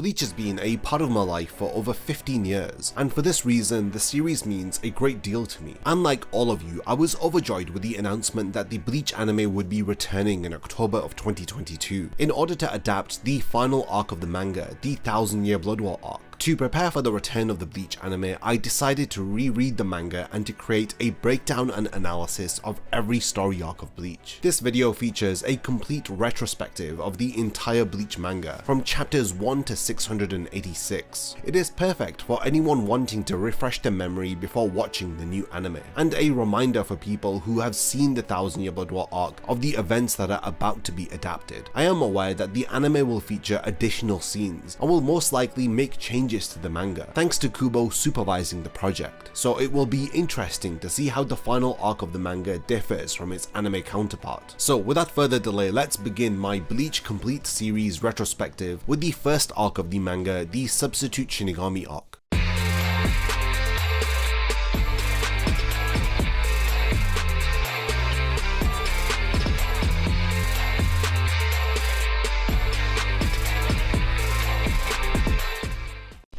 Bleach has been a part of my life for over 15 years, and for this reason, the series means a great deal to me. Unlike all of you, I was overjoyed with the announcement that the Bleach anime would be returning in October of 2022, in order to adapt the final arc of the manga, the 1000-Year Blood War arc. To prepare for the return of the Bleach anime, I decided to reread the manga and to create a breakdown and analysis of every story arc of Bleach. This video features a complete retrospective of the entire Bleach manga, from chapters 1 to 686. It is perfect for anyone wanting to refresh their memory before watching the new anime, and a reminder for people who have seen the 1000-Year Blood War arc of the events that are about to be adapted. I am aware that the anime will feature additional scenes, and will most likely make changes to the manga, thanks to Kubo supervising the project, so it will be interesting to see how the final arc of the manga differs from its anime counterpart. So without further delay, let's begin my Bleach Complete Series retrospective with the first arc of the manga, the Substitute Shinigami Arc.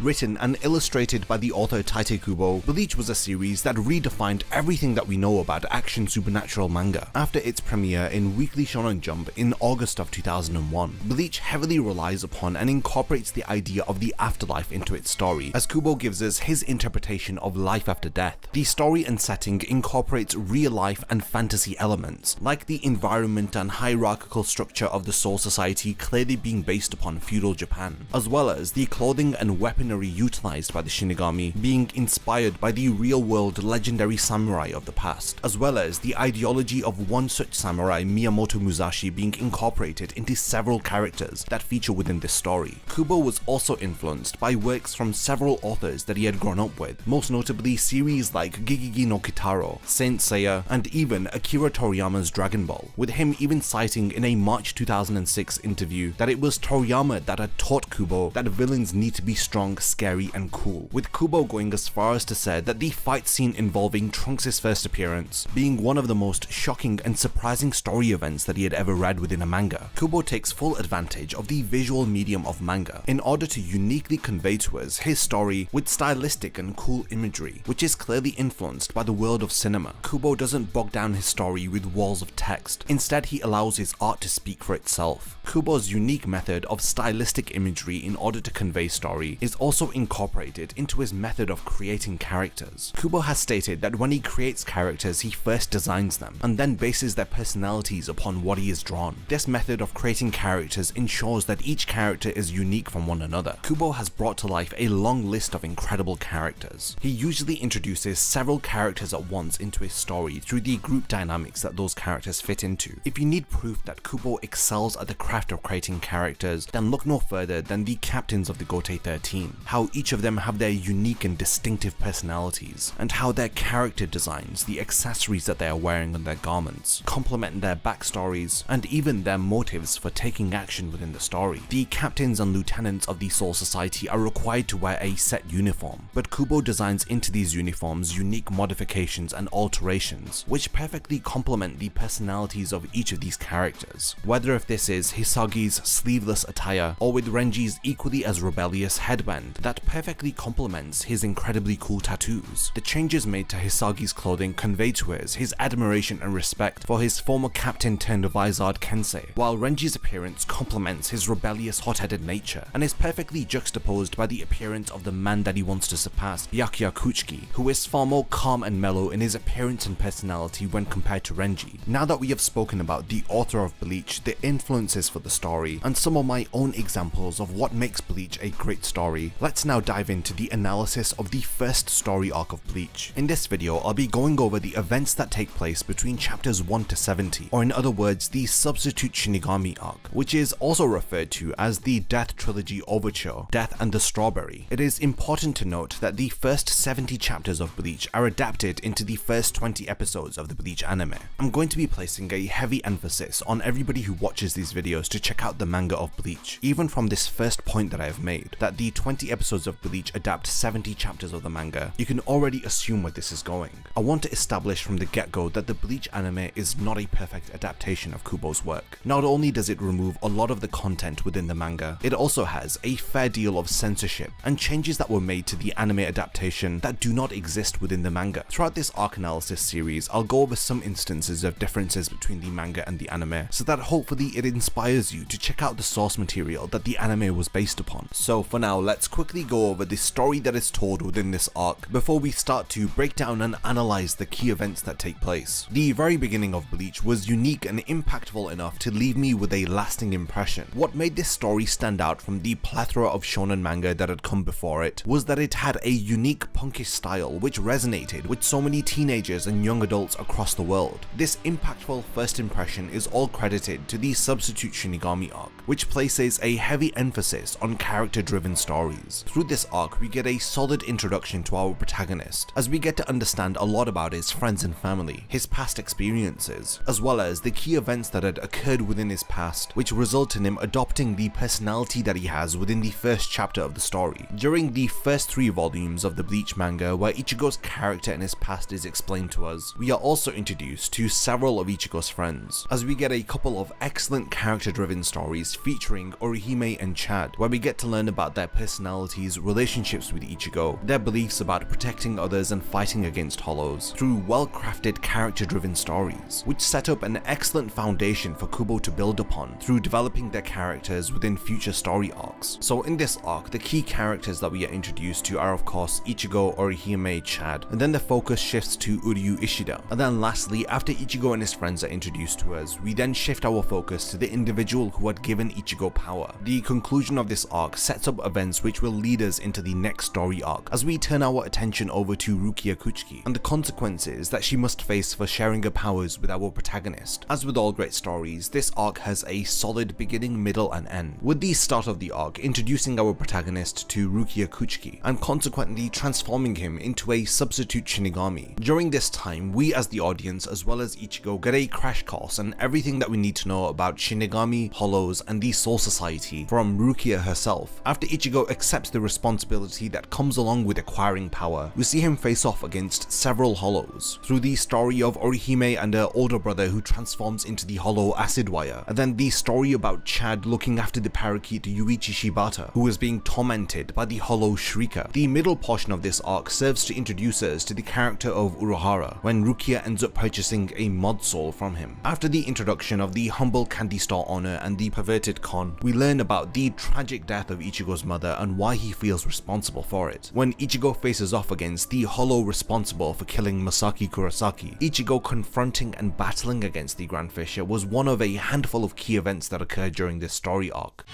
Written and illustrated by the author Tite Kubo, Bleach was a series that redefined everything that we know about action supernatural manga. After its premiere in Weekly Shonen Jump in August of 2001, Bleach heavily relies upon and incorporates the idea of the afterlife into its story, as Kubo gives us his interpretation of life after death. The story and setting incorporates real life and fantasy elements, like the environment and hierarchical structure of the Soul Society clearly being based upon feudal Japan, as well as the clothing and weaponry utilized by the Shinigami being inspired by the real-world legendary samurai of the past, as well as the ideology of one such samurai, Miyamoto Musashi, being incorporated into several characters that feature within this story. Kubo was also influenced by works from several authors that he had grown up with, most notably series like Gigigi no Kitaro, Saint Seiya, and even Akira Toriyama's Dragon Ball, with him even citing in a March 2006 interview that it was Toriyama that had taught Kubo that villains need to be strong, scary, and cool, with Kubo going as far as to say that the fight scene involving Trunks' first appearance being one of the most shocking and surprising story events that he had ever read within a manga. Kubo takes full advantage of the visual medium of manga in order to uniquely convey to us his story with stylistic and cool imagery, which is clearly influenced by the world of cinema. Kubo doesn't bog down his story with walls of text, instead he allows his art to speak for itself. Kubo's unique method of stylistic imagery in order to convey story is also incorporated into his method of creating characters. Kubo has stated that when he creates characters, he first designs them, and then bases their personalities upon what he has drawn. This method of creating characters ensures that each character is unique from one another. Kubo has brought to life a long list of incredible characters. He usually introduces several characters at once into his story through the group dynamics that those characters fit into. If you need proof that Kubo excels at the craft of creating characters, then look no further than the captains of the Gotei 13, how each of them have their unique and distinctive personalities, and how their character designs, the accessories that they are wearing on their garments, complement their backstories, and even their motives for taking action within the story. The captains and lieutenants of the Soul Society are required to wear a set uniform, but Kubo designs into these uniforms unique modifications and alterations, which perfectly complement the personalities of each of these characters, whether if this is Hisagi's sleeveless attire, or with Renji's equally as rebellious headband that perfectly complements his incredibly cool tattoos. The changes made to Hisagi's clothing convey to us his admiration and respect for his former captain turned Vizard Kensei, while Renji's appearance complements his rebellious hot-headed nature, and is perfectly juxtaposed by the appearance of the man that he wants to surpass, Byakuya Kuchiki, who is far more calm and mellow in his appearance and personality when compared to Renji. Now that we have spoken about the author of Bleach, the influences for the story, and some of my own examples of what makes Bleach a great story, let's now dive into the analysis of the first story arc of Bleach. In this video, I'll be going over the events that take place between chapters 1 to 70, or in other words, the Substitute Shinigami Arc, which is also referred to as the Death Trilogy Overture, Death and the Strawberry. It is important to note that the first 70 chapters of Bleach are adapted into the first 20 episodes of the Bleach anime. I'm going to be placing a heavy emphasis on everybody who watches these videos to check out the manga of Bleach, even from this first point that I have made, that the 20 the episodes of Bleach adapt 70 chapters of the manga, you can already assume where this is going. I want to establish from the get-go that the Bleach anime is not a perfect adaptation of Kubo's work. Not only does it remove a lot of the content within the manga, it also has a fair deal of censorship and changes that were made to the anime adaptation that do not exist within the manga. Throughout this arc analysis series, I'll go over some instances of differences between the manga and the anime, so that hopefully it inspires you to check out the source material that the anime was based upon. So for now, let's quickly go over the story that is told within this arc before we start to break down and analyze the key events that take place. The very beginning of Bleach was unique and impactful enough to leave me with a lasting impression. What made this story stand out from the plethora of shonen manga that had come before it was that it had a unique punkish style which resonated with so many teenagers and young adults across the world. This impactful first impression is all credited to the Substitute Shinigami Arc, which places a heavy emphasis on character-driven stories. Through this arc, we get a solid introduction to our protagonist, as we get to understand a lot about his friends and family, his past experiences, as well as the key events that had occurred within his past, which result in him adopting the personality that he has within the first chapter of the story. During the first 3 volumes of the Bleach manga, where Ichigo's character and his past is explained to us, we are also introduced to several of Ichigo's friends, as we get a couple of excellent character-driven stories featuring Orihime and Chad, where we get to learn about their personalities, relationships with Ichigo, their beliefs about protecting others and fighting against hollows, through well-crafted character-driven stories, which set up an excellent foundation for Kubo to build upon through developing their characters within future story arcs. So in this arc, the key characters that we are introduced to are of course Ichigo, Orihime, Chad, and then the focus shifts to Uryu Ishida. And then lastly, after Ichigo and his friends are introduced to us, we then shift our focus to the individual who had given Ichigo power. The conclusion of this arc sets up events which will lead us into the next story arc, as we turn our attention over to Rukia Kuchiki and the consequences that she must face for sharing her powers with our protagonist. As with all great stories, this arc has a solid beginning, middle and end, with the start of the arc introducing our protagonist to Rukia Kuchiki and consequently transforming him into a substitute Shinigami. During this time, we as the audience as well as Ichigo get a crash course on everything that we need to know about Shinigami, hollows and the Soul Society from Rukia herself. After Ichigo accepts the responsibility that comes along with acquiring power, we see him face off against several hollows through the story of Orihime and her older brother who transforms into the hollow Acid Wire, and then the story about Chad looking after the parakeet Yuichi Shibata, who is being tormented by the hollow Shrieker. The middle portion of this arc serves to introduce us to the character of Urahara, when Rukia ends up purchasing a mod soul from him. After the introduction of the humble candy store owner and the perverted Kon, we learn about the tragic death of Ichigo's mother and why he feels responsible for it. When Ichigo faces off against the hollow responsible for killing Masaki Kurosaki, Ichigo confronting and battling against the Grand Fisher was one of a handful of key events that occurred during this story arc.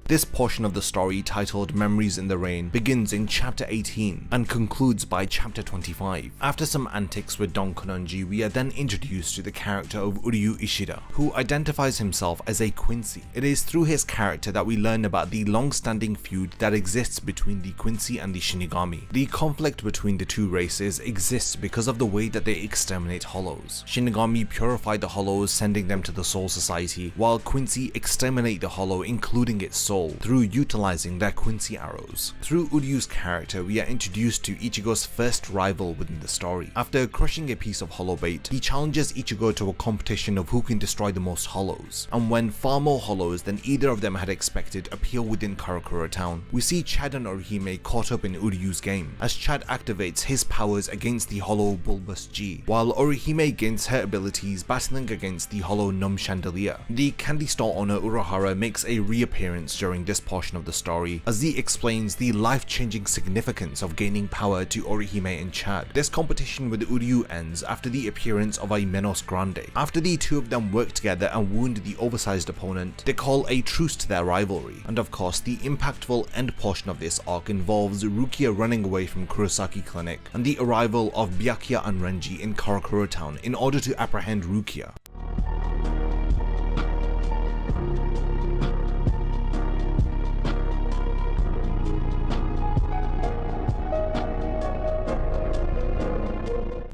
This portion of the story, titled Memories in the Rain, begins in chapter 18 and concludes by chapter 25. After some antics with Don Kononji, we are then introduced to the character of Uryu Ishida, who identifies himself as a Quincy. It is through his character that we learn about the long-standing feud that exists between the Quincy and the Shinigami. The conflict between the two races exists because of the way that they exterminate hollows. Shinigami purify the hollows, sending them to the Soul Society, while Quincy exterminate the hollow, including its soul, through utilizing their Quincy arrows. Through Uryu's character, we are introduced to Ichigo's first rival within the story. After crushing a piece of hollow bait, he challenges Ichigo to a competition of who can destroy the most hollows, and when far more hollows than either of them had expected appear within Karakura town, we see Chad and Orihime caught up in Uryu's game, as Chad activates his powers against the hollow Bulbous G, while Orihime gains her abilities battling against the hollow Numb Chandelier. The candy store owner Urahara makes a reappearance during this portion of the story, as he explains the life-changing significance of gaining power to Orihime and Chad. This competition with Uryu ends after the appearance of a Menos Grande. After the two of them work together and wound the oversized opponent, they call a truce to their rivalry. And of course, the impactful end portion of this arc involves Rukia running away from Kurosaki Clinic and the arrival of Byakuya and Renji in Karakura town in order to apprehend Rukia.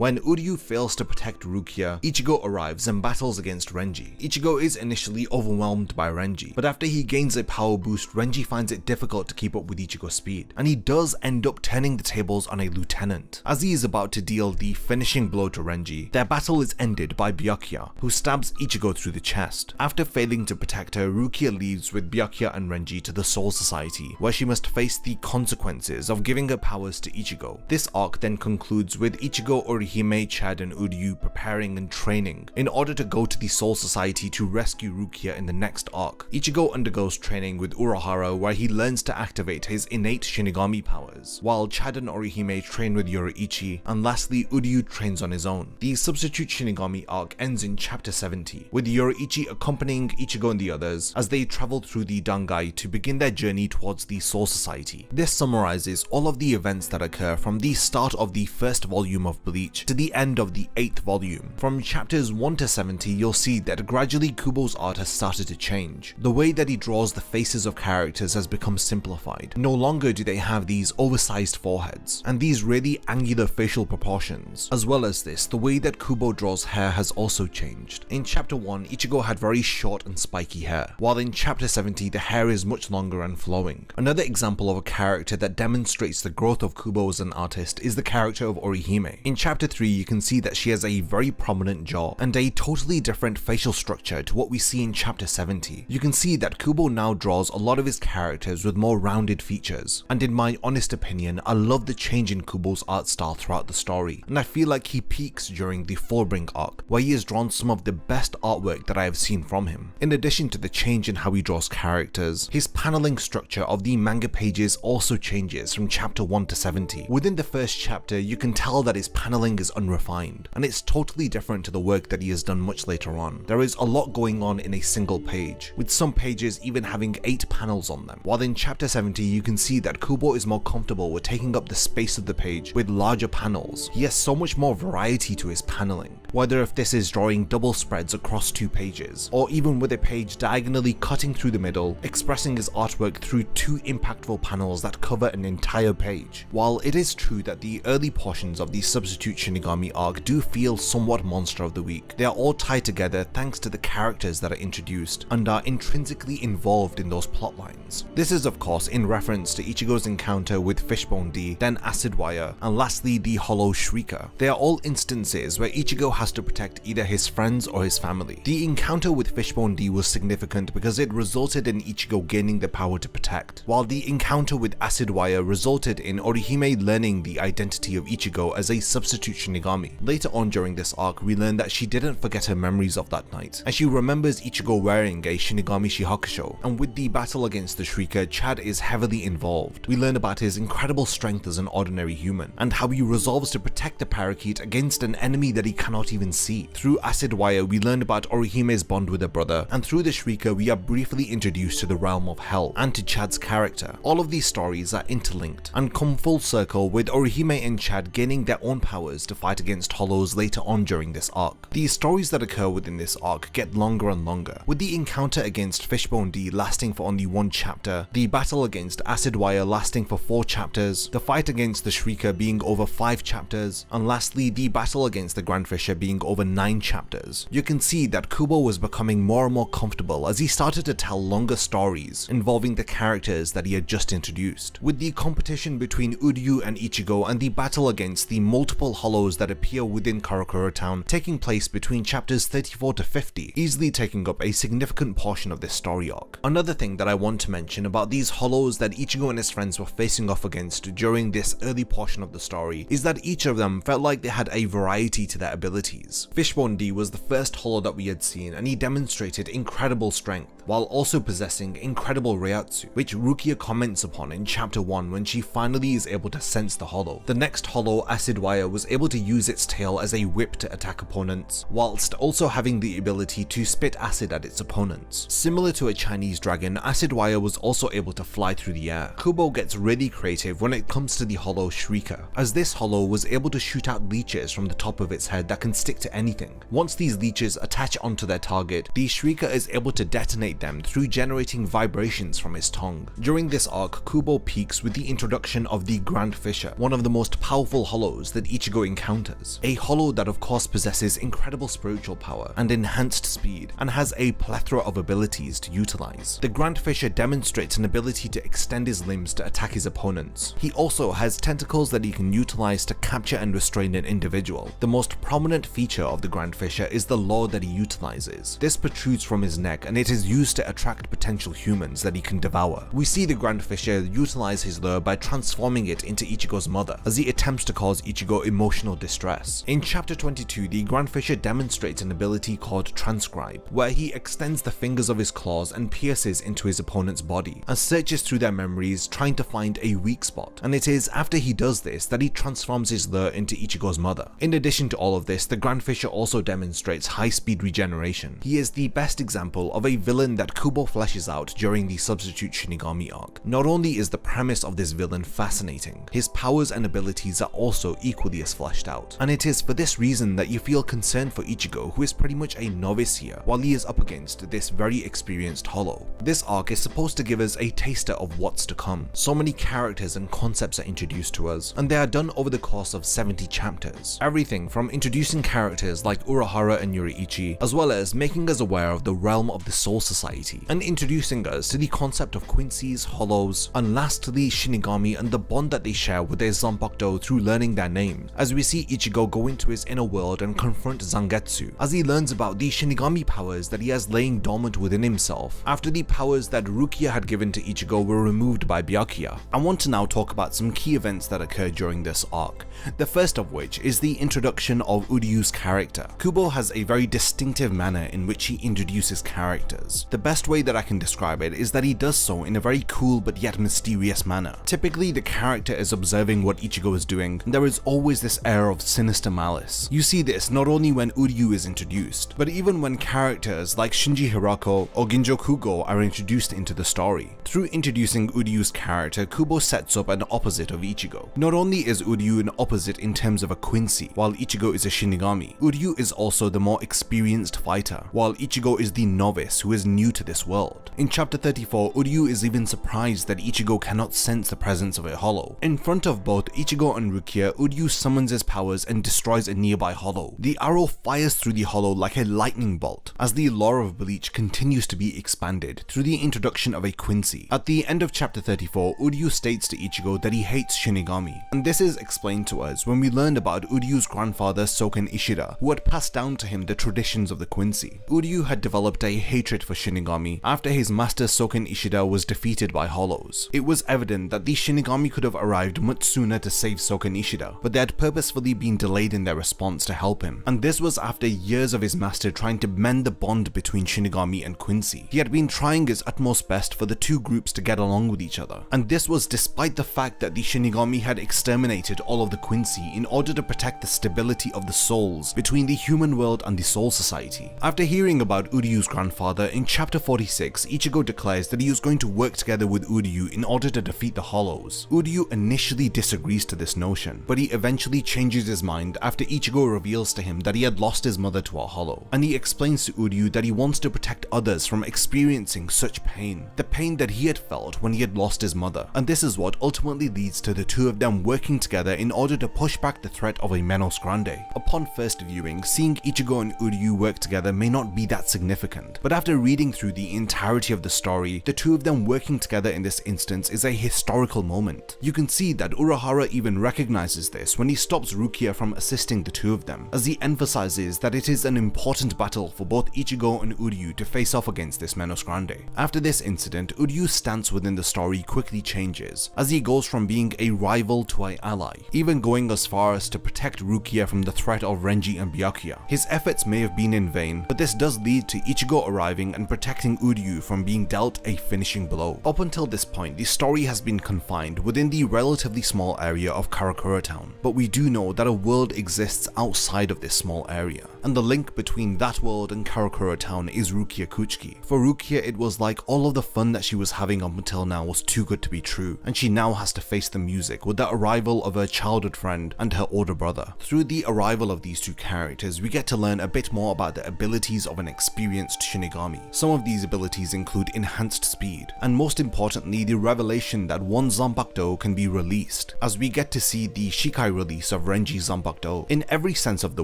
When Uryu fails to protect Rukia, Ichigo arrives and battles against Renji. Ichigo is initially overwhelmed by Renji, but after he gains a power boost, Renji finds it difficult to keep up with Ichigo's speed, and he does end up turning the tables on a lieutenant. As he is about to deal the finishing blow to Renji, their battle is ended by Byakuya, who stabs Ichigo through the chest. After failing to protect her, Rukia leaves with Byakuya and Renji to the Soul Society, where she must face the consequences of giving her powers to Ichigo. This arc then concludes with Ichigo, Orihime, Chad and Uryu preparing and training in order to go to the Soul Society to rescue Rukia in the next arc. Ichigo undergoes training with Urahara, where he learns to activate his innate Shinigami powers, while Chad and Orihime train with Yoruichi, and lastly Uryu trains on his own. The Substitute Shinigami arc ends in chapter 70, with Yoruichi accompanying Ichigo and the others as they travel through the Dangai to begin their journey towards the Soul Society. This summarizes all of the events that occur from the start of the first volume of Bleach to the end of the 8th volume. From chapters 1 to 70, you'll see that gradually Kubo's art has started to change. The way that he draws the faces of characters has become simplified. No longer do they have these oversized foreheads and these really angular facial proportions. As well as this, the way that Kubo draws hair has also changed. In chapter 1, Ichigo had very short and spiky hair, while in chapter 70 the hair is much longer and flowing. Another example of a character that demonstrates the growth of Kubo as an artist is the character of Orihime. In chapter 3, you can see that she has a very prominent jaw and a totally different facial structure to what we see in chapter 70. You can see that Kubo now draws a lot of his characters with more rounded features, and in my honest opinion, I love the change in Kubo's art style throughout the story, and I feel like he peaks during the Fullbring Arc, where he has drawn some of the best artwork that I have seen from him. In addition to the change in how he draws characters, his paneling structure of the manga pages also changes from chapter 1 to 70. Within the first chapter, you can tell that his paneling is unrefined, and it's totally different to the work that he has done much later on. There is a lot going on in a single page, with some pages even having 8 panels on them, while in chapter 70 you can see that Kubo is more comfortable with taking up the space of the page with larger panels. He has so much more variety to his paneling, whether if this is drawing double spreads across 2 pages, or even with a page diagonally cutting through the middle, expressing his artwork through 2 impactful panels that cover an entire page. While it is true that the early portions of the Substitute Shinigami arc do feel somewhat Monster of the Week, they are all tied together thanks to the characters that are introduced and are intrinsically involved in those plot lines. This is of course in reference to Ichigo's encounter with Fishbone D, then Acid Wire, and lastly the Hollow Shrieker. They are all instances where Ichigo has to protect either his friends or his family. The encounter with Fishbone D was significant because it resulted in Ichigo gaining the power to protect, while the encounter with Acid Wire resulted in Orihime learning the identity of Ichigo as a substitute Shinigami. Later on during this arc, we learn that she didn't forget her memories of that night, and she remembers Ichigo wearing a Shinigami Shihakusho, and with the battle against the Shrieker, Chad is heavily involved. We learn about his incredible strength as an ordinary human, and how he resolves to protect the parakeet against an enemy that he cannot even see. Through Acid Wire, we learn about Orihime's bond with her brother, and through the Shrieker, we are briefly introduced to the realm of hell, and to Chad's character. All of these stories are interlinked, and come full circle with Orihime and Chad gaining their own powers to fight against Hollows later on during this arc. These stories that occur within this arc get longer and longer, with the encounter against Fishbone D lasting for only 1 chapter, the battle against Acid Wire lasting for 4 chapters, the fight against the Shrieker being over 5 chapters, and lastly the battle against the Grand Fisher being over 9 chapters. You can see that Kubo was becoming more and more comfortable as he started to tell longer stories involving the characters that he had just introduced, with the competition between Uryu and Ichigo and the battle against the multiple hollows that appear within Karakura town taking place between chapters 34 to 50, easily taking up a significant portion of this story arc. Another thing that I want to mention about these hollows that Ichigo and his friends were facing off against during this early portion of the story is that each of them felt like they had a variety to their abilities. Fishbone D was the first hollow that we had seen, and he demonstrated incredible strength, while also possessing incredible Reiatsu, which Rukia comments upon in chapter 1 when she finally is able to sense the hollow. The next hollow, Acid Wire, was able to use its tail as a whip to attack opponents, whilst also having the ability to spit acid at its opponents. Similar to a Chinese dragon, Acid Wire was also able to fly through the air. Kubo gets really creative when it comes to the hollow Shrieker, as this hollow was able to shoot out leeches from the top of its head that can stick to anything. Once these leeches attach onto their target, the Shrieker is able to detonate manipulate them through generating vibrations from his tongue. During this arc, Kubo peaks with the introduction of the Grand Fissure, one of the most powerful hollows that Ichigo encounters. A hollow that of course possesses incredible spiritual power and enhanced speed, and has a plethora of abilities to utilize. The Grand Fissure demonstrates an ability to extend his limbs to attack his opponents. He also has tentacles that he can utilize to capture and restrain an individual. The most prominent feature of the Grand Fissure is the lore that he utilizes. This protrudes from his neck and it is used to attract potential humans that he can devour. We see the Grand Fissure utilize his lure by transforming it into Ichigo's mother, as he attempts to cause Ichigo emotional distress. In chapter 22, the Grand Fissure demonstrates an ability called Transcribe, where he extends the fingers of his claws and pierces into his opponent's body, and searches through their memories trying to find a weak spot. And it is after he does this that he transforms his lure into Ichigo's mother. In addition to all of this, the Grand Fissure also demonstrates high-speed regeneration. He is the best example of a villain that Kubo fleshes out during the Substitute Shinigami arc. Not only is the premise of this villain fascinating, his powers and abilities are also equally as fleshed out. And it is for this reason that you feel concerned for Ichigo, who is pretty much a novice here, while he is up against this very experienced hollow. This arc is supposed to give us a taster of what's to come. So many characters and concepts are introduced to us, and they are done over the course of 70 chapters. Everything from introducing characters like Urahara and Yuriichi, as well as making us aware of the realm of the Soul Society, and introducing us to the concept of Quincy's, hollows, and lastly Shinigami and the bond that they share with their Zanpakuto through learning their names, as we see Ichigo go into his inner world and confront Zangetsu, as he learns about the Shinigami powers that he has laying dormant within himself, after the powers that Rukia had given to Ichigo were removed by Byakuya. I want to now talk about some key events that occurred during this arc, the first of which is the introduction of Uryu's character. Kubo has a very distinctive manner in which he introduces characters. The best way that I can describe it is that he does so in a very cool but yet mysterious manner. Typically, the character is observing what Ichigo is doing, and there is always this air of sinister malice. You see this not only when Uryu is introduced, but even when characters like Shinji Hirako or Ginjo Kugo are introduced into the story. Through introducing Uryu's character, Kubo sets up an opposite of Ichigo. Not only is Uryu an opposite in terms of a Quincy, while Ichigo is a Shinigami, Uryu is also the more experienced fighter, while Ichigo is the novice who is new to this world. In chapter 34, Uryu is even surprised that Ichigo cannot sense the presence of a hollow. In front of both Ichigo and Rukia, Uryu summons his powers and destroys a nearby hollow. The arrow fires through the hollow like a lightning bolt, as the lore of Bleach continues to be expanded through the introduction of a Quincy. At the end of chapter 34, Uryu states to Ichigo that he hates Shinigami, and this is explained to us when we learned about Uryu's grandfather Soken Ishida, who had passed down to him the traditions of the Quincy. Uryu had developed a hatred for Shinigami after his master Soken Ishida was defeated by hollows. It was evident that the Shinigami could have arrived much sooner to save Soken Ishida, but they had purposefully been delayed in their response to help him, and this was after years of his master trying to mend the bond between Shinigami and Quincy. He had been trying his utmost best for the two groups to get along with each other, and this was despite the fact that the Shinigami had exterminated all of the Quincy in order to protect the stability of the souls between the human world and the Soul Society. After hearing about Uryu's grandfather, in chapter 46, Ichigo declares that he is going to work together with Uryu in order to defeat the hollows. Uryu initially disagrees to this notion, but he eventually changes his mind after Ichigo reveals to him that he had lost his mother to a hollow, and he explains to Uryu that he wants to protect others from experiencing such pain, the pain that he had felt when he had lost his mother, and this is what ultimately leads to the two of them working together in order to push back the threat of a Menos Grande. Upon first viewing, seeing Ichigo and Uryu work together may not be that significant, but after reading through the entirety of the story, the two of them working together in this instance is a historical moment. You can see that Urahara even recognizes this when he stops Rukia from assisting the two of them, as he emphasizes that it is an important battle for both Ichigo and Uryu to face off against this Menos Grande. After this incident, Uryu's stance within the story quickly changes, as he goes from being a rival to an ally, even going as far as to protect Rukia from the threat of Renji and Byakuya. His efforts may have been in vain, but this does lead to Ichigo arriving and protecting Uryu from being dealt a finishing blow. Up until this point, the story has been confined within the relatively small area of Karakura town, but we do know that a world exists outside of this small area, and the link between that world and Karakura town is Rukia Kuchiki. For Rukia, it was like all of the fun that she was having up until now was too good to be true, and she now has to face the music with the arrival of her childhood friend and her older brother. Through the arrival of these two characters, we get to learn a bit more about the abilities of an experienced Shinigami, Some of these abilities include enhanced speed, and most importantly the revelation that one Zanpakuto can be released, as we get to see the Shikai release of Renji Zanpakuto. In every sense of the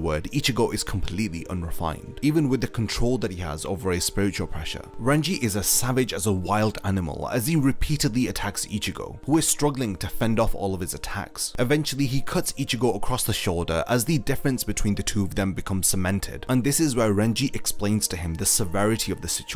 word, Ichigo is completely unrefined, even with the control that he has over his spiritual pressure. Renji is as savage as a wild animal as he repeatedly attacks Ichigo, who is struggling to fend off all of his attacks. Eventually he cuts Ichigo across the shoulder as the difference between the two of them becomes cemented, and this is where Renji explains to him the severity of the situation.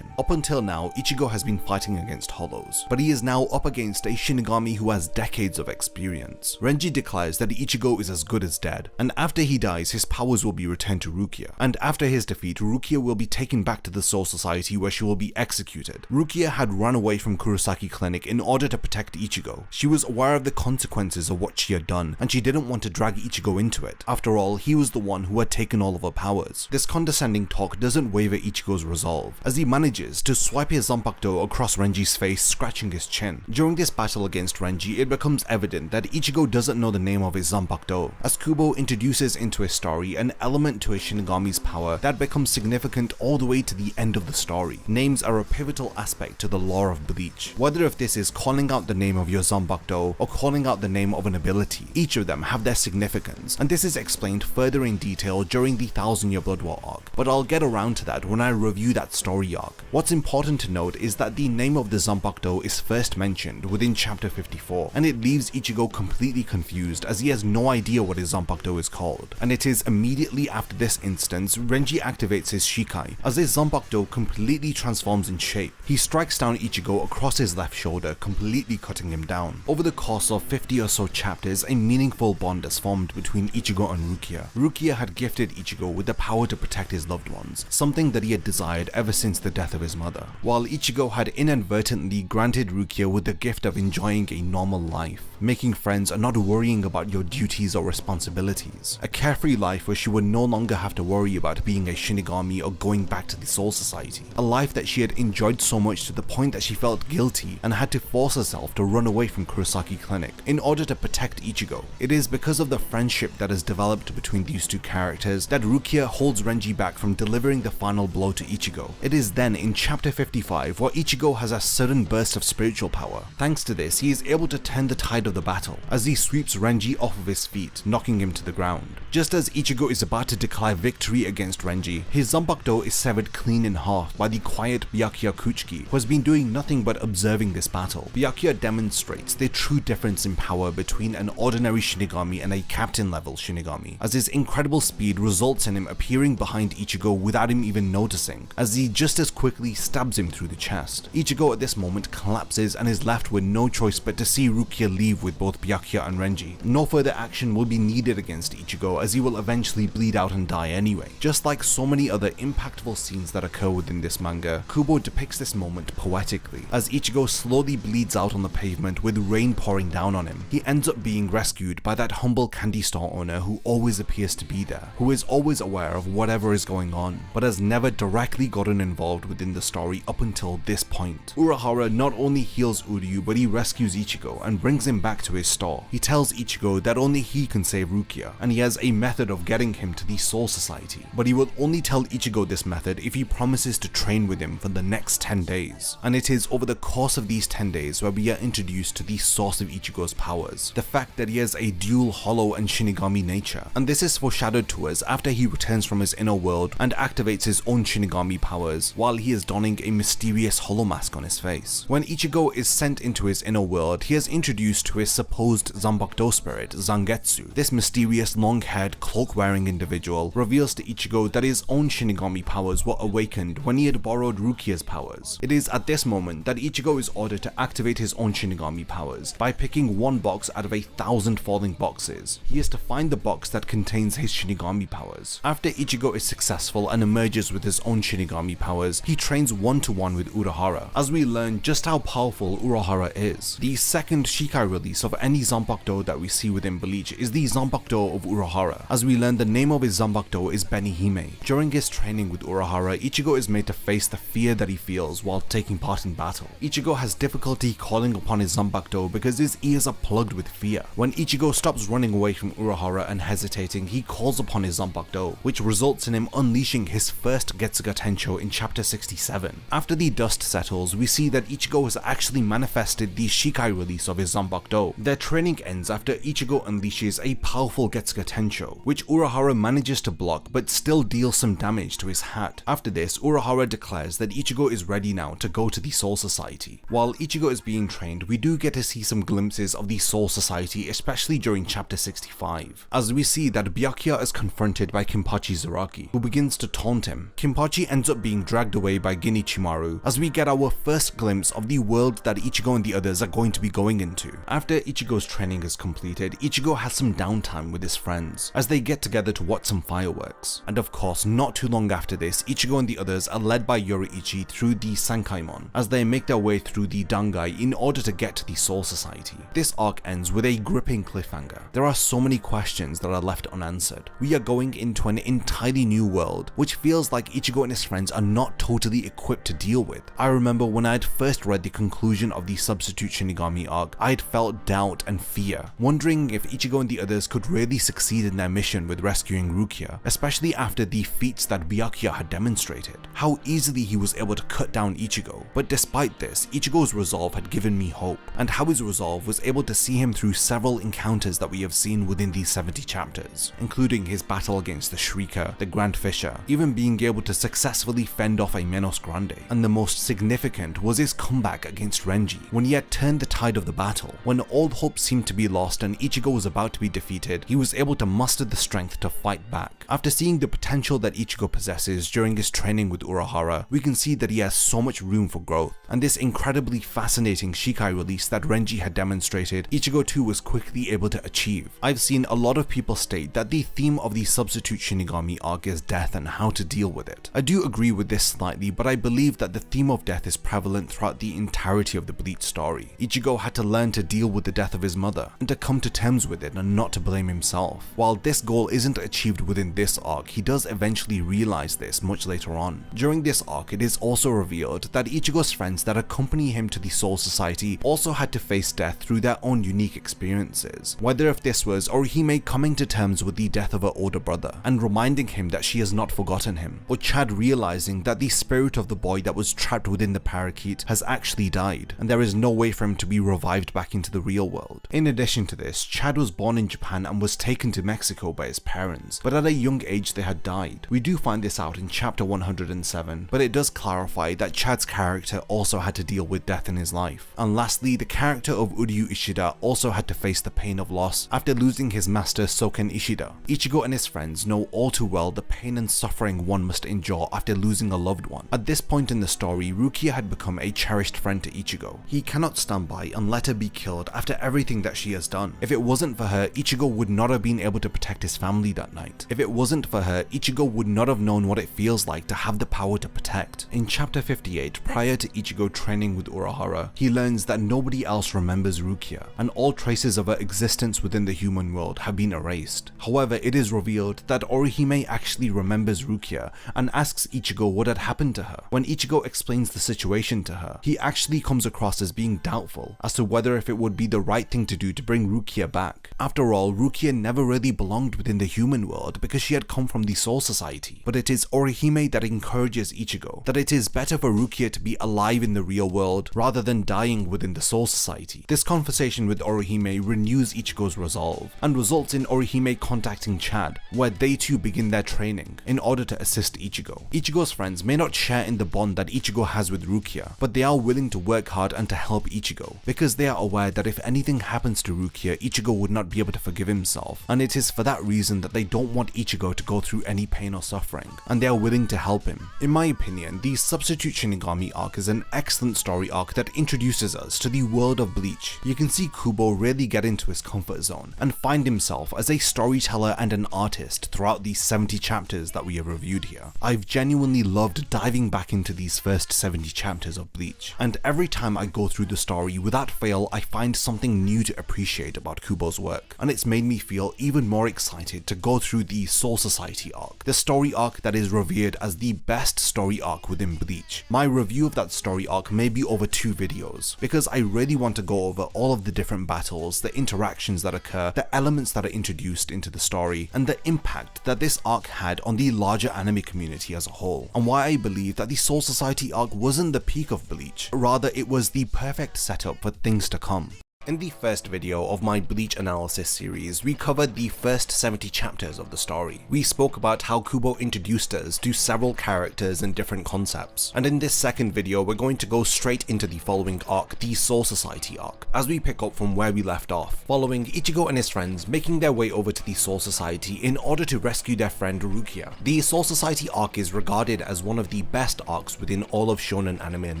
Up until now, Ichigo has been fighting against hollows, but he is now up against a Shinigami who has decades of experience. Renji declares that Ichigo is as good as dead, and after he dies his powers will be returned to Rukia, and after his defeat Rukia will be taken back to the Soul Society where she will be executed. Rukia had run away from Kurosaki Clinic in order to protect Ichigo. She was aware of the consequences of what she had done, and she didn't want to drag Ichigo into it. After all, he was the one who had taken all of her powers. This condescending talk doesn't waver Ichigo's resolve, as he manages to swipe his Zanpakuto across Renji's face, scratching his chin. During this battle against Renji, it becomes evident that Ichigo doesn't know the name of his Zanpakuto, as Kubo introduces into his story an element to his Shinigami's power that becomes significant all the way to the end of the story. Names are a pivotal aspect to the lore of Bleach. Whether if this is calling out the name of your Zanpakuto or calling out the name of an ability, each of them have their significance, and this is explained further in detail during the 1000 Year Blood War arc, but I'll get around to that when I review that story arc. What's important to note is that the name of the Zanpakuto is first mentioned within chapter 54, and it leaves Ichigo completely confused as he has no idea what his Zanpakuto is called, and it is immediately after this instance Renji activates his Shikai, as his Zanpakuto completely transforms in shape. He strikes down Ichigo across his left shoulder, completely cutting him down. Over the course of 50 or so chapters, a meaningful bond is formed between Ichigo and Rukia. Rukia had gifted Ichigo with the power to protect his loved ones, something that he had desired ever since the death of his mother, while Ichigo had inadvertently granted Rukia with the gift of enjoying a normal life, making friends and not worrying about your duties or responsibilities. A carefree life where she would no longer have to worry about being a Shinigami or going back to the Soul Society. A life that she had enjoyed so much to the point that she felt guilty and had to force herself to run away from Kurosaki Clinic in order to protect Ichigo. It is because of the friendship that has developed between these two characters that Rukia holds Renji back from delivering the final blow to Ichigo. It is then in chapter 55 where Ichigo has a sudden burst of spiritual power. Thanks to this, he is able to turn the tide of the battle as he sweeps Renji off of his feet, knocking him to the ground. Just as Ichigo is about to declare victory against Renji, his Zanpakuto is severed clean in half by the quiet Byakuya Kuchiki, who has been doing nothing but observing this battle. Byakuya demonstrates the true difference in power between an ordinary Shinigami and a captain level Shinigami, as his incredible speed results in him appearing behind Ichigo without him even noticing, as he just as quickly stabs him through the chest. Ichigo at this moment collapses and is left with no choice but to see Rukia leave with both Byakuya and Renji. No further action will be needed against Ichigo, as he will eventually bleed out and die anyway. Just like so many other impactful scenes that occur within this manga, Kubo depicts this moment poetically, as Ichigo slowly bleeds out on the pavement with rain pouring down on him. He ends up being rescued by that humble candy store owner who always appears to be there, who is always aware of whatever is going on, but has never directly gotten involved within the story up until this point. Urahara not only heals Uryu, but he rescues Ichigo and brings him back to his store. He tells Ichigo that only he can save Rukia, and he has a method of getting him to the Soul Society, but he will only tell Ichigo this method if he promises to train with him for the next 10 days. And it is over the course of these 10 days where we are introduced to the source of Ichigo's powers, the fact that he has a dual hollow and Shinigami nature, and this is foreshadowed to us after he returns from his inner world and activates his own Shinigami powers while he is donning a mysterious hollow mask on his face. When Ichigo is sent into his inner world, he is introduced to his supposed Zanpakuto spirit, Zangetsu. This mysterious long-haired cloak-wearing individual reveals to Ichigo that his own Shinigami powers were awakened when he had borrowed Rukia's powers. It is at this moment that Ichigo is ordered to activate his own Shinigami powers by picking one box out of 1,000 falling boxes. He is to find the box that contains his Shinigami powers. After Ichigo is successful and emerges with his own Shinigami powers, he trains one-to-one with Urahara, as we learn just how powerful Urahara is. The second Shikai release of any Zanpakuto that we see within Bleach is the Zanpakuto of Urahara, as we learn the name of his Zanpakuto is Benihime. During his training with Urahara, Ichigo is made to face the fear that he feels while taking part in battle. Ichigo has difficulty calling upon his Zanpakuto because his ears are plugged with fear. When Ichigo stops running away from Urahara and hesitating, he calls upon his Zanpakuto, which results in him unleashing his first Getsuga Tensho in chapter chapter 67. After the dust settles, we see that Ichigo has actually manifested the Shikai release of his Zanbakudo. Their training ends after Ichigo unleashes a powerful Getsuga Tensho, which Urahara manages to block but still deals some damage to his hat. After this, Urahara declares that Ichigo is ready now to go to the Soul Society. While Ichigo is being trained, we do get to see some glimpses of the Soul Society, especially during chapter 65, as we see that Byakuya is confronted by Kinpachi Zaraki, who begins to taunt him. Kinpachi ends up being dragged away by Genichimaru, as we get our first glimpse of the world that Ichigo and the others are going to be going into. After Ichigo's training is completed, Ichigo has some downtime with his friends, as they get together to watch some fireworks. And of course, not too long after this, Ichigo and the others are led by Yoruichi through the Sankaimon, as they make their way through the Dangai in order to get to the Soul Society. This arc ends with a gripping cliffhanger. There are so many questions that are left unanswered. We are going into an entirely new world, which feels like Ichigo and his friends are not totally equipped to deal with. I remember when I had first read the conclusion of the Substitute Shinigami Arc, I had felt doubt and fear, wondering if Ichigo and the others could really succeed in their mission with rescuing Rukia, especially after the feats that Byakuya had demonstrated, how easily he was able to cut down Ichigo. But despite this, Ichigo's resolve had given me hope, and how his resolve was able to see him through several encounters that we have seen within these 70 chapters, including his battle against the Shrieker, the Grand Fisher, even being able to successfully fend off a Menos Grande, and the most significant was his comeback against Renji, when he had turned the tide of the battle. When all hope seemed to be lost and Ichigo was about to be defeated, he was able to muster the strength to fight back. After seeing the potential that Ichigo possesses during his training with Urahara, we can see that he has so much room for growth, and this incredibly fascinating Shikai release that Renji had demonstrated, Ichigo too was quickly able to achieve. I've seen a lot of people state that the theme of the Substitute Shinigami Arc is death and how to deal with it. I do agree with this slightly, but I believe that the theme of death is prevalent throughout the entirety of the Bleach story. Ichigo had to learn to deal with the death of his mother, and to come to terms with it and not to blame himself. While this goal isn't achieved within this arc, he does eventually realize this much later on. During this arc, it is also revealed that Ichigo's friends that accompany him to the Soul Society also had to face death through their own unique experiences. Whether if this was Orihime coming to terms with the death of her older brother and reminding him that she has not forgotten him, or Chad realizing that the spirit of the boy that was trapped within the parakeet has actually died, and there is no way for him to be revived back into the real world. In addition to this, Chad was born in Japan and was taken to Mexico by his parents, but at a young age they had died. We do find this out in chapter 107, but it does clarify that Chad's character also had to deal with death in his life. And lastly, the character of Uryu Ishida also had to face the pain of loss after losing his master Soken Ishida. Ichigo and his friends know all too well the pain and suffering one must endure after losing a loved one. At this point in the story, Rukia had become a cherished friend to Ichigo. He cannot stand by and let her be killed after everything that she has done. If it wasn't for her, Ichigo would not have been able to protect his family that night. If it wasn't for her, Ichigo would not have known what it feels like to have the power to protect. In chapter 58, prior to Ichigo training with Urahara, he learns that nobody else remembers Rukia, and all traces of her existence within the human world have been erased. However, it is revealed that Orihime actually remembers Rukia and asks Ichigo what had happened to her. When Ichigo explains the situation to her, he actually comes across as being doubtful as to whether if it would be the right thing to do to bring Rukia back. After all, Rukia never really belonged within the human world because she had come from the Soul Society, but it is Orihime that encourages Ichigo that it is better for Rukia to be alive in the real world rather than dying within the Soul Society. This conversation with Orihime renews Ichigo's resolve and results in Orihime contacting Chad, where they too begin their training in order to assist Ichigo. Ichigo's friends may not share in the bond that Ichigo has with Rukia, but they are willing to work hard and to help Ichigo because they are aware that if anything happens to Rukia, Ichigo would not be able to forgive himself, and it is for that reason that they don't want Ichigo to go through any pain or suffering, and they are willing to help him. In my opinion, the Substitute Shinigami Arc is an excellent story arc that introduces us to the world of Bleach. You can see Kubo really get into his comfort zone and find himself as a storyteller and an artist throughout these 70 chapters that we have reviewed here. I've genuinely loved diving back into these first 70 chapters of Bleach, and every time I go through the story, without fail, I find something new to appreciate about Kubo's work, and it's made me feel even more excited to go through the Soul Society arc, the story arc that is revered as the best story arc within Bleach. My review of that story arc may be over 2 videos, because I really want to go over all of the different battles, the interactions that occur, the elements that are introduced into the story, and the impact that this arc had on the larger anime community as a whole. And and why I believe that the Soul Society arc wasn't the peak of Bleach, rather it was the perfect setup for things to come. In the first video of my Bleach analysis series, we covered the first 70 chapters of the story. We spoke about how Kubo introduced us to several characters and different concepts, and in this second video we're going to go straight into the following arc, the Soul Society arc, as we pick up from where we left off, following Ichigo and his friends making their way over to the Soul Society in order to rescue their friend Rukia. The Soul Society arc is regarded as one of the best arcs within all of shonen anime and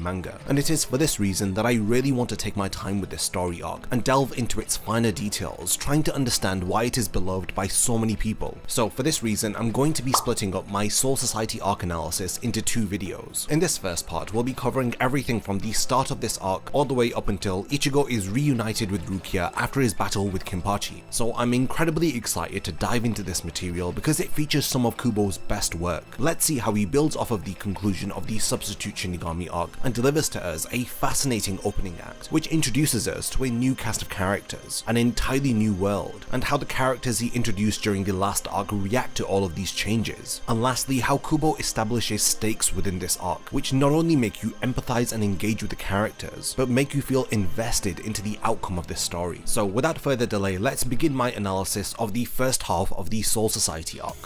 manga, and it is for this reason that I really want to take my time with this story arc and delve into its finer details, trying to understand why it is beloved by so many people. So for this reason, I'm going to be splitting up my Soul Society arc analysis into 2 videos. In this first part, we'll be covering everything from the start of this arc all the way up until Ichigo is reunited with Rukia after his battle with Kenpachi. So I'm incredibly excited to dive into this material because it features some of Kubo's best work. Let's see how he builds off of the conclusion of the Substitute Shinigami arc and delivers to us a fascinating opening act, which introduces us to a new cast of characters, an entirely new world, and how the characters he introduced during the last arc react to all of these changes. And lastly, how Kubo establishes stakes within this arc, which not only make you empathize and engage with the characters, but make you feel invested into the outcome of this story. So without further delay, let's begin my analysis of the first half of the Soul Society arc.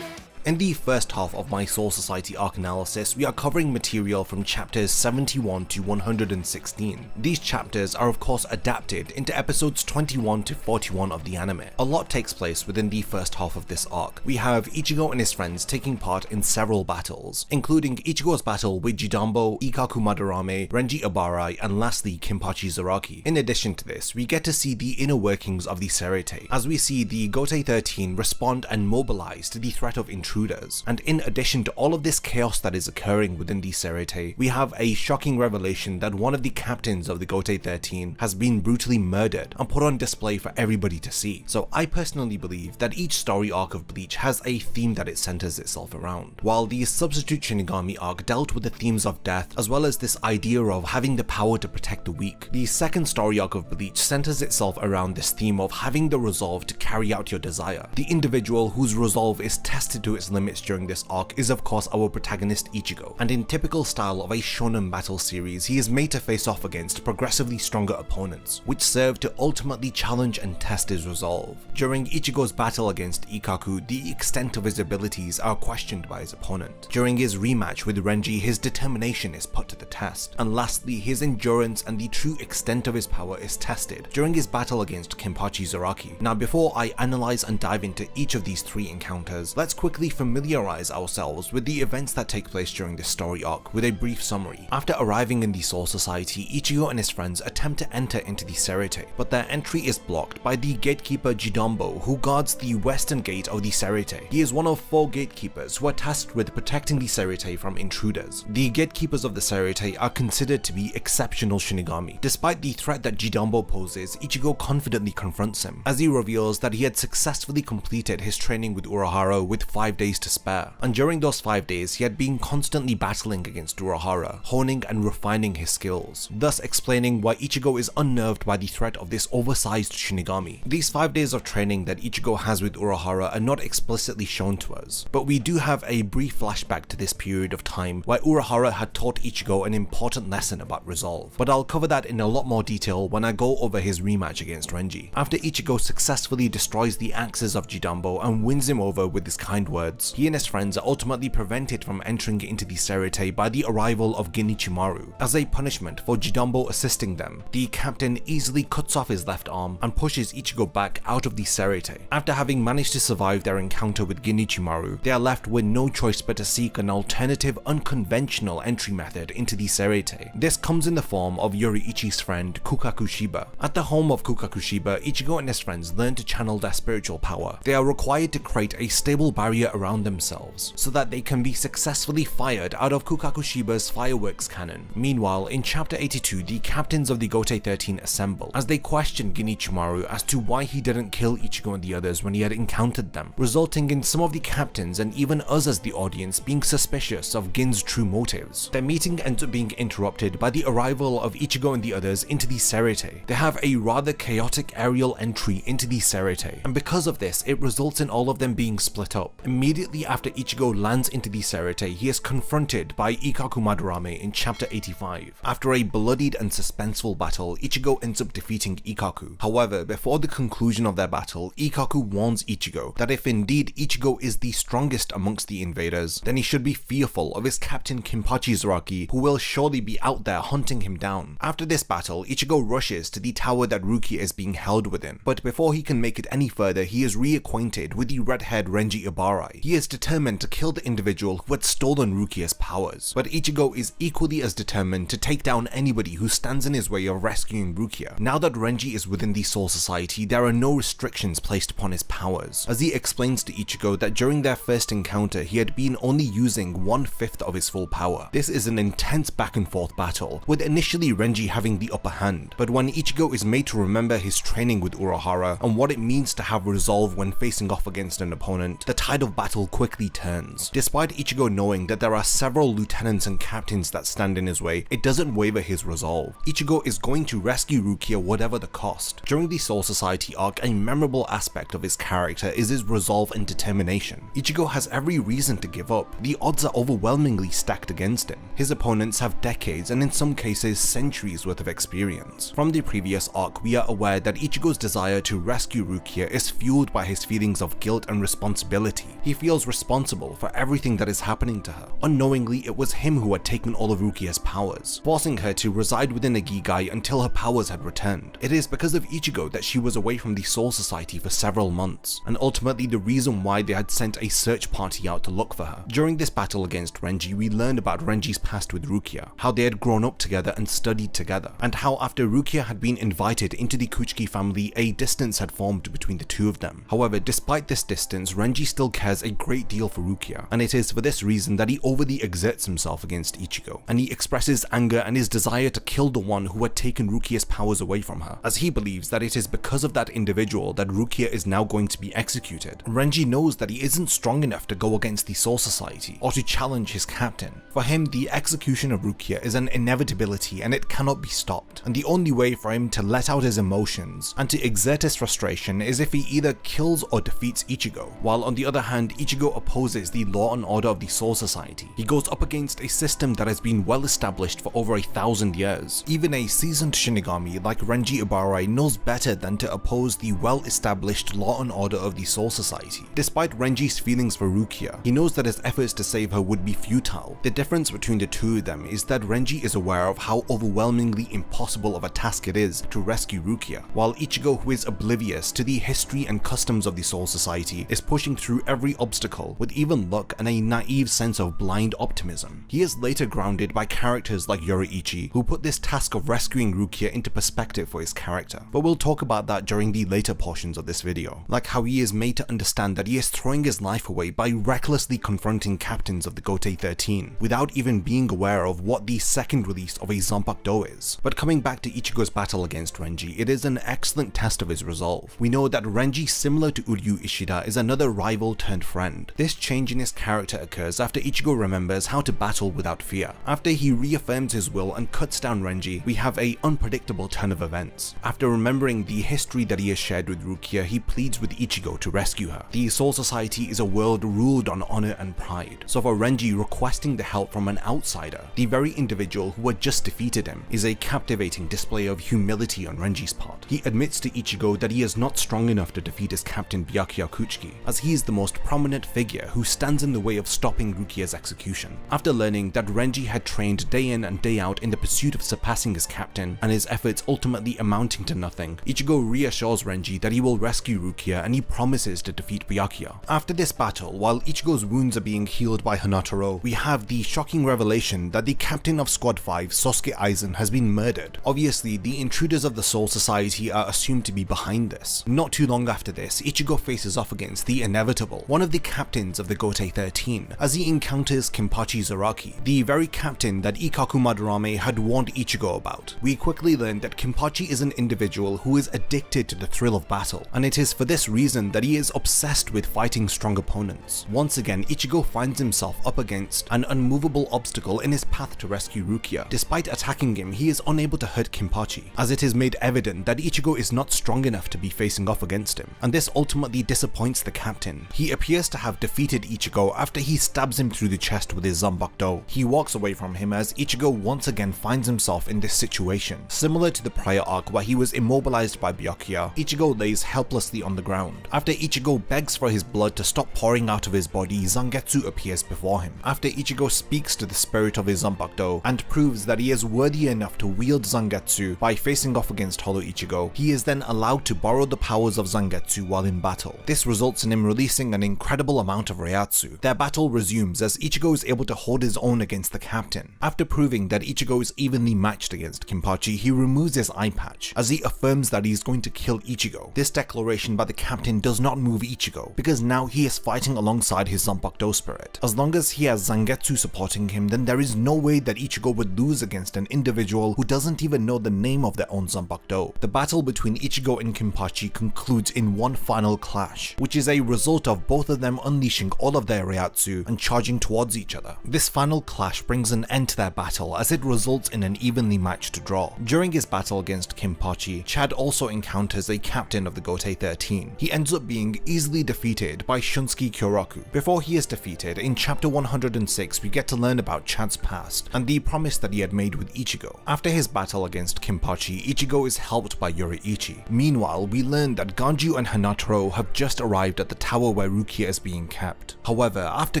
In the first half of my Soul Society arc analysis, we are covering material from chapters 71 to 116. These chapters are of course adapted into episodes 21 to 41 of the anime. A lot takes place within the first half of this arc. We have Ichigo and his friends taking part in several battles, including Ichigo's battle with Jidambo, Ikkaku Madarame, Renji Ibarai, and lastly Kenpachi Zaraki. In addition to this, we get to see the inner workings of the Serete, as we see the Gotei 13 respond and mobilize to the threat of intruders. And in addition to all of this chaos that is occurring within the Serete, we have a shocking revelation that one of the captains of the Gotei 13 has been brutally murdered and put on display for everybody to see. So I personally believe that each story arc of Bleach has a theme that it centers itself around. While the Substitute Shinigami arc dealt with the themes of death as well as this idea of having the power to protect the weak, the second story arc of Bleach centers itself around this theme of having the resolve to carry out your desire. The individual whose resolve is tested to its limits during this arc is of course our protagonist Ichigo, and in typical style of a shonen battle series, he is made to face off against progressively stronger opponents, which serve to ultimately challenge and test his resolve. During Ichigo's battle against Ikkaku, the extent of his abilities are questioned by his opponent. During his rematch with Renji, his determination is put to the test, and lastly, his endurance and the true extent of his power is tested during his battle against Kenpachi Zaraki. Now before I analyze and dive into each of these 3 encounters, let's quickly familiarize ourselves with the events that take place during this story arc with a brief summary. After arriving in the Soul Society, Ichigo and his friends attempt to enter into the Serete, but their entry is blocked by the gatekeeper Jidambo, who guards the western gate of the Serete. He is one of 4 gatekeepers who are tasked with protecting the Serete from intruders. The gatekeepers of the Serete are considered to be exceptional Shinigami. Despite the threat that Jidambo poses, Ichigo confidently confronts him, as he reveals that he had successfully completed his training with Urahara with 5 days to spare, and during those 5 days he had been constantly battling against Urahara, honing and refining his skills, thus explaining why Ichigo is unnerved by the threat of this oversized Shinigami. These 5 days of training that Ichigo has with Urahara are not explicitly shown to us, but we do have a brief flashback to this period of time where Urahara had taught Ichigo an important lesson about resolve, but I'll cover that in a lot more detail when I go over his rematch against Renji. After Ichigo successfully destroys the axes of Jidambo and wins him over with his kind words, he and his friends are ultimately prevented from entering into the Serete by the arrival of Genichimaru. As a punishment for Jidambo assisting them, the captain easily cuts off his left arm and pushes Ichigo back out of the Serete. After having managed to survive their encounter with Genichimaru, they are left with no choice but to seek an alternative, unconventional entry method into the Serete. This comes in the form of Yoriichi's friend Kukakushiba. At the home of Kukakushiba, Ichigo and his friends learn to channel their spiritual power. They are required to create a stable barrier around themselves themselves, so that they can be successfully fired out of Kukakushiba's fireworks cannon. Meanwhile, in chapter 82, the captains of the Gotei 13 assemble, as they question Genichimaru as to why he didn't kill Ichigo and the others when he had encountered them, resulting in some of the captains and even us as the audience being suspicious of Gin's true motives. Their meeting ends up being interrupted by the arrival of Ichigo and the others into the Serite. They have a rather chaotic aerial entry into the Serite, and because of this, it results in all of them being split up. Immediately after Ichigo lands into the Serite, he is confronted by Ikkaku Madarame in chapter 85. After a bloodied and suspenseful battle, Ichigo ends up defeating Ikkaku. However, before the conclusion of their battle, Ikkaku warns Ichigo that if indeed Ichigo is the strongest amongst the invaders, then he should be fearful of his captain Kinpachi Zaraki, who will surely be out there hunting him down. After this battle, Ichigo rushes to the tower that Rukia is being held within, but before he can make it any further, he is reacquainted with the red-haired Renji Ibarai. He is determined to kill the individual who had stolen Rukia's powers, but Ichigo is equally as determined to take down anybody who stands in his way of rescuing Rukia. Now that Renji is within the Soul Society, there are no restrictions placed upon his powers, as he explains to Ichigo that during their first encounter he had been only using 1/5 of his full power. This is an intense back and forth battle, with initially Renji having the upper hand, but when Ichigo is made to remember his training with Urahara and what it means to have resolve when facing off against an opponent, the tide of battle quickly turns. Despite Ichigo knowing that there are several lieutenants and captains that stand in his way, it doesn't waver his resolve. Ichigo is going to rescue Rukia whatever the cost. During the Soul Society arc, a memorable aspect of his character is his resolve and determination. Ichigo has every reason to give up. The odds are overwhelmingly stacked against him. His opponents have decades and in some cases centuries worth of experience. From the previous arc, we are aware that Ichigo's desire to rescue Rukia is fueled by his feelings of guilt and responsibility. He feels responsible for everything that is happening to her. Unknowingly, it was him who had taken all of Rukia's powers, forcing her to reside within a Gigai until her powers had returned. It is because of Ichigo that she was away from the Soul Society for several months, and ultimately the reason why they had sent a search party out to look for her. During this battle against Renji, we learned about Renji's past with Rukia, how they had grown up together and studied together, and how after Rukia had been invited into the Kuchiki family, a distance had formed between the two of them. However, despite this distance, Renji still cares a great deal for Rukia, and it is for this reason that he overly exerts himself against Ichigo, and he expresses anger and his desire to kill the one who had taken Rukia's powers away from her, as he believes that it is because of that individual that Rukia is now going to be executed. Renji knows that he isn't strong enough to go against the Soul Society or to challenge his captain. For him, the execution of Rukia is an inevitability and it cannot be stopped, and the only way for him to let out his emotions and to exert his frustration is if he either kills or defeats Ichigo, while on the other hand, Ichigo opposes the law and order of the Soul Society. He goes up against a system that has been well established for over 1,000 years. Even a seasoned Shinigami like Renji Ibarai knows better than to oppose the well-established law and order of the Soul Society. Despite Renji's feelings for Rukia, he knows that his efforts to save her would be futile. The difference between the two of them is that Renji is aware of how overwhelmingly impossible of a task it is to rescue Rukia, while Ichigo, who is oblivious to the history and customs of the Soul Society, is pushing through every obstacle with even luck and a naive sense of blind optimism. He is later grounded by characters like Yoriichi, who put this task of rescuing Rukia into perspective for his character, but we'll talk about that during the later portions of this video, like how he is made to understand that he is throwing his life away by recklessly confronting captains of the Gotei 13 without even being aware of what the second release of a Zanpakuto is. But coming back to Ichigo's battle against Renji, it is an excellent test of his resolve. We know that Renji, similar to Uryu Ishida, is another rival turned friend. This change in his character occurs after Ichigo remembers how to battle without fear. After he reaffirms his will and cuts down Renji, we have an unpredictable turn of events. After remembering the history that he has shared with Rukia, he pleads with Ichigo to rescue her. The Soul Society is a world ruled on honor and pride, so for Renji requesting the help from an outsider, the very individual who had just defeated him, is a captivating display of humility on Renji's part. He admits to Ichigo that he is not strong enough to defeat his captain Byakuya Kuchiki, as he is the most prominent figure who stands in the way of stopping Rukia's execution. After learning that Renji had trained day in and day out in the pursuit of surpassing his captain, and his efforts ultimately amounting to nothing, Ichigo reassures Renji that he will rescue Rukia and he promises to defeat Byakuya. After this battle, while Ichigo's wounds are being healed by Hanataro, we have the shocking revelation that the captain of Squad 5, Sosuke Aizen, has been murdered. Obviously, the intruders of the Soul Society are assumed to be behind this. Not too long after this, Ichigo faces off against the inevitable. One of the captains captains of the Gotei 13 as he encounters Kenpachi Zaraki, the very captain that Ikkaku Madarame had warned Ichigo about. We quickly learn that Kenpachi is an individual who is addicted to the thrill of battle, and it is for this reason that he is obsessed with fighting strong opponents. Once again, Ichigo finds himself up against an unmovable obstacle in his path to rescue Rukia. Despite attacking him, he is unable to hurt Kenpachi, as it is made evident that Ichigo is not strong enough to be facing off against him, and this ultimately disappoints the captain. He appears to have defeated Ichigo after he stabs him through the chest with his Zanbakudo. He walks away from him as Ichigo once again finds himself in this situation. Similar to the prior arc where he was immobilized by Byakuya, Ichigo lays helplessly on the ground. After Ichigo begs for his blood to stop pouring out of his body, Zangetsu appears before him. After Ichigo speaks to the spirit of his Zanbakudo and proves that he is worthy enough to wield Zangetsu by facing off against Hollow Ichigo, he is then allowed to borrow the powers of Zangetsu while in battle. This results in him releasing an incredible amount of Reiatsu. Their battle resumes as Ichigo is able to hold his own against the captain. After proving that Ichigo is evenly matched against Kenpachi, he removes his eye patch as he affirms that he is going to kill Ichigo. This declaration by the captain does not move Ichigo, because now he is fighting alongside his Zanbakudo spirit. As long as he has Zangetsu supporting him, then there is no way that Ichigo would lose against an individual who doesn't even know the name of their own Zanbakudo. The battle between Ichigo and Kenpachi concludes in one final clash, which is a result of both of them unleashing all of their Reiatsu and charging towards each other. This final clash brings an end to their battle as it results in an evenly matched draw. During his battle against Kenpachi, Chad also encounters a captain of the Gotei 13. He ends up being easily defeated by Shunsuke Kyoraku. Before he is defeated, in chapter 106 we get to learn about Chad's past and the promise that he had made with Ichigo. After his battle against Kenpachi, Ichigo is helped by Yoriichi. Meanwhile, we learn that Ganju and Hanataro have just arrived at the tower where Rukia is being kept. However, after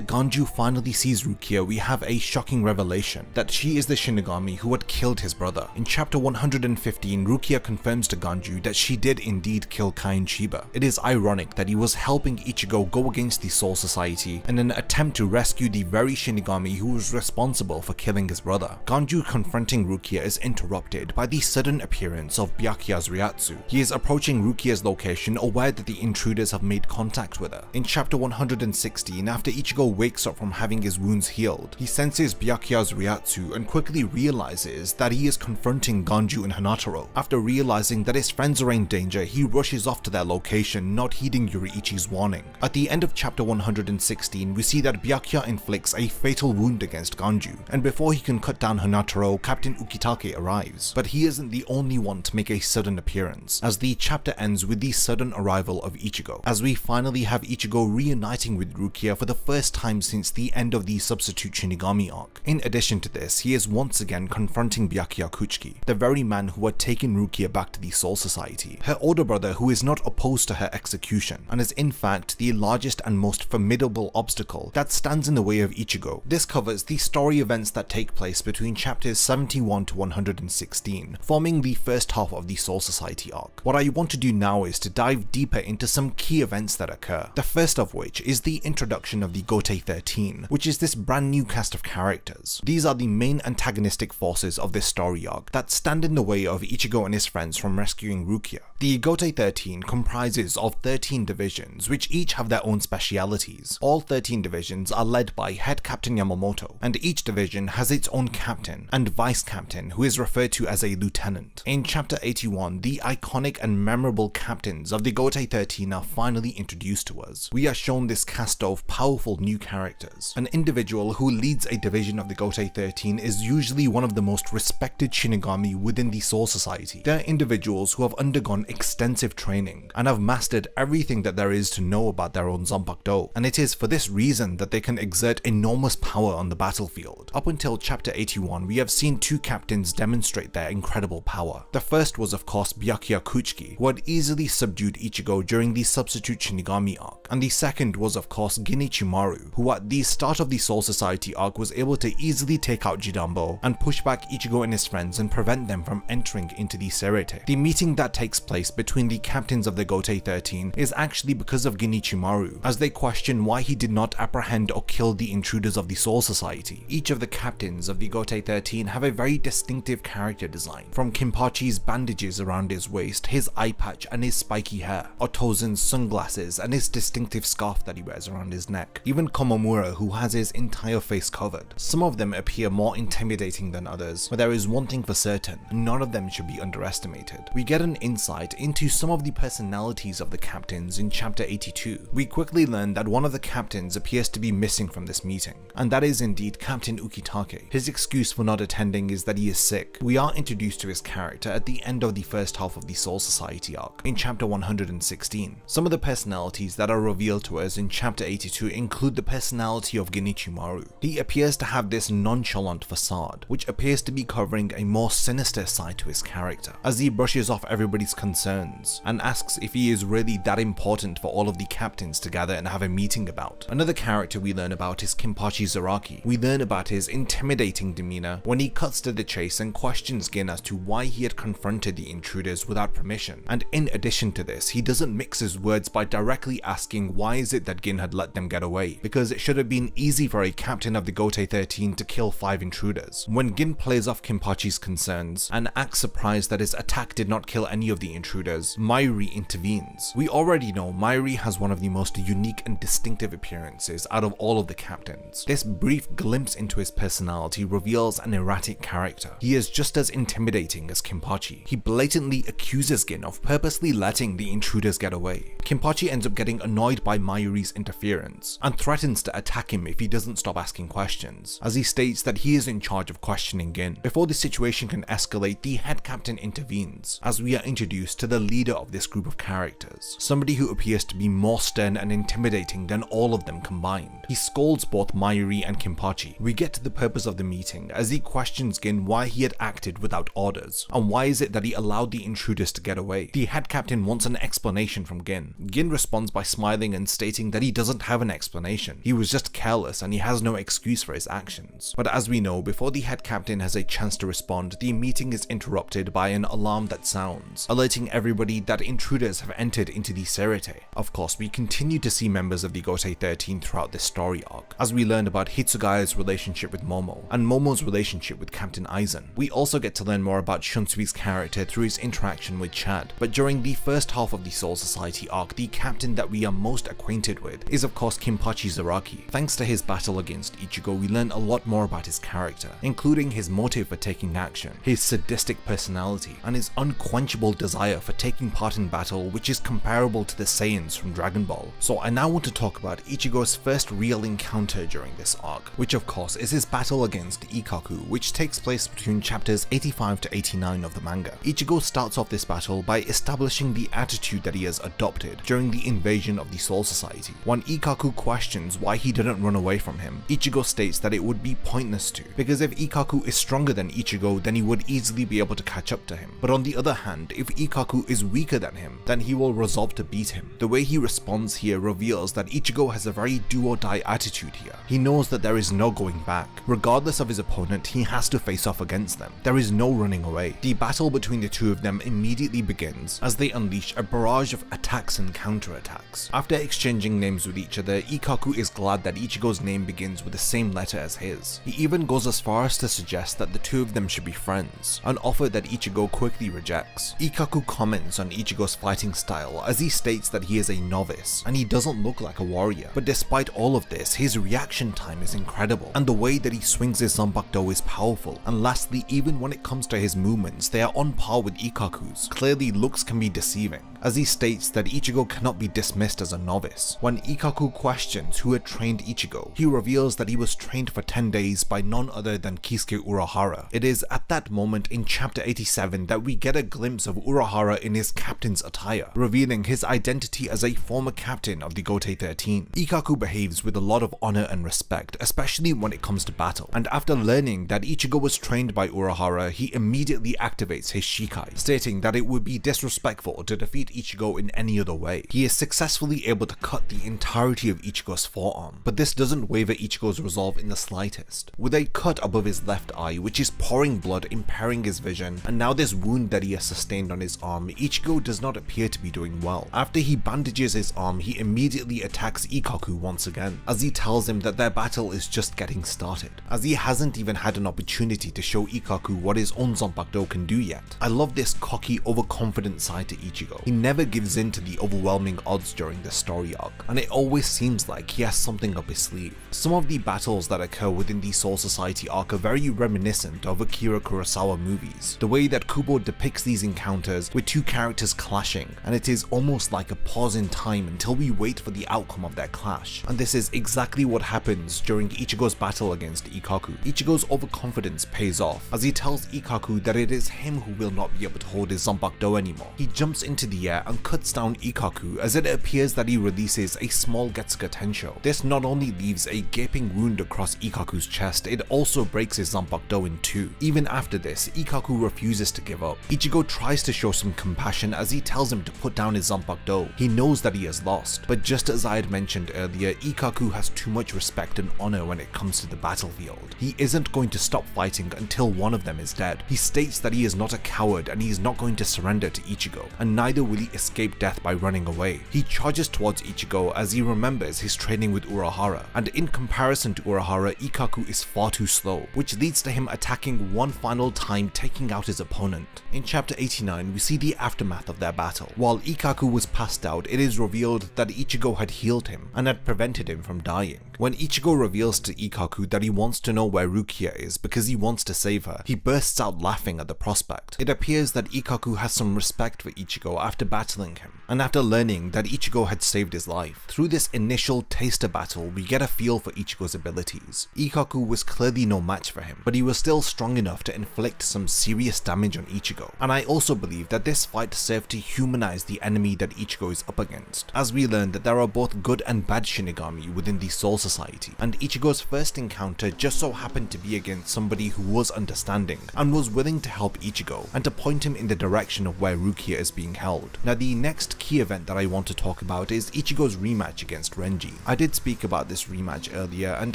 Ganju finally sees Rukia, we have a shocking revelation that she is the Shinigami who had killed his brother. In chapter 115, Rukia confirms to Ganju that she did indeed kill Kain Shiba. It is ironic that he was helping Ichigo go against the Soul Society in an attempt to rescue the very Shinigami who was responsible for killing his brother. Ganju confronting Rukia is interrupted by the sudden appearance of Byakuya's Reiatsu. He is approaching Rukia's location, aware that the intruders have made contact with her. In chapter 116, after Ichigo wakes up from having his wounds healed, he senses Byakuya's Reiatsu and quickly realizes that he is confronting Ganju and Hanataro. After realizing that his friends are in danger, he rushes off to their location, not heeding Yoriichi's warning. At the end of chapter 116, we see that Byakuya inflicts a fatal wound against Ganju, and before he can cut down Hanataro, Captain Ukitake arrives. But he isn't the only one to make a sudden appearance, as the chapter ends with the sudden arrival of Ichigo, as we finally have Ichigo reuniting with Rukia for the first time since the end of the Substitute Shinigami arc. In addition to this, he is once again confronting Byakuya Kuchiki, the very man who had taken Rukia back to the Soul Society, her older brother who is not opposed to her execution, and is in fact the largest and most formidable obstacle that stands in the way of Ichigo. This covers the story events that take place between chapters 71 to 116, forming the first half of the Soul Society arc. What I want to do now is to dive deeper into some key events that occur, the first of which is the introduction of the Gotei 13, which is this brand new cast of characters. These are the main antagonistic forces of this story arc that stand in the way of Ichigo and his friends from rescuing Rukia. The Gotei 13 comprises of 13 divisions, which each have their own specialities. All 13 divisions are led by Head Captain Yamamoto, and each division has its own captain and vice captain, who is referred to as a lieutenant. In chapter 81, the iconic and memorable captains of the Gotei 13 are finally introduced to us. We are shown this cast of powerful new characters. An individual who leads a division of the Gotei 13 is usually one of the most respected Shinigami within the Soul Society. They are individuals who have undergone extensive training and have mastered everything that there is to know about their own Zanbakudo, and it is for this reason that they can exert enormous power on the battlefield. Up until chapter 81, we have seen two captains demonstrate their incredible power. The first was of course Byakuya Kuchiki, who had easily subdued Ichigo during the Substitute Shinigami arc, and the second was of course Genichimaru, who at the start of the Soul Society arc was able to easily take out Jidambo and push back Ichigo and his friends and prevent them from entering into the Serete. The meeting that takes place between the captains of the Gotei 13 is actually because of Genichimaru, as they question why he did not apprehend or kill the intruders of the Soul Society. Each of the captains of the Gotei 13 have a very distinctive character design, from Kenpachi's bandages around his waist, his eye patch and his spiky hair, Otozen's sunglasses and his distinctive scarf that he wears ties around his neck, even Komamura, who has his entire face covered. Some of them appear more intimidating than others, but there is one thing for certain, none of them should be underestimated. We get an insight into some of the personalities of the captains in chapter 82. We quickly learn that one of the captains appears to be missing from this meeting, and that is indeed Captain Ukitake. His excuse for not attending is that he is sick. We are introduced to his character at the end of the first half of the Soul Society arc, in chapter 116. Some of the personalities that are revealed to us in chapter 82 include the personality of Genichimaru. He appears to have this nonchalant facade, which appears to be covering a more sinister side to his character, as he brushes off everybody's concerns and asks if he is really that important for all of the captains to gather and have a meeting about. Another character we learn about is Kenpachi Zaraki. We learn about his intimidating demeanor when he cuts to the chase and questions Gin as to why he had confronted the intruders without permission, and in addition to this, he doesn't mix his words by directly asking why is it that Gin had let them get away, because it should have been easy for a captain of the Gotei 13 to kill 5 intruders. When Gin plays off Kenpachi's concerns and acts surprised that his attack did not kill any of the intruders, Mayuri intervenes. We already know Mayuri has one of the most unique and distinctive appearances out of all of the captains. This brief glimpse into his personality reveals an erratic character. He is just as intimidating as Kenpachi. He blatantly accuses Gin of purposely letting the intruders get away. Kenpachi ends up getting annoyed by Mayuri's interference and threatens to attack him if he doesn't stop asking questions, as he states that he is in charge of questioning Gin. Before the situation can escalate, the head captain intervenes, as we are introduced to the leader of this group of characters, somebody who appears to be more stern and intimidating than all of them combined. He scolds both Mayuri and Kenpachi. We get to the purpose of the meeting as he questions Gin why he had acted without orders, and why is it that he allowed the intruders to get away. The head captain wants an explanation from Gin. Gin responds by smiling and stating that he doesn't have an explanation. He was just careless and he has no excuse for his actions. But as we know, before the head captain has a chance to respond, the meeting is interrupted by an alarm that sounds, alerting everybody that intruders have entered into the Serite. Of course, we continue to see members of the Gotei 13 throughout this story arc, as we learn about Hitsugaya's relationship with Momo, and Momo's relationship with Captain Aizen. We also get to learn more about Shunsui's character through his interaction with Chad, but during the first half of the Soul Society arc, the captain that we are most acquainted with is of course Kenpachi Zaraki. Thanks to his battle against Ichigo, we learn a lot more about his character, including his motive for taking action, his sadistic personality, and his unquenchable desire for taking part in battle, which is comparable to the Saiyans from Dragon Ball. So I now want to talk about Ichigo's first real encounter during this arc, which of course is his battle against Ikkaku, which takes place between chapters 85 to 89 of the manga. Ichigo starts off this battle by establishing the attitude that he has adopted during the invasion of the Soul Society. When Ikkaku questions why he didn't run away from him, Ichigo states that it would be pointless to, because if Ikkaku is stronger than Ichigo, then he would easily be able to catch up to him. But on the other hand, if Ikkaku is weaker than him, then he will resolve to beat him. The way he responds here reveals that Ichigo has a very do-or-die attitude here. He knows that there is no going back. Regardless of his opponent, he has to face off against them. There is no running away. The battle between the two of them immediately begins as they unleash a barrage of attacks and counterattacks. After exchanging names with each other, Ikkaku is glad that Ichigo's name begins with the same letter as his. He even goes as far as to suggest that the two of them should be friends, an offer that Ichigo quickly rejects. Ikkaku comments on Ichigo's fighting style as he states that he is a novice and he doesn't look like a warrior. But despite all of this, his reaction time is incredible, and the way that he swings his Zanpakuto is powerful. And lastly, even when it comes to his movements, they are on par with Ikkaku's. Clearly, looks can be deceiving, as he states that Ichigo cannot be dismissed as a novice. When Ikkaku questions who had trained Ichigo, he reveals that he was trained for 10 days by none other than Kisuke Urahara. It is at that moment in chapter 87 that we get a glimpse of Urahara in his captain's attire, revealing his identity as a former captain of the Gotei 13. Ikkaku behaves with a lot of honor and respect, especially when it comes to battle, and after learning that Ichigo was trained by Urahara, he immediately activates his Shikai, stating that it would be disrespectful to defeat Ichigo in any other way. He is successfully able to cut the entirety of Ichigo's forearm, but this doesn't waver Ichigo's resolve in the slightest. With a cut above his left eye, which is pouring blood, impairing his vision, and now this wound that he has sustained on his arm, Ichigo does not appear to be doing well. After he bandages his arm, he immediately attacks Ikkaku once again, as he tells him that their battle is just getting started, as he hasn't even had an opportunity to show Ikkaku what his own Zanpakuto can do yet. I love this cocky, overconfident side to Ichigo. He never gives in to the overwhelming odds during the story arc, and it it always seems like he has something up his sleeve. Some of the battles that occur within the Soul Society arc are very reminiscent of Akira Kurosawa movies. The way that Kubo depicts these encounters with two characters clashing, and it is almost like a pause in time until we wait for the outcome of their clash. And this is exactly what happens during Ichigo's battle against Ikkaku. Ichigo's overconfidence pays off as he tells Ikkaku that it is him who will not be able to hold his Zanpakuto anymore. He jumps into the air and cuts down Ikkaku as it appears that he releases a small Getsuga Tensho. This not only leaves a gaping wound across Ikkaku's chest, it also breaks his Zanpakuto in two. Even after this, Ikkaku refuses to give up. Ichigo tries to show some compassion as he tells him to put down his Zanpakuto. He knows that he has lost, but just as I had mentioned earlier, Ikkaku has too much respect and honor when it comes to the battlefield. He isn't going to stop fighting until one of them is dead. He states that he is not a coward and he is not going to surrender to Ichigo, and neither will he escape death by running away. He charges towards Ichigo as he remembers his training with Urahara, and in comparison to Urahara, Ikkaku is far too slow, which leads to him attacking one final time, taking out his opponent. In chapter 89, we see the aftermath of their battle. While Ikkaku was passed out, it is revealed that Ichigo had healed him and had prevented him from dying. When Ichigo reveals to Ikkaku that he wants to know where Rukia is because he wants to save her, he bursts out laughing at the prospect. It appears that Ikkaku has some respect for Ichigo after battling him, and after learning that Ichigo had saved his life. Through this initial taster battle, we get a feel for Ichigo's abilities. Ikkaku was clearly no match for him, but he was still strong enough to inflict some serious damage on Ichigo. And I also believe that this fight served to humanize the enemy that Ichigo is up against, as we learn that there are both good and bad Shinigami within the Soul Society, and Ichigo's first encounter just so happened to be against somebody who was understanding and was willing to help Ichigo and to point him in the direction of where Rukia is being held. Now, the next key event that I want to talk about is Ichigo's rematch against Renji. I did speak about this rematch earlier and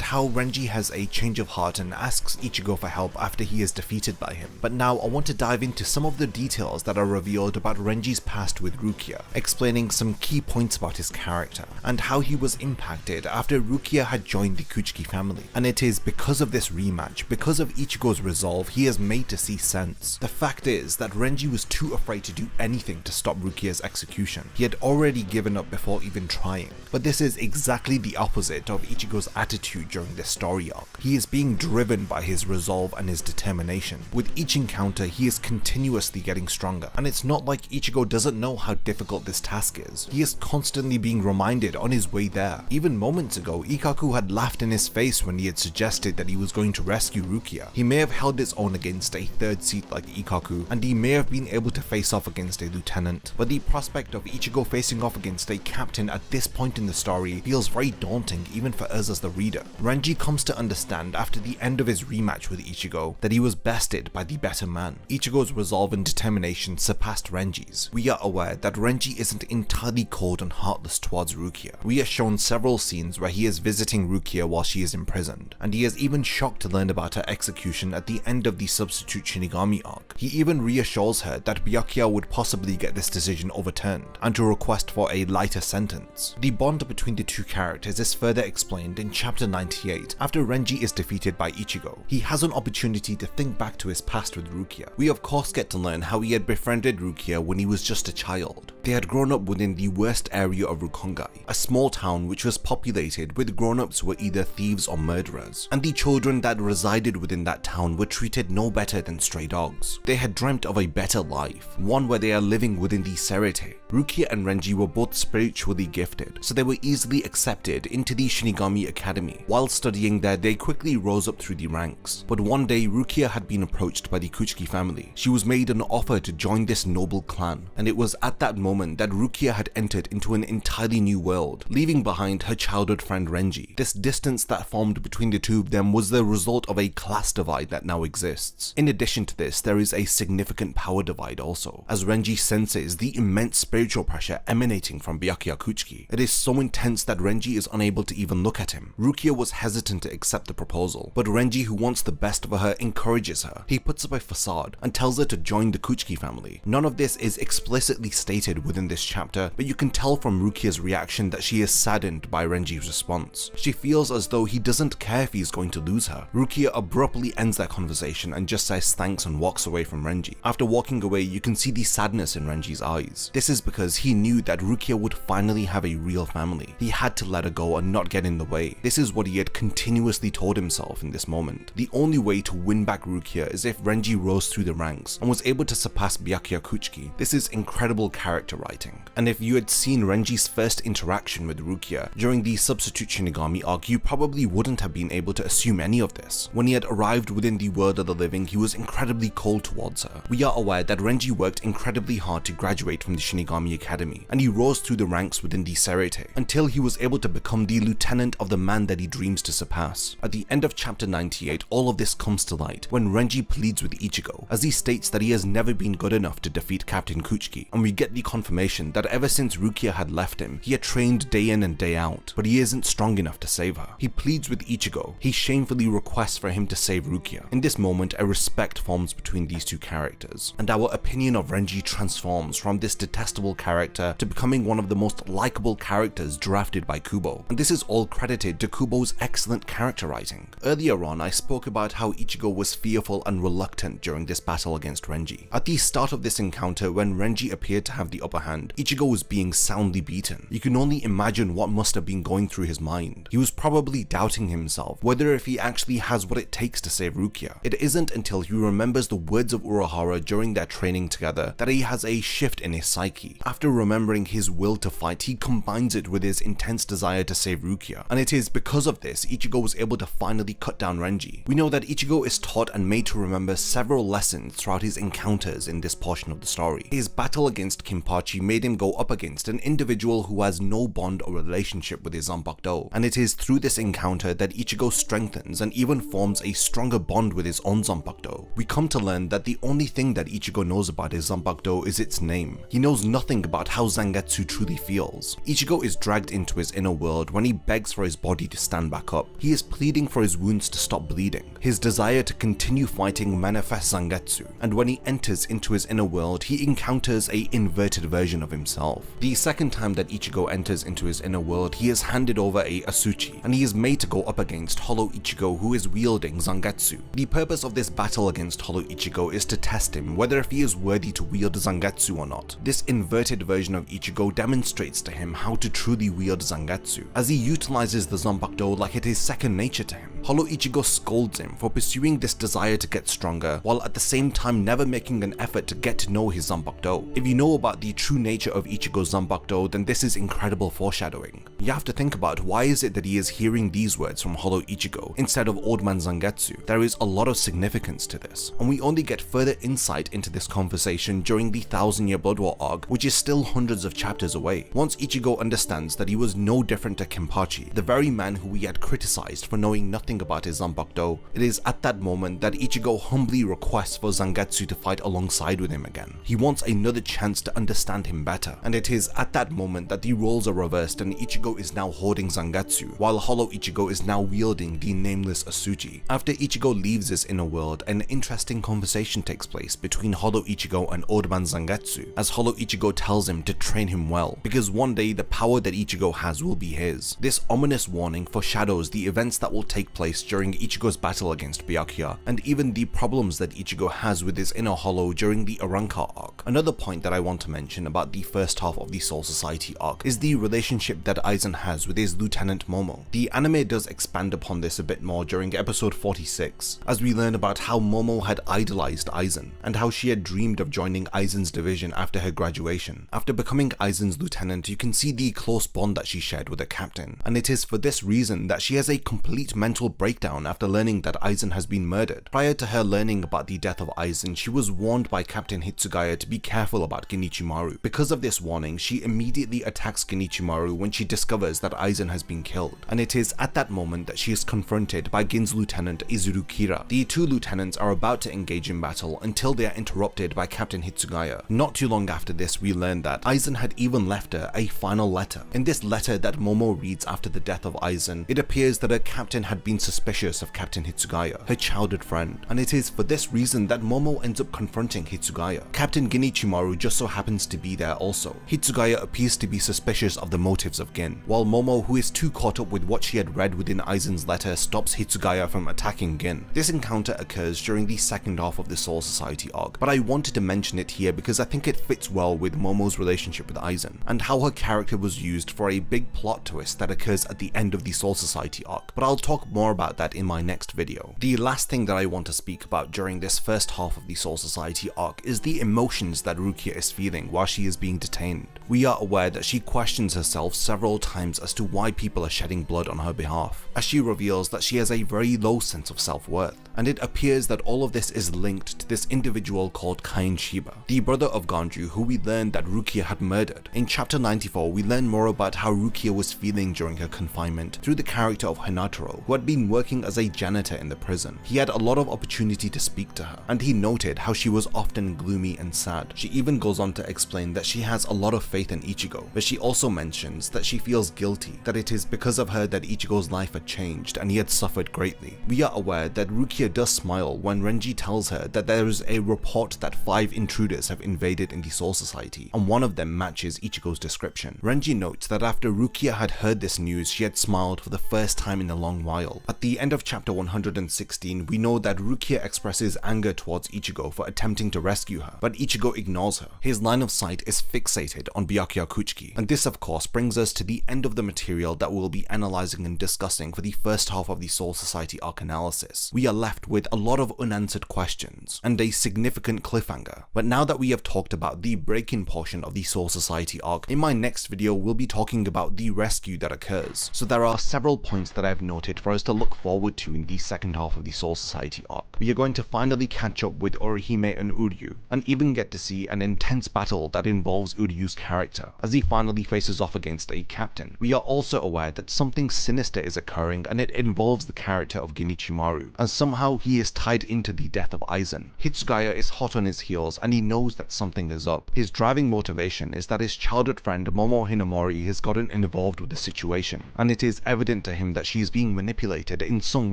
how Renji has a change of heart and asks Ichigo for help after he is defeated by him. But now I want to dive into some of the details that are revealed about Renji's past with Rukia, explaining some key points about his character and how he was impacted after Rukia had joined the Kuchiki family. And it is because of this rematch, because of Ichigo's resolve, he is made to see sense. The fact is that Renji was too afraid to do anything to stop Rukia's execution. He had already given up before even trying. But this is exactly the opposite of Ichigo's attitude during this story arc. He is being driven by his resolve and his determination. With each encounter, he is continuously getting stronger, and it's not like Ichigo doesn't know how difficult this task is. He is constantly being reminded on his way there. Even moments ago, Ikkaku had laughed in his face when he had suggested that he was going to rescue Rukia. He may have held his own against a third seat like Ikkaku, and he may have been able to face off against a lieutenant, but the prospect of Ichigo facing off against a captain at this point in the story feels very daunting even for us as the reader. Renji comes to understand after the end of his rematch with Ichigo that he was bested by the better man. Ichigo's resolve and determination surpassed Renji's. We are aware that Renji isn't entirely cold and heartless towards Rukia. We are shown several scenes where he is visiting Rukia while she is imprisoned, and he is even shocked to learn about her execution at the end of the Substitute Shinigami arc. He even reassures her that Byakuya would possibly get this decision overturned, and to request for a lighter sentence. The bond between the two characters is further explained in chapter 98 after Renji is defeated by Ichigo. He has an opportunity to think back to his past with Rukia. We of course get to learn how he had befriended Rukia when he was just a child. They had grown up within the worst area of Rukongai, a small town which was populated with grown-ups who were either thieves or murderers, and the children that resided within that town were treated no better than stray dogs. They had dreamt of a better life, one where they are living within the Serete. Rukia and Renji were both spiritually gifted, so they were easily accepted into the Shinigami Academy. While studying there, they quickly rose up through the ranks. But one day, Rukia had been approached by the Kuchiki family. She was made an offer to join this noble clan, and it was at that moment that Rukia had entered into an entirely new world, leaving behind her childhood friend Renji. This distance that formed between the two of them was the result of a class divide that now exists. In addition to this, there is a significant power divide also, as Renji senses the immense spiritual pressure emanating from Byakuya Kuchiki. It is so intense that Renji is unable to even look at him. Rukia was hesitant to accept the proposal, but Renji, who wants the best for her, encourages her. He puts up a facade and tells her to join the Kuchiki family. None of this is explicitly stated mentioned within this chapter, but you can tell from Rukia's reaction that she is saddened by Renji's response. She feels as though he doesn't care if he's going to lose her. Rukia abruptly ends their conversation and just says thanks and walks away from Renji. After walking away, you can see the sadness in Renji's eyes. This is because he knew that Rukia would finally have a real family. He had to let her go and not get in the way. This is what he had continuously told himself in this moment. The only way to win back Rukia is if Renji rose through the ranks and was able to surpass Byakuya Kuchiki. This is incredible character writing. And if you had seen Renji's first interaction with Rukia during the Substitute Shinigami arc, you probably wouldn't have been able to assume any of this. When he had arrived within the world of the living, he was incredibly cold towards her. We are aware that Renji worked incredibly hard to graduate from the Shinigami Academy, and he rose through the ranks within the Serete until he was able to become the lieutenant of the man that he dreams to surpass. At the end of chapter 98, all of this comes to light when Renji pleads with Ichigo, as he states that he has never been good enough to defeat Captain Kuchiki, and we get the confirmation that ever since Rukia had left him, he had trained day in and day out, but he isn't strong enough to save her. He pleads with Ichigo. He shamefully requests for him to save Rukia. In this moment, a respect forms between these two characters, and our opinion of Renji transforms from this detestable character to becoming one of the most likable characters drafted by Kubo, and this is all credited to Kubo's excellent character writing. Earlier on, I spoke about how Ichigo was fearful and reluctant during this battle against Renji. At the start of this encounter, when Renji appeared to have the upper hand, Ichigo was being soundly beaten. You can only imagine what must have been going through his mind. He was probably doubting himself, whether if he actually has what it takes to save Rukia. It isn't until he remembers the words of Urahara during their training together that he has a shift in his psyche. After remembering his will to fight, he combines it with his intense desire to save Rukia, and it is because of this Ichigo was able to finally cut down Renji. We know that Ichigo is taught and made to remember several lessons throughout his encounters in this portion of the story. His battle against Kinpachi made him go up against an individual who has no bond or relationship with his Zanpakuto, and it is through this encounter that Ichigo strengthens and even forms a stronger bond with his own Zanpakuto. We come to learn that the only thing that Ichigo knows about his Zanpakuto is its name. He knows nothing about how Zangetsu truly feels. Ichigo is dragged into his inner world when he begs for his body to stand back up. He is pleading for his wounds to stop bleeding. His desire to continue fighting manifests Zangetsu, and when he enters into his inner world, he encounters a inverted version of himself. The second time that Ichigo enters into his inner world, he is handed over a Asuchi, and he is made to go up against Hollow Ichigo, who is wielding Zangetsu. The purpose of this battle against Hollow Ichigo is to test him whether if he is worthy to wield Zangetsu or not. This inverted version of Ichigo demonstrates to him how to truly wield Zangetsu, as he utilizes the Zanpakuto like it is second nature to him. Hollow Ichigo scolds him for pursuing this desire to get stronger, while at the same time never making an effort to get to know his Zanpakuto. If you know about the true nature of Ichigo's Zanpakuto, then this is incredible foreshadowing. You have to think about why is it that he is hearing these words from Hollow Ichigo instead of Old Man Zangetsu. There is a lot of significance to this, and we only get further insight into this conversation during the 1000-year Blood War arc, which is still hundreds of chapters away. Once Ichigo understands that he was no different to Kinpachi, the very man who he had criticized for knowing nothing about his Zanpakuto, it is at that moment that Ichigo humbly requests for Zangetsu to fight alongside with him again. He wants another chance to understand him better, and it is at that moment that the roles are reversed and Ichigo is now holding Zangetsu, while Hollow Ichigo is now wielding the nameless Asuchi. After Ichigo leaves his inner world, an interesting conversation takes place between Hollow Ichigo and Old Man Zangetsu, as Hollow Ichigo tells him to train him well, because one day the power that Ichigo has will be his. This ominous warning foreshadows the events that will take place during Ichigo's battle against Byakuya, and even the problems that Ichigo has with his inner hollow during the Arrancar arc. Another point that I want to mention about the first half of the Soul Society arc is the relationship that Aizen has with his Lieutenant Momo. The anime does expand upon this a bit more during episode 46, as we learn about how Momo had idolized Aizen, and how she had dreamed of joining Aizen's division after her graduation. After becoming Aizen's lieutenant, you can see the close bond that she shared with her captain, and it is for this reason that she has a complete mental breakdown after learning that Aizen has been murdered. Prior to her learning about the death of Aizen, she was warned by Captain Hitsugaya to be careful about Genichimaru. Because of this warning, she immediately attacks Genichimaru when she discovers that Aizen has been killed, and it is at that moment that she is confronted by Gin's lieutenant Izuru Kira. The two lieutenants are about to engage in battle until they are interrupted by Captain Hitsugaya. Not too long after this, we learn that Aizen had even left her a final letter. In this letter that Momo reads after the death of Aizen, it appears that her captain had been suspicious of Captain Hitsugaya, her childhood friend, and it is for this reason that Momo ends up confronting Hitsugaya. Captain Genichimaru just so happens to be there also. Hitsugaya appears to be suspicious of the motives of Gin, while Momo, who is too caught up with what she had read within Aizen's letter, stops Hitsugaya from attacking Gin. This encounter occurs during the second half of the Soul Society arc, but I wanted to mention it here because I think it fits well with Momo's relationship with Aizen, and how her character was used for a big plot twist that occurs at the end of the Soul Society arc, but I'll talk more about that in my next video. The last thing that I want to speak about during this first half of the Soul Society arc is the emotions that Rukia is feeling while she is being detained. We are aware that she questions herself several times as to why people are shedding blood on her behalf, as she reveals that she has a very low sense of self-worth, and it appears that all of this is linked to this individual called Kain Shiba, the brother of Ganju who we learned that Rukia had murdered. In chapter 94 we learn more about how Rukia was feeling during her confinement through the character of Hinataro, who had been working as a janitor in the prison. He had a lot of opportunity to speak to her, and he noted how she was often gloomy and sad. She even goes on to explain that she has a lot of faith in Ichigo, but she also mentions that she feels guilty, that it is because of her that Ichigo's life had changed and he had suffered greatly. We are aware that Rukia does smile when Renji tells her that there is a report that 5 intruders have invaded in the Soul Society, and one of them matches Ichigo's description. Renji notes that after Rukia had heard this news, she had smiled for the first time in a long while. At the end of chapter 116, we know that Rukia expresses anger towards Ichigo for attempting to rescue her, but Ichigo ignores her. His line of sight is fixated on Byakuya Kuchiki, and this of course brings us to the end of the material that we'll be analysing and discussing for the first half of the Soul Society arc analysis. We are left with a lot of unanswered questions and a significant cliffhanger, but now that we have talked about the break-in portion of the Soul Society arc, in my next video we'll be talking about the rescue that occurs. So there are several points that I've noted for us to look forward to in the second half of the Soul Society arc. We are going to finally catch up with Orihime and Uryu, and even get to see an intense battle that involves Uryu's character, as he finally faces off against a captain. We are also aware that something sinister is occurring, and it involves the character of Genichimaru, as somehow he is tied into the death of Aizen. Hitsugaya is hot on his heels, and he knows that something is up. His driving motivation is that his childhood friend Momo Hinamori has gotten involved with the situation, and it is evident to him that she is being manipulated in some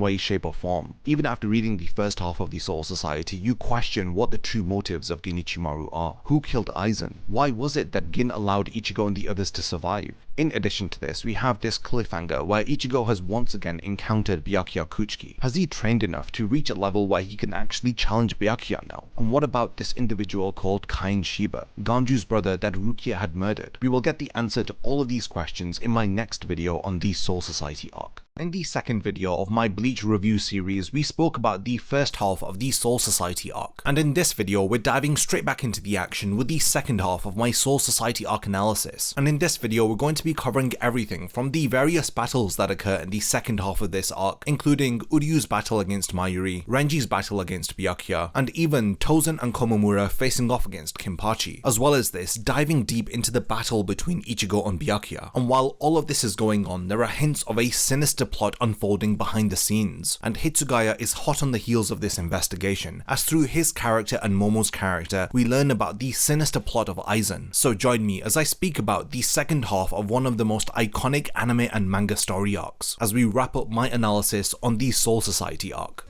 way, shape or form. Even after reading the first half of the Soul Society, you question what the true motives of Genichimaru are. Who killed Aizen? Why was it that Gin allowed Ichigo and the others to survive? In addition to this, we have this cliffhanger where Ichigo has once again encountered Byakuya Kuchiki. Has he trained enough to reach a level where he can actually challenge Byakuya now? And what about this individual called Kain Shiba, Ganju's brother that Rukia had murdered? We will get the answer to all of these questions in my next video on the Soul Society arc. In the second video of my Bleach review series, we spoke about the first half of the Soul Society arc, and in this video we're diving straight back into the action with the second half of my Soul Society arc analysis. And in this video we're going to be covering everything from the various battles that occur in the second half of this arc, including Uryu's battle against Mayuri, Renji's battle against Byakuya, and even Tozen and Komamura facing off against Kinpachi, as well as this diving deep into the battle between Ichigo and Byakuya. And while all of this is going on, there are hints of a sinister plot unfolding behind the scenes, and Hitsugaya is hot on the heels of this investigation, as through his character and Momo's character we learn about the sinister plot of Aizen. So join me as I speak about the second half of one of the most iconic anime and manga story arcs, as we wrap up my analysis on the Soul Society arc.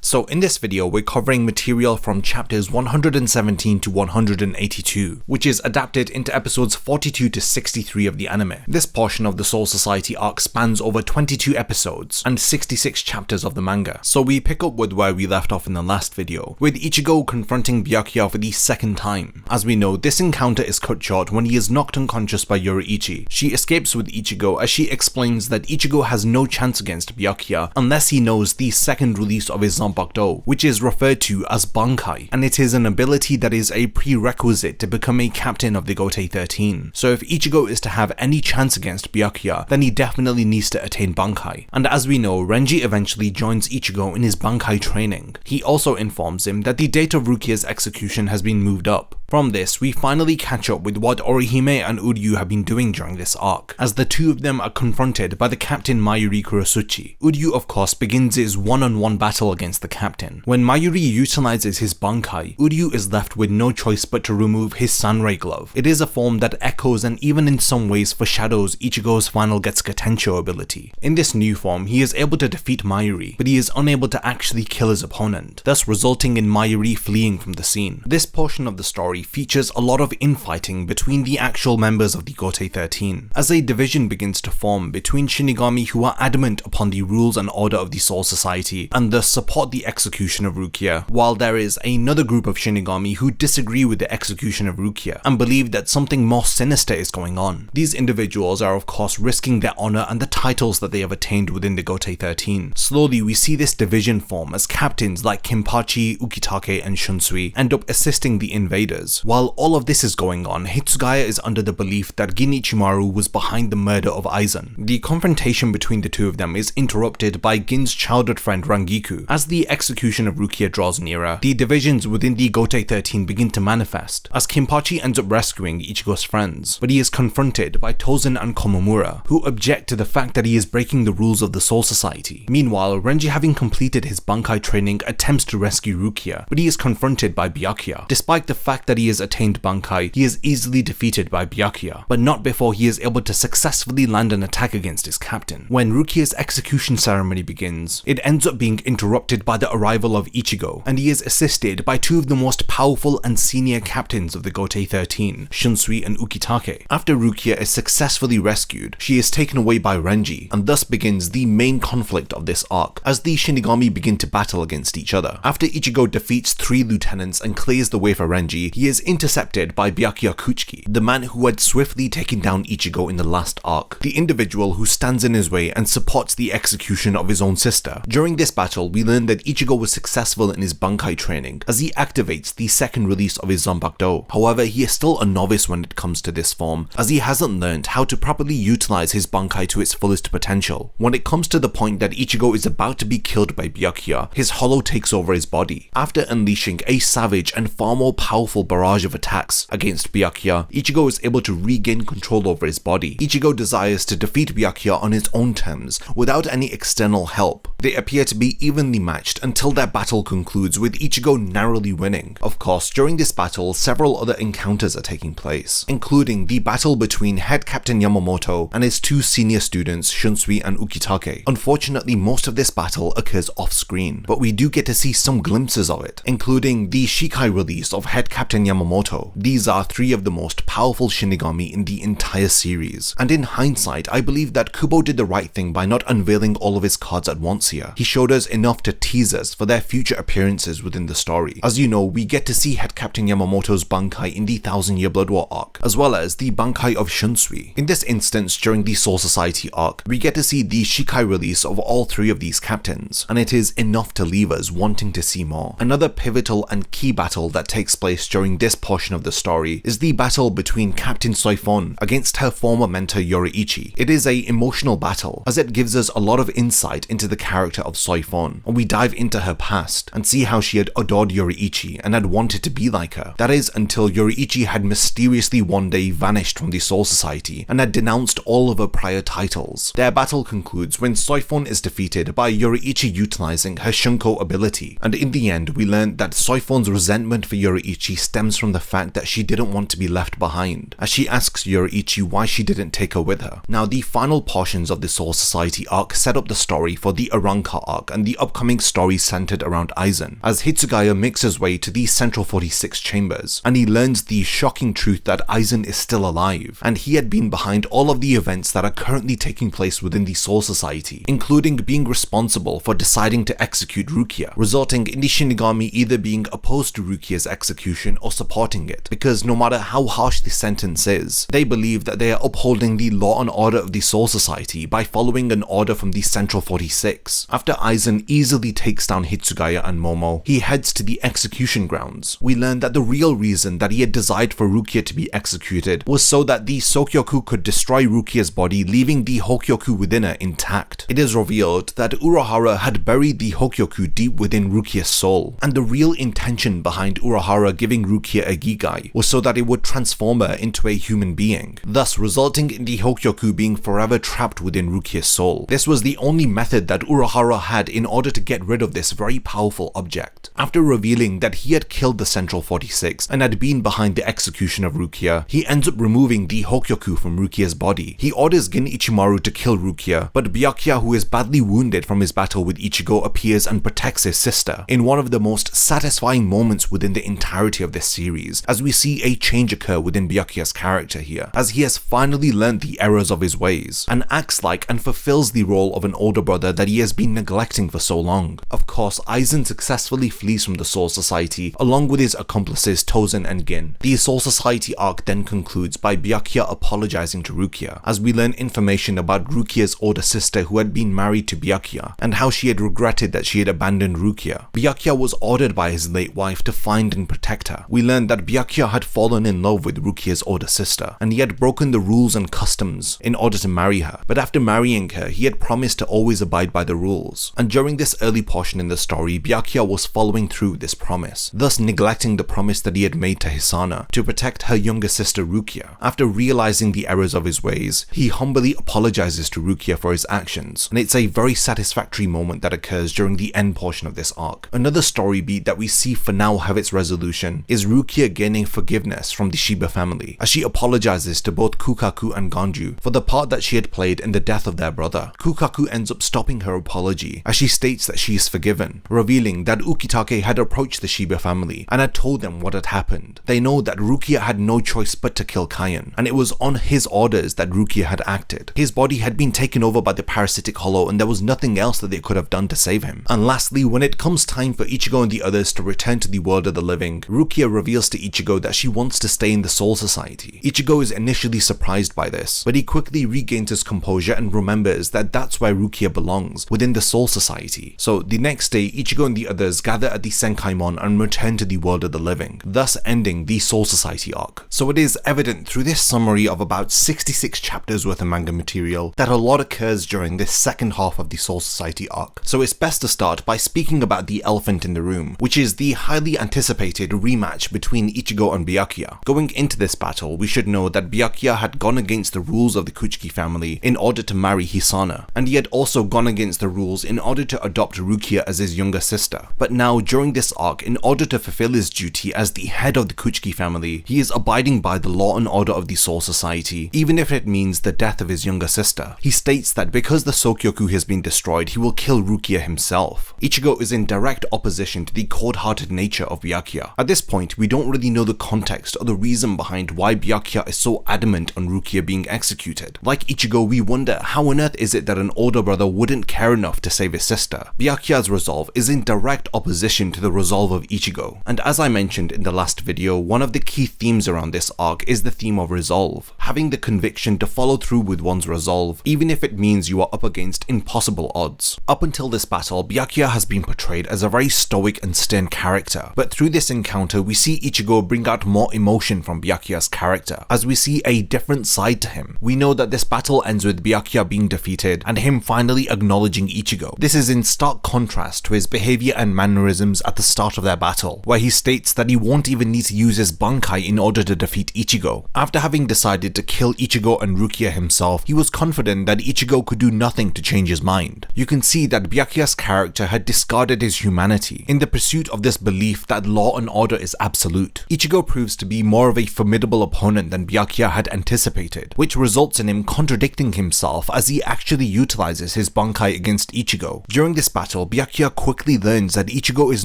So in this video we're covering material from chapters 117 to 182, which is adapted into episodes 42 to 63 of the anime. This portion of the Soul Society arc spans over 22 episodes and 66 chapters of the manga. So we pick up with where we left off in the last video, with Ichigo confronting Byakuya for the second time. As we know, this encounter is cut short when he is knocked unconscious by Yoruichi. She escapes with Ichigo as she explains that Ichigo has no chance against Byakuya unless he knows the second release of his Zanpakuto, which is referred to as Bankai, and it is an ability that is a prerequisite to become a captain of the Gotei 13. So if Ichigo is to have any chance against Byakuya, then he definitely needs to attain Bankai. And as we know, Renji eventually joins Ichigo in his Bankai training. He also informs him that the date of Rukia's execution has been moved up. From this, we finally catch up with what Orihime and Uryu have been doing during this arc, as the two of them are confronted by the captain Mayuri Kurosuchi. Uryu of course begins his one-on-one battle against the captain. When Mayuri utilizes his Bankai, Uryu is left with no choice but to remove his Sanrai glove. It is a form that echoes and even in some ways foreshadows Ichigo's final Getsuga Tensho ability. In this new form, he is able to defeat Mayuri, but he is unable to actually kill his opponent, thus resulting in Mayuri fleeing from the scene. This portion of the story features a lot of infighting between the actual members of the Gotei 13, as a division begins to form between Shinigami who are adamant upon the rules and order of the Soul Society and thus support the execution of Rukia, while there is another group of Shinigami who disagree with the execution of Rukia and believe that something more sinister is going on. These individuals are of course risking their honor and the titles that they have attained within the Gotei 13. Slowly we see this division form as captains like Kenpachi, Ukitake and Shunsui end up assisting the invaders. While all of this is going on, Hitsugaya is under the belief that Gin Ichimaru was behind the murder of Aizen. The confrontation between the two of them is interrupted by Gin's childhood friend Rangiku. As the execution of Rukia draws nearer, the divisions within the Gotei 13 begin to manifest, as Kenpachi ends up rescuing Ichigo's friends, but he is confronted by Tozen and Komamura, who object to the fact that he is breaking the rules of the Soul Society. Meanwhile, Renji, having completed his Bankai training, attempts to rescue Rukia, but he is confronted by Byakuya. Despite the fact that he has attained Bankai, he is easily defeated by Byakuya, but not before he is able to successfully land an attack against his captain. When Rukia's execution ceremony begins, it ends up being interrupted by the arrival of Ichigo, and he is assisted by two of the most powerful and senior captains of the Gotei 13, Shunsui and Ukitake. After Rukia is successfully rescued, she is taken away by Renji, and thus begins the main conflict of this arc, as the Shinigami begin to battle against each other. After Ichigo defeats 3 lieutenants and clears the way for Renji, he is intercepted by Byakuya Kuchiki, the man who had swiftly taken down Ichigo in the last arc, the individual who stands in his way and supports the execution of his own sister. During this battle, we learn that Ichigo was successful in his Bankai training, as he activates the second release of his Zanpakuto. However, he is still a novice when it comes to this form, as he hasn't learned how to properly utilize his Bankai to its fullest potential. When it comes to the point that Ichigo is about to be killed by Byakuya, his hollow takes over his body. After unleashing a savage and far more powerful barrage of attacks against Byakuya, Ichigo is able to regain control over his body. Ichigo desires to defeat Byakuya on his own terms, without any external help. They appear to be evenly matched until their battle concludes with Ichigo narrowly winning. Of course, during this battle, several other encounters are taking place, including the battle between Head Captain Yamamoto and his 2 senior students, Shunsui and Ukitake. Unfortunately, most of this battle occurs off-screen, but we do get to see some glimpses of it, including the Shikai release of Head Captain Yamamoto. These are 3 of the most powerful Shinigami in the entire series, and in hindsight, I believe that Kubo did the right thing by not unveiling all of his cards at once here. He showed us enough to tease us for their future appearances within the story. As you know, we get to see Head Captain Yamamoto's Bankai in the 1000-Year Blood War arc, as well as the Bankai of Shunsui. In this instance, during the Soul Society arc, we get to see the Shikai release of all 3 of these captains, and it is enough to leave us wanting to see more. Another pivotal and key battle that takes place during this portion of the story is the battle between Captain Soifon against her former mentor Yoriichi. It is an emotional battle, as it gives us a lot of insight into the character of Soifon, and we dive into her past and see how she had adored Yoriichi and had wanted to be like her. That is until Yoriichi had mysteriously one day vanished from the Soul Society and had denounced all of her prior titles. Their battle concludes when Soifon is defeated by Yoriichi utilizing her Shunko ability, and in the end we learn that Soifon's resentment for Yoriichi stems from the fact that she didn't want to be left behind, as she asks Yoriichi why she didn't take her with her. Now, the final portions of the Soul Society arc set up the story for the Arrancar arc and the upcoming story centered around Aizen, as Hitsugaya makes his way to the Central 46 chambers, and he learns the shocking truth that Aizen is still alive, and he had been behind all of the events that are currently taking place within the Soul Society, including being responsible for deciding to execute Rukia, resulting in the Shinigami either being opposed to Rukia's execution or supporting it, because no matter how harsh the sentence is, they believe that they are upholding the law and order of the Soul Society by following an order from the Central 46. After Aizen easily takes down Hitsugaya and Momo, he heads to the execution grounds. We learn that the real reason that he had desired for Rukia to be executed was so that the Sokyoku could destroy Rukia's body, leaving the Hokyoku within her intact. It is revealed that Urahara had buried the Hokyoku deep within Rukia's soul, and the real intention behind Urahara giving Rukia a Gigai was so that it would transform her into a human being, thus resulting in the Hokyoku being forever trapped within Rukia's soul. This was the only method that Urahara had in order to get rid rid of this very powerful object. After revealing that he had killed the Central 46 and had been behind the execution of Rukia, he ends up removing the Hokyoku from Rukia's body. He orders Gin Ichimaru to kill Rukia, but Byakuya, who is badly wounded from his battle with Ichigo, appears and protects his sister in one of the most satisfying moments within the entirety of this series, as we see a change occur within Byakuya's character here, as he has finally learned the errors of his ways, and acts like and fulfills the role of an older brother that he has been neglecting for so long. Of course, Aizen successfully flees from the Soul Society, along with his accomplices Tozen and Gin. The Soul Society arc then concludes by Byakuya apologizing to Rukia, as we learn information about Rukia's older sister who had been married to Byakuya, and how she had regretted that she had abandoned Rukia. Byakuya was ordered by his late wife to find and protect her. We learned that Byakuya had fallen in love with Rukia's older sister, and he had broken the rules and customs in order to marry her, but after marrying her, he had promised to always abide by the rules, and during this early portion in the story, Byakuya was following through with this promise, thus neglecting the promise that he had made to Hisana to protect her younger sister Rukia. After realizing the errors of his ways, he humbly apologizes to Rukia for his actions, and it's a very satisfactory moment that occurs during the end portion of this arc. Another story beat that we see for now have its resolution is Rukia gaining forgiveness from the Shiba family, as she apologizes to both Kukaku and Ganju for the part that she had played in the death of their brother. Kukaku ends up stopping her apology as she states that she is forgiven, revealing that Ukitake had approached the Shiba family and had told them what had happened. They know that Rukia had no choice but to kill Kaien, and it was on his orders that Rukia had acted. His body had been taken over by the parasitic hollow, and there was nothing else that they could have done to save him. And lastly, when it comes time for Ichigo and the others to return to the world of the living, Rukia reveals to Ichigo that she wants to stay in the Soul Society. Ichigo is initially surprised by this, but he quickly regains his composure and remembers that that's where Rukia belongs, within the Soul Society. So the next day, Ichigo and the others gather at the Senkaimon and return to the world of the living, thus ending the Soul Society arc. So it is evident through this summary of about 66 chapters worth of manga material that a lot occurs during this second half of the Soul Society arc. So it's best to start by speaking about the elephant in the room, which is the highly anticipated rematch between Ichigo and Byakuya. Going into this battle, we should know that Byakuya had gone against the rules of the Kuchiki family in order to marry Hisana, and he had also gone against the rules in order to adopt Rukia as his younger sister. But now, during this arc, in order to fulfill his duty as the head of the Kuchiki family, he is abiding by the law and order of the Soul Society, even if it means the death of his younger sister. He states that because the Sokyoku has been destroyed, he will kill Rukia himself. Ichigo is in direct opposition to the cold-hearted nature of Byakuya. At this point, we don't really know the context or the reason behind why Byakuya is so adamant on Rukia being executed. Like Ichigo, we wonder how on earth is it that an older brother wouldn't care enough to save his sister. Byakuya's resolve is in direct opposition to the resolve of Ichigo, and as I mentioned in the last video, one of the key themes around this arc is the theme of resolve, having the conviction to follow through with one's resolve, even if it means you are up against impossible odds. Up until this battle, Byakuya has been portrayed as a very stoic and stern character, but through this encounter we see Ichigo bring out more emotion from Byakuya's character, as we see a different side to him. We know that this battle ends with Byakuya being defeated and him finally acknowledging Ichigo. This is in stark contrast to his behavior and mannerisms at the start of their battle, where he states that he won't even need to use his Bankai in order to defeat Ichigo. After having decided to kill Ichigo and Rukia himself, he was confident that Ichigo could do nothing to change his mind. You can see that Byakuya's character had discarded his humanity in the pursuit of this belief that law and order is absolute. Ichigo proves to be more of a formidable opponent than Byakuya had anticipated, which results in him contradicting himself as he actually utilizes his Bankai against Ichigo. During this battle, Byakuya quickly learns that Ichigo is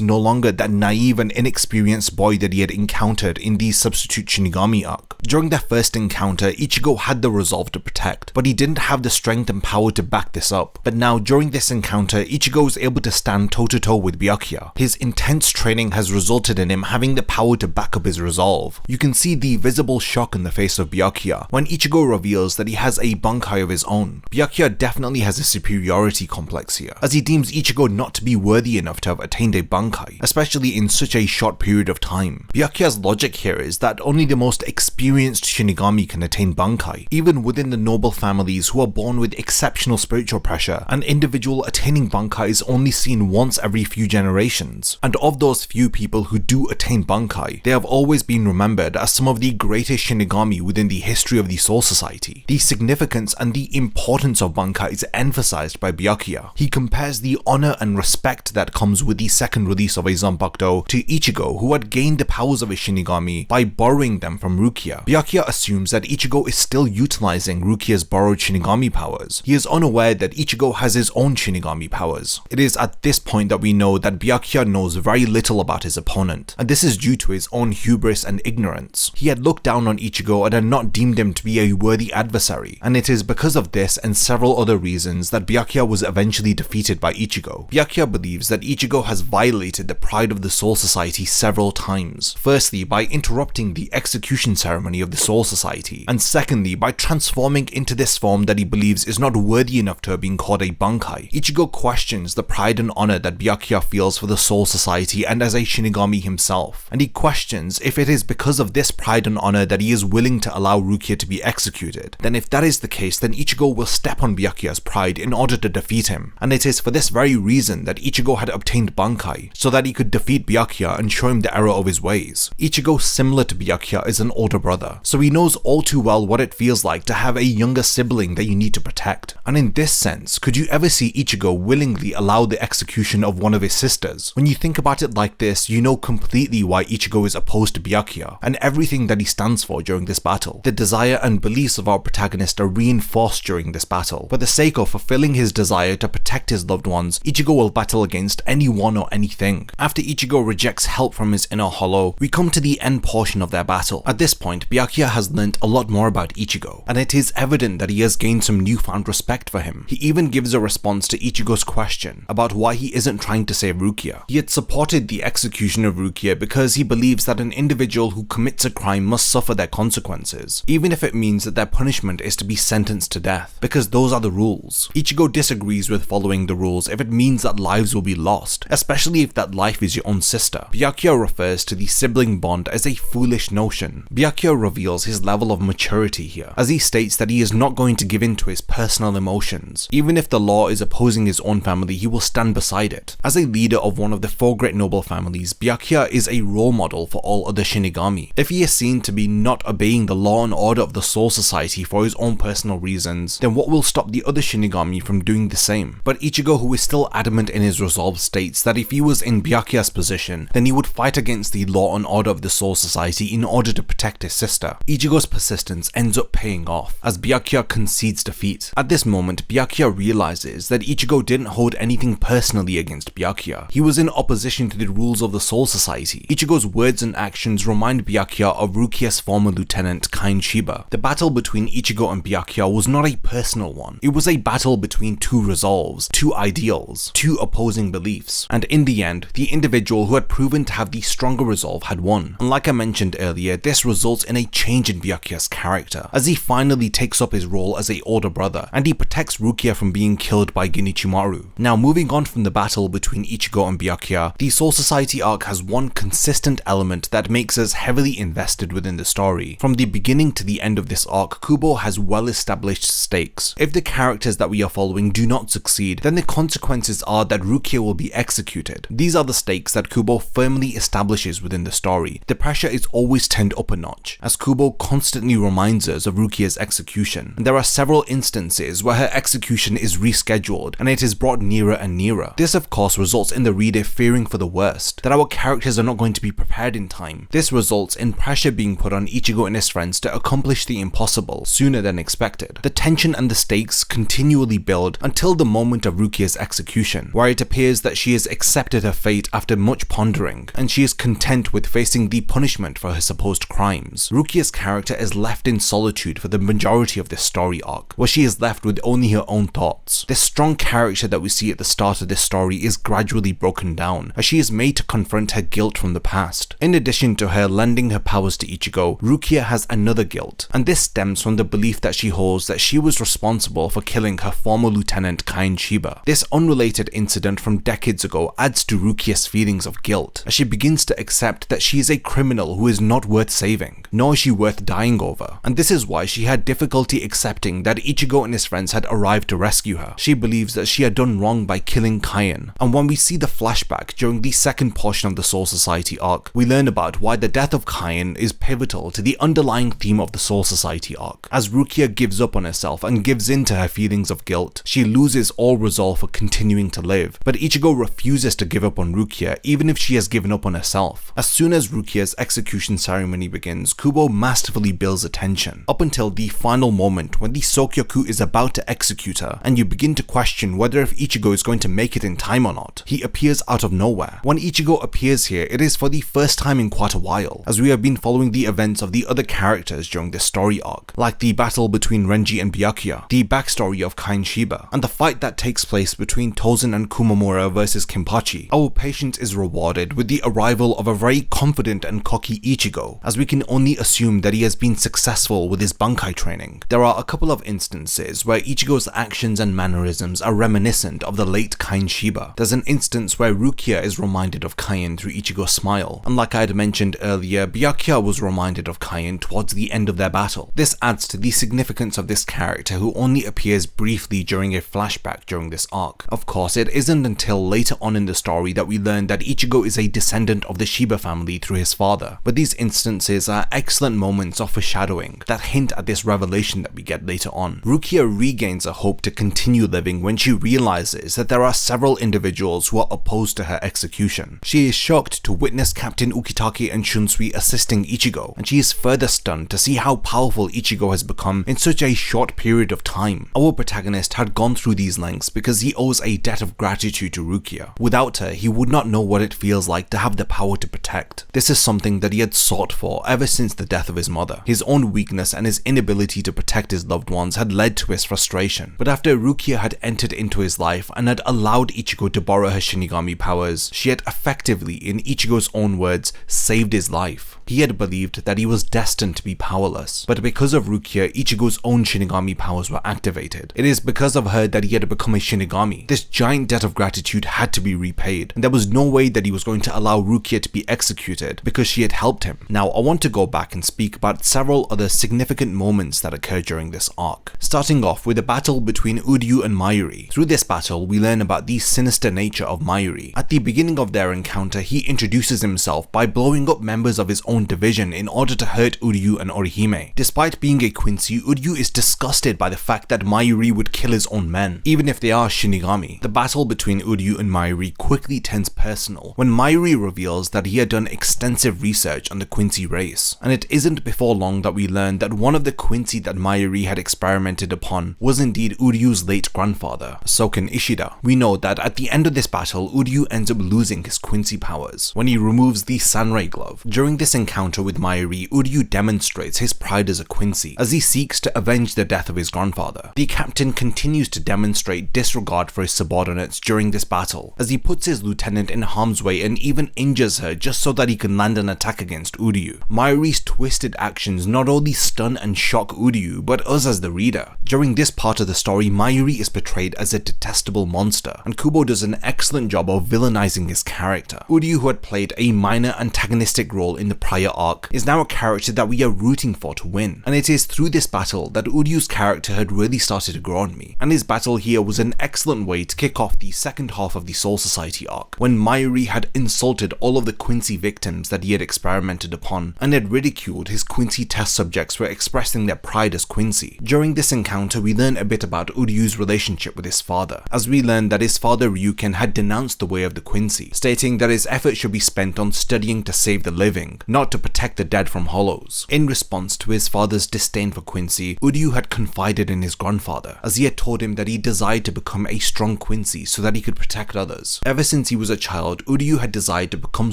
no longer that naive and inexperienced boy that he had encountered in the Substitute Shinigami Arc. During their first encounter, Ichigo had the resolve to protect, but he didn't have the strength and power to back this up. But now, during this encounter, Ichigo is able to stand toe-to-toe with Byakuya. His intense training has resulted in him having the power to back up his resolve. You can see the visible shock in the face of Byakuya when Ichigo reveals that he has a Bankai of his own. Byakuya definitely has a superiority complex here, as he deems Ichigo not to be worthy enough to have attained a Bankai, especially in such a short period of time. Byakuya's logic here is that only the most experienced Shinigami can attain Bankai, even within the noble families who are born with exceptional spiritual pressure. An individual attaining Bankai is only seen once every few generations, and of those few people who do attain Bankai, they have always been remembered as some of the greatest Shinigami within the history of the Soul Society. The significance and the importance of Bankai is emphasized by Byakuya. He compares the honor and respect that comes with the second release of a Zanpakuto to Ichigo, who had gained the powers of a Shinigami by borrowing them from Rukia. Byakuya assumes that Ichigo is still utilizing Rukia's borrowed Shinigami powers. He is unaware that Ichigo has his own Shinigami powers. It is at this point that we know that Byakuya knows very little about his opponent, and this is due to his own hubris and ignorance. He had looked down on Ichigo and had not deemed him to be a worthy adversary, and it is because of this and several other reasons that Byakuya was eventually defeated by Ichigo. Byakuya believes that Ichigo has violated the pride of the Soul Society several times. Firstly, by interrupting the execution ceremony of the Soul Society, and secondly, by transforming into this form that he believes is not worthy enough to have been called a Bankai. Ichigo questions the pride and honor that Byakuya feels for the Soul Society and as a Shinigami himself, and he questions if it is because of this pride and honor that he is willing to allow Rukia to be executed. Then if that is the case, then Ichigo will step on Byakuya's pride in order to defeat him, and it is for this very reason that Ichigo had obtained Bankai, so that he could defeat Byakuya and show him the error of his ways. Ichigo, similar to Byakuya, is an older brother, so he knows all too well what it feels like to have a younger sibling that you need to protect. And in this sense, could you ever see Ichigo willingly allow the execution of one of his sisters? When you think about it like this, you know completely why Ichigo is opposed to Byakuya, and everything that he stands for during this battle. The desire and beliefs of our protagonist are reinforced during this battle. For the sake of fulfilling his desire to protect his loved ones, Ichigo will battle against anyone or anything. After Ichigo rejects help from his inner hollow, we come to the end portion of their battle. At this point, Byakuya has learnt a lot more about Ichigo, and it is evident that he has gained some newfound respect for him. He even gives a response to Ichigo's question about why he isn't trying to save Rukia. He had supported the execution of Rukia because he believes that an individual who commits a crime must suffer their consequences, even if it means that their punishment is to be sentenced to death, because those are the rules. Ichigo disagrees with following the rules if it means that lives will be lost, especially if that life is your own sister. Byakuya refers to the sibling bond as a foolish notion. Byakuya reveals his level of maturity here, as he states that he is not going to give in to his personal emotions. Even if the law is opposing his own family, he will stand beside it. As a leader of one of the four great noble families, Byakuya is a role model for all other Shinigami. If he is seen to be not obeying the law and order of the Soul Society for his own personal reasons, then what will stop the other Shinigami from doing the same? But Ichigo, who is still adamant in his resolve, states that if he was in Byakuya's position, then he would fight against the law and order of the Soul Society in order to protect his sister. Ichigo's persistence ends up paying off, as Byakuya concedes defeat. At this moment, Byakuya realizes that Ichigo didn't hold anything personally against Byakuya. He was in opposition to the rules of the Soul Society. Ichigo's words and actions remind Byakuya of Rukia's former lieutenant, Kain Shiba. The battle between Ichigo and Byakuya was not a personal one. It was a battle between two resolves, two ideals, two opposing beliefs, and in the end, the individual who had proven to have the stronger resolve had won. And like I mentioned earlier, this results in a change in Byakuya's character, as he finally takes up his role as a older brother, and he protects Rukia from being killed by Genichimaru. Now, moving on from the battle between Ichigo and Byakuya, the Soul Society arc has one consistent element that makes us heavily invested within the story. From the beginning to the end of this arc, Kubo has well-established stakes. If the characters that we are following do not succeed, then the consequences are that Rukia will be executed. These are the stakes that Kubo firmly establishes within the story. The pressure is always turned up a notch, as Kubo constantly reminds us of Rukia's execution. And there are several instances where her execution is rescheduled, and it is brought nearer and nearer. This of course results in the reader fearing for the worst, that our characters are not going to be prepared in time. This results in pressure being put on Ichigo and his friends to accomplish the impossible sooner than expected. The tension and the stakes continually build until the moment of Rukia's execution, where it appears that she has accepted her fate after much pondering, and she is content with facing the punishment for her supposed crimes. Rukia's character is left in solitude for the majority of this story arc, where she is left with only her own thoughts. This strong character that we see at the start of this story is gradually broken down, as she is made to confront her guilt from the past. In addition to her lending her powers to Ichigo, Rukia has another guilt, and this stems from the belief that she holds that she was responsible for killing her former lieutenant Kain Shiba. This unrelated incident from decades ago adds to Rukia's feelings of guilt, as she begins to accept that she is a criminal who is not worth saving, nor is she worth dying over, and this is why she had difficulty accepting that Ichigo and his friends had arrived to rescue her. She believes that she had done wrong by killing Kain, and when we see the flashback during the second portion of the Soul Society arc, we learn about why the death of Kain is pivotal to the underlying theme of the Soul Society arc. As Rukia gives up on herself and gives in to her feelings of guilt, she loses all resolve for continuing willing to live, but Ichigo refuses to give up on Rukia even if she has given up on herself. As soon as Rukia's execution ceremony begins, Kubo masterfully builds attention, up until the final moment when the Sokyoku is about to execute her, and you begin to question whether if Ichigo is going to make it in time or not. He appears out of nowhere. When Ichigo appears here, it is for the first time in quite a while, as we have been following the events of the other characters during this story arc, like the battle between Renji and Byakuya, the backstory of Kain Shiba, and the fight that takes place between Tozen and Kumamura versus Kenpachi. Our patience is rewarded with the arrival of a very confident and cocky Ichigo, as we can only assume that he has been successful with his Bankai training. There are a couple of instances where Ichigo's actions and mannerisms are reminiscent of the late Kain Shiba. There's an instance where Rukia is reminded of Kain through Ichigo's smile, and like I had mentioned earlier, Byakuya was reminded of Kain towards the end of their battle. This adds to the significance of this character, who only appears briefly during a flashback during this arc. Of course, it isn't until later on in the story that we learn that Ichigo is a descendant of the Shiba family through his father, but these instances are excellent moments of foreshadowing that hint at this revelation that we get later on. Rukia regains a hope to continue living when she realizes that there are several individuals who are opposed to her execution. She is shocked to witness Captain Ukitake and Shunsui assisting Ichigo, and she is further stunned to see how powerful Ichigo has become in such a short period of time. Our protagonist had gone through these lengths because he owes a debt of gratitude to Rukia. Without her, he would not know what it feels like to have the power to protect. This is something that he had sought for ever since the death of his mother. His own weakness and his inability to protect his loved ones had led to his frustration. But after Rukia had entered into his life and had allowed Ichigo to borrow her Shinigami powers, she had effectively, in Ichigo's own words, saved his life. He had believed that he was destined to be powerless, but because of Rukia, Ichigo's own Shinigami powers were activated. It is because of her that he had become a Shinigami. This giant debt of gratitude had to be repaid, and there was no way that he was going to allow Rukia to be executed because she had helped him. Now, I want to go back and speak about several other significant moments that occurred during this arc. Starting off with the battle between Uryu and Mayuri. Through this battle, we learn about the sinister nature of Mayuri. At the beginning of their encounter, he introduces himself by blowing up members of his own division in order to hurt Uryu and Orihime. Despite being a Quincy, Uryu is disgusted by the fact that Mayuri would kill his own men, even if they are Shinigami. The battle between Uryu and Mayuri quickly turns personal when Mayuri reveals that he had done extensive research on the Quincy race, and it isn't before long that we learn that one of the Quincy that Mayuri had experimented upon was indeed Uryu's late grandfather, Soken Ishida. We know that at the end of this battle, Uryu ends up losing his Quincy powers when he removes the Sanrei glove. During this encounter with Mayuri, Uryu demonstrates his pride as a Quincy as he seeks to avenge the death of his grandfather. The captain continues to demonstrate disregard for his subordinates during this battle, as he puts his lieutenant in harm's way and even injures her just so that he can land an attack against Uryu. Mayuri's twisted actions not only stun and shock Uryu, but us as the reader. During this part of the story, Mayuri is portrayed as a detestable monster, and Kubo does an excellent job of villainizing his character. Uryu, who had played a minor antagonistic role in the prior arc, is now a character that we are rooting for to win, and it is through this battle that Uryu's character had really started to grow on me, and his battle here was an excellent way to kick off the second half of the Soul Society arc, when Mayuri had insulted all of the Quincy victims that he had experimented upon, and had ridiculed his Quincy test subjects for expressing their pride as Quincy. During this encounter, we learn a bit about Uryu's relationship with his father, as we learn that his father Ryuken had denounced the way of the Quincy, stating that his effort should be spent on studying to save the living, not to protect the dead from hollows. In response to his father's disdain for Quincy, Uryu had confided in his grandfather, as he had told him that he desired to become a strong Quincy so that he could protect others. Ever since he was a child, Uryu had desired to become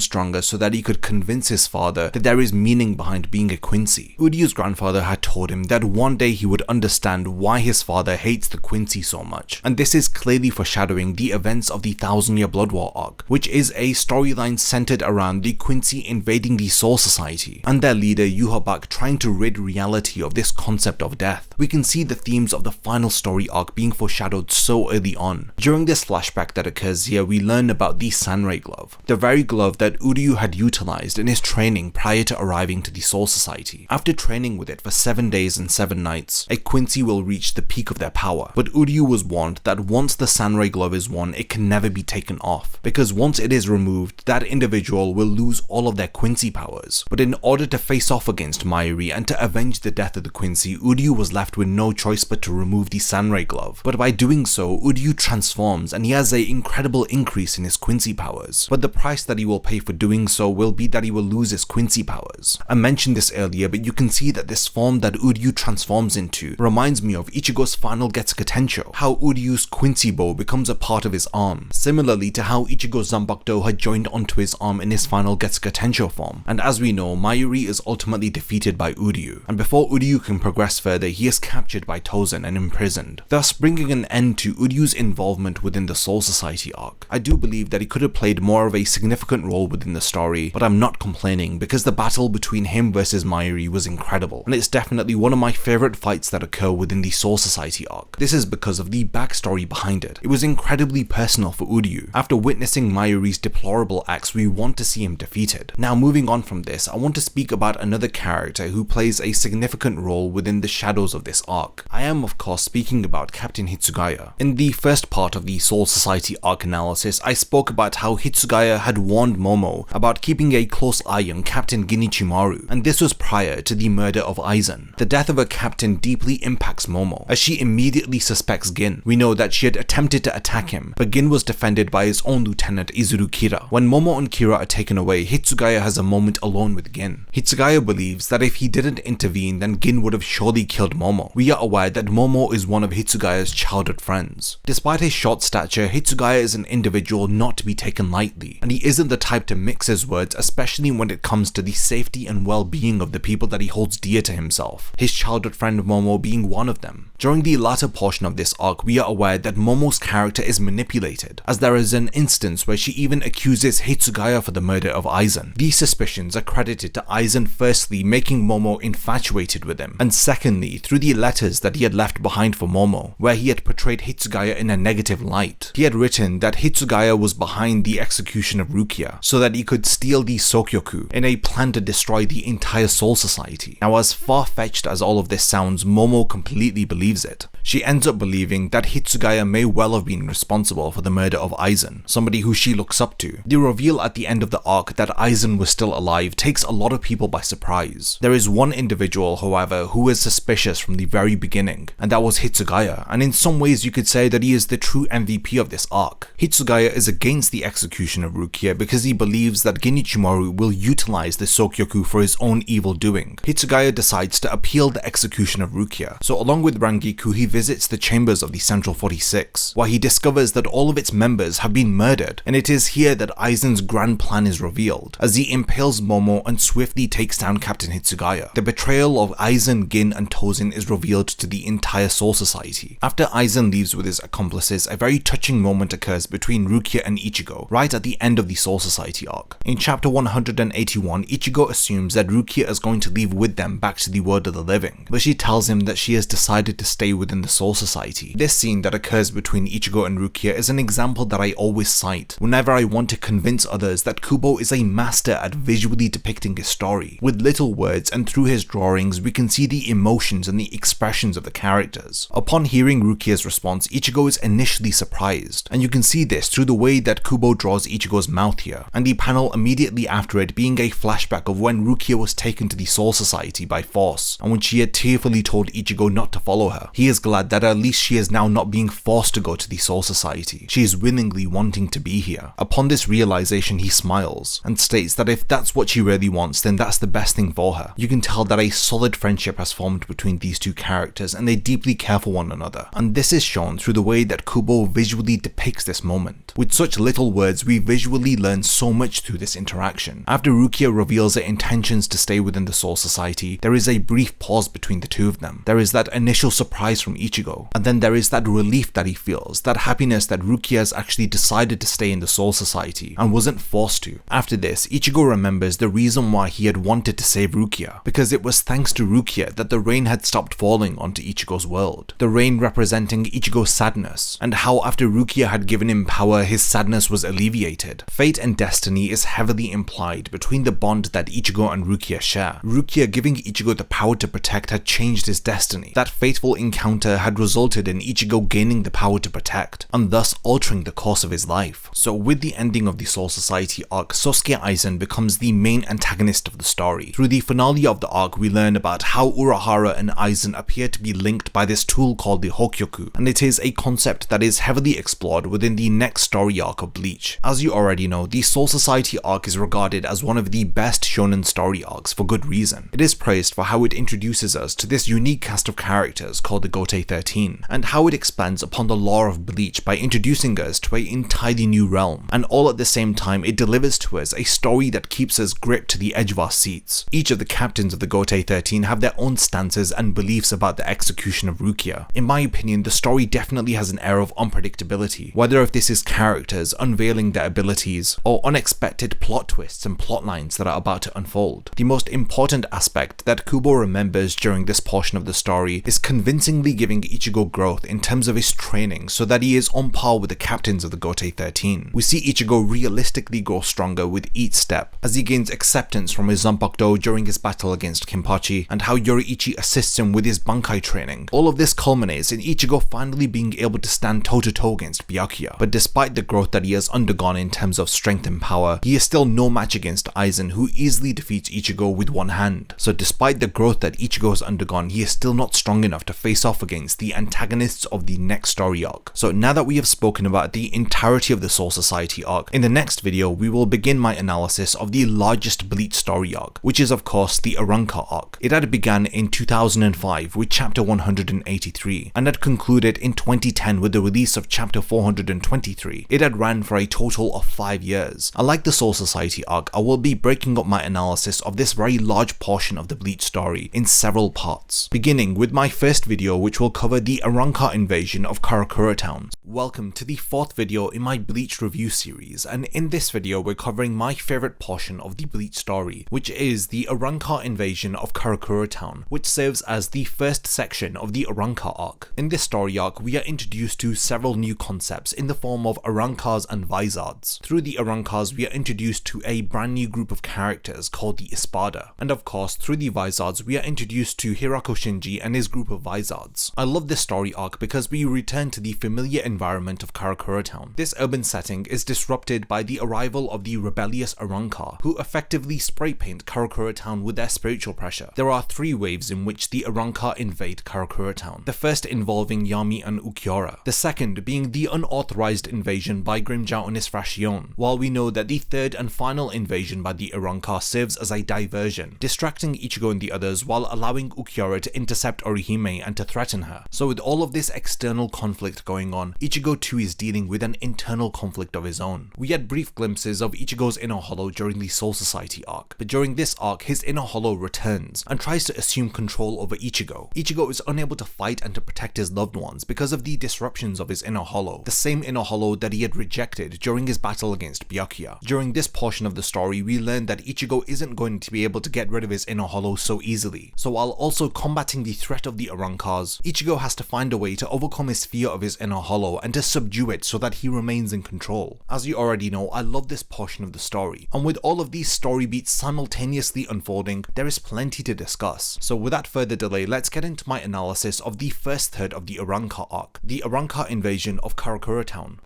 stronger so that he could convince his father that there is meaning behind being a Quincy. Uryu's grandfather had told him that one day he would understand why his father hates the Quincy so much, and this is clearly foreshadowing the events of the Thousand Year Blood War arc, which is a storyline centered around the Quincy invading the Soul Society, and their leader Yuhabak trying to rid reality of this concept of death. We can see the themes of the final story arc being foreshadowed so early on. During this flashback that occurs here, we learn about the Sanrei glove, the very glove that Uryu had utilized in his training prior to arriving to the Soul Society. After training with it for 7 days and 7 nights, a Quincy will reach the peak of their power, but Uryu was warned that once the Sanrei glove is won, it can never be taken off, because once it is removed, that individual will lose all of their Quincy powers. powers. But in order to face off against Mayuri and to avenge the death of the Quincy, Uryu was left with no choice but to remove the Sanrei glove. But by doing so, Uryu transforms and he has an incredible increase in his Quincy powers. But the price that he will pay for doing so will be that he will lose his Quincy powers. I mentioned this earlier, but you can see that this form that Uryu transforms into reminds me of Ichigo's final Getsuga Tensho, how Uryu's Quincy bow becomes a part of his arm, similarly to how Ichigo's Zanbakuto had joined onto his arm in his final Getsuga Tensho form. And as we know, Mayuri is ultimately defeated by Uryu, and before Uryu can progress further, he is captured by Tozen and imprisoned, thus bringing an end to Uryu's involvement within the Soul Society arc. I do believe that he could have played more of a significant role within the story, but I'm not complaining because the battle between him versus Mayuri was incredible, and it's definitely one of my favourite fights that occur within the Soul Society arc. This is because of the backstory behind it. It was incredibly personal for Uryu. After witnessing Mayuri's deplorable acts, we want to see him defeated. Now moving on from this, I want to speak about another character who plays a significant role within the shadows of this arc. I am of course speaking about Captain Hitsugaya. In the first part of the Soul Society arc analysis, I spoke about how Hitsugaya had warned Momo about keeping a close eye on Captain Genichimaru, and this was prior to the murder of Aizen. The death of a captain deeply impacts Momo, as she immediately suspects Gin. We know that she had attempted to attack him, but Gin was defended by his own lieutenant Izuru Kira. When Momo and Kira are taken away, Hitsugaya has a moment alone with Gin. Hitsugaya believes that if he didn't intervene, then Gin would have surely killed Momo. We are aware that Momo is one of Hitsugaya's childhood friends. Despite his short stature, Hitsugaya is an individual not to be taken lightly, and he isn't the type to mix his words, especially when it comes to the safety and well-being of the people that he holds dear to himself, his childhood friend Momo being one of them. During the latter portion of this arc, we are aware that Momo's character is manipulated, as there is an instance where she even accuses Hitsugaya for the murder of Aizen. These suspicions are credited to Aizen firstly making Momo infatuated with him, and secondly through the letters that he had left behind for Momo, where he had portrayed Hitsugaya in a negative light. He had written that Hitsugaya was behind the execution of Rukia, so that he could steal the Sokyoku in a plan to destroy the entire Soul Society. Now, as far-fetched as all of this sounds, Momo completely believes it. She ends up believing that Hitsugaya may well have been responsible for the murder of Aizen, somebody who she looks up to. The reveal at the end of the arc that Aizen was still alive takes a lot of people by surprise. There is one individual, however, who is suspicious from the very beginning, and that was Hitsugaya, and in some ways you could say that he is the true MVP of this arc. Hitsugaya is against the execution of Rukia because he believes that Genichimaru will utilize the Sokyoku for his own evil doing. Hitsugaya decides to appeal the execution of Rukia, so along with Rangiku he visits the chambers of the Central 46, where he discovers that all of its members have been murdered, and it is here that Aizen's grand plan is revealed, as he impales Momo and swiftly takes down Captain Hitsugaya. The betrayal of Aizen, Gin and Tozen is revealed to the entire Soul Society. After Aizen leaves with his accomplices, a very touching moment occurs between Rukia and Ichigo, right at the end of the Soul Society arc. In chapter 181, Ichigo assumes that Rukia is going to leave with them back to the world of the living, but she tells him that she has decided to stay within the Soul Society. This scene that occurs between Ichigo and Rukia is an example that I always cite whenever I want to convince others that Kubo is a master at visually depicting his story. With little words and through his drawings, we can see the emotions and the expressions of the characters. Upon hearing Rukia's response, Ichigo is initially surprised, and you can see this through the way that Kubo draws Ichigo's mouth here, and the panel immediately after it being a flashback of when Rukia was taken to the Soul Society by force, and when she had tearfully told Ichigo not to follow her. He is glad that at least she is now not being forced to go to the Soul Society. She is willingly wanting to be here. Upon this realization, he smiles, and states that if that's what she really wants, then that's the best thing for her. You can tell that a solid friendship has formed between these two characters, and they deeply care for one another, and this is shown through the way that Kubo visually depicts this moment. With such little words, we visually learn so much through this interaction. After Rukia reveals her intentions to stay within the Soul Society, there is a brief pause between the two of them. There is that initial surprise from Ichigo, and then there is that relief that he feels, that happiness that Rukia has actually decided to stay in the Soul Society and wasn't forced to. After this, Ichigo remembers the reason why he had wanted to save Rukia, because it was thanks to Rukia that the rain had stopped falling onto Ichigo's world. The rain representing Ichigo's sadness, and how after Rukia had given him power, his sadness was alleviated. Fate and destiny is heavily implied between the bond that Ichigo and Rukia share. Rukia giving Ichigo the power to protect had changed his destiny. That fateful encounter had resulted in Ichigo gaining the power to protect, and thus altering the course of his life. So with the ending of the Soul Society arc, Sosuke Aizen becomes the main main antagonist of the story. Through the finale of the arc, we learn about how Urahara and Aizen appear to be linked by this tool called the Hokyoku, and it is a concept that is heavily explored within the next story arc of Bleach. As you already know, the Soul Society arc is regarded as one of the best shonen story arcs for good reason. It is praised for how it introduces us to this unique cast of characters called the Gotei 13, and how it expands upon the lore of Bleach by introducing us to an entirely new realm, and all at the same time it delivers to us a story that keeps us gripped to the edge of our seats. Each of the captains of the Gotei 13 have their own stances and beliefs about the execution of Rukia. In my opinion, the story definitely has an air of unpredictability, whether if this is characters unveiling their abilities, or unexpected plot twists and plot lines that are about to unfold. The most important aspect that Kubo remembers during this portion of the story is convincingly giving Ichigo growth in terms of his training so that he is on par with the captains of the Gotei 13. We see Ichigo realistically grow stronger with each step, as he gains acceptance from his Zanpakuto during his battle against Kenpachi, and how Yoriichi assists him with his Bankai training. All of this culminates in Ichigo finally being able to stand toe-to-toe against Byakuya, but despite the growth that he has undergone in terms of strength and power, he is still no match against Aizen, who easily defeats Ichigo with one hand. So despite the growth that Ichigo has undergone, he is still not strong enough to face off against the antagonists of the next story arc. So now that we have spoken about the entirety of the Soul Society arc, in the next video we will begin my analysis of the largest Bleach story arc, which is of course the Arrancar arc. It had begun in 2005 with chapter 183, and had concluded in 2010 with the release of chapter 423. It had ran for a total of 5 years. Unlike the Soul Society arc, I will be breaking up my analysis of this very large portion of the Bleach story in several parts, beginning with my first video, which will cover the Arrancar Invasion of Karakura Town. Welcome to the 4th video in my Bleach review series, and in this video we're covering my favourite portion of the Bleach story, which is the Arrancar Invasion of Karakura Town, which serves as the first section of the Arrancar arc. In this story arc, we are introduced to several new concepts in the form of Arrancars and Vizards. Through the Arrancars, we are introduced to a brand new group of characters called the Espada, and of course through the Vizards we are introduced to Hirako Shinji and his group of Vizards. I love this story arc because we return to the familiar environment of Karakura Town. This urban setting is disrupted by the arrival of the rebellious Arrancar, who effectively spray paint Karakura Town with their spiritual pressure. There are 3 waves in which the Arrancar invade Karakura Town. The first involving Yami and Ukiura, the second being the unauthorized invasion by Grimmjow and his Fraction, while we know that the third and final invasion by the Arrancar serves as a diversion, distracting Ichigo and the others while allowing Ukiura to intercept Orihime and to threaten her. So with all of this external conflict going on, Ichigo too is dealing with an internal conflict of his own. We had brief glimpses of Ichigo's inner hollow during the Soul Society arc, but during this arc his inner hollow returns and tries to assume control over Ichigo. Ichigo is unable to fight and to protect his loved ones because of the disruptions of his inner hollow, the same inner hollow that he had rejected during his battle against Byakuya. During this portion of the story, we learn that Ichigo isn't going to be able to get rid of his inner hollow so easily. So while also combating the threat of the Arrancars, Ichigo has to find a way to overcome his fear of his inner hollow and to subdue it so that he remains in control. As you already know, I love this portion of the story, and with all of these story beats simultaneously unfolding, there is plenty to discuss. So without further delay, let's get into my analysis of the first third of the Arrancar arc, the Arrancar Invasion of Karakura Town.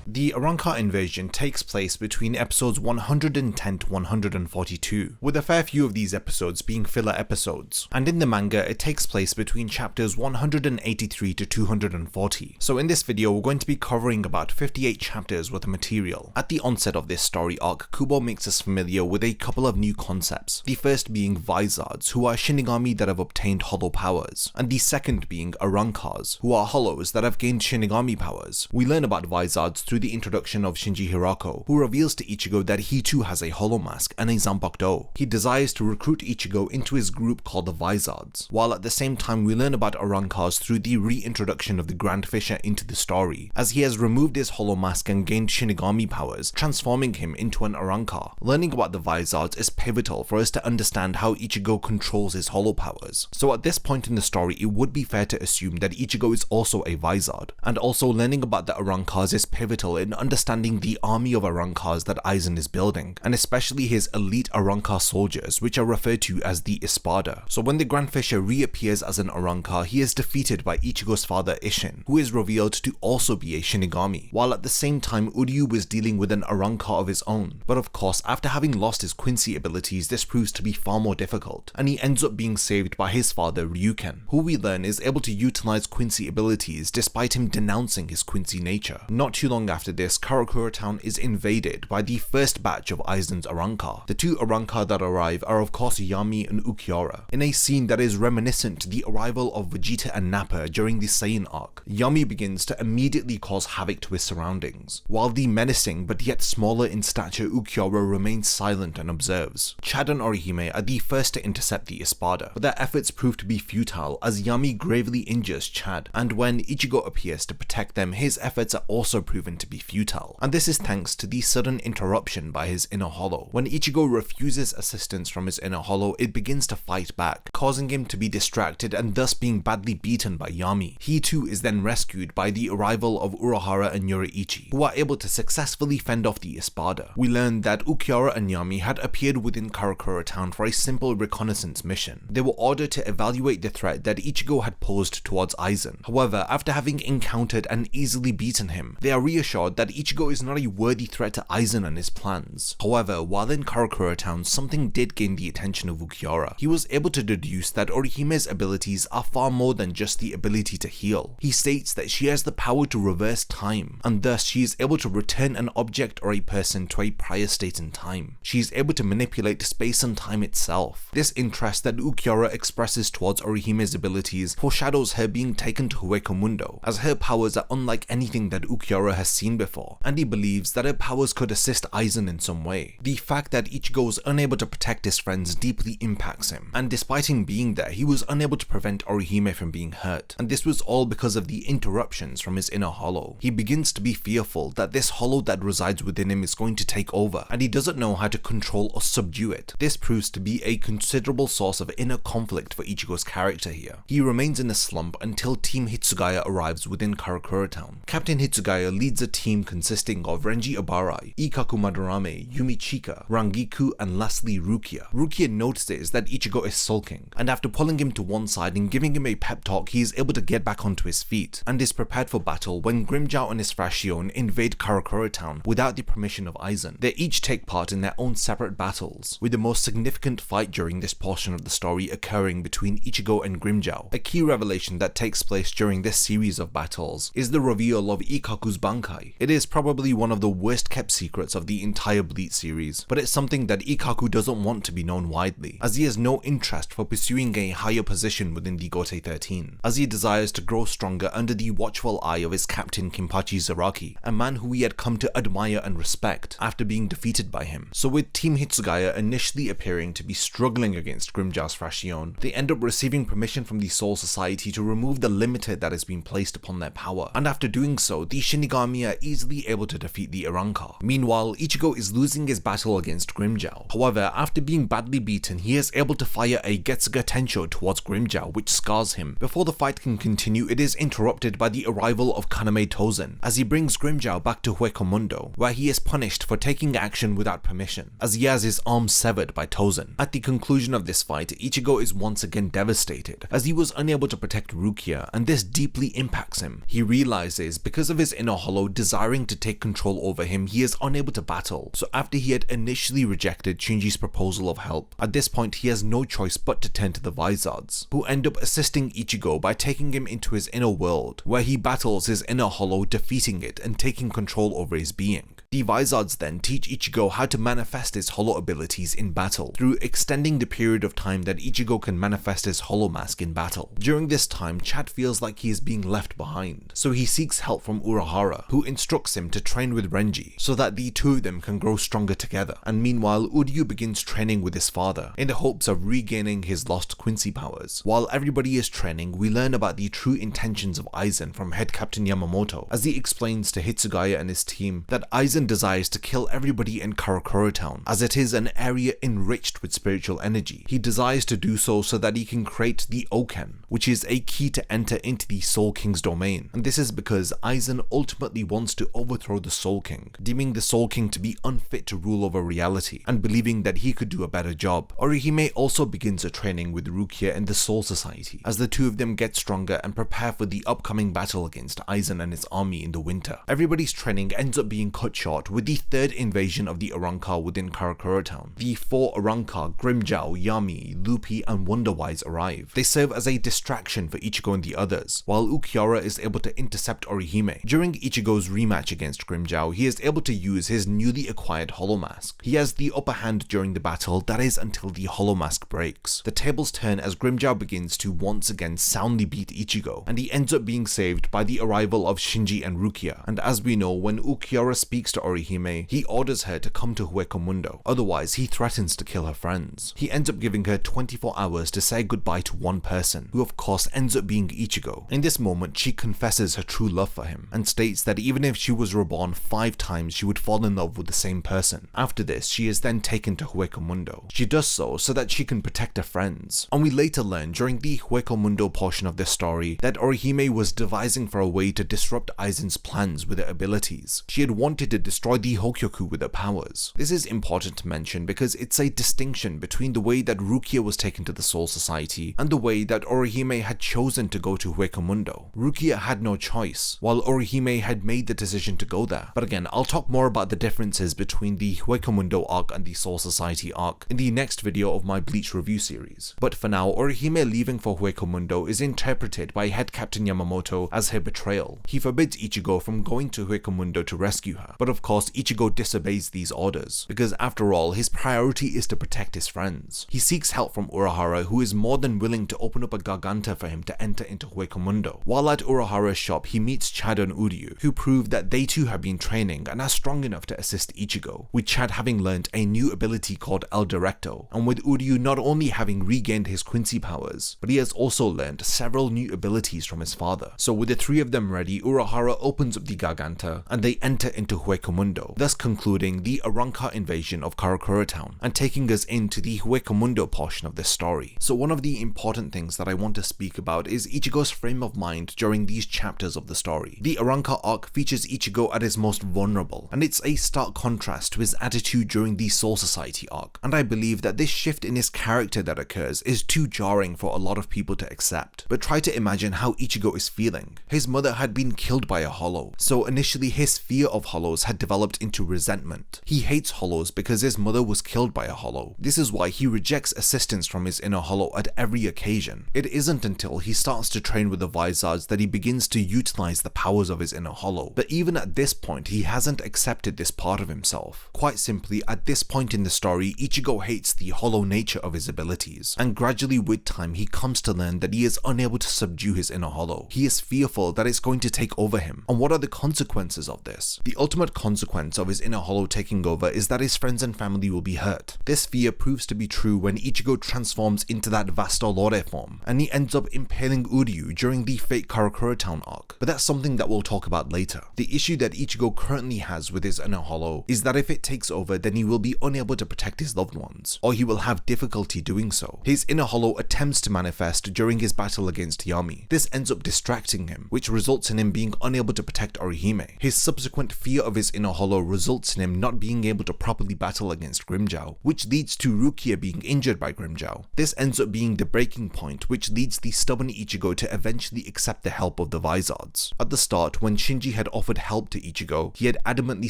The Arrancar Invasion takes place between episodes 110 to 142, with a fair few of these episodes being filler episodes, and in the manga it takes place between chapters 183 to 240. So in this video we're going to be covering about 58 chapters worth of material. At the onset of this story arc, Kubo makes us familiar with a couple of new concepts, the first being Vizards, who are Shinigami that have obtained hollow powers, and the second being Arrancars, who are hollows that have gained Shinigami powers. We learn about Vizards through the introduction of Shinji Hirako, who reveals to Ichigo that he too has a hollow mask and a Zanpakuto. He desires to recruit Ichigo into his group called the Vizards, while at the same time we learn about Arrancars through the reintroduction of the Grand Fisher into the story, as he has removed his hollow mask and gained Shinigami powers, transforming him into an Arrancar. Learning about the Vizards is pivotal for us to understand how Ichigo controls his hollow powers. So at this point in the story, it would be fair to assume that Ichigo is also a Vizard, and also learning about the Arrancars is pivotal in understanding the army of Arrancars that Aizen is building, and especially his elite Arrancar soldiers, which are referred to as the Espada. So when the Grand Fisher reappears as an Arrancar, he is defeated by Ichigo's father Isshin, who is revealed to also be a Shinigami, while at the same time Uryu was dealing with an Arrancar of his own. But of course, after having lost his Quincy abilities, this proves to be far more difficult, and he ends up being saved by his father Ryuken, who we learn is able to utilize Quincy abilities despite him denouncing his Quincy nature. Not too long after this, Karakura town is invaded by the first batch of Aizen's Arrancar. The two Arrancar that arrive are of course Yami and Ukiura, in a scene that is reminiscent to the arrival of Vegeta and Nappa during the Saiyan arc. Yami begins to immediately cause havoc to his surroundings, while the menacing but yet smaller in stature Ukiura remains silent and observes. Chad and Orihime are the first to intercept the Espada, but their efforts prove to be futile as Yami gravely injures Chad, and when Ichigo appears to protect them, his efforts are also proven to be futile. And this is thanks to the sudden interruption by his inner hollow. When Ichigo refuses assistance from his inner hollow, it begins to fight back, causing him to be distracted and thus being badly beaten by Yami. He too is then rescued by the arrival of Urahara and Yoriichi, who are able to successfully fend off the Espada. We learn that Ukiura and Yami had appeared within Karakura town for a simple reconnaissance mission. They were ordered to evaluate the threat that Ichigo had posed towards Aizen. However, after having encountered and easily beaten him, they are reassured that Ichigo is not a worthy threat to Aizen and his plans. However, while in Karakura town, something did gain the attention of Ukiura. He was able to deduce that Orihime's abilities are far more than just the ability to heal. He states that she has the power to reverse time, and thus she is able to return an object or a person to a prior state in time. She is able to manipulate space and time itself. This interest that Ukiura expresses towards Orihime's abilities foreshadows her being taken to Hueco Mundo, as her powers are unlike anything that Ukiura has seen before, and he believes that her powers could assist Aizen in some way. The fact that Ichigo was unable to protect his friends deeply impacts him, and despite him being there, he was unable to prevent Orihime from being hurt, and this was all because of the interruptions from his inner hollow. He begins to be fearful that this hollow that resides within him is going to take over, and he doesn't know how to control or subdue it. This proves to be a considerable source of inner conflict for Ichigo's character here. He remains in a slump until Team Hitsugaya arrives within Karakura town. Captain Hitsugaya leads a team consisting of Renji Ibarai, Ikaku Madarame, Yumi Chika, Rangiku, and lastly Rukia. Rukia notices that Ichigo is sulking, and after pulling him to one side and giving him a pep talk, he is able to get back onto his feet, and is prepared for battle when Grimmjow and his Fraction invade Karakura town without the permission of Aizen. They each take part in their own separate battles, with the most significant fight during this portion of the story occurring between Ichigo and Grimmjow. A key revelation that takes place during this series of battles is the reveal of Ikaku's Bankai. It is probably one of the worst kept secrets of the entire Bleach series, but it's something that Ikaku doesn't want to be known widely, as he has no interest for pursuing a higher position within the Gotei 13, as he desires to grow stronger under the watchful eye of his captain Kinpachi Zaraki, a man who he had come to admire and respect after being defeated by him. So with Team Hitsugaya initially appearing to be struggling against Grimmjow's Fraction, they end up receiving permission from the Soul Society to remove the limiter that has been placed upon their power, and after doing so, the Shinigami are easily able to defeat the Arrancar. Meanwhile, Ichigo is losing his battle against Grimmjow. However, after being badly beaten, he is able to fire a Getsuga Tensho towards Grimmjow, which scars him. Before the fight can continue, it is interrupted by the arrival of Kaname Tozen, as he brings Grimmjow back to Hueco Mundo, where he is punished for taking action without permission, as he has his arm severed by Tozen. At the conclusion of this fight, Ichigo is once again devastated, as he was unable to protect Rukia, and this deeply impacts him. He realizes, because of his inner hollow desiring to take control over him, he is unable to battle, so after he had initially rejected Shinji's proposal of help, at this point he has no choice but to turn to the Vizards, who end up assisting Ichigo by taking him into his inner world, where he battles his inner hollow, defeating it and taking control over his being. The Vizards then teach Ichigo how to manifest his hollow abilities in battle, through extending the period of time that Ichigo can manifest his hollow mask in battle. During this time, Chad feels like he is being left behind, so he seeks help from Urahara, who instructs him to train with Renji, so that the two of them can grow stronger together. And meanwhile, Uryu begins training with his father, in the hopes of regaining his lost Quincy powers. While everybody is training, we learn about the true intentions of Aizen from Head Captain Yamamoto, as he explains to Hitsugaya and his team that Aizen Aizen desires to kill everybody in Karakura town, as it is an area enriched with spiritual energy. He desires to do so that he can create the Oken, which is a key to enter into the Soul King's domain. And this is because Aizen ultimately wants to overthrow the Soul King, deeming the Soul King to be unfit to rule over reality, and believing that he could do a better job. Orihime also begins a training with Rukia in the Soul Society, as the two of them get stronger and prepare for the upcoming battle against Aizen and his army in the winter. Everybody's training ends up being cut short with the third invasion of the Arrancar within Karakura town. The four Arrancar, Grimmjow, Yami, Luffy, and Wonderwise arrive. They serve as a distraction for Ichigo and the others, while Ukiura is able to intercept Orihime. During Ichigo's rematch against Grimmjow, he is able to use his newly acquired Hollow Mask. He has the upper hand during the battle, that is until the Hollow Mask breaks. The tables turn as Grimmjow begins to once again soundly beat Ichigo, and he ends up being saved by the arrival of Shinji and Rukia. And as we know, when Ukiura speaks to Orihime, he orders her to come to Hueco Mundo, otherwise he threatens to kill her friends. He ends up giving her 24 hours to say goodbye to one person, who of course ends up being Ichigo. In this moment, she confesses her true love for him, and states that even if she was reborn 5 times, she would fall in love with the same person. After this, she is then taken to Hueco Mundo. She does so that she can protect her friends. And we later learn during the Hueco Mundo portion of this story that Orihime was devising for a way to disrupt Aizen's plans with her abilities. She had wanted to destroy the Hokyoku with her powers. This is important to mention because it's a distinction between the way that Rukia was taken to the Soul Society and the way that Orihime had chosen to go to Hueco Mundo. Rukia had no choice, while Orihime had made the decision to go there. But again, I'll talk more about the differences between the Hueco Mundo arc and the Soul Society arc in the next video of my Bleach review series. But for now, Orihime leaving for Hueco Mundo is interpreted by Head Captain Yamamoto as her betrayal. He forbids Ichigo from going to Hueco Mundo to rescue her, but of course Ichigo disobeys these orders, because after all, his priority is to protect his friends. He seeks help from Urahara, who is more than willing to open up a Garganta for him to enter into Hueco Mundo. While at Urahara's shop, he meets Chad and Uryu, who prove that they too have been training and are strong enough to assist Ichigo, with Chad having learned a new ability called El Directo, and with Uryu not only having regained his Quincy powers, but he has also learned several new abilities from his father. So with the three of them ready, Urahara opens up the Garganta, and they enter into Hueco Mundo, thus concluding the Arrancar invasion of Karakura town, and taking us into the Hueco Mundo portion of this story. So one of the important things that I want to speak about is Ichigo's frame of mind during these chapters of the story. The Arrancar arc features Ichigo at his most vulnerable, and it's a stark contrast to his attitude during the Soul Society arc, and I believe that this shift in his character that occurs is too jarring for a lot of people to accept. But try to imagine how Ichigo is feeling. His mother had been killed by a hollow, so initially his fear of hollows had developed into resentment. He hates hollows because his mother was killed by a hollow. This is why he rejects assistance from his inner hollow at every occasion. It isn't until he starts to train with the Vizards that he begins to utilize the powers of his inner hollow. But even at this point, he hasn't accepted this part of himself. Quite simply, at this point in the story, Ichigo hates the hollow nature of his abilities, and gradually with time he comes to learn that he is unable to subdue his inner hollow. He is fearful that it's going to take over him. And what are the consequences of this? The ultimate consequence of his inner hollow taking over is that his friends and family will be hurt. This fear proves to be true when Ichigo transforms into that Vastolore form, and he ends up impaling Uryu during the Fate Karakura town arc. But that's something that we'll talk about later. The issue that Ichigo currently has with his inner hollow is that if it takes over, then he will be unable to protect his loved ones, or he will have difficulty doing so. His inner hollow attempts to manifest during his battle against Yami. This ends up distracting him, which results in him being unable to protect Orihime. His subsequent fear of his inner hollow results in him not being able to properly battle against Grimmjow, which leads to Rukia being injured by Grimmjow. This ends up being the breaking point, which leads the stubborn Ichigo to eventually accept the help of the Vizards. At the start, when Shinji had offered help to Ichigo, he had adamantly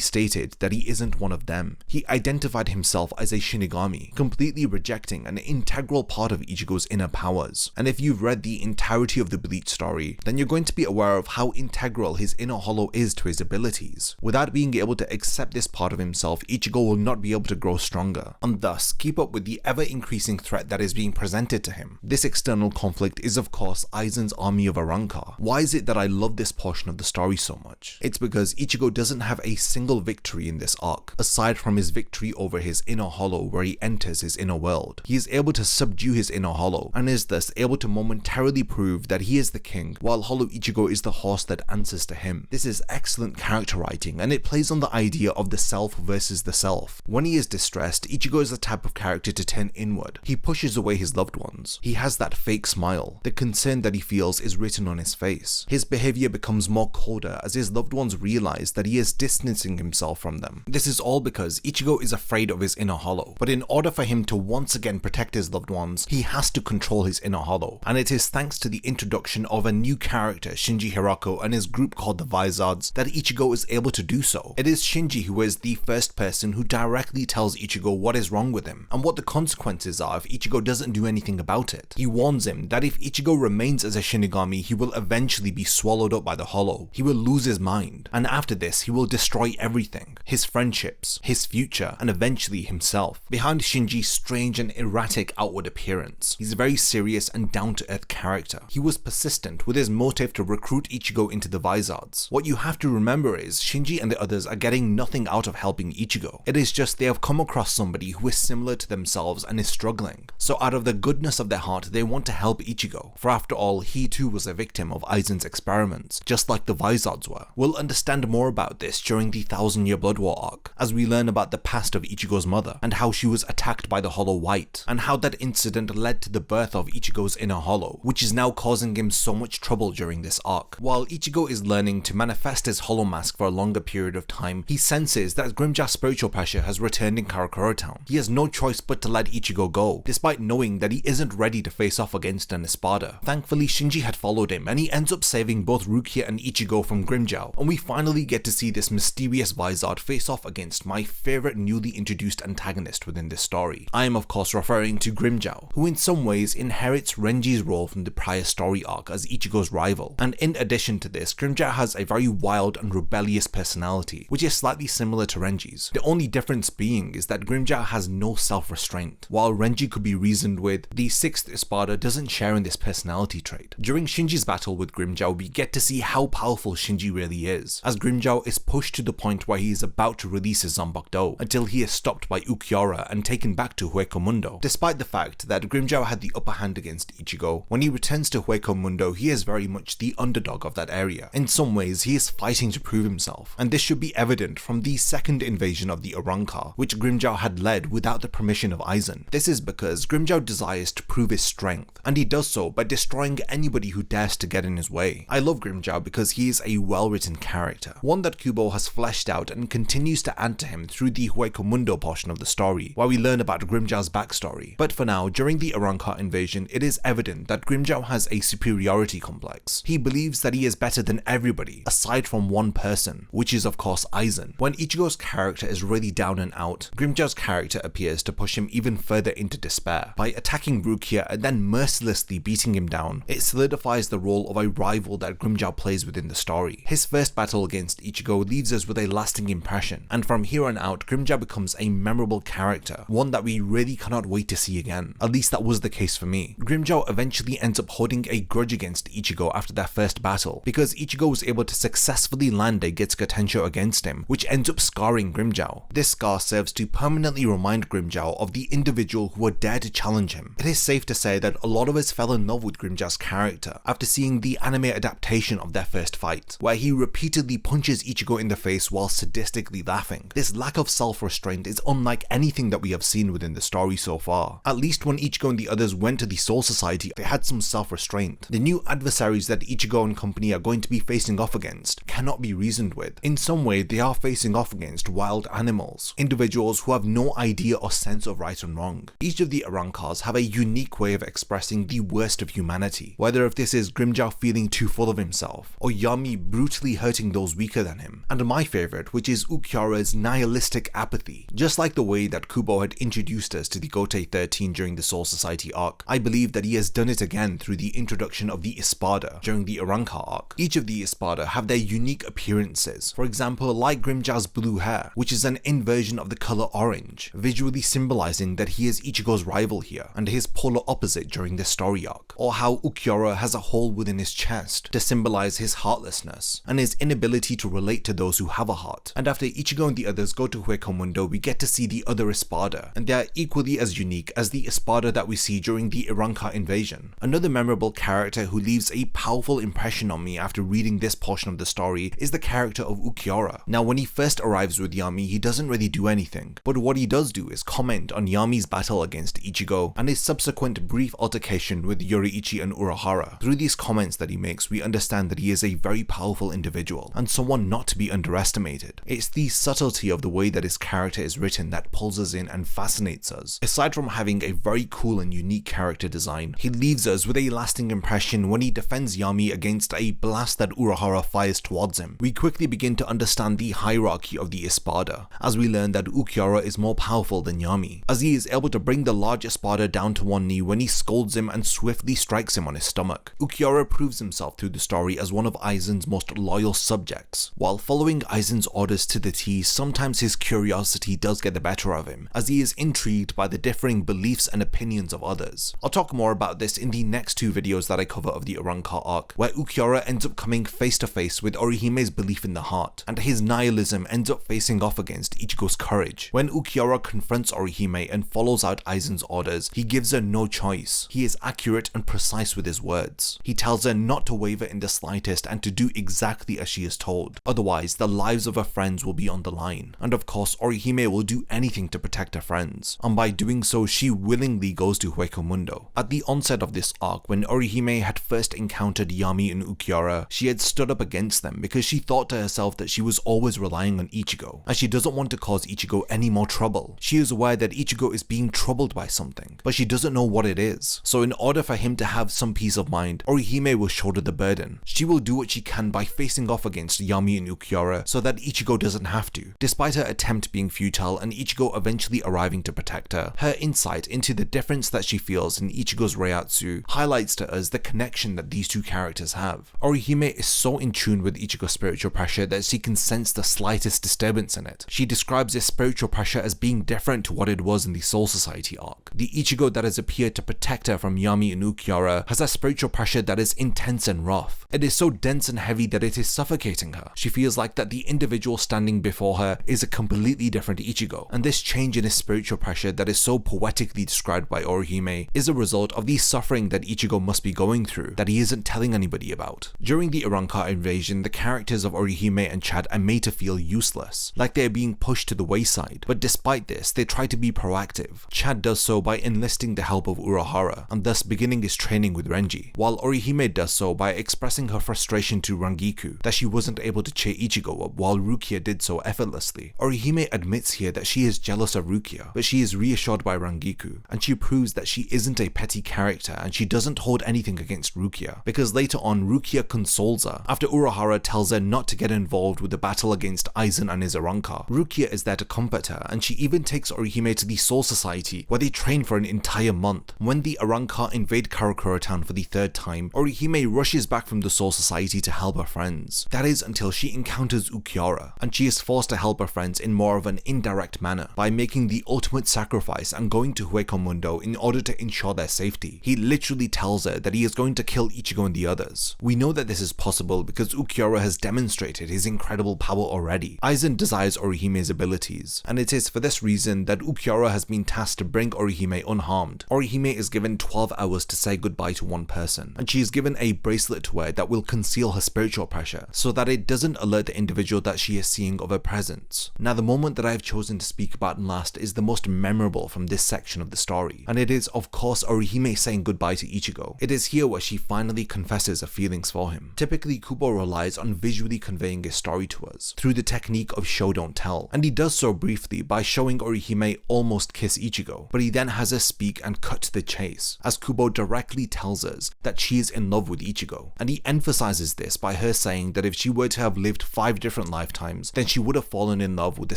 stated that he isn't one of them. He identified himself as a Shinigami, completely rejecting an integral part of Ichigo's inner powers. And if you've read the entirety of the Bleach story, then you're going to be aware of how integral his inner hollow is to his abilities. Without being able to accept this part of himself, Ichigo will not be able to grow stronger, and thus keep up with the ever-increasing threat that is being presented to him. This external conflict is of course Aizen's army of Arrancar. Why is it that I love this portion of the story so much? It's because Ichigo doesn't have a single victory in this arc, aside from his victory over his inner hollow where he enters his inner world. He is able to subdue his inner hollow, and is thus able to momentarily prove that he is the king, while Hollow Ichigo is the horse that answers to him. This is excellent character writing, and it plays plays on the idea of the self versus the self. When he is distressed, Ichigo is the type of character to turn inward. He pushes away his loved ones. He has that fake smile. The concern that he feels is written on his face. His behavior becomes more colder as his loved ones realize that he is distancing himself from them. This is all because Ichigo is afraid of his inner hollow, but in order for him to once again protect his loved ones, he has to control his inner hollow, and it is thanks to the introduction of a new character, Shinji Hirako, and his group called the Vizards, that Ichigo is able to do so. It is Shinji who is the first person who directly tells Ichigo what is wrong with him, and what the consequences are if Ichigo doesn't do anything about it. He warns him that if Ichigo remains as a Shinigami, he will eventually be swallowed up by the hollow. He will lose his mind, and after this, he will destroy everything. His friendships, his future, and eventually himself. Behind Shinji's strange and erratic outward appearance, he's a very serious and down-to-earth character. He was persistent with his motive to recruit Ichigo into the Vizards. What you have to remember is, Shinji and the others are getting nothing out of helping Ichigo. It is just they have come across somebody who is similar to themselves and is struggling. So out of the goodness of their heart, they want to help Ichigo. For after all, he too was a victim of Aizen's experiments, just like the Vizards were. We'll understand more about this during the 1000-Year Blood War arc, as we learn about the past of Ichigo's mother, and how she was attacked by the Hollow White, and how that incident led to the birth of Ichigo's inner hollow, which is now causing him so much trouble during this arc. While Ichigo is learning to manifest his hollow mask for a longer period of time, he senses that Grimjaw's spiritual pressure has returned in Karakura Town. He has no choice but to let Ichigo go, despite knowing that he isn't ready to face off against an Espada. Thankfully, Shinji had followed him, and he ends up saving both Rukia and Ichigo from Grimjaw, and we finally get to see this mysterious Vizard face off against my favourite newly introduced antagonist within this story. I am of course referring to Grimjaw, who in some ways inherits Renji's role from the prior story arc as Ichigo's rival, and in addition to this, Grimjaw has a very wild and rebellious personality, which is slightly similar to Renji's. The only difference being is that Grimjaw has no self-restraint. While Renji could be reasoned with, the 6th Espada doesn't share in this personality trait. During Shinji's battle with Grimjaw, we get to see how powerful Shinji really is, as Grimjaw is pushed to the point where he is about to release his Zanbakudo, until he is stopped by Ulquiorra and taken back to Hueco Mundo. Despite the fact that Grimjaw had the upper hand against Ichigo, when he returns to Hueco Mundo, he is very much the underdog of that area. In some ways, he is fighting to prove himself, and this should be evident from the second invasion of the Arrancar, which Grimjaw had led without the permission of Aizen. This is because Grimjaw desires to prove his strength, and he does so by destroying anybody who dares to get in his way. I love Grimjaw because he is a well-written character, one that Kubo has fleshed out and continues to add to him through the Hueco Mundo portion of the story, where we learn about Grimjaw's backstory. But for now, during the Arrancar invasion, it is evident that Grimjaw has a superiority complex. He believes that he is better than everybody, aside from one person, which is of course Aizen. When Ichigo's character is really down and out, Grimjaw's character appears to push him even further into despair. By attacking Rukia and then mercilessly beating him down, it solidifies the role of a rival that Grimjaw plays within the story. His first battle against Ichigo leaves us with a lasting impression, and from here on out, Grimjaw becomes a memorable character, one that we really cannot wait to see again. At least that was the case for me. Grimjaw eventually ends up holding a grudge against Ichigo after their first battle, because Ichigo was able to successfully land a Getsuga Tensho against him, which ends up scarring Grimjaw. This scar serves to permanently remind Grimjaw of the individual who would dare to challenge him. It is safe to say that a lot of us fell in love with Grimjaw's character after seeing the anime adaptation of their first fight, where he repeatedly punches Ichigo in the face while sadistically laughing. This lack of self-restraint is unlike anything that we have seen within the story so far. At least when Ichigo and the others went to the Soul Society, they had some self-restraint. The new adversaries that Ichigo and company are going to be facing off against cannot be reasoned with. In some way, they are facing off against wild animals, individuals who have no idea or sense of right and wrong. Each of the Arrancars have a unique way of expressing the worst of humanity, whether if this is Grimjaw feeling too full of himself, or Yami brutally hurting those weaker than him, and my favourite, which is Ulquiorra's nihilistic apathy. Just like the way that Kubo had introduced us to the Gotei 13 during the Soul Society arc, I believe that he has done it again through the introduction of the Espada during the Arrancar arc. Each of the Espada have their unique appearances. For example, like Grimjaw's blue hair, which is an inversion of the colour orange, visually symbolising that he is Ichigo's rival here, and his polar opposite during the story arc. Or how Ulquiorra has a hole within his chest to symbolise his heartlessness, and his inability to relate to those who have a heart. And after Ichigo and the others go to Hueco Mundo, we get to see the other Espada, and they are equally as unique as the Espada that we see during the Arrancar invasion. Another memorable character who leaves a powerful impression on me after reading this portion of the story is the character of Ulquiorra. Ukiara. Now when he first arrives with Yami, he doesn't really do anything, but what he does do is comment on Yami's battle against Ichigo and his subsequent brief altercation with Yoriichi and Urahara. Through these comments that he makes, we understand that he is a very powerful individual and someone not to be underestimated. It's the subtlety of the way that his character is written that pulls us in and fascinates us. Aside from having a very cool and unique character design, he leaves us with a lasting impression when he defends Yami against a blast that Urahara fires towards him. We quickly begin to understand the hierarchy of the Espada, as we learn that Ukiara is more powerful than Yami, as he is able to bring the large Espada down to one knee when he scolds him and swiftly strikes him on his stomach. Ukiara proves himself through the story as one of Aizen's most loyal subjects. While following Aizen's orders to the T, sometimes his curiosity does get the better of him, as he is intrigued by the differing beliefs and opinions of others. I'll talk more about this in the next two videos that I cover of the Arrancar arc, where Ukiara ends up coming face to face with Orihime's belief in the heart, and his nihilism ends up facing off against Ichigo's courage. When Ukiara confronts Orihime and follows out Aizen's orders, he gives her no choice. He is accurate and precise with his words. He tells her not to waver in the slightest and to do exactly as she is told, otherwise the lives of her friends will be on the line. And of course, Orihime will do anything to protect her friends, and by doing so, she willingly goes to Hueco Mundo. At the onset of this arc, when Orihime had first encountered Yami and Ukiara, she had stood up against them because she thought to herself that she was always relying on Ichigo, and she doesn't want to cause Ichigo any more trouble. She is aware that Ichigo is being troubled by something, but she doesn't know what it is. So in order for him to have some peace of mind, Orihime will shoulder the burden. She will do what she can by facing off against Yami and Ukiara so that Ichigo doesn't have to. Despite her attempt being futile and Ichigo eventually arriving to protect her, her insight into the difference that she feels in Ichigo's Reiatsu highlights to us the connection that these two characters have. Orihime is so in tune with Ichigo's spiritual pressure that she can sense the slightest disturbance in it. She describes this spiritual pressure as being different to what it was in the Soul Society arc. The Ichigo that has appeared to protect her from Yami and Ukiara has a spiritual pressure that is intense and rough. It is so dense and heavy that it is suffocating her. She feels like that the individual standing before her is a completely different Ichigo, and this change in his spiritual pressure that is so poetically described by Orihime is a result of the suffering that Ichigo must be going through that he isn't telling anybody about. During the Arrancar Invasion, the characters of Orihime and Chad are made to feel useless, like they are being pushed to the wayside, but despite this, they try to be proactive. Chad does so by enlisting the help of Urahara, and thus beginning his training with Renji, while Orihime does so by expressing her frustration to Rangiku that she wasn't able to cheer Ichigo up while Rukia did so effortlessly. Orihime admits here that she is jealous of Rukia, but she is reassured by Rangiku, and she proves that she isn't a petty character and she doesn't hold anything against Rukia, because later on Rukia consoles her after Urahara tells her not to get involved with the battle against Aizen and his Arrancar. Rukia is there to comfort her, and she even takes Orihime to the Soul Society where they train for an entire month. When the Arrancar invade Karakura town for the third time, Orihime rushes back from the Soul Society to help her friends. That is until she encounters Ukiara, and she is forced to help her friends in more of an indirect manner by making the ultimate sacrifice and going to Hueco Mundo in order to ensure their safety. He literally tells her that he is going to kill Ichigo and the others. We know that this is possible because Ukiara has demonstrated his incredible power already. Aizen desires Orihime's abilities, and it is for this reason that Ukiara has been tasked to bring Orihime unharmed. Orihime is given 12 hours to say goodbye to one person, and she is given a bracelet to wear that will conceal her spiritual pressure so that it doesn't alert the individual that she is seeing of her presence. Now, the moment that I have chosen to speak about last is the most memorable from this section of the story, and it is of course Orihime saying goodbye to Ichigo. It is here where she finally confesses her feelings for him. Typically, Kubo relies on visually conveying a story to us through the technique of show don't tell, and he does so briefly by showing Orihime almost kiss Ichigo, but he then has her speak and cut to the chase, as Kubo directly tells us that she is in love with Ichigo, and he emphasizes this by her saying that if she were to have lived 5 different lifetimes, then she would have fallen in love with the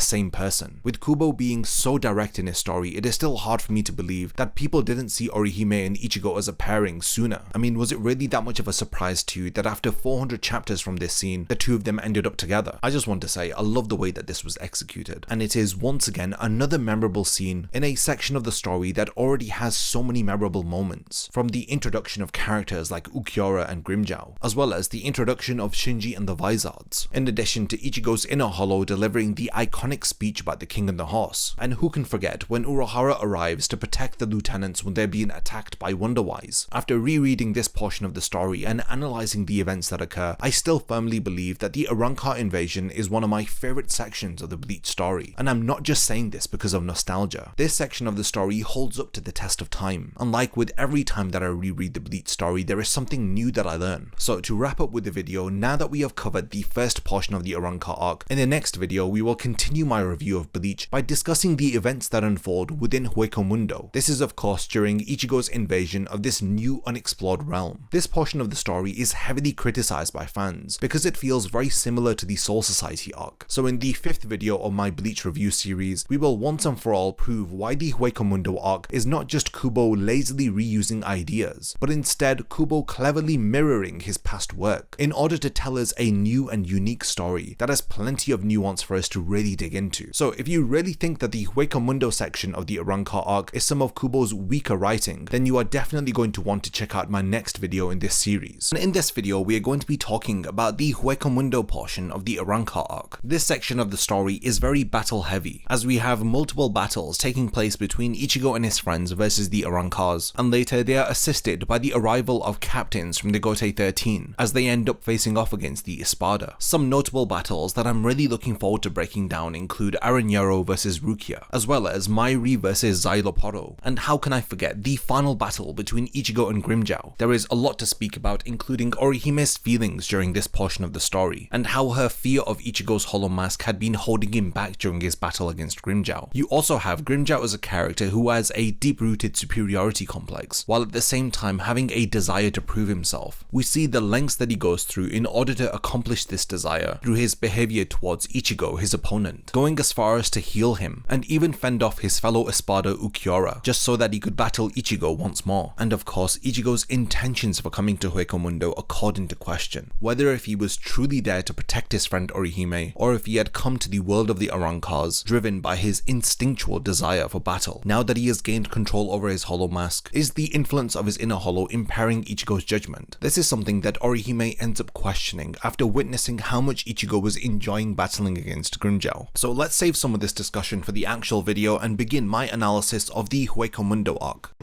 same person. With Kubo being so direct in his story, it is still hard for me to believe that people didn't see Orihime and Ichigo as a pairing sooner. I mean, was it really that much of a surprise to you that after 400 chapters from this scene, the two of them ended up together? I just want to say, I love the way that this was executed, and it is once again another memorable scene in a section of the story that already has so many memorable moments, from the introduction of characters like Ukiara and Grimmjow, as well as the introduction of Shinji and the Vizards, in addition to Ichigo's inner hollow delivering the iconic speech about the king and the horse. And who can forget when Urahara arrives to protect the lieutenants when they're being attacked by Wonderwise. After rereading this portion of the story and analysing the events that occur, I still firmly believe that the Arrancar Invasion Invasion is one of my favorite sections of the Bleach story, and I'm not just saying this because of nostalgia. This section of the story holds up to the test of time, and like with every time that I reread the Bleach story, there is something new that I learn. So to wrap up with the video, now that we have covered the first portion of the Arrancar arc, in the next video we will continue my review of Bleach by discussing the events that unfold within Hueco Mundo. This is of course during Ichigo's invasion of this new unexplored realm. This portion of the story is heavily criticized by fans because it feels very similar to the Soul Society arc. So in the 5th video of my Bleach review series, we will once and for all prove why the Hueco Mundo arc is not just Kubo lazily reusing ideas, but instead Kubo cleverly mirroring his past work in order to tell us a new and unique story that has plenty of nuance for us to really dig into. So if you really think that the Hueco Mundo section of the Arrancar arc is some of Kubo's weaker writing, then you are definitely going to want to check out my next video in this series. And in this video we are going to be talking about the Hueco Mundo portion of the Arrancar arc. This section of the story is very battle heavy, as we have multiple battles taking place between Ichigo and his friends versus the Arrancars, and later they are assisted by the arrival of captains from the Gotei 13 as they end up facing off against the Espada. Some notable battles that I'm really looking forward to breaking down include Aranyaro versus Rukia, as well as Mairi versus Xyloporo, and how can I forget the final battle between Ichigo and Grimmjow. There is a lot to speak about, including Orihime's feelings during this portion of the story, and how her fear of Ichigo's hollow mask had been holding him back during his battle against Grimmjow. You also have Grimmjow as a character who has a deep-rooted superiority complex, while at the same time having a desire to prove himself. We see the lengths that he goes through in order to accomplish this desire through his behavior towards Ichigo, his opponent, going as far as to heal him, and even fend off his fellow Espada Ukiura, just so that he could battle Ichigo once more. And of course, Ichigo's intentions for coming to Hueco Mundo are called into question, whether if he was truly there to protect his friend Orihime, or if he had come to the world of the Arrancars driven by his instinctual desire for battle. Now that he has gained control over his hollow mask, is the influence of his inner hollow impairing Ichigo's judgment? This is something that Orihime ends up questioning after witnessing how much Ichigo was enjoying battling against Grimmjow. So let's save some of this discussion for the actual video and begin my analysis of the Hueco Mundo arc.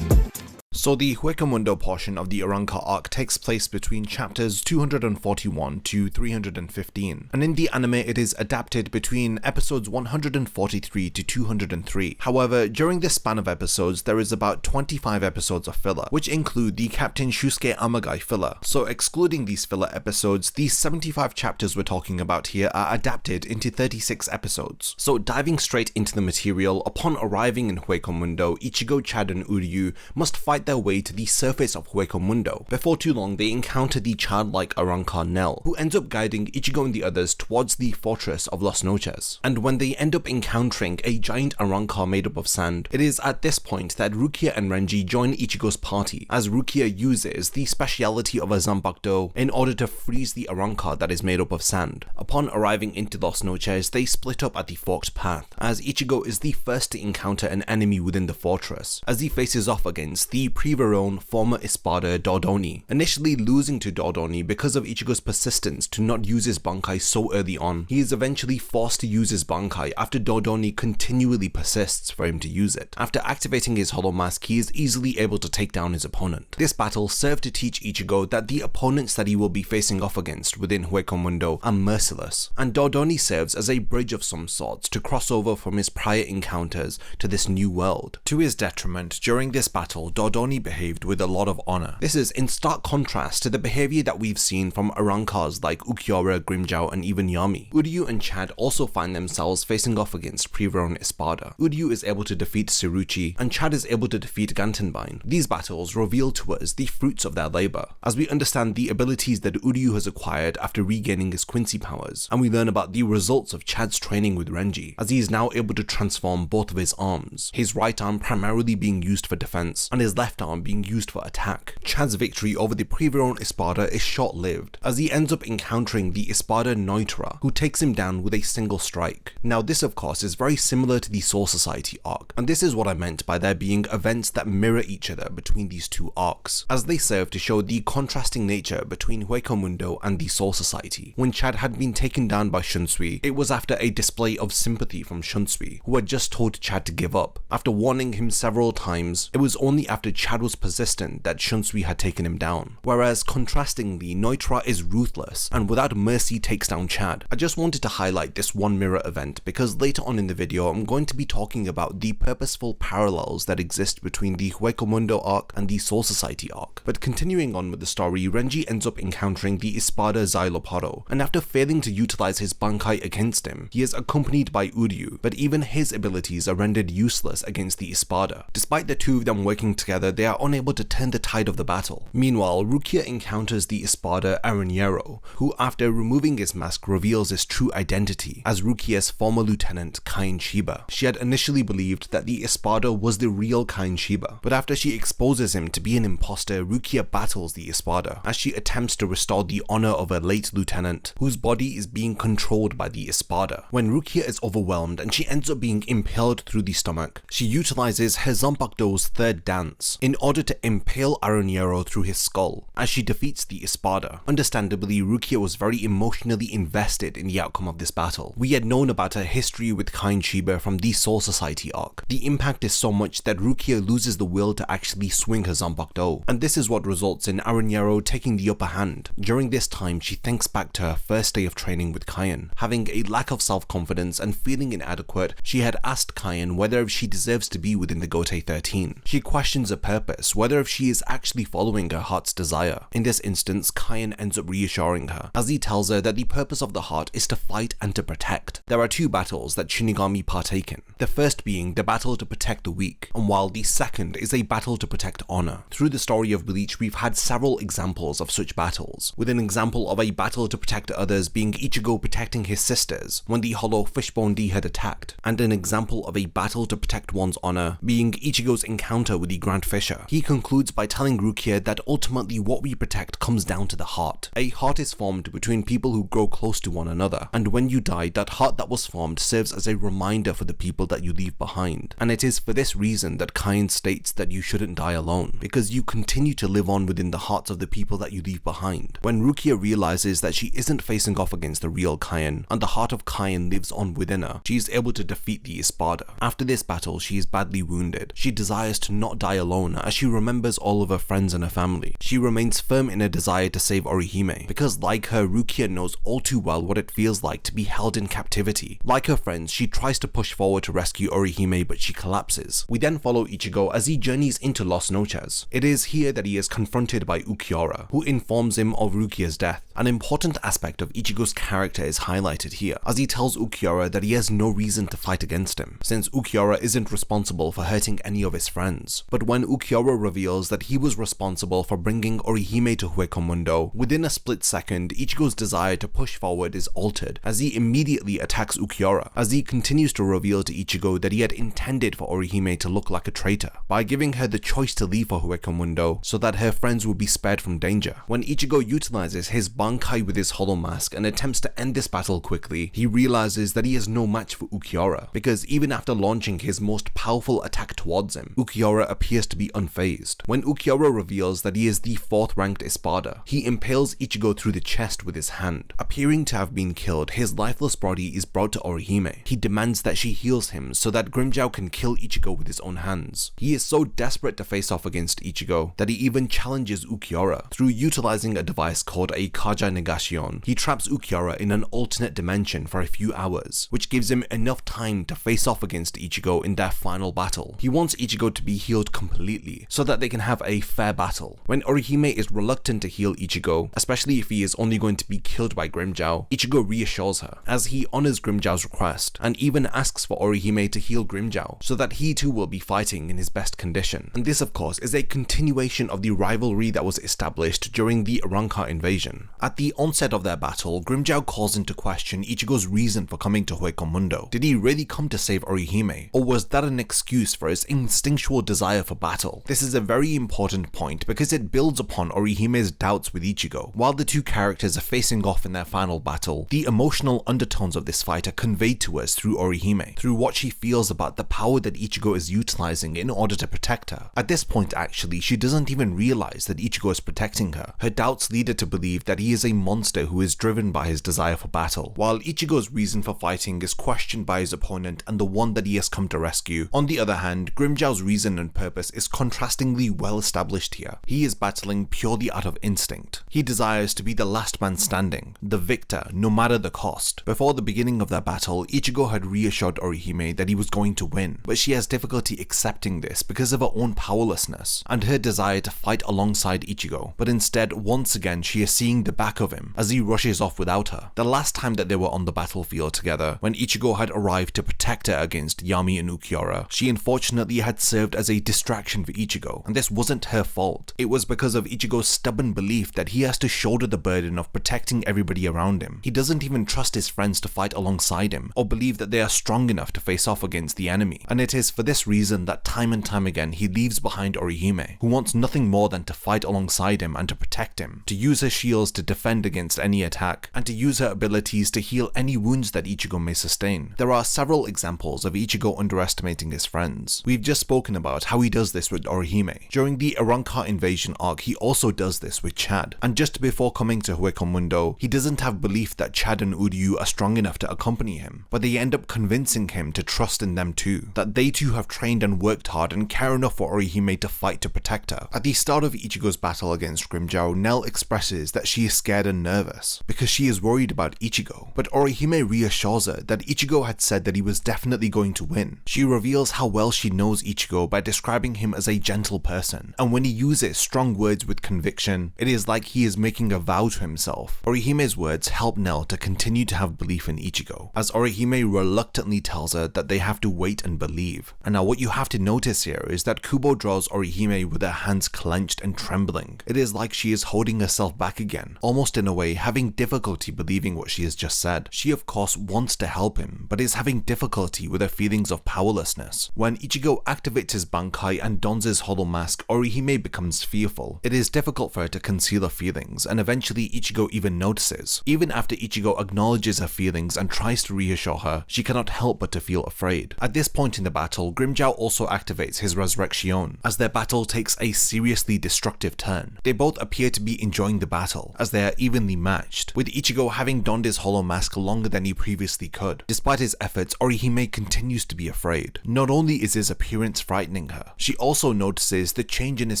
So the Hueco Mundo portion of the Arrancar arc takes place between chapters 241 to 315, and in the anime it is adapted between episodes 143 to 203. However, during this span of episodes there is about 25 episodes of filler, which include the Captain Shusuke Amagai filler. So excluding these filler episodes, these 75 chapters we're talking about here are adapted into 36 episodes. So diving straight into the material, upon arriving in Hueco Mundo, Ichigo, Chad and Uryu must fight their way to the surface of Hueco Mundo. Before too long, they encounter the childlike Arrancar Nell, who ends up guiding Ichigo and the others towards the fortress of Las Noches. And when they end up encountering a giant Arrancar made up of sand, it is at this point that Rukia and Renji join Ichigo's party, as Rukia uses the speciality of a Zanbakudo in order to freeze the Arrancar that is made up of sand. Upon arriving into Las Noches, they split up at the forked path, as Ichigo is the first to encounter an enemy within the fortress, as he faces off against the Privaron former Espada Dodoni, initially losing to Dodoni because of Ichigo's persistence to not use his Bankai so early on. He is eventually forced to use his Bankai after Dodoni continually persists for him to use it. After activating his Hollow Mask, he is easily able to take down his opponent. This battle served to teach Ichigo that the opponents that he will be facing off against within Hueco Mundo are merciless, and Dodoni serves as a bridge of some sorts to cross over from his prior encounters to this new world. To his detriment, during this battle, Dodoni behaved with a lot of honor. This is in stark contrast to the behavior that we've seen from Arrancars like Ukiura, Grimmjow, and even Yami. Uryu and Chad also find themselves facing off against Privaron Espada. Uryu is able to defeat Tsuruchi, and Chad is able to defeat Gantenbein. These battles reveal to us the fruits of their labor, as we understand the abilities that Uryu has acquired after regaining his Quincy powers, and we learn about the results of Chad's training with Renji, as he is now able to transform both of his arms, his right arm primarily being used for defense, and his left left arm being used for attack. Chad's victory over the Priveron Espada is short-lived, as he ends up encountering the Espada Neutra, who takes him down with a single strike. Now this of course is very similar to the Soul Society arc, and this is what I meant by there being events that mirror each other between these two arcs, as they serve to show the contrasting nature between Hueco Mundo and the Soul Society. When Chad had been taken down by Shunsui, it was after a display of sympathy from Shunsui, who had just told Chad to give up. After warning him several times, it was only after Chad was persistent that Shunsui had taken him down. Whereas contrastingly, Neutra is ruthless and without mercy takes down Chad. I just wanted to highlight this one mirror event because later on in the video I'm going to be talking about the purposeful parallels that exist between the Hueco Mundo arc and the Soul Society arc. But continuing on with the story, Renji ends up encountering the Espada Xyloparo, and after failing to utilize his Bankai against him, he is accompanied by Uryu, but even his abilities are rendered useless against the Espada. Despite the two of them working together, they are unable to turn the tide of the battle. Meanwhile, Rukia encounters the Espada Arrancar, who after removing his mask reveals his true identity as Rukia's former lieutenant Kain Shiba. She had initially believed that the Espada was the real Kain Shiba, but after she exposes him to be an imposter, Rukia battles the Espada as she attempts to restore the honor of her late lieutenant, whose body is being controlled by the Espada. When Rukia is overwhelmed and she ends up being impaled through the stomach, she utilizes her Zanpakuto's third dance in order to impale Arrancar through his skull as she defeats the Espada. Understandably, Rukia was very emotionally invested in the outcome of this battle. We had known about her history with Kain Shiba from the Soul Society arc. The impact is so much that Rukia loses the will to actually swing her Zanpakuto, and this is what results in Arrancar taking the upper hand. During this time, she thinks back to her first day of training with Kain. Having a lack of self-confidence and feeling inadequate, she had asked Kain whether she deserves to be within the Gotei 13. She questions her purpose, whether she is actually following her heart's desire. In this instance, Kain ends up reassuring her, as he tells her that the purpose of the heart is to fight and to protect. There are two battles that Shinigami partake in, the first being the battle to protect the weak, and while the second is a battle to protect honor. Through the story of Bleach, we've had several examples of such battles, with an example of a battle to protect others being Ichigo protecting his sisters when the Hollow Fishbone D had attacked, and an example of a battle to protect one's honor being Ichigo's encounter with the Grand Fisher. He concludes by telling Rukia that ultimately what we protect comes down to the heart. A heart is formed between people who grow close to one another, and when you die, that heart that was formed serves as a reminder for the people that you leave behind. And it is for this reason that Kain states that you shouldn't die alone, because you continue to live on within the hearts of the people that you leave behind. When Rukia realizes that she isn't facing off against the real Kain, and the heart of Kain lives on within her, she is able to defeat the Espada. After this battle, she is badly wounded. She desires to not die alone as she remembers all of her friends and her family. She remains firm in her desire to save Orihime, because like her, Rukia knows all too well what it feels like to be held in captivity. Like her friends, she tries to push forward to rescue Orihime, but she collapses. We then follow Ichigo as he journeys into Las Noches. It is here that he is confronted by Ukiura, who informs him of Rukia's death. An important aspect of Ichigo's character is highlighted here, as he tells Ukiura that he has no reason to fight against him, since Ukiura isn't responsible for hurting any of his friends. But when Ukiura reveals that he was responsible for bringing Orihime to Hueco Mundo, within a split second, Ichigo's desire to push forward is altered, as he immediately attacks Ukiura, as he continues to reveal to Ichigo that he had intended for Orihime to look like a traitor, by giving her the choice to leave for Hueco Mundo so that her friends would be spared from danger. When Ichigo utilizes his Bankai with his hollow mask and attempts to end this battle quickly, he realizes that he is no match for Ukiura, because even after launching his most powerful attack towards him, Ukiura appears to be unfazed. When Ukiura reveals that he is the 4th ranked Espada, he impales Ichigo through the chest with his hand. Appearing to have been killed, his lifeless body is brought to Orihime. He demands that she heals him so that Grimmjow can kill Ichigo with his own hands. He is so desperate to face off against Ichigo that he even challenges Ukiura. Through utilizing a device called a Kaja Negation, he traps Ukiura in an alternate dimension for a few hours, which gives him enough time to face off against Ichigo in their final battle. He wants Ichigo to be healed completely so that they can have a fair battle. When Orihime is reluctant to heal Ichigo, especially if he is only going to be killed by Grimmjow, Ichigo reassures her, as he honors Grimmjow's request, and even asks for Orihime to heal Grimmjow, so that he too will be fighting in his best condition. And this of course is a continuation of the rivalry that was established during the Arrancar Invasion. At the onset of their battle, Grimmjow calls into question Ichigo's reason for coming to Hueco Mundo. Did he really come to save Orihime, or was that an excuse for his instinctual desire for battle? battle. This is a very important point because it builds upon Orihime's doubts with Ichigo. While the two characters are facing off in their final battle, the emotional undertones of this fight are conveyed to us through Orihime, through what she feels about the power that Ichigo is utilizing in order to protect her. At this point actually, she doesn't even realize that Ichigo is protecting her. Her doubts lead her to believe that he is a monster who is driven by his desire for battle, while Ichigo's reason for fighting is questioned by his opponent and the one that he has come to rescue. On the other hand, Grimmjow's reason and purpose is contrastingly well established here. He is battling purely out of instinct. He desires to be the last man standing, the victor, no matter the cost. Before the beginning of their battle, Ichigo had reassured Orihime that he was going to win, but she has difficulty accepting this because of her own powerlessness and her desire to fight alongside Ichigo, but instead once again she is seeing the back of him as he rushes off without her. The last time that they were on the battlefield together, when Ichigo had arrived to protect her against Yami and Ukiura, she unfortunately had served as a distraction for Ichigo, and this wasn't her fault. It was because of Ichigo's stubborn belief that he has to shoulder the burden of protecting everybody around him. He doesn't even trust his friends to fight alongside him, or believe that they are strong enough to face off against the enemy, and it is for this reason that time and time again he leaves behind Orihime, who wants nothing more than to fight alongside him and to protect him, to use her shields to defend against any attack, and to use her abilities to heal any wounds that Ichigo may sustain. There are several examples of Ichigo underestimating his friends. We've just spoken about how he does this with Orihime. During the Arrancar Invasion arc, he also does this with Chad, and just before coming to Hueco Mundo, he doesn't have belief that Chad and Uryu are strong enough to accompany him, but they end up convincing him to trust in them too, that they too have trained and worked hard and care enough for Orihime to fight to protect her. At the start of Ichigo's battle against Grimmjow, Nell expresses that she is scared and nervous because she is worried about Ichigo, but Orihime reassures her that Ichigo had said that he was definitely going to win. She reveals how well she knows Ichigo by describing him as a gentle person, and when he uses strong words with conviction, it is like he is making a vow to himself. Orihime's words help Nell to continue to have belief in Ichigo, as Orihime reluctantly tells her that they have to wait and believe. And now what you have to notice here is that Kubo draws Orihime with her hands clenched and trembling. It is like she is holding herself back again, almost in a way having difficulty believing what she has just said. She of course wants to help him, but is having difficulty with her feelings of powerlessness. When Ichigo activates his Bankai and dons his hollow mask, Orihime becomes fearful. It is difficult for her to conceal her feelings, and eventually Ichigo even notices. Even after Ichigo acknowledges her feelings and tries to reassure her, she cannot help but to feel afraid. At this point in the battle, Grimmjow also activates his Resurrection, as their battle takes a seriously destructive turn. They both appear to be enjoying the battle, as they are evenly matched, with Ichigo having donned his hollow mask longer than he previously could. Despite his efforts, Orihime continues to be afraid. Not only is his appearance frightening her, she also notices the change in his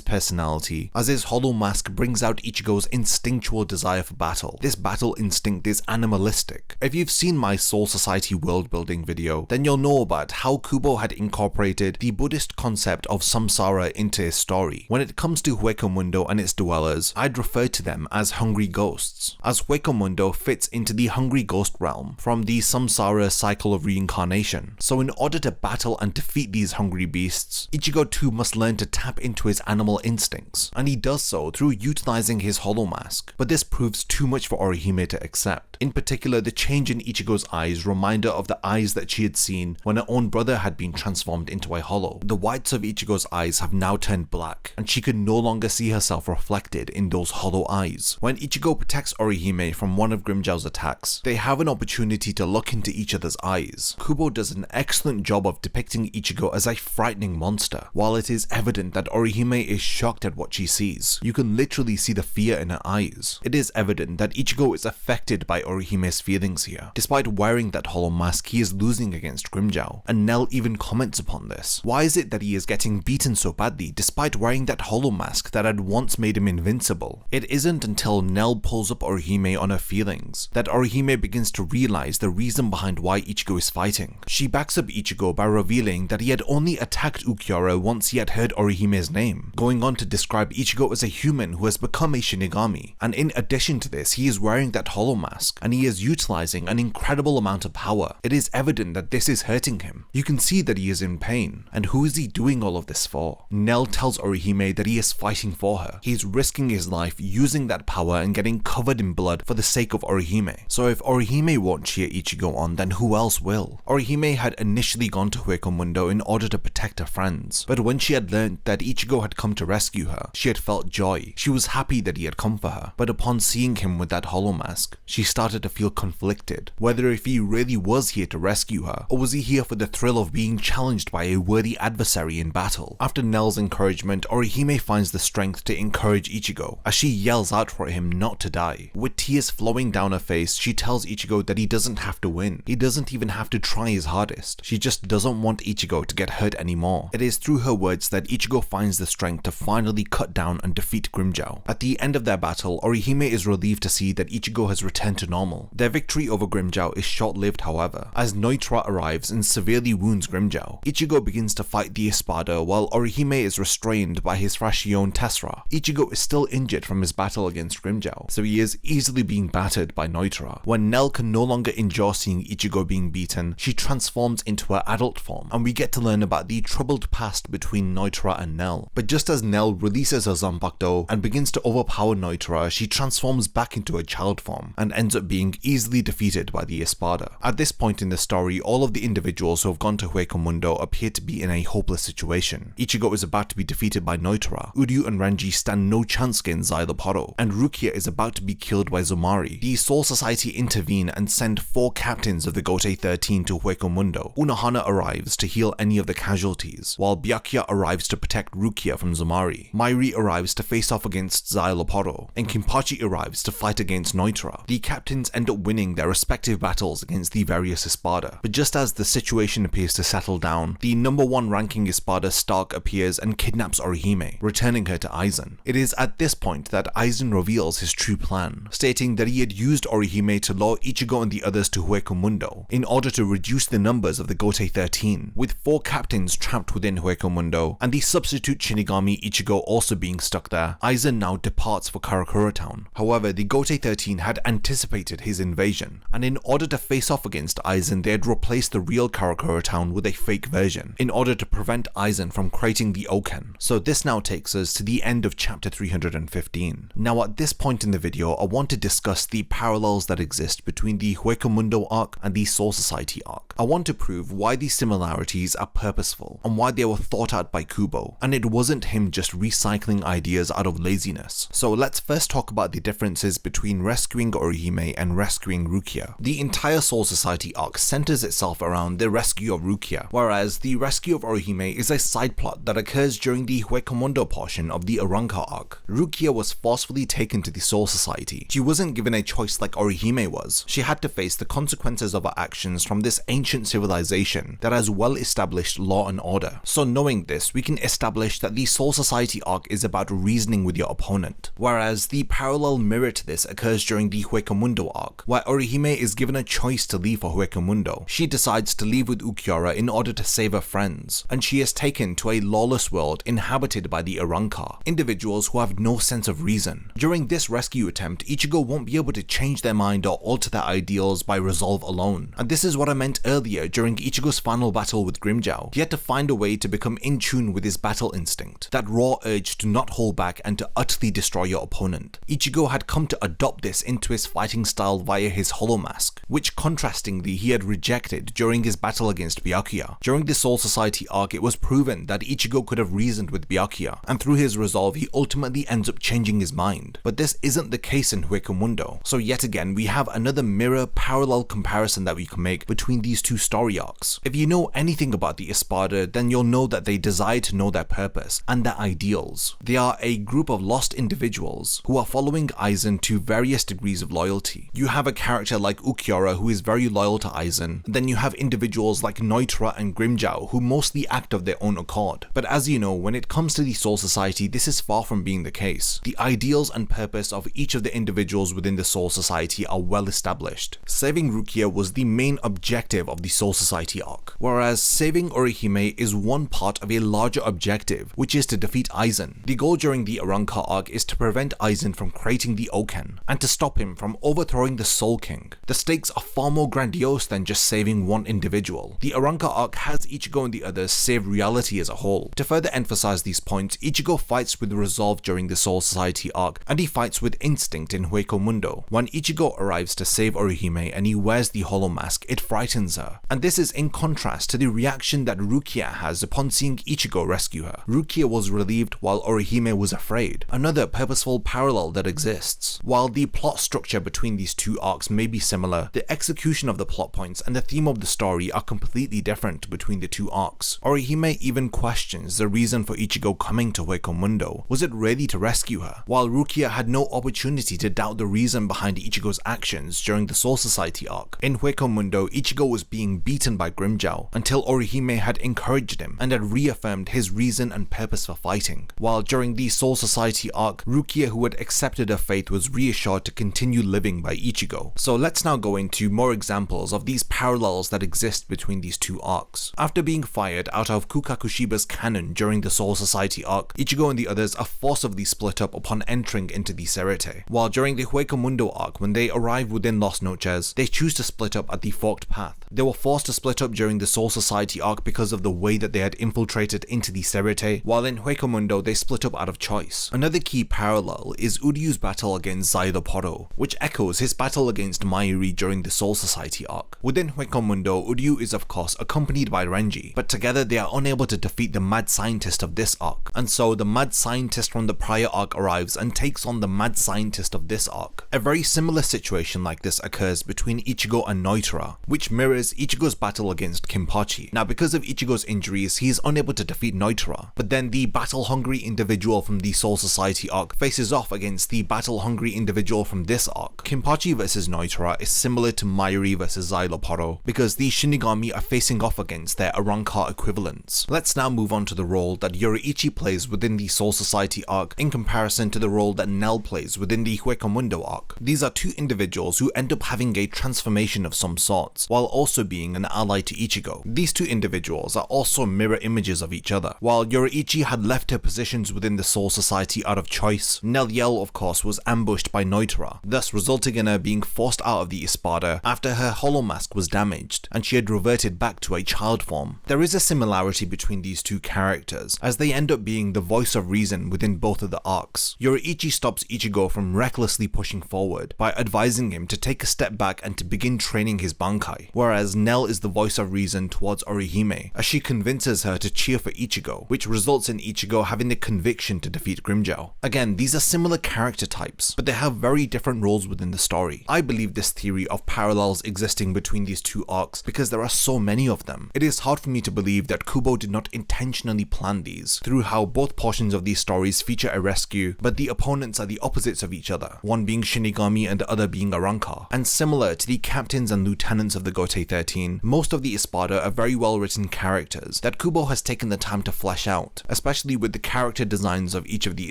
personality, as his hollow mask brings out Ichigo's instinctual desire for battle. This battle instinct is animalistic. If you've seen my Soul Society world building video, then you'll know about how Kubo had incorporated the Buddhist concept of samsara into his story. When it comes to Hueco Mundo and its dwellers, I'd refer to them as hungry ghosts, as Hueco Mundo fits into the hungry ghost realm from the samsara cycle of reincarnation. So in order to battle and defeat these hungry beasts, Ichigo too must learn to tap into his animal instincts, and he does so through utilizing his hollow mask. But this proves too much for Orihime to accept. In particular, the change in Ichigo's eyes remind her of the eyes that she had seen when her own brother had been transformed into a hollow. The whites of Ichigo's eyes have now turned black, and she could no longer see herself reflected in those hollow eyes. When Ichigo protects Orihime from one of Grimmjow's attacks, they have an opportunity to look into each other's eyes. Kubo does an excellent job of depicting Ichigo as a frightening monster. While it is evident that Orihime is shocked at what she sees, you can literally see the fear in her eyes. It is evident that Ichigo is affected by Orihime's feelings here. Despite wearing that hollow mask, he is losing against Grimmjow, and Nell even comments upon this. Why is it that he is getting beaten so badly despite wearing that hollow mask that had once made him invincible? It isn't until Nell pulls up Orihime on her feelings that Orihime begins to realize the reason behind why Ichigo is fighting. She backs up Ichigo by revealing that he had only attacked Ukiura once he had heard Orihime's name, going on to describe Ichigo as a human who has become a Shinigami, and in addition to this, he is wearing that hollow mask, and he is utilizing an incredible amount of power. It is evident that this is hurting him. You can see that he is in pain, and who is he doing all of this for? Nell tells Orihime that he is fighting for her. He is risking his life using that power and getting covered in blood for the sake of Orihime. So if Orihime won't cheer Ichigo on, then who else will? Orihime had initially gone to Hueco Mundo in order to protect her friends, but when she had had learned that Ichigo had come to rescue her, she had felt joy. She was happy that he had come for her, but upon seeing him with that hollow mask, she started to feel conflicted, whether if he really was here to rescue her, or was he here for the thrill of being challenged by a worthy adversary in battle. After Nell's encouragement, Orihime finds the strength to encourage Ichigo, as she yells out for him not to die. With tears flowing down her face, she tells Ichigo that he doesn't have to win. He doesn't even have to try his hardest. She just doesn't want Ichigo to get hurt anymore. It is through her words that Ichigo finds the strength to finally cut down and defeat Grimmjow. At the end of their battle, Orihime is relieved to see that Ichigo has returned to normal. Their victory over Grimmjow is short-lived, however, as Noitra arrives and severely wounds Grimmjow. Ichigo begins to fight the Espada while Orihime is restrained by his Frashion Tessera. Ichigo is still injured from his battle against Grimmjow, so he is easily being battered by Noitra. When Nell can no longer endure seeing Ichigo being beaten, she transforms into her adult form, and we get to learn about the troubled past between Noitra and Nell. But just as Nell releases her Zanpakuto and begins to overpower Noitra, she transforms back into a child form, and ends up being easily defeated by the Espada. At this point in the story, all of the individuals who have gone to Hueco Mundo appear to be in a hopeless situation. Ichigo is about to be defeated by Noitra, Uryu and Renji stand no chance against Xylopodo, and Rukia is about to be killed by Zomari. The Soul Society intervene and send 4 captains of the Gotei 13 to Hueco Mundo. Unohana arrives to heal any of the casualties, while Byakuya arrives to protect Rukia from Zomari. Mairi arrives to face off against Xylopodo, and Kinpachi arrives to fight against Noitra. The captains end up winning their respective battles against the various Espada, but just as the situation appears to settle down, the number 1 ranking Espada Stark appears and kidnaps Orihime, returning her to Aizen. It is at this point that Aizen reveals his true plan, stating that he had used Orihime to lure Ichigo and the others to Hueco Mundo in order to reduce the numbers of the Gotei 13. With 4 captains trapped within Hueco Mundo, and the substitute Shinigami Ichigo also being stuck there, Aizen now departs for Karakura town. However, the Gotei 13 had anticipated his invasion, and in order to face off against Aizen, they had replaced the real Karakura town with a fake version, in order to prevent Aizen from creating the Oken. So this now takes us to the end of chapter 315. Now at this point in the video, I want to discuss the parallels that exist between the Hueco Mundo arc and the Soul Society arc. I want to prove why these similarities are purposeful, and why they were thought out by Kubo, and it wasn't him just recycling ideas out of laziness. So let's first talk about the differences between rescuing Orihime and rescuing Rukia. The entire Soul Society arc centers itself around the rescue of Rukia, whereas the rescue of Orihime is a side plot that occurs during the Hueco Mundo portion of the Arrancar arc. Rukia was forcefully taken to the Soul Society. She wasn't given a choice like Orihime was. She had to face the consequences of her actions from this ancient civilization that has well established law and order. So knowing this, we can establish that the Soul Society arc is about reasoning with your opponent, whereas the parallel mirror to this occurs during the Hueco Mundo arc, where Orihime is given a choice to leave for Hueco Mundo. She decides to leave with Ukiura in order to save her friends, and she is taken to a lawless world inhabited by the Arrancar, individuals who have no sense of reason. During this rescue attempt, Ichigo won't be able to change their mind or alter their ideals by resolve alone, and this is what I meant earlier during Ichigo's final battle with Grimmjow. He had to find a way to become in tune with his battle instinct, that raw urge to not hold back and to utterly destroy your opponent. Ichigo had come to adopt this into his fighting style via his hollow mask, which contrastingly he had rejected during his battle against Byakuya. During the Soul Society arc, it was proven that Ichigo could have reasoned with Byakuya, and through his resolve he ultimately ends up changing his mind. But this isn't the case in Hueco Mundo, so yet again we have another mirror parallel comparison that we can make between these two story arcs. If you know anything about the Espada, then you'll know that they desire to know their purpose and their ideals. They are a group of lost individuals who are following Aizen to various degrees of loyalty. You have a character like Ukiura who is very loyal to Aizen, then you have individuals like Noitra and Grimmjow who mostly act of their own accord. But as you know, when it comes to the Soul Society, this is far from being the case. The ideals and purpose of each of the individuals within the Soul Society are well established. Saving Rukia was the main objective of the Soul Society arc, whereas saving Orihime is one part of a larger objective, which is to defeat Aizen. The goal during the Arrancar arc is to prevent Aizen from creating the Oken, and to stop him from overthrowing the Soul King. The stakes are far more grandiose than just saving one individual. The Arrancar arc has Ichigo and the others save reality as a whole. To further emphasize these points, Ichigo fights with resolve during the Soul Society arc, and he fights with instinct in Hueco Mundo. When Ichigo arrives to save Orihime and he wears the hollow mask, it frightens her. And this is in contrast to the reaction that Rukia has upon seeing Ichigo Ichigo rescue her. Rukia was relieved while Orihime was afraid, another purposeful parallel that exists. While the plot structure between these two arcs may be similar, the execution of the plot points and the theme of the story are completely different between the two arcs. Orihime even questions the reason for Ichigo coming to Hueco Mundo. Was it really to rescue her? While Rukia had no opportunity to doubt the reason behind Ichigo's actions during the Soul Society arc. In Hueco Mundo, Ichigo was being beaten by Grimmjow until Orihime had encouraged him and had reaffirmed his reason and purpose for fighting. While during the Soul Society arc, Rukia, who had accepted her fate, was reassured to continue living by Ichigo. So let's now go into more examples of these parallels that exist between these two arcs. After being fired out of Kukakushiba's cannon during the Soul Society arc, Ichigo and the others are forcibly split up upon entering into the Serete. While during the Hueco Mundo arc, when they arrive within Los Noches, they choose to split up at the Forked Path. They were forced to split up during the Soul Society arc because of the way that they had infiltrated into the Serete, while in Hueco Mundo they split up out of choice. Another key parallel is Uryu's battle against Zaido, which echoes his battle against Mayuri during the Soul Society arc. Within Hueco Mundo, Uryu is of course accompanied by Renji, but together they are unable to defeat the mad scientist of this arc, and so the mad scientist from the prior arc arrives and takes on the mad scientist of this arc. A very similar situation like this occurs between Ichigo and Noitara, which mirrors Ichigo's battle against Kinpachi. Now, because of Ichigo's injuries, he is unable to defeat Noitara, but then the battle-hungry individual from the Soul Society arc faces off against the battle-hungry individual from this arc. Kinpachi vs Noitara is similar to Mayuri vs Zaido because the Shinigami are facing off against their Arrancar equivalents. Let's now move on to the role that Yoruichi plays within the Soul Society arc in comparison to the role that Nell plays within the Hueco Mundo arc. These are two individuals who end up having a transformation of some sorts, while also being an ally to Ichigo. These two individuals are also mirror images of each other. While Yoruichi had left her positions within the Soul Society out of choice, Nell of course was ambushed by Noitara, thus resulting in her being forced out of the Espada after her hollow mask was damaged and she had reverted back to a child form. There is a similarity between these two characters, as they end up being the voice of reason within both of the arcs. Yoruichi stops Ichigo from recklessly pushing forward by advising him to take a step back and to begin training his Bankai, whereas Nell is the voice of reason towards Orihime, as she convinces her to cheer for Ichigo, which results in Ichigo having the conviction to defeat Grimmjow. Again, these are similar character types, but they have very different roles within the story. I believe this theory of parallels existing between these two arcs because there are so many of them. It is hard for me to believe that Kubo did not intentionally plan these, through how both portions of these stories feature a rescue, but the opponents are the opposites of each other, one being Shinigami and the other being Arrancar. And similar to the captains and lieutenants of the Gotei 13, most of the Espada are very well written characters that Kubo has taken the time to flesh out, especially with the character designs of each of the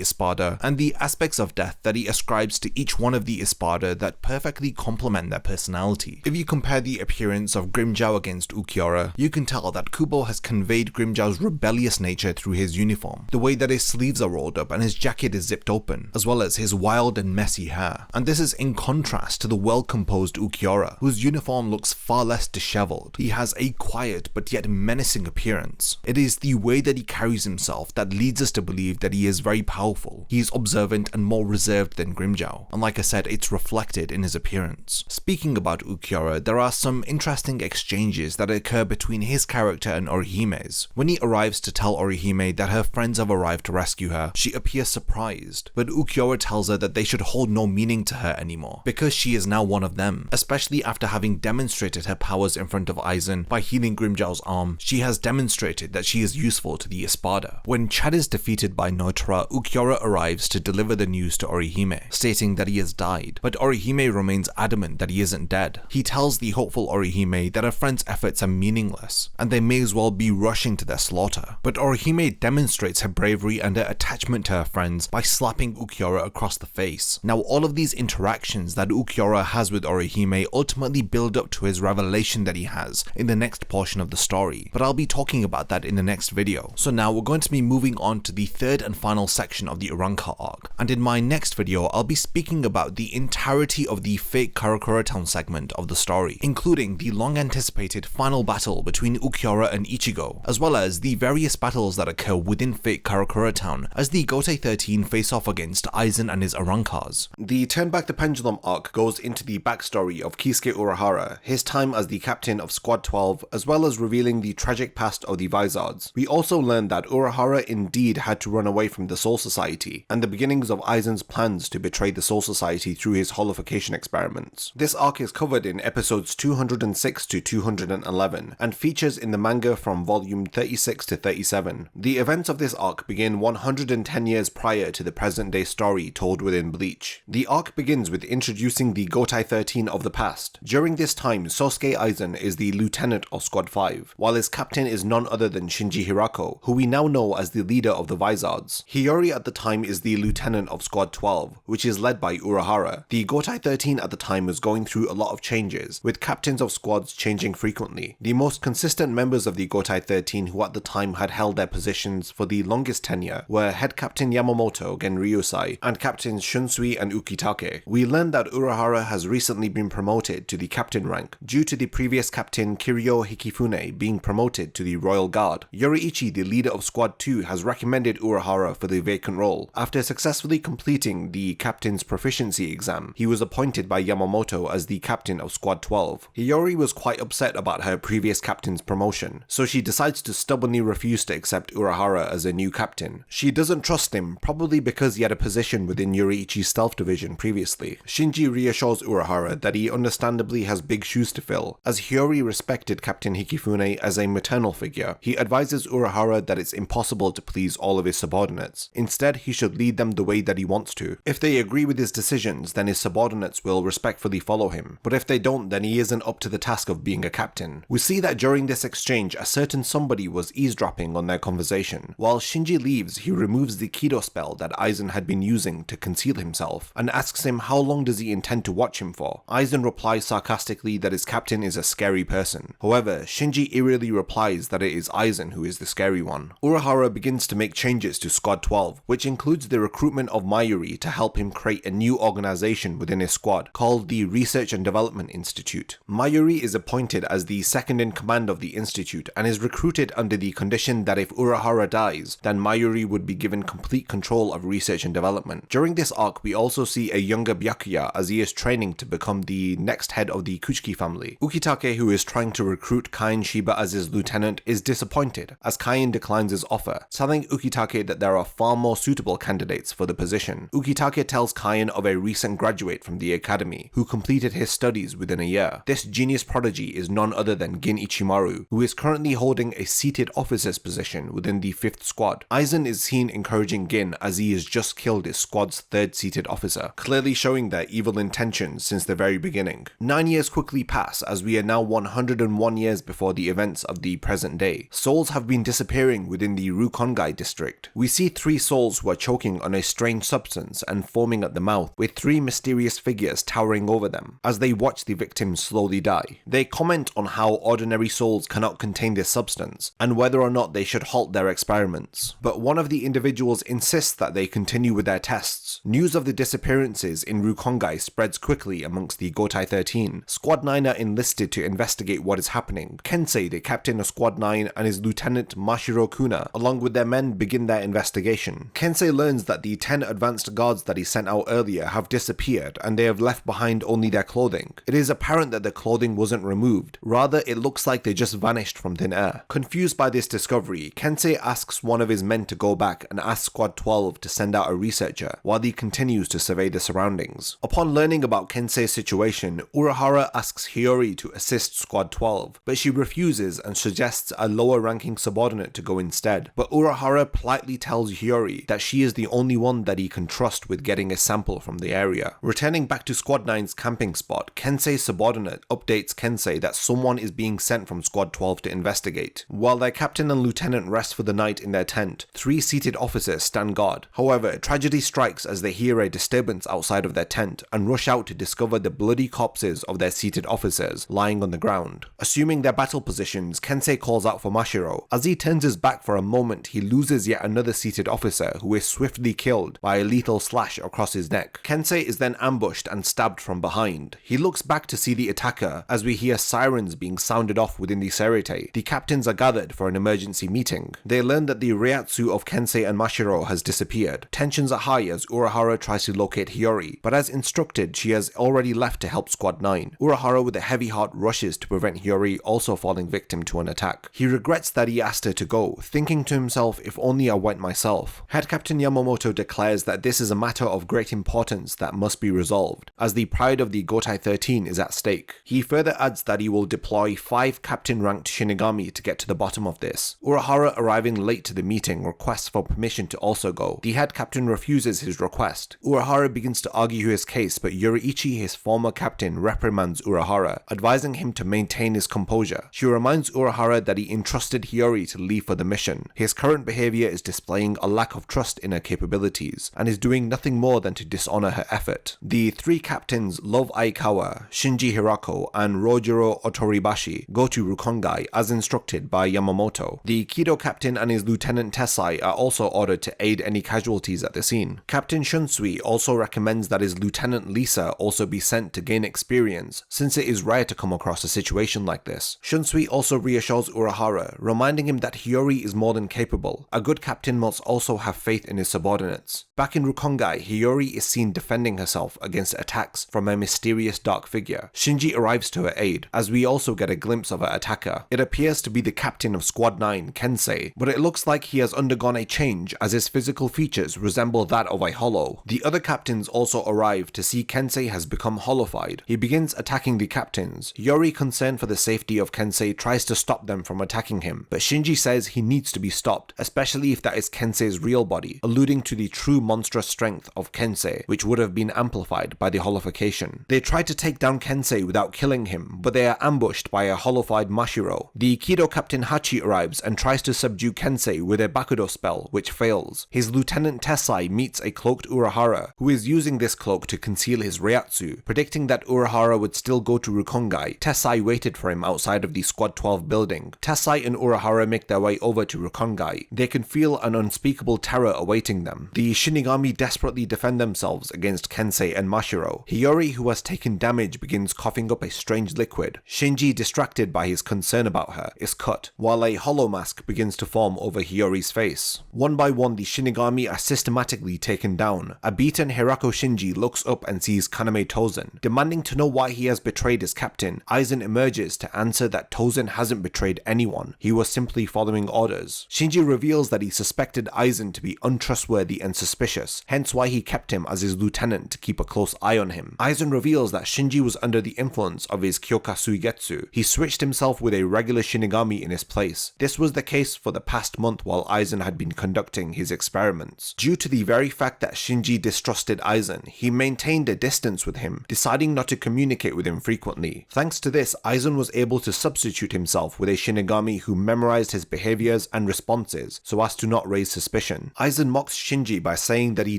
Espada and the aspects of death that he ascribes to each one of the Espada that perfectly complement their personality. If you compare the appearance of Grimmjow against Ulquiorra, you can tell that Kubo has conveyed Grimmjow's rebellious nature through his uniform, the way that his sleeves are rolled up and his jacket is zipped open, as well as his wild and messy hair. And this is in contrast to the well-composed Ulquiorra, whose uniform looks far less disheveled. He has a quiet but yet menacing appearance. It is the way that he carries himself that leads us to believe that he is very powerful. He is observant and more reserved than Grimmjow, and like I said, it's reflected in his appearance. Speaking about Ulquiorra, there are some interesting exchanges that occur between his character and Orihime's. When he arrives to tell Orihime that her friends have arrived to rescue her, she appears surprised, but Ulquiorra tells her that they should hold no meaning to her anymore, because she is now one of them. Especially after having demonstrated her powers in front of Aizen by healing Grimmjow's arm, she has demonstrated that she is useful to the Espada. When Chad is defeated by Noitara, Ulquiorra arrives to deliver the news to Orihime, stating that he has died, but Orihime remains adamant that he isn't dead. He tells the hopeful Orihime that her friend's efforts are meaningless, and they may as well be rushing to their slaughter. But Orihime demonstrates her bravery and her attachment to her friends by slapping Ulquiorra across the face. Now, all of these interactions that Ulquiorra has with Orihime ultimately build up to his revelation that he has in the next portion of the story, but I'll be talking about that in the next video. So now we're going to be moving on to the third and final section of the Arrancar arc, and in my next video I'll be speaking about the entirety of the fake Karakura town segment of the story, including the long anticipated final battle between Ulquiorra and Ichigo, as well as the various battles that occur within fake Karakura town as the Gotei 13 face off against Aizen and his Arrancars. The Turn Back the Pendulum arc goes into the backstory of Kisuke Urahara, his time as the captain of Squad 12, as well as revealing the tragic past of the Vizards. We also learned that Urahara indeed had to run away from the Soul Society, and the beginnings of Aizen's plans to betray the Soul Society through his holification experiments. This arc is covered in episodes 206 to 211, and features in the manga from volume 36 to 37. The events of this arc begin 110 years prior to the present day story told within Bleach. The arc begins with introducing the Gotai 13 of the past. During this time, Sosuke Aizen is the lieutenant of Squad 5, while his captain is none other than Shinji Hirako, who we now know as the leader of the Vizards. Hiyori at the time is the lieutenant of Squad 12, which is led by Urahara. The Gotai 13 at the time was going through a lot of changes, with captains of squads changing frequently. The most consistent members of the Gotai 13 who at the time had held their positions for the longest tenure were Head Captain Yamamoto Genryusai and Captains Shunsui and Ukitake. We learned that Urahara has recently been promoted to the captain rank due to the previous captain Kiryo Hikifune being promoted to the Royal Guard. Yoriichi, the leader of Squad 2, has recommended Urahara for the vacant role. After successfully completing the captain's proficiency exam, he was appointed by Yamamoto as the captain of Squad 12. Hiyori was quite upset about her previous captain's promotion, so she decides to stubbornly refuse to accept Urahara as a new captain. She doesn't trust him, probably because he had a position within Yoriichi's stealth division previously. Shinji reassures Urahara that he understandably has big shoes to fill, as Hiyori respected Captain Hikifune as a maternal figure. He advises Urahara that it's impossible to please all of his subordinates. Instead, he should lead them the way that he wants to. If they agree with his decisions, then his subordinates will respectfully follow him, but if they don't, then he isn't up to the task of being a captain. We see that during this exchange, a certain somebody was eavesdropping on their conversation. While Shinji leaves, he removes the Kido spell that Aizen had been using to conceal himself, and asks him how long does he intend to watch him for. Aizen replies sarcastically that his captain is a scary person. However, Shinji eerily replies that it is Aizen who is the scary one. Urahara begins to make changes to Squad 12, which includes the recruitment of Mayuri to help him create a new organization within his squad called the Research and Development Institute. Mayuri is appointed as the second in command of the institute and is recruited under the condition that if Urahara dies, then Mayuri would be given complete control of research and development. During this arc, we also see a younger Byakuya as he is training to become the next head of the Kuchiki family. Ukitake, who is trying to recruit Kain Shiba as his lieutenant, is disappointed as Kain declines his offer, telling Ukitake that there are far more suitable candidates for the position. Ukitake tells Kain of a recent graduate from the academy who completed his studies within a year. This genius prodigy is none other than Gin Ichimaru, who is currently holding a seated officer's position within the 5th squad. Aizen is seen encouraging Gin as he has just killed his squad's 3rd seated officer, clearly showing their evil intentions since the very beginning. 9 years quickly pass as we are now 101 years before the events of the present day. Souls have been disappearing within the Rukongai district. We see 3 souls who are choking on a strange substance and foaming at the mouth, with 3 mysterious figures towering over them as they watch the victims slowly die. They comment on how ordinary souls cannot contain this substance and whether or not they should halt their experiments. But one of the individuals insists that they continue with their tests. News of the disappearances in Rukongai spreads quickly amongst the Gotai 13. Squad 9 are enlisted to investigate what is happening. Kensei, the captain of Squad 9, and his lieutenant Mashiro Kuna, along with their men, begin their investigation. Kensei learns that the 10 advanced guards that he sent out earlier have disappeared and they have left behind only their clothing. It is apparent that the clothing wasn't removed, rather it looks like they just vanished from thin air. Confused by this discovery, Kensei asks one of his men to go back and ask Squad 12 to send out a researcher while he continues to survey the surroundings. Upon learning about Kensei's situation, Urahara asks Hiyori to assist Squad 12, but she refuses and suggests a lower ranking subordinate to go instead. But Urahara politely tells Hiyori that she is the only one that he can trust with getting a sample from the area. Returning back to Squad 9's camping spot, Kensei's subordinate updates Kensei that someone is being sent from Squad 12 to investigate. While their captain and lieutenant rest for the night in their tent, 3 seated officers stand guard. However, tragedy strikes as they hear a disturbance outside of their tent and rush out to discover the bloody corpses of their seated officers lying on the ground. Assuming their battle positions, Kensei calls out for Mashiro. As he turns his back for a moment, he loses yet another seated officer who is swiftly killed by a lethal slash across his neck. Kensei is then ambushed and stabbed from behind. He looks back to see the attacker as we hear sirens being sounded off within the Serite. The captains are gathered for an emergency meeting. They learn that the Reiatsu of Kensei and Mashiro has disappeared. Tensions are high as Urahara tries to locate Hiyori, but as instructed, she has already left to help Squad 9. Urahara with a heavy heart rushes to prevent Hiyori also falling victim to an attack. He regrets that he asked her to go, thinking to himself, if only I went myself. Head Captain Yamamoto declares that this is a matter of great importance that must be resolved, as the pride of the Gotai 13 is at stake. He further adds that he will deploy 5 captain-ranked Shinigami to get to the bottom of this. Urahara, arriving late to the meeting, requests for permission to also go. The head captain refuses his request. Urahara begins to argue his case, but Yoriichi, his former captain, reprimands Urahara, advising him to maintain his composure. She reminds Urahara that he entrusted Hiyori to leave for the mission. His current behavior is displaying a lack of trust in her capabilities, and is doing nothing more than to dishonor her effort. The 3 captains Love Aikawa, Shinji Hirako, and Rojiro Otoribashi go to Rukongai as instructed by Yamamoto. The Kido captain and his lieutenant Tessai are also ordered to aid any casualties at the scene. Captain Shunsui also recommends that his lieutenant Lisa also be sent to gain experience, since it is rare to come across a situation like this. Shunsui also reassures Urahara, reminding him that Hiyori is more than capable. A good captain must also have faith in his subordinates. Back in Rukongai, Hiyori is seen defending herself against attacks from a mysterious dark figure. Shinji arrives to her aid, as we also get a glimpse of her attacker. It appears to be the captain of Squad 9, Kensei, but it looks like he has undergone a change as his physical features resemble that of a hollow. The other captains also arrive to see Kensei has become hollowified. He begins attacking the captains. Hiyori, concerned for the safety of Kensei, tries to stop them from attacking him, but Shinji says he needs to be stopped, especially if that is Kensei's real body, alluding to the true monstrous strength of Kensei, which would have been amplified by the holification. They try to take down Kensei without killing him, but they are ambushed by a holified Mashiro. The Kido captain Hachi arrives and tries to subdue Kensei with a Bakudo spell, which fails. His lieutenant Tessai meets a cloaked Urahara, who is using this cloak to conceal his Reiatsu. Predicting that Urahara would still go to Rukongai, Tessai waited for him outside of the Squad 12 building. Tessai and Urahara make their way over to Rukongai. They can feel an unspeakable terror awaiting them. The Shinigami desperately defend themselves against Kensei and Mashiro. Hiyori, who has taken damage, begins coughing up a strange liquid. Shinji, distracted by his concern about her, is cut, while a hollow mask begins to form over Hiyori's face. One by one, the Shinigami are systematically taken down. A beaten Hirako Shinji looks up and sees Kaname Tozen. Demanding to know why he has betrayed his captain, Aizen emerges to answer that Tozen hasn't betrayed anyone. He was simply following orders. Shinji reveals that he suspected Aizen to be untrustworthy and suspicious, hence why he kept him as his lieutenant to keep a close eye on him. Aizen reveals that Shinji was under the influence of his Kyoka Suigetsu. He switched himself with a regular Shinigami in his place. This was the case for the past month while Aizen had been conducting his experiments. Due to the very fact that Shinji distrusted Aizen, he maintained a distance with him, deciding not to communicate with him frequently. Thanks to this, Aizen was able to substitute himself with a Shinigami who memorized his behaviors and responses so as to not raise suspicion. Aizen mocks Shinji by saying that he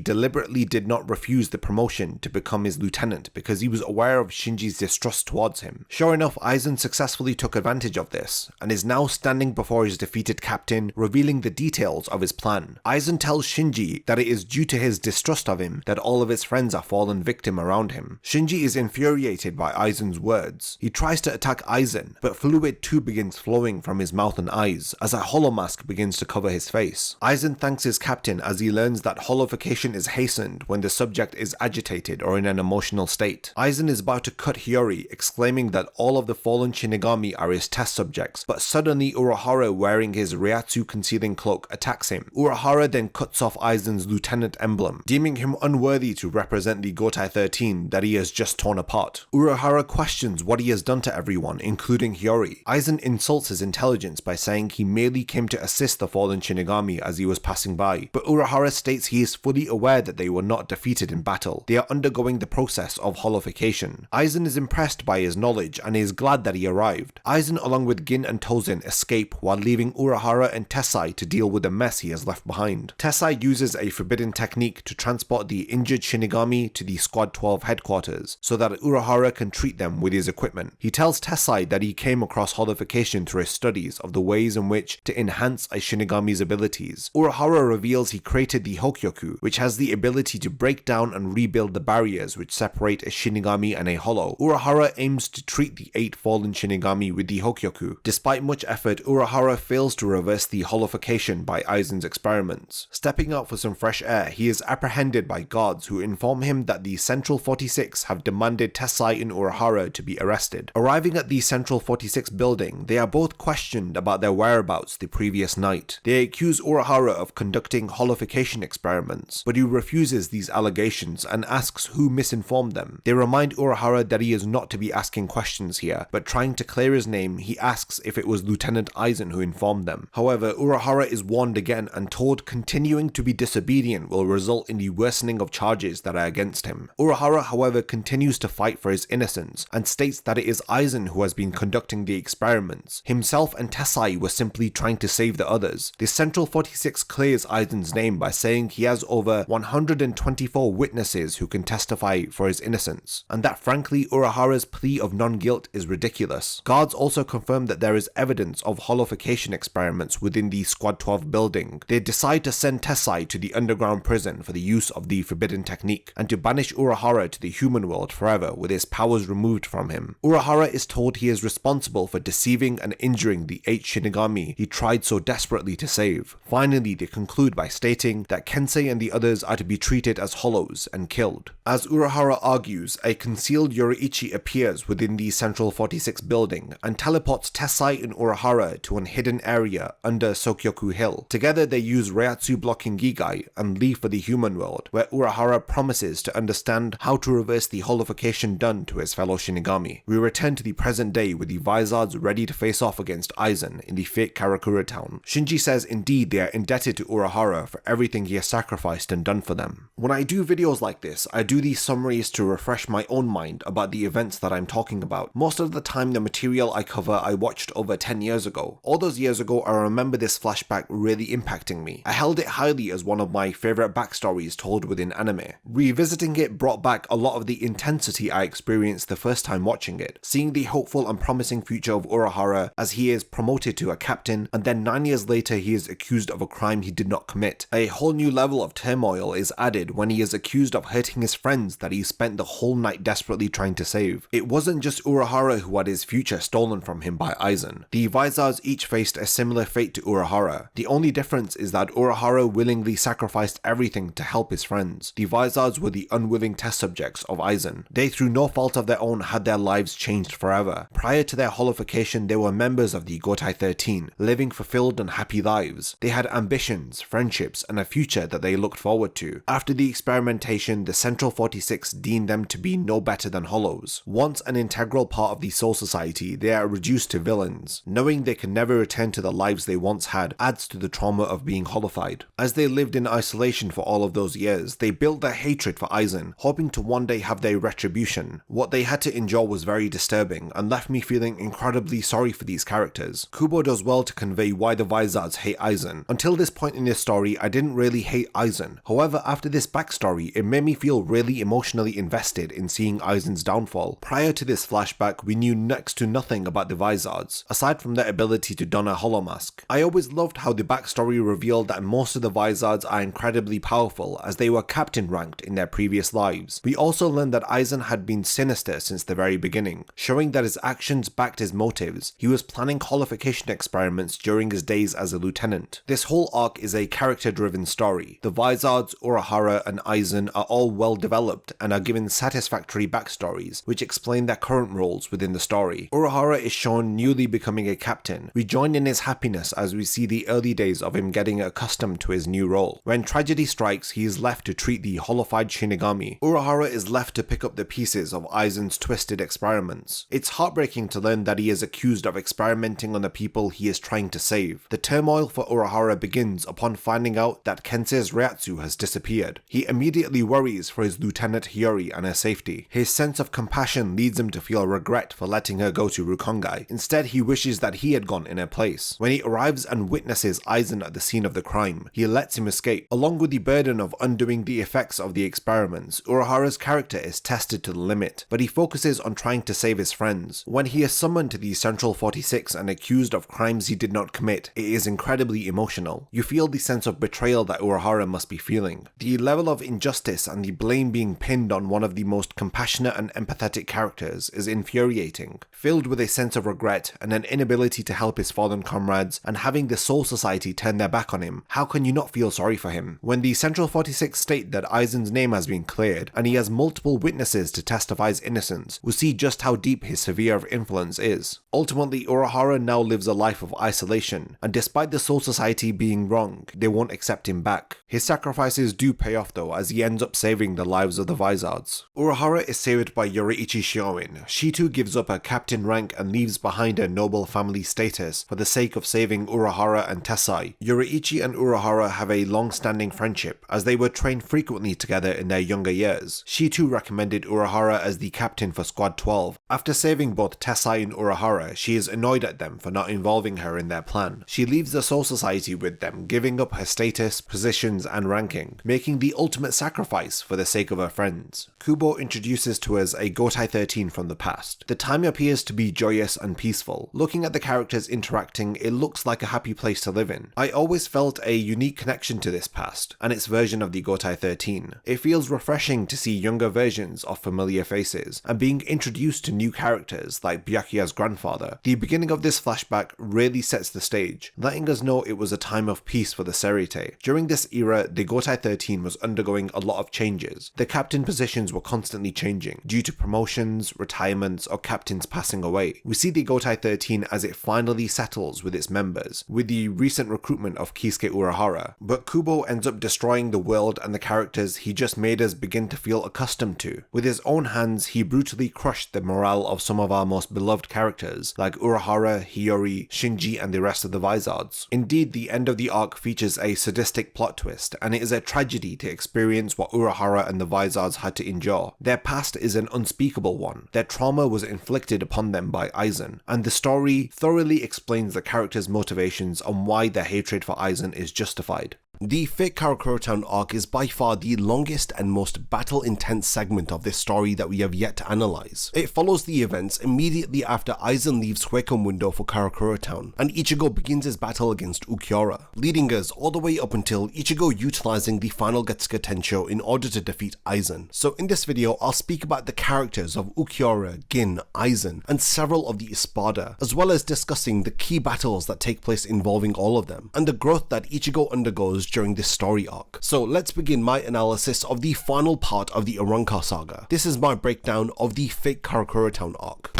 deliberately did not refuse the promotion to become his lieutenant because he was aware of Shinji's distrust towards him. Sure enough, Aizen successfully took advantage of this, and is now standing before his defeated captain, revealing the details of his plan. Aizen tells Shinji that it is due to his distrust of him that all of his friends are fallen victim around him. Shinji is infuriated by Aizen's words. He tries to attack Aizen, but fluid too begins flowing from his mouth and eyes, as a hollow mask begins to cover his face. Aizen thanks his captain as he learns that holification is hastened when the subject is agitated or in an emotional state. Aizen is about to cut Hiyori, exclaiming that all of the fallen Shinigami are his test subjects, but suddenly Urahara, wearing his Reiatsu concealing cloak, attacks him. Urahara then cuts off Aizen's lieutenant emblem, deeming him unworthy to represent the Gotai 13 that he has just torn apart. Urahara questions what he has done to everyone, including Hiyori. Aizen insults his intelligence by saying he merely came to assist the fallen Shinigami as he was passing by, but Urahara states he is fully aware that they were not defeated in battle. They are undergoing the process of holification. Aizen is impressed by his knowledge and is glad that he arrived. Aizen, along with Gin and Tozen, escape while leaving Urahara and Tessai to deal with the mess he has left behind. Tessai uses a forbidden technique to transport the injured Shinigami to the Squad 12 headquarters so that Urahara can treat them with his equipment. He tells Tessai that he came across holification through his studies of the ways in which to enhance a Shinigami's abilities. Urahara reveals he created the Hokyoku, which has the ability to break down and rebuild the barriers which separate a Shinigami and a hollow. Urahara aims to treat the 8 fallen Shinigami with the Hokyoku. Despite much effort, Urahara fails to reverse the holification by Aizen's experiments. Stepping out for some fresh air, he is apprehended by guards who inform him that the Central 46 have demanded Tessai and Urahara to be arrested. Arriving at the Central 46 building, they are both questioned about their whereabouts the previous night. They accuse Urahara of conducting holification experiments, but he refuses these allegations and asks who misinformed them. They remind Urahara that he is not to be asking questions here, but trying to clear his name, he asks if it was Lieutenant Aizen who informed them. However, Urahara is warned again and told continuing to be disobedient will result in the worsening of charges that are against him. Urahara, however, continues to fight for his innocence and states that it is Aizen who has been conducting the experiments. Himself and Tessai were simply trying to save the others. The Central 46 clears Aizen's name by saying he has over 124 witnesses who can testify for his innocence, and that frankly Urahara's plea of non-guilt is ridiculous. Guards also confirm that there is evidence of holification experiments within the Squad 12 building. They decide to send Tessai to the underground prison for the use of the forbidden technique, and to banish Urahara to the human world forever with his powers removed from him. Urahara is told he is responsible for deceiving and injuring the 8 Shinigami he tried so desperately to save. Finally, they conclude by stating that Kensei and the others are to be treated as hollows and killed. As Urahara argues, a concealed Yoriichi appears within the Central 46 building and teleports Tessai and Urahara to an hidden area under Sokyoku Hill. Together they use Reiatsu blocking Gigai and leave for the human world, where Urahara promises to understand how to reverse the holification done to his fellow Shinigami. We return to the present day with the Vizards ready to face off against Aizen in the fake Karakura town. Shinji says indeed they are indebted to Urahara for everything he has sacrificed and done for them. When I do videos like this, I do these summaries to refresh my own mind about the events that I'm talking about. Most of the time the material I cover I watched over 10 years ago. All those years ago I remember this flashback really impacting me. I held it highly as one of my favourite backstories told within anime. Revisiting it brought back a lot of the intensity I experienced the first time watching it, seeing the hopeful and promising future of Urahara as he is promoted to a captain, and then 9 years later he is accused of a crime he did not commit. A whole new level of turmoil is added when he is accused of hurting his friends that he spent the whole night desperately trying to save. It wasn't just Urahara who had his future stolen from him by Aizen. The Vizards each faced a similar fate to Urahara. The only difference is that Urahara willingly sacrificed everything to help his friends. The Vizards were the unwilling test subjects of Aizen. They, through no fault of their own, had their lives changed forever. Prior to their holification, they were members of the Gotai 13, living fulfilled and happy lives. They had ambitions, friendships, and a future that they looked forward to. After the experimentation, the Central 46 deemed them to be no better than hollows. Once an integral part of the Soul Society, they are reduced to villains. Knowing they can never return to the lives they once had adds to the trauma of being holified. As they lived in isolation for all of those years, they built their hatred for Aizen, hoping to one day have their retribution. What they had to endure was very disturbing and left me feeling incredibly sorry for these characters. Kubo does well to convey why the Vizards hate Aizen. Until this point in this story, I didn't really hate Aizen. However, after this backstory, it made me feel really emotionally invested in seeing Aizen's downfall. Prior to this flashback, we knew next to nothing about the Vizards, aside from their ability to don a holomask. I always loved how the backstory revealed that most of the Vizards are incredibly powerful, as they were captain ranked in their previous lives. We also learned that Aizen had been sinister since the very beginning, showing that his actions backed his motives. He was planning qualification experiments during his days as a lieutenant. This whole arc is a character-driven story. The Vizards, Urahara, and Aizen are all well developed and are given satisfactory backstories, which explain their current roles within the story. Urahara is shown newly becoming a captain. We join in his happiness as we see the early days of him getting accustomed to his new role. When tragedy strikes, he is left to treat the holified Shinigami. Urahara is left to pick up the pieces of Aizen's twisted experiments. It's heartbreaking to learn that he is accused of experimenting on the people he is trying to save. The turmoil for Urahara begins upon finding out that Kensei's Reiatsu has disappeared. He immediately worries for his Lieutenant Hiyori and her safety. His sense of compassion leads him to feel regret for letting her go to Rukongai. Instead, he wishes that he had gone in her place. When he arrives and witnesses Aizen at the scene of the crime, he lets him escape. Along with the burden of undoing the effects of the experiments, Urahara's character is tested to the limit, but he focuses on trying to save his friends. When he is summoned to the Central 46 and accused of crimes he did not commit, it is incredibly emotional. You feel the sense of betrayal that Urahara must be feeling. The level of injustice and the blame being pinned on one of the most compassionate and empathetic characters is infuriating. Filled with a sense of regret and an inability to help his fallen comrades, and having the Soul Society turn their back on him, how can you not feel sorry for him? When the Central 46 state that Aizen's name has been cleared, and he has multiple witnesses to testify his innocence, we see just how deep his sphere of influence is. Ultimately, Urahara now lives a life life of isolation, and despite the Soul Society being wrong, they won't accept him back. His sacrifices do pay off though, as he ends up saving the lives of the Vizards. Urahara is saved by Yoriichi Shioin. She too gives up her captain rank and leaves behind her noble family status for the sake of saving Urahara and Tessai. Yoriichi and Urahara have a long-standing friendship, as they were trained frequently together in their younger years. She too recommended Urahara as the captain for Squad 12. After saving both Tessai and Urahara, she is annoyed at them for not involving her in their plan. She leaves the Soul Society with them, giving up her status, positions, and ranking, making the ultimate sacrifice for the sake of her friends. Kubo introduces to us a Gotai 13 from the past. The time appears to be joyous and peaceful. Looking at the characters interacting, it looks like a happy place to live in. I always felt a unique connection to this past, and its version of the Gotai 13. It feels refreshing to see younger versions of familiar faces, and being introduced to new characters like Byakuya's grandfather. The beginning of this flashback really sets the stage, letting us know it was a time of peace for the Serite. During this era, the Gotai 13 was undergoing a lot of changes. The captain positions were constantly changing, due to promotions, retirements, or captains passing away. We see the Gotai 13 as it finally settles with its members, with the recent recruitment of Kisuke Urahara, but Kubo ends up destroying the world and the characters he just made us begin to feel accustomed to. With his own hands, he brutally crushed the morale of some of our most beloved characters, like Urahara, Hiyori, Shinji, and the rest of the Vizards. Indeed, the end of the arc features a sadistic plot twist, and it is a tragedy to experience what Urahara and the Vizards had to endure. Their past is an unspeakable one. Their trauma was inflicted upon them by Aizen, and the story thoroughly explains the characters' motivations and why their hatred for Aizen is justified. The fake Karakura Town arc is by far the longest and most battle-intense segment of this story that we have yet to analyze. It follows the events immediately after Aizen leaves Hueco Mundo for Karakura Town, and Ichigo begins his battle against Ulquiorra, leading us all the way up until Ichigo utilizing the final Getsuga Tensho in order to defeat Aizen. So in this video, I'll speak about the characters of Ulquiorra, Gin, Aizen, and several of the Espada, as well as discussing the key battles that take place involving all of them, and the growth that Ichigo undergoes during this story arc. So let's begin my analysis of the final part of the Arrancar saga. This is my breakdown of the fake Karakura Town arc.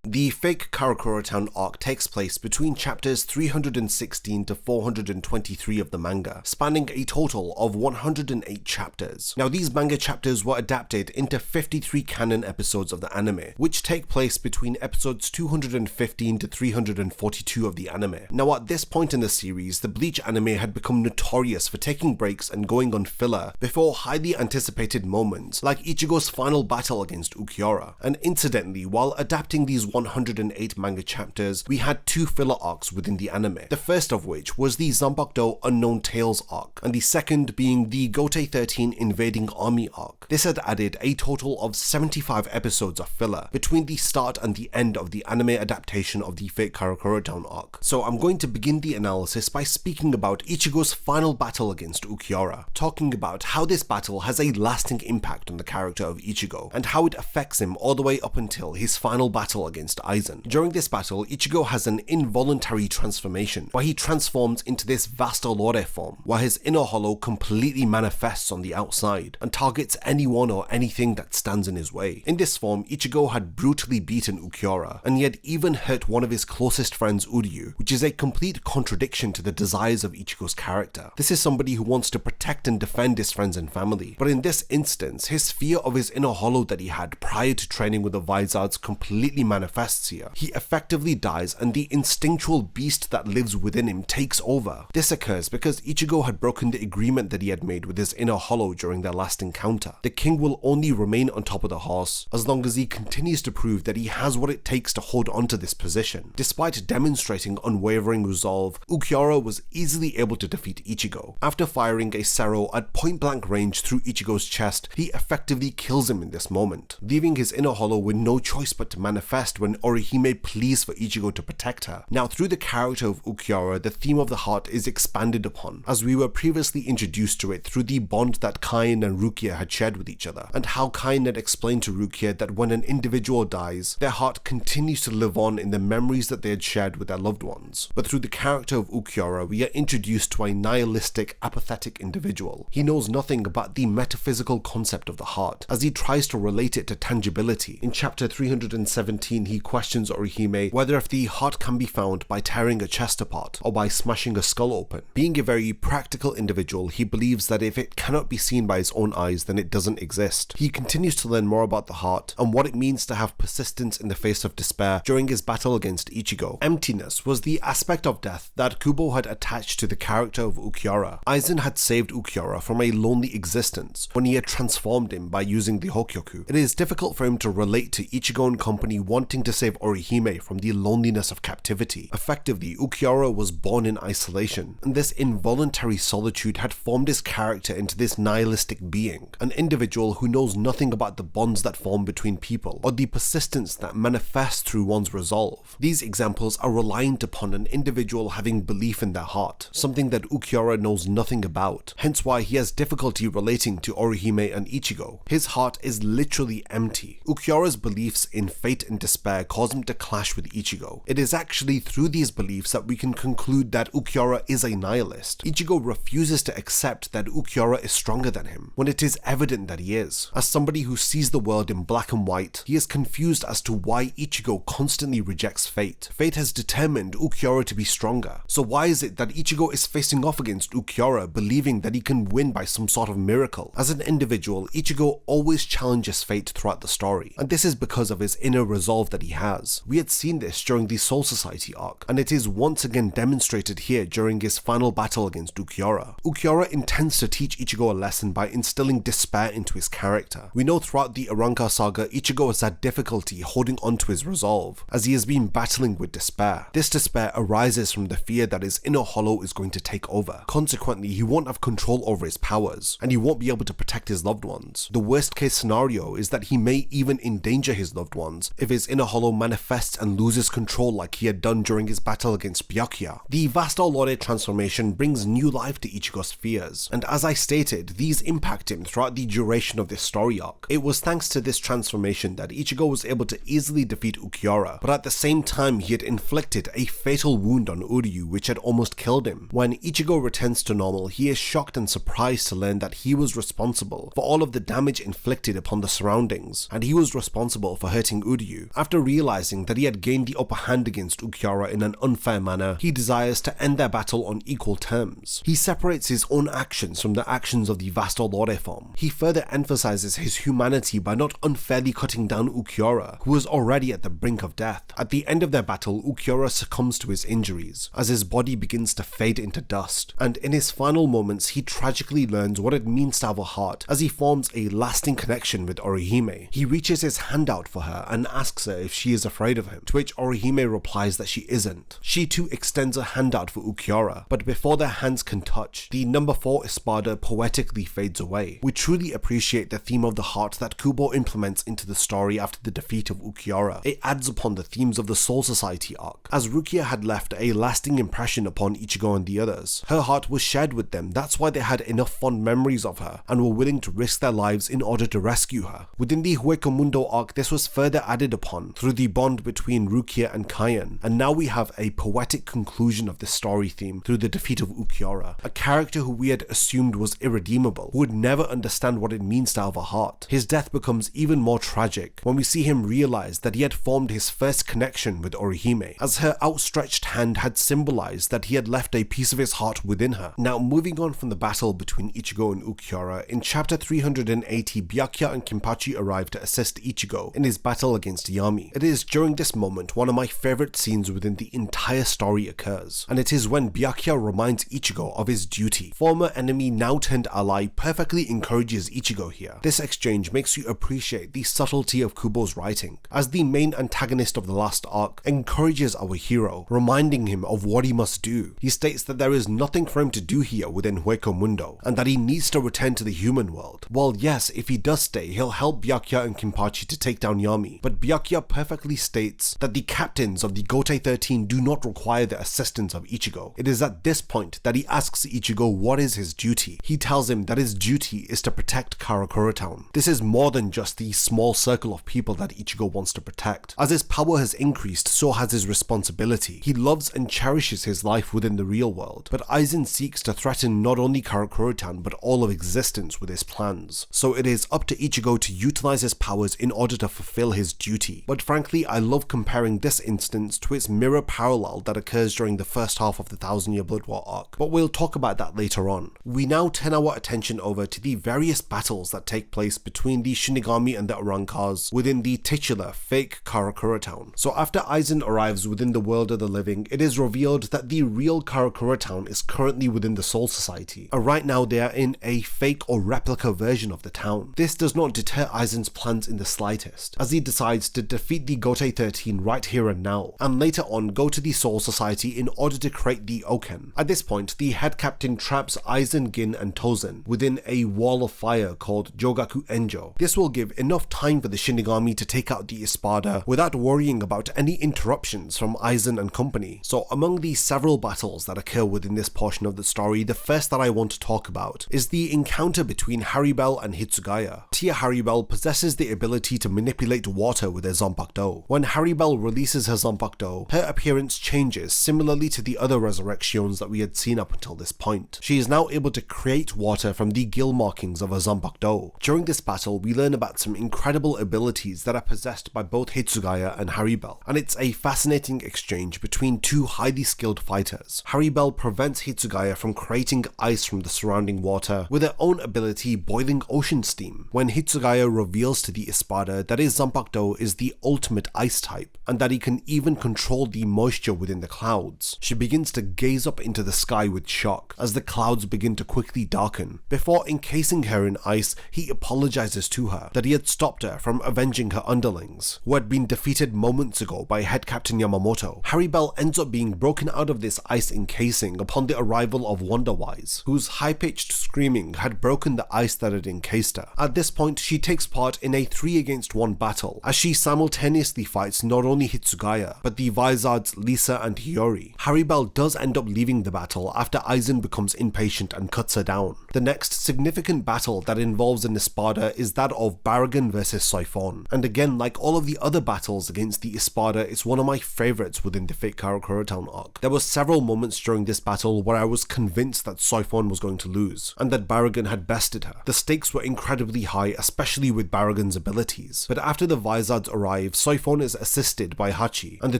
The fake Karakura Town arc takes place between chapters 316 to 423 of the manga, spanning a total of 108 chapters. Now these manga chapters were adapted into 53 canon episodes of the anime, which take place between episodes 215 to 342 of the anime. Now at this point in the series, the Bleach anime had become notorious for taking breaks and going on filler before highly anticipated moments, like Ichigo's final battle against Ulquiorra. And incidentally, while adapting these 108 manga chapters, we had two filler arcs within the anime, the first of which was the Zanpakuto Unknown Tales arc, and the second being the Gotai 13 Invading Army arc. This had added a total of 75 episodes of filler between the start and the end of the anime adaptation of the fake Karakura Town arc. So I'm going to begin the analysis by speaking about Ichigo's final battle against Ulquiorra, talking about how this battle has a lasting impact on the character of Ichigo, and how it affects him all the way up until his final battle against Aizen. During this battle, Ichigo has an involuntary transformation, where he transforms into this Vastolore form, where his inner hollow completely manifests on the outside, and targets anyone or anything that stands in his way. In this form, Ichigo had brutally beaten Ulquiorra, and he had even hurt one of his closest friends, Uryu, which is a complete contradiction to the desires of Ichigo's character. This is somebody who wants to protect and defend his friends and family, but in this instance, his fear of his inner hollow that he had prior to training with the Vizards completely manifests here. He effectively dies, and the instinctual beast that lives within him takes over. This occurs because Ichigo had broken the agreement that he had made with his inner hollow during their last encounter. The king will only remain on top of the horse as long as he continues to prove that he has what it takes to hold onto this position. Despite demonstrating unwavering resolve, Ulquiorra was easily able to defeat Ichigo. After firing a his arrow at point blank range through Ichigo's chest, he effectively kills him in this moment, leaving his inner hollow with no choice but to manifest when Orihime pleads for Ichigo to protect her. Now, through the character of Ulquiorra, the theme of the heart is expanded upon, as we were previously introduced to it through the bond that Kain and Rukia had shared with each other, and how Kain had explained to Rukia that when an individual dies, their heart continues to live on in the memories that they had shared with their loved ones. But through the character of Ulquiorra, we are introduced to a nihilistic, apathetic individual. He knows nothing about the metaphysical concept of the heart, as he tries to relate it to tangibility. In chapter 317, he questions Orihime whether if the heart can be found by tearing a chest apart or by smashing a skull open. Being a very practical individual, he believes that if it cannot be seen by his own eyes, then it doesn't exist. He continues to learn more about the heart and what it means to have persistence in the face of despair during his battle against Ichigo. Emptiness was the aspect of death that Kubo had attached to the character of Ulquiorra. Aizen had saved Ulquiorra from a lonely existence when he had transformed him by using the Hokyoku. It is difficult for him to relate to Ichigo and company wanting to save Orihime from the loneliness of captivity. Effectively, Ulquiorra was born in isolation, and this involuntary solitude had formed his character into this nihilistic being, an individual who knows nothing about the bonds that form between people, or the persistence that manifests through one's resolve. These examples are reliant upon an individual having belief in their heart, something that Ulquiorra knows nothing about, hence why he has difficulty relating to Orihime and Ichigo. His heart is literally empty. Ulquiorra's beliefs in fate and despair cause him to clash with Ichigo. It is actually through these beliefs that we can conclude that Ulquiorra is a nihilist. Ichigo refuses to accept that Ulquiorra is stronger than him, when it is evident that he is. As somebody who sees the world in black and white, he is confused as to why Ichigo constantly rejects fate. Fate has determined Ulquiorra to be stronger, so why is it that Ichigo is facing off against Ulquiorra, believing that he can win by some sort of miracle? As an individual, Ichigo always challenges fate throughout the story, and this is because of his inner resolve that he has. We had seen this during the Soul Society arc, and it is once again demonstrated here during his final battle against Ulquiorra. Ulquiorra intends to teach Ichigo a lesson by instilling despair into his character. We know throughout the Arrancar saga, Ichigo has had difficulty holding on to his resolve, as he has been battling with despair. This despair arises from the fear that his inner hollow is going to take over. Consequently, he won't have control over his powers, and he won't be able to protect his loved ones. The worst case scenario is that he may even endanger his loved ones if his inner hollow manifests and loses control like he had done during his battle against Byakuya. The Vasto Lore transformation brings new life to Ichigo's fears, and as I stated, these impact him throughout the duration of this story arc. It was thanks to this transformation that Ichigo was able to easily defeat Ulquiorra, but at the same time he had inflicted a fatal wound on Uryu which had almost killed him. When Ichigo returns to normal, he is shocked and surprised to learn that he was responsible for all of the damage inflicted upon the surroundings, and he was responsible for hurting Uryu. After realizing that he had gained the upper hand against Ulquiorra in an unfair manner, he desires to end their battle on equal terms. He separates his own actions from the actions of the Vasto Lore form. He further emphasizes his humanity by not unfairly cutting down Ulquiorra, who was already at the brink of death. At the end of their battle, Ulquiorra succumbs to his injuries, as his body begins to fade into dust, and in his final moments he tragically learns what it means to have a heart, as he forms a lasting connection with Orihime. He reaches his hand out for her and asks her if she is afraid of him, to which Orihime replies that she isn't. She too extends a hand out for Ulquiorra, but before their hands can touch, the number 4 espada poetically fades away. We truly appreciate the theme of the heart that Kubo implements into the story after the defeat of Ulquiorra. It adds upon the themes of the Soul Society arc, as Rukia had left a lasting impression upon Ichigo and the others. Her heart was shared with them, that's why they had enough fond memories of her and were willing to risk their lives in order to rescue her. Within the Hueco Mundo arc, this was further added upon through the bond between Rukia and Kaien, and now we have a poetic conclusion of this story theme through the defeat of Ulquiorra, a character who we had assumed was irredeemable, who would never understand what it means to have a heart. His death becomes even more tragic when we see him realize that he had formed his first connection with Orihime, as her outstretched hand had symbolized that he had left a piece of his heart within her. Now, moving on from the battle between Ichigo and Ulquiorra, in chapter 380, Byakuya and Kenpachi arrive to assist Ichigo in his battle against Yami. It is during this moment one of my favorite scenes within the entire story occurs, and it is when Byakuya reminds Ichigo of his duty. Former enemy, now turned ally, perfectly encourages Ichigo here. This exchange makes you appreciate the subtlety of Kubo's writing, as the main antagonist of the last arc encourages our hero, reminding him of what he must do. He states that there is nothing for him to do here within Hueco Hueco Mundo, and that he needs to return to the human world. Well, yes, if he does stay, he'll help Byakuya and Kinpachi to take down Yami, but Byakuya perfectly states that the captains of the Gotei 13 do not require the assistance of Ichigo. It is at this point that he asks Ichigo what is his duty. He tells him that his duty is to protect Karakura Town. This is more than just the small circle of people that Ichigo wants to protect. As his power has increased, so has his responsibility. He loves and cherishes his life within the real world, but Aizen seeks to threaten not only Karakura Town but all of existence with his plans. So it is up to Ichigo to utilize his powers in order to fulfill his duty. But frankly, I love comparing this instance to its mirror parallel that occurs during the first half of the 1000-Year Blood War arc, but we'll talk about that later on. We now turn our attention over to the various battles that take place between the Shinigami and the Arrancars within the titular fake Karakura Town. So after Aizen arrives within the world of the living, it is revealed that the real Karakura Town is currently within the Soul Society, and right now they are in a fake or replica version of the town. This does not deter Aizen's plans in the slightest, as he decides to defeat the Gotei 13 right here and now, and later on go to the Soul Society in order to create the Oken. At this point, the head captain traps Aizen, Gin, and Tozen within a wall of fire called Jogaku Enjo. This will give enough time for the Shinigami to take out the Espada without worrying about any interruptions from Aizen and company. So among the several battles that occur within this portion of the story, the first that I want to talk about is the encounter between Haribel and Hitsugaya. Tia Haribel possesses the ability to manipulate water with her Zanpakuto. When Haribel releases her Zanpakuto, her appearance changes similarly to the other resurrections that we had seen up until this point. She is now able to create water from the gill markings of her Zanpakuto. During this battle, we learn about some incredible abilities that are possessed by both Hitsugaya and Haribel, and it's a fascinating exchange between two highly skilled fighters. Haribel prevents Hitsugaya from creating ice from the surrounding water with her own ability boiling ocean steam, when Hitsugaya reveals to the Espada that his Zanpakuto is the ultimate ice type, and that he can even control the moisture within the clouds. She begins to gaze up into the sky with shock as the clouds begin to quickly darken. Before encasing her in ice, he apologizes to her that he had stopped her from avenging her underlings, who had been defeated moments ago by head captain Yamamoto. Haribel ends up being broken out of this ice encasing upon the arrival of Wonderwise, whose high-pitched screaming had broken the ice that had encased her. At this point, she takes part in a 3-against-1 battle, as she simultaneously fights not only Hitsugaya, but the Vizards Lisa and Hiyori. Haribel does end up leaving the battle after Aizen becomes impatient and cuts her down. The next significant battle that involves an Espada is that of Baragon vs Soifon, and again, like all of the other battles against the Espada, it's one of my favourites within the fake Karakura Town arc. There were several moments during this battle where I was convinced that Soifon was going to lose, and that Baragon had bested her. The stakes were incredibly high, especially with Baragon's abilities, but after the Vizards arrive, Soifon is assisted by Hachi, and the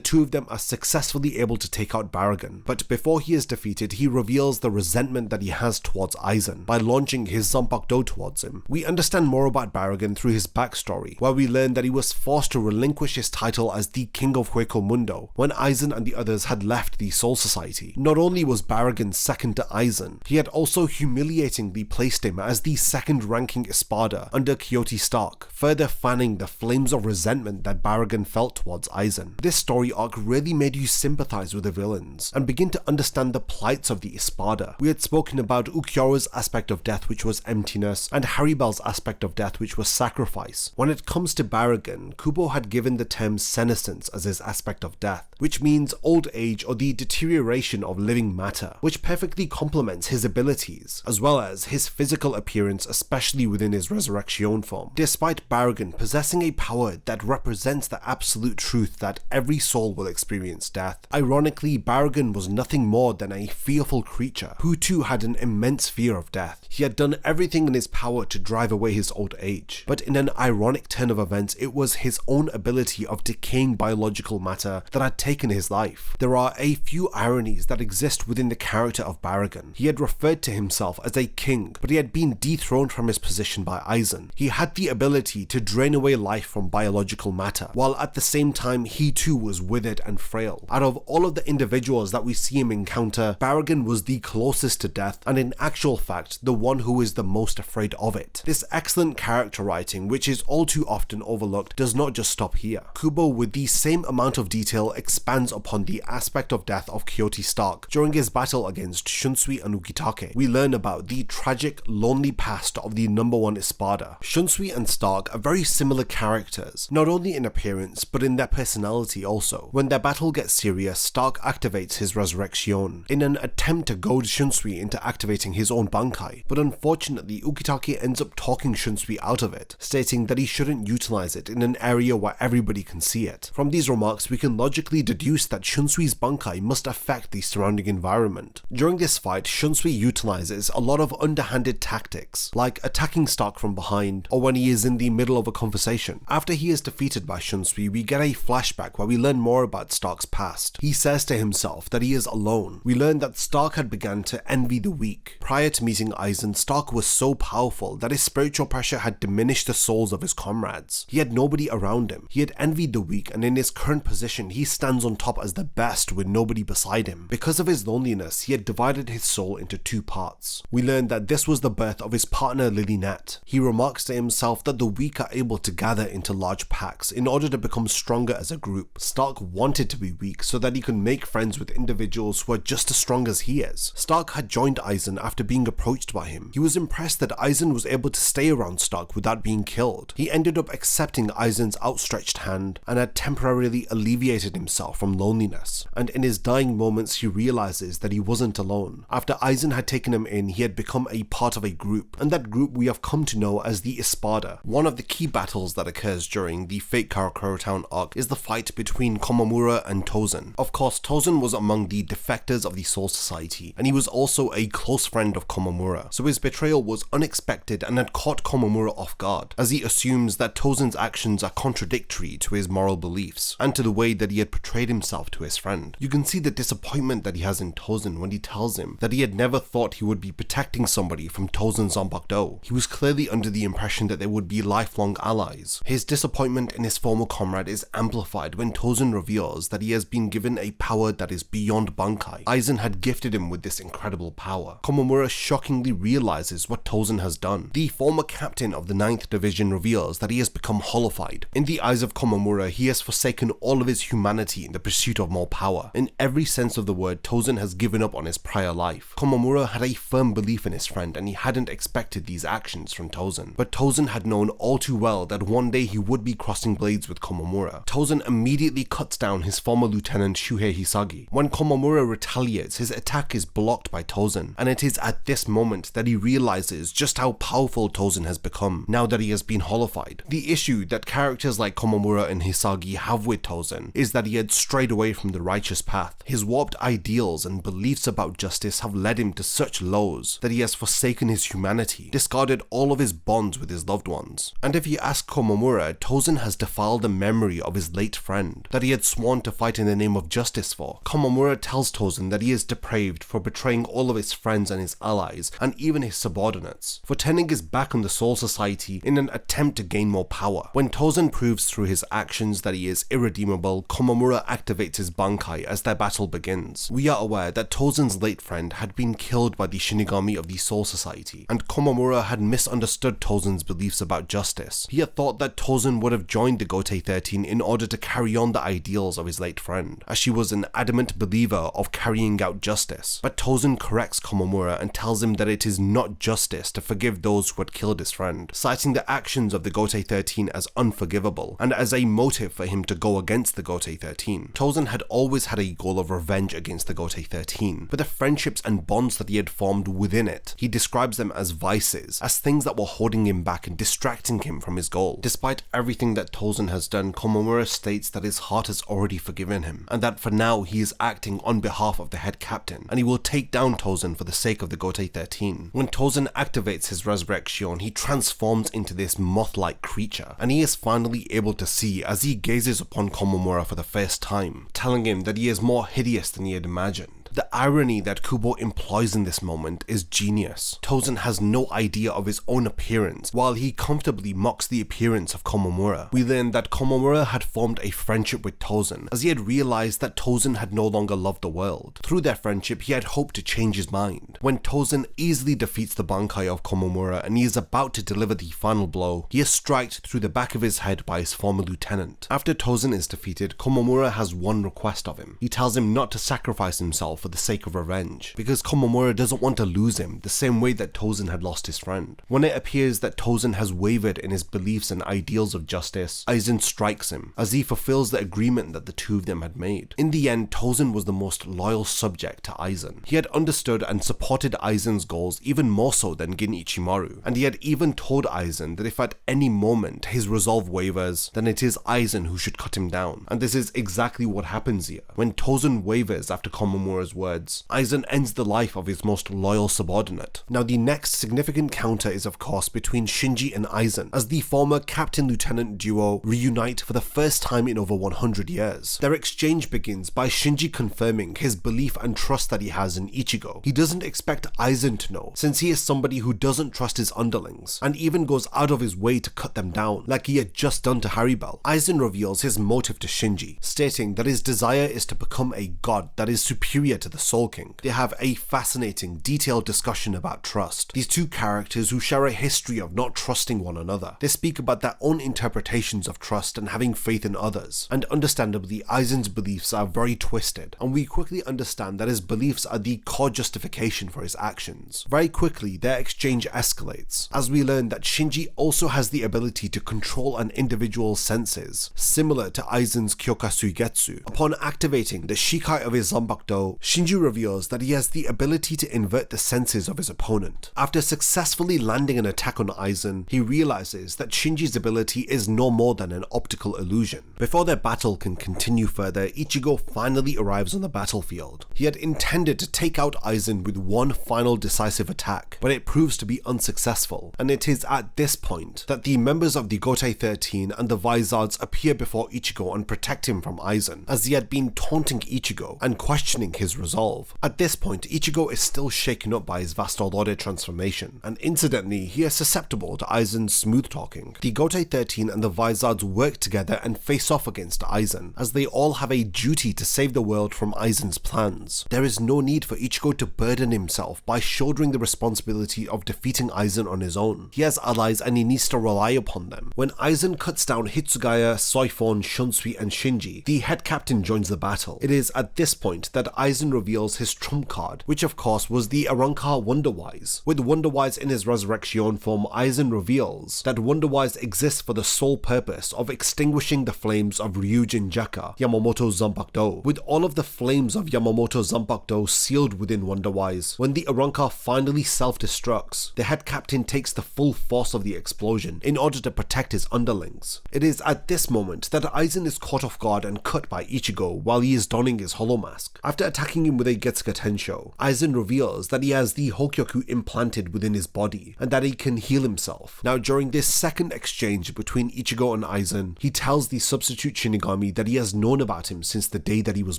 two of them are successfully able to take out Baragon. But before he is defeated, he reveals the resentment that he has towards Aizen by launching his Zanpakuto towards him. We understand more about Baragon through his backstory, where we learn that he was forced to relinquish his title as the King of Hueco Mundo when Aizen and the others had left the Soul Society. Not only was Baragon second to Aizen, he had also humiliatingly placed him as the second-ranking Espada under Quixote Stark, further fanning the flames of resentment that Baragon felt towards Aizen. This story arc really made you sympathize with the villains and begin to understand the plights of the Espada. We had spoken about Ulquiorra's aspect of death, which was emptiness, and Haribel's aspect of death, which was sacrifice. When it comes to Baragon, Kubo had given the term senescence as his aspect of death, which means old age or the deterioration of living matter, which perfectly complements his abilities, as well as his physical appearance, especially within his resurrection form. Despite Baragon possessing a power that represents the absolute truth that every soul will experience death, ironically, Baragon was nothing more than a fearful creature who too had an immense fear of death. He had done everything in his power to drive away his old age, but in an ironic turn of events, it was his own ability of decaying biological matter that had taken his life. There are a few ironies that exist within the character of Baragon. He had referred to himself as a king, but he had been dethroned from his position by Aizen. He had the ability to drain away life from biological matter, while at the same time he too was withered and frail. Out of all of the individuals that we see him encounter, Baragon was the closest to death, and in actual fact, the one who is the most afraid of it. This excellent character writing, which is all too often overlooked, does not just stop here. Kubo, with the same amount of detail, expands upon the aspect of death of Quixote Stark during his battle against Shunsui and Ukitake. Sake, we learn about the tragic, lonely past of the #1 Espada. Shunsui and Stark are very similar characters, not only in appearance but in their personality also. When their battle gets serious, Stark activates his Resurrection in an attempt to goad Shunsui into activating his own Bankai, but unfortunately Ukitake ends up talking Shunsui out of it, stating that he shouldn't utilize it in an area where everybody can see it. From these remarks we can logically deduce that Shunsui's Bankai must affect the surrounding environment. During this fight, Shunsui utilizes a lot of underhanded tactics, like attacking Stark from behind, or when he is in the middle of a conversation. After he is defeated by Shunsui, we get a flashback where we learn more about Stark's past. He says to himself that he is alone. We learn that Stark had begun to envy the weak. Prior to meeting Aizen, Stark was so powerful that his spiritual pressure had diminished the souls of his comrades. He had nobody around him. He had envied the weak, and in his current position, he stands on top as the best with nobody beside him. Because of his loneliness, he had divided his soul into two parts. We learn that this was the birth of his partner Lilinette. He remarks to himself that the weak are able to gather into large packs in order to become stronger as a group. Stark wanted to be weak so that he could make friends with individuals who are just as strong as he is. Stark had joined Aizen after being approached by him. He was impressed that Aizen was able to stay around Stark without being killed. He ended up accepting Aizen's outstretched hand and had temporarily alleviated himself from loneliness. And in his dying moments he realizes that he wasn't alone. After Aizen had taken him in, he had become a part of a group, and that group we have come to know as the Espada. One of the key battles that occurs during the Fate Karakura Town arc is the fight between Komamura and Tozen. Of course, Tozen was among the defectors of the Soul Society, and he was also a close friend of Komamura, so his betrayal was unexpected and had caught Komamura off guard, as he assumes that Tozen's actions are contradictory to his moral beliefs, and to the way that he had portrayed himself to his friend. You can see the disappointment that he has in Tozen when he tells him that he had never thought he would be protecting somebody from Tozen Zanpakuto. He was clearly under the impression that they would be lifelong allies. His disappointment in his former comrade is amplified when Tozen reveals that he has been given a power that is beyond Bankai. Aizen had gifted him with this incredible power. Komamura shockingly realizes what Tozen has done. The former captain of the 9th Division reveals that he has become holified. In the eyes of Komamura, he has forsaken all of his humanity in the pursuit of more power. In every sense of the word, Tozen has given up on his prior life. Komamura had a firm belief in his friend, and he hadn't expected these actions from Tozen. But Tozen had known all too well that one day he would be crossing blades with Komamura. Tozen immediately cuts down his former lieutenant Shuhei Hisagi. When Komamura retaliates, his attack is blocked by Tozen, and it is at this moment that he realizes just how powerful Tozen has become now that he has been holified. The issue that characters like Komamura and Hisagi have with Tozen is that he had strayed away from the righteous path. His warped ideals and beliefs about justice have led him to such lows that he has forsaken his humanity, discarded all of his bonds with his loved ones. And if you ask Komamura, Tozen has defiled the memory of his late friend that he had sworn to fight in the name of justice for. Komamura tells Tozen that he is depraved for betraying all of his friends and his allies, and even his subordinates, for turning his back on the Soul Society in an attempt to gain more power. When Tozen proves through his actions that he is irredeemable, Komamura activates his Bankai as their battle begins. We are aware that Tozen's late friend had been killed by the Shinigami of the Soul Society, and Komamura had misunderstood Tozen's beliefs about justice. He had thought that Tozen would have joined the Gotei 13 in order to carry on the ideals of his late friend, as she was an adamant believer of carrying out justice. But Tozen corrects Komamura and tells him that it is not justice to forgive those who had killed his friend, citing the actions of the Gotei 13 as unforgivable, and as a motive for him to go against the Gotei 13. Tozen had always had a goal of revenge against the Gotei 13, but the friendships and bonds that he had formed within it, he describes them as vices, as things that were holding him back and distracting him from his goal. Despite everything that Tozen has done, Komamura states that his heart has already forgiven him, and that for now he is acting on behalf of the head captain, and he will take down Tozen for the sake of the Gotei 13. When Tozen activates his Resurrection, he transforms into this moth-like creature, and he is finally able to see as he gazes upon Komamura for the first time, telling him that he is more hideous than he had imagined. The irony that Kubo employs in this moment is genius. Tozen has no idea of his own appearance, while he comfortably mocks the appearance of Komamura. We learn that Komamura had formed a friendship with Tozen, as he had realized that Tozen had no longer loved the world. Through their friendship, he had hoped to change his mind. When Tozen easily defeats the Bankai of Komamura and he is about to deliver the final blow, he is striked through the back of his head by his former lieutenant. After Tozen is defeated, Komamura has one request of him. He tells him not to sacrifice himself for the sake of revenge, because Komamura doesn't want to lose him the same way that Tozen had lost his friend. When it appears that Tozen has wavered in his beliefs and ideals of justice, Aizen strikes him, as he fulfills the agreement that the two of them had made. In the end, Tozen was the most loyal subject to Aizen. He had understood and supported Aizen's goals even more so than Gin Ichimaru, and he had even told Aizen that if at any moment his resolve wavers, then it is Aizen who should cut him down. And this is exactly what happens here. When Tozen wavers after Komamura's words, Aizen ends the life of his most loyal subordinate. Now the next significant counter is of course between Shinji and Aizen, as the former captain-lieutenant duo reunite for the first time in over 100 years. Their exchange begins by Shinji confirming his belief and trust that he has in Ichigo. He doesn't expect Aizen to know, since he is somebody who doesn't trust his underlings, and even goes out of his way to cut them down, like he had just done to Haribel. Aizen reveals his motive to Shinji, stating that his desire is to become a god that is superior to the Soul King. They have a fascinating, detailed discussion about trust. These two characters who share a history of not trusting one another. They speak about their own interpretations of trust and having faith in others, and understandably Aizen's beliefs are very twisted, and we quickly understand that his beliefs are the core justification for his actions. Very quickly their exchange escalates, as we learn that Shinji also has the ability to control an individual's senses, similar to Aizen's Kyoka Suigetsu. Upon activating the Shikai of his Zanbakudo, Shinji reveals that he has the ability to invert the senses of his opponent. After successfully landing an attack on Aizen, he realizes that Shinji's ability is no more than an optical illusion. Before their battle can continue further, Ichigo finally arrives on the battlefield. He had intended to take out Aizen with one final decisive attack, but it proves to be unsuccessful, and it is at this point that the members of the Gotei 13 and the Vizards appear before Ichigo and protect him from Aizen, as he had been taunting Ichigo and questioning his resolve. At this point, Ichigo is still shaken up by his Vastolore transformation, and incidentally, he is susceptible to Aizen's smooth talking. The Gotei 13 and the Vizards work together and face off against Aizen, as they all have a duty to save the world from Aizen's plans. There is no need for Ichigo to burden himself by shouldering the responsibility of defeating Aizen on his own. He has allies and he needs to rely upon them. When Aizen cuts down Hitsugaya, Soifon, Shunsui and Shinji, the head captain joins the battle. It is at this point that Aizen reveals his trump card, which of course was the Arrancar Wonderwise. With Wonderwise in his resurrection form, Aizen reveals that Wonderwise exists for the sole purpose of extinguishing the flames of Ryujin Jaka, Yamamoto's Zanbakudo. With all of the flames of Yamamoto's Zanbakudo sealed within Wonderwise, when the Arrancar finally self-destructs, the head captain takes the full force of the explosion in order to protect his underlings. It is at this moment that Aizen is caught off guard and cut by Ichigo while he is donning his hollow mask. After attacking him with a Getsuga Tensho, Aizen reveals that he has the Hokyoku implanted within his body and that he can heal himself. Now during this second exchange between Ichigo and Aizen, he tells the substitute Shinigami that he has known about him since the day that he was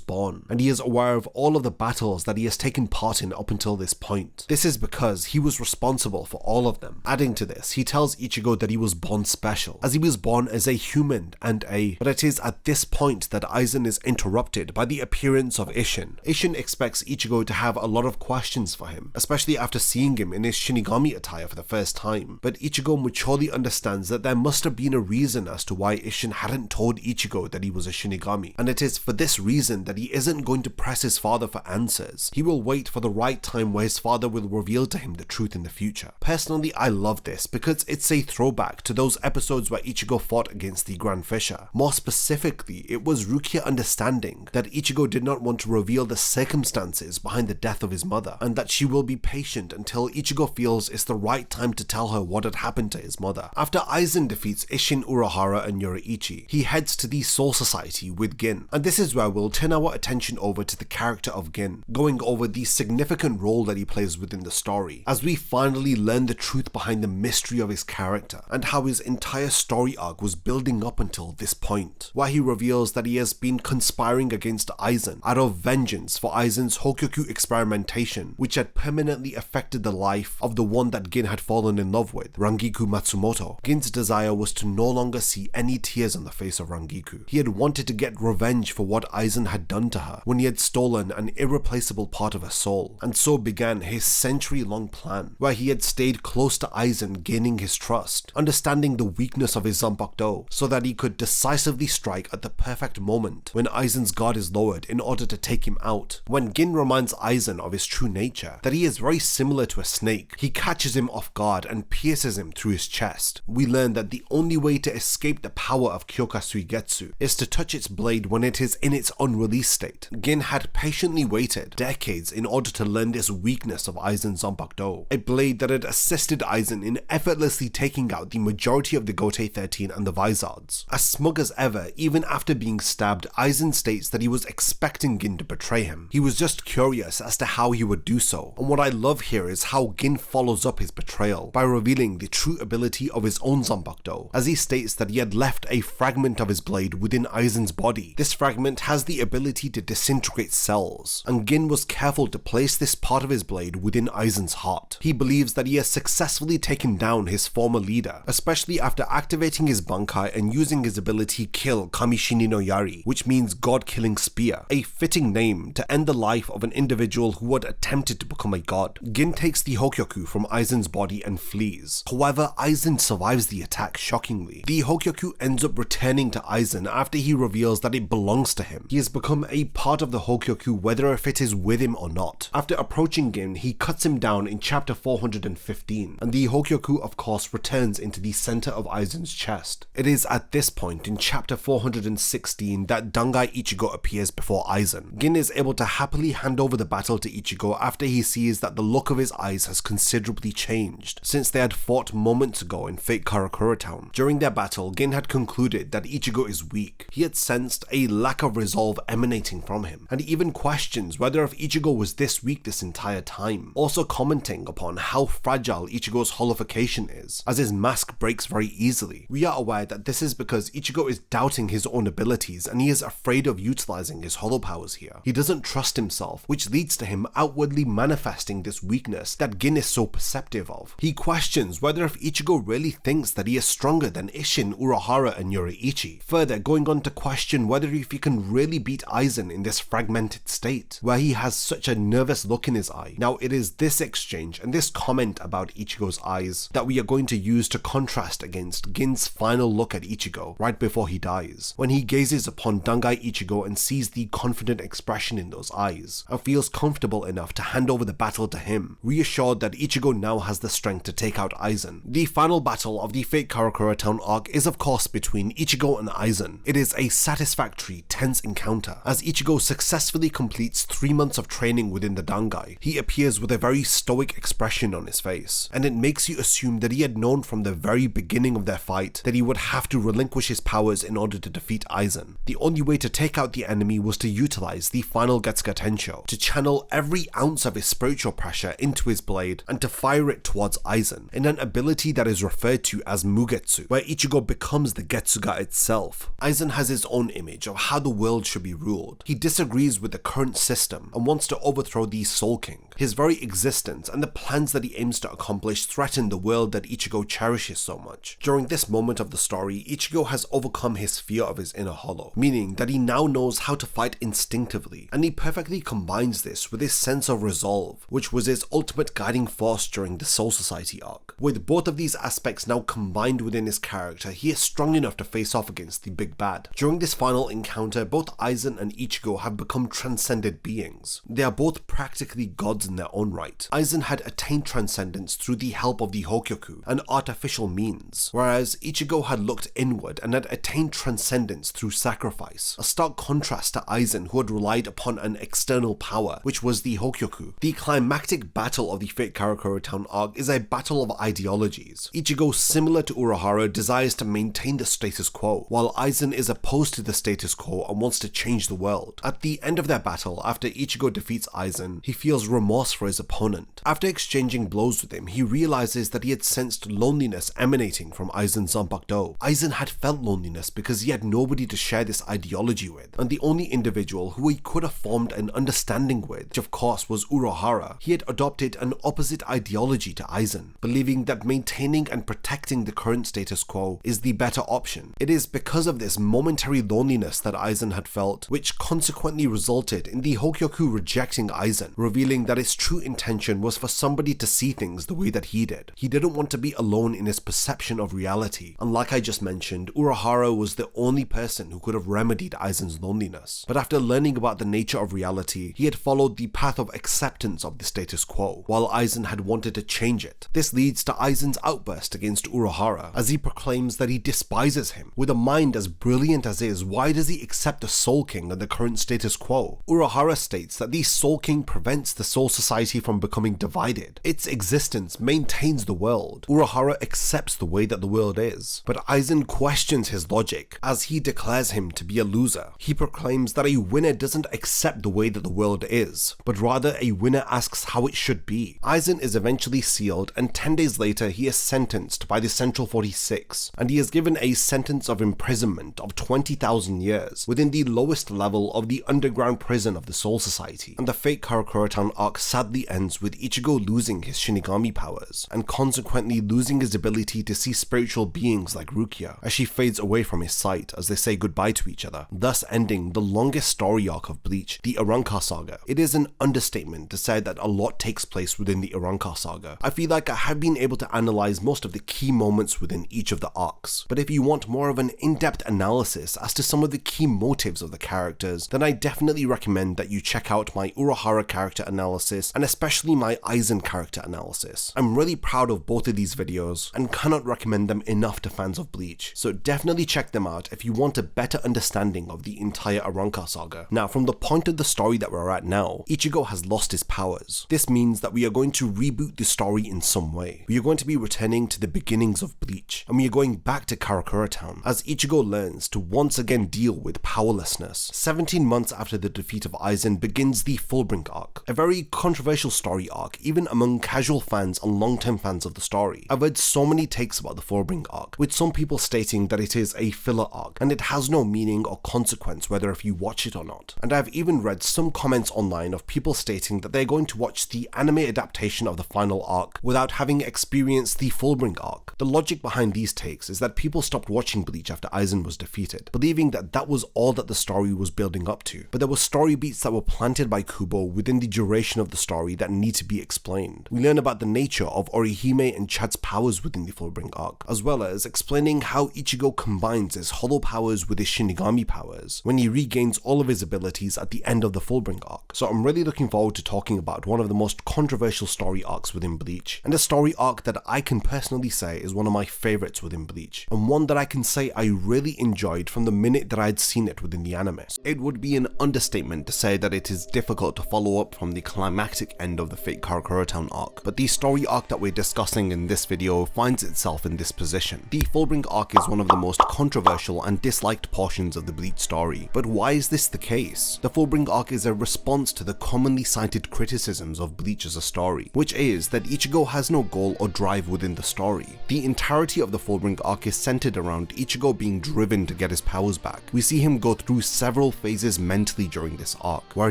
born, and he is aware of all of the battles that he has taken part in up until this point. This is because he was responsible for all of them. Adding to this, he tells Ichigo that he was born special, as he was born as a human and but it is at this point that Aizen is interrupted by the appearance of Isshin. Isshin expects Ichigo to have a lot of questions for him, especially after seeing him in his Shinigami attire for the first time, but Ichigo maturely understands that there must have been a reason as to why Isshin hadn't told Ichigo that he was a Shinigami, and it is for this reason that he isn't going to press his father for answers. He will wait for the right time where his father will reveal to him the truth in the future. Personally, I love this because it's a throwback to those episodes where Ichigo fought against the Grand Fisher. More specifically, it was Rukia understanding that Ichigo did not want to reveal the circumstances behind the death of his mother, and that she will be patient until Ichigo feels it's the right time to tell her what had happened to his mother. After Aizen defeats Isshin, Urahara and Yoraichi, he heads to the Soul Society with Gin, and this is where we'll turn our attention over to the character of Gin, going over the significant role that he plays within the story, as we finally learn the truth behind the mystery of his character, and how his entire story arc was building up until this point, where he reveals that he has been conspiring against Aizen out of vengeance for Aizen's Hokyoku experimentation, which had permanently affected the life of the one that Gin had fallen in love with, Rangiku Matsumoto. Gin's desire was to no longer see any tears on the face of Rangiku. He had wanted to get revenge for what Aizen had done to her when he had stolen an irreplaceable part of her soul, and so began his century-long plan, where he had stayed close to Aizen, gaining his trust, understanding the weakness of his Zanbakudo, so that he could decisively strike at the perfect moment when Aizen's guard is lowered in order to take him out. moment. When Gin reminds Aizen of his true nature, that he is very similar to a snake, he catches him off guard and pierces him through his chest. We learn that the only way to escape the power of Kyoka Suigetsu is to touch its blade when it is in its unreleased state. Gin had patiently waited decades in order to learn this weakness of Aizen's Zanpakuto, a blade that had assisted Aizen in effortlessly taking out the majority of the Gote 13 and the Vizards. As smug as ever, even after being stabbed, Aizen states that he was expecting Gin to betray him. He was just curious as to how he would do so, and what I love here is how Gin follows up his betrayal by revealing the true ability of his own Zanpakuto, as he states that he had left a fragment of his blade within Aizen's body. This fragment has the ability to disintegrate cells, and Gin was careful to place this part of his blade within Aizen's heart. He believes that he has successfully taken down his former leader, especially after activating his Bankai and using his ability Kill Kamishini no Yari, which means God-killing spear, a fitting name to end the life of an individual who had attempted to become a god. Gin takes the Hokyoku from Aizen's body and flees. However, Aizen survives the attack shockingly. The Hokyoku ends up returning to Aizen after he reveals that it belongs to him. He has become a part of the Hokyoku whether if it is with him or not. After approaching Gin, he cuts him down in chapter 415, and the Hokyoku of course returns into the center of Aizen's chest. It is at this point in chapter 416 that Dangai Ichigo appears before Aizen. Gin is able to happily hand over the battle to Ichigo after he sees that the look of his eyes has considerably changed since they had fought moments ago in Fake Karakura Town. During their battle, Gin had concluded that Ichigo is weak. He had sensed a lack of resolve emanating from him, and he even questions whether if Ichigo was this weak this entire time, also commenting upon how fragile Ichigo's holification is, as his mask breaks very easily. We are aware that this is because Ichigo is doubting his own abilities and he is afraid of utilizing his holo powers here. He doesn't trust himself, which leads to him outwardly manifesting this weakness that Gin is so perceptive of. He questions whether if Ichigo really thinks that he is stronger than Isshin, Urahara and Yoriichi, further going on to question whether if he can really beat Aizen in this fragmented state, where he has such a nervous look in his eye. Now it is this exchange and this comment about Ichigo's eyes that we are going to use to contrast against Gin's final look at Ichigo right before he dies, when he gazes upon Dangai Ichigo and sees the confident expression in those eyes, and feels comfortable enough to hand over the battle to him, reassured that Ichigo now has the strength to take out Aizen. The final battle of the Fake Karakura Town arc is of course between Ichigo and Aizen. It is a satisfactory, tense encounter, as Ichigo successfully completes 3 months of training within the Dangai. He appears with a very stoic expression on his face, and it makes you assume that he had known from the very beginning of their fight that he would have to relinquish his powers in order to defeat Aizen. The only way to take out the enemy was to utilize the final Getsuga Tensho, to channel every ounce of his spiritual pressure into his blade and to fire it towards Aizen, in an ability that is referred to as Mugetsu, where Ichigo becomes the Getsuga itself. Aizen has his own image of how the world should be ruled. He disagrees with the current system and wants to overthrow the Soul King. His very existence and the plans that he aims to accomplish threaten the world that Ichigo cherishes so much. During this moment of the story, Ichigo has overcome his fear of his inner hollow, meaning that he now knows how to fight instinctively, and he perfectly combines this with his sense of resolve, which was his ultimate guiding force during the Soul Society arc. With both of these aspects now combined within his character, he is strong enough to face off against the big bad. During this final encounter, both Aizen and Ichigo have become transcended beings. They are both practically gods in their own right. Aizen had attained transcendence through the help of the Hokyoku, an artificial means, whereas Ichigo had looked inward and had attained transcendence through sacrifice, a stark contrast to Aizen, who had relied upon an external power, which was the Hokyoku. The climactic battle of the Fake Karakura Town arc is a battle of ideologies. Ichigo, similar to Urahara, desires to maintain the status quo, while Aizen is opposed to the status quo and wants to change the world. At the end of their battle, after Ichigo defeats Aizen, he feels remorse for his opponent. After exchanging blows with him, he realizes that he had sensed loneliness emanating from Aizen's Zanpakuto. Aizen had felt loneliness because he had nobody to share this ideology with, and the only individual who he could have formed an understanding with, which of course was Urahara. He had adopted an opposite ideology to Aizen, believing that maintaining and protecting the current status quo is the better option. It is because of this momentary loneliness that Aizen had felt, which consequently resulted in the Hokyoku rejecting Aizen, revealing that it his true intention was for somebody to see things the way that he did. He didn't want to be alone in his perception of reality, and like I just mentioned, Urahara was the only person who could have remedied Aizen's loneliness. But after learning about the nature of reality, he had followed the path of acceptance of the status quo, while Aizen had wanted to change it. This leads to Aizen's outburst against Urahara, as he proclaims that he despises him. With a mind as brilliant as his, why does he accept a Soul King and the current status quo? Urahara states that the Soul King prevents the Soul Society from becoming divided. Its existence maintains the world. Urahara accepts the way that the world is, but Aizen questions his logic, as he declares him to be a loser. He proclaims that a winner doesn't accept the way that the world is, but rather a winner asks how it should be. Aizen is eventually sealed, and 10 days later he is sentenced by the Central 46, and he is given a sentence of imprisonment of 20,000 years within the lowest level of the underground prison of the Soul Society. And the fake Karakura Town arc sadly ends with Ichigo losing his Shinigami powers, and consequently losing his ability to see spiritual beings like Rukia, as she fades away from his sight as they say goodbye to each other, thus ending the longest story arc of Bleach, the Arrancar saga. It is an understatement to say that a lot takes place within the Arrancar saga. I feel like I have been able to analyze most of the key moments within each of the arcs, but if you want more of an in-depth analysis as to some of the key motives of the characters, then I definitely recommend that you check out my Urahara character analysis and especially my Aizen character analysis. I'm really proud of both of these videos and cannot recommend them enough to fans of Bleach, so definitely check them out if you want a better understanding of the entire Arrancar saga. Now, from the point of the story that we're at now, Ichigo has lost his powers. This means that we are going to reboot the story in some way. We are going to be returning to the beginnings of Bleach, and we are going back to Karakura Town as Ichigo learns to once again deal with powerlessness. 17 months after the defeat of Aizen begins the Fullbring Arc, a very controversial story arc even among casual fans and long-term fans of the story. I've heard so many takes about the Fullbring Arc, with some people stating that it is a filler arc and it has no meaning or consequence whether if you watch it or not. And I've even read some comments online of people stating that they're going to watch the anime adaptation of the final arc without having experienced the Fullbring Arc. The logic behind these takes is that people stopped watching Bleach after Aizen was defeated, believing that that was all that the story was building up to. But there were story beats that were planted by Kubo within the duration of the story that need to be explained. We learn about the nature of Orihime and Chad's powers within the Fullbring Arc, as well as explaining how Ichigo combines his hollow powers with his Shinigami powers when he regains all of his abilities at the end of the Fullbring Arc. So I'm really looking forward to talking about one of the most controversial story arcs within Bleach, and a story arc that I can personally say is one of my favorites within Bleach, and one that I can say I really enjoyed from the minute that I had seen it within the anime. It would be an understatement to say that it is difficult to follow up from the climactic end of the fake Karakura Town arc, but the story arc that we're discussing in this video finds itself in this position. The Fullbring Arc is one of the most controversial and disliked portions of the Bleach story, but why is this the case? The Fullbring Arc is a response to the commonly cited criticisms of Bleach as a story, which is that Ichigo has no goal or drive within the story. The entirety of the Fullbring Arc is centered around Ichigo being driven to get his powers back. We see him go through several phases mentally during this arc, where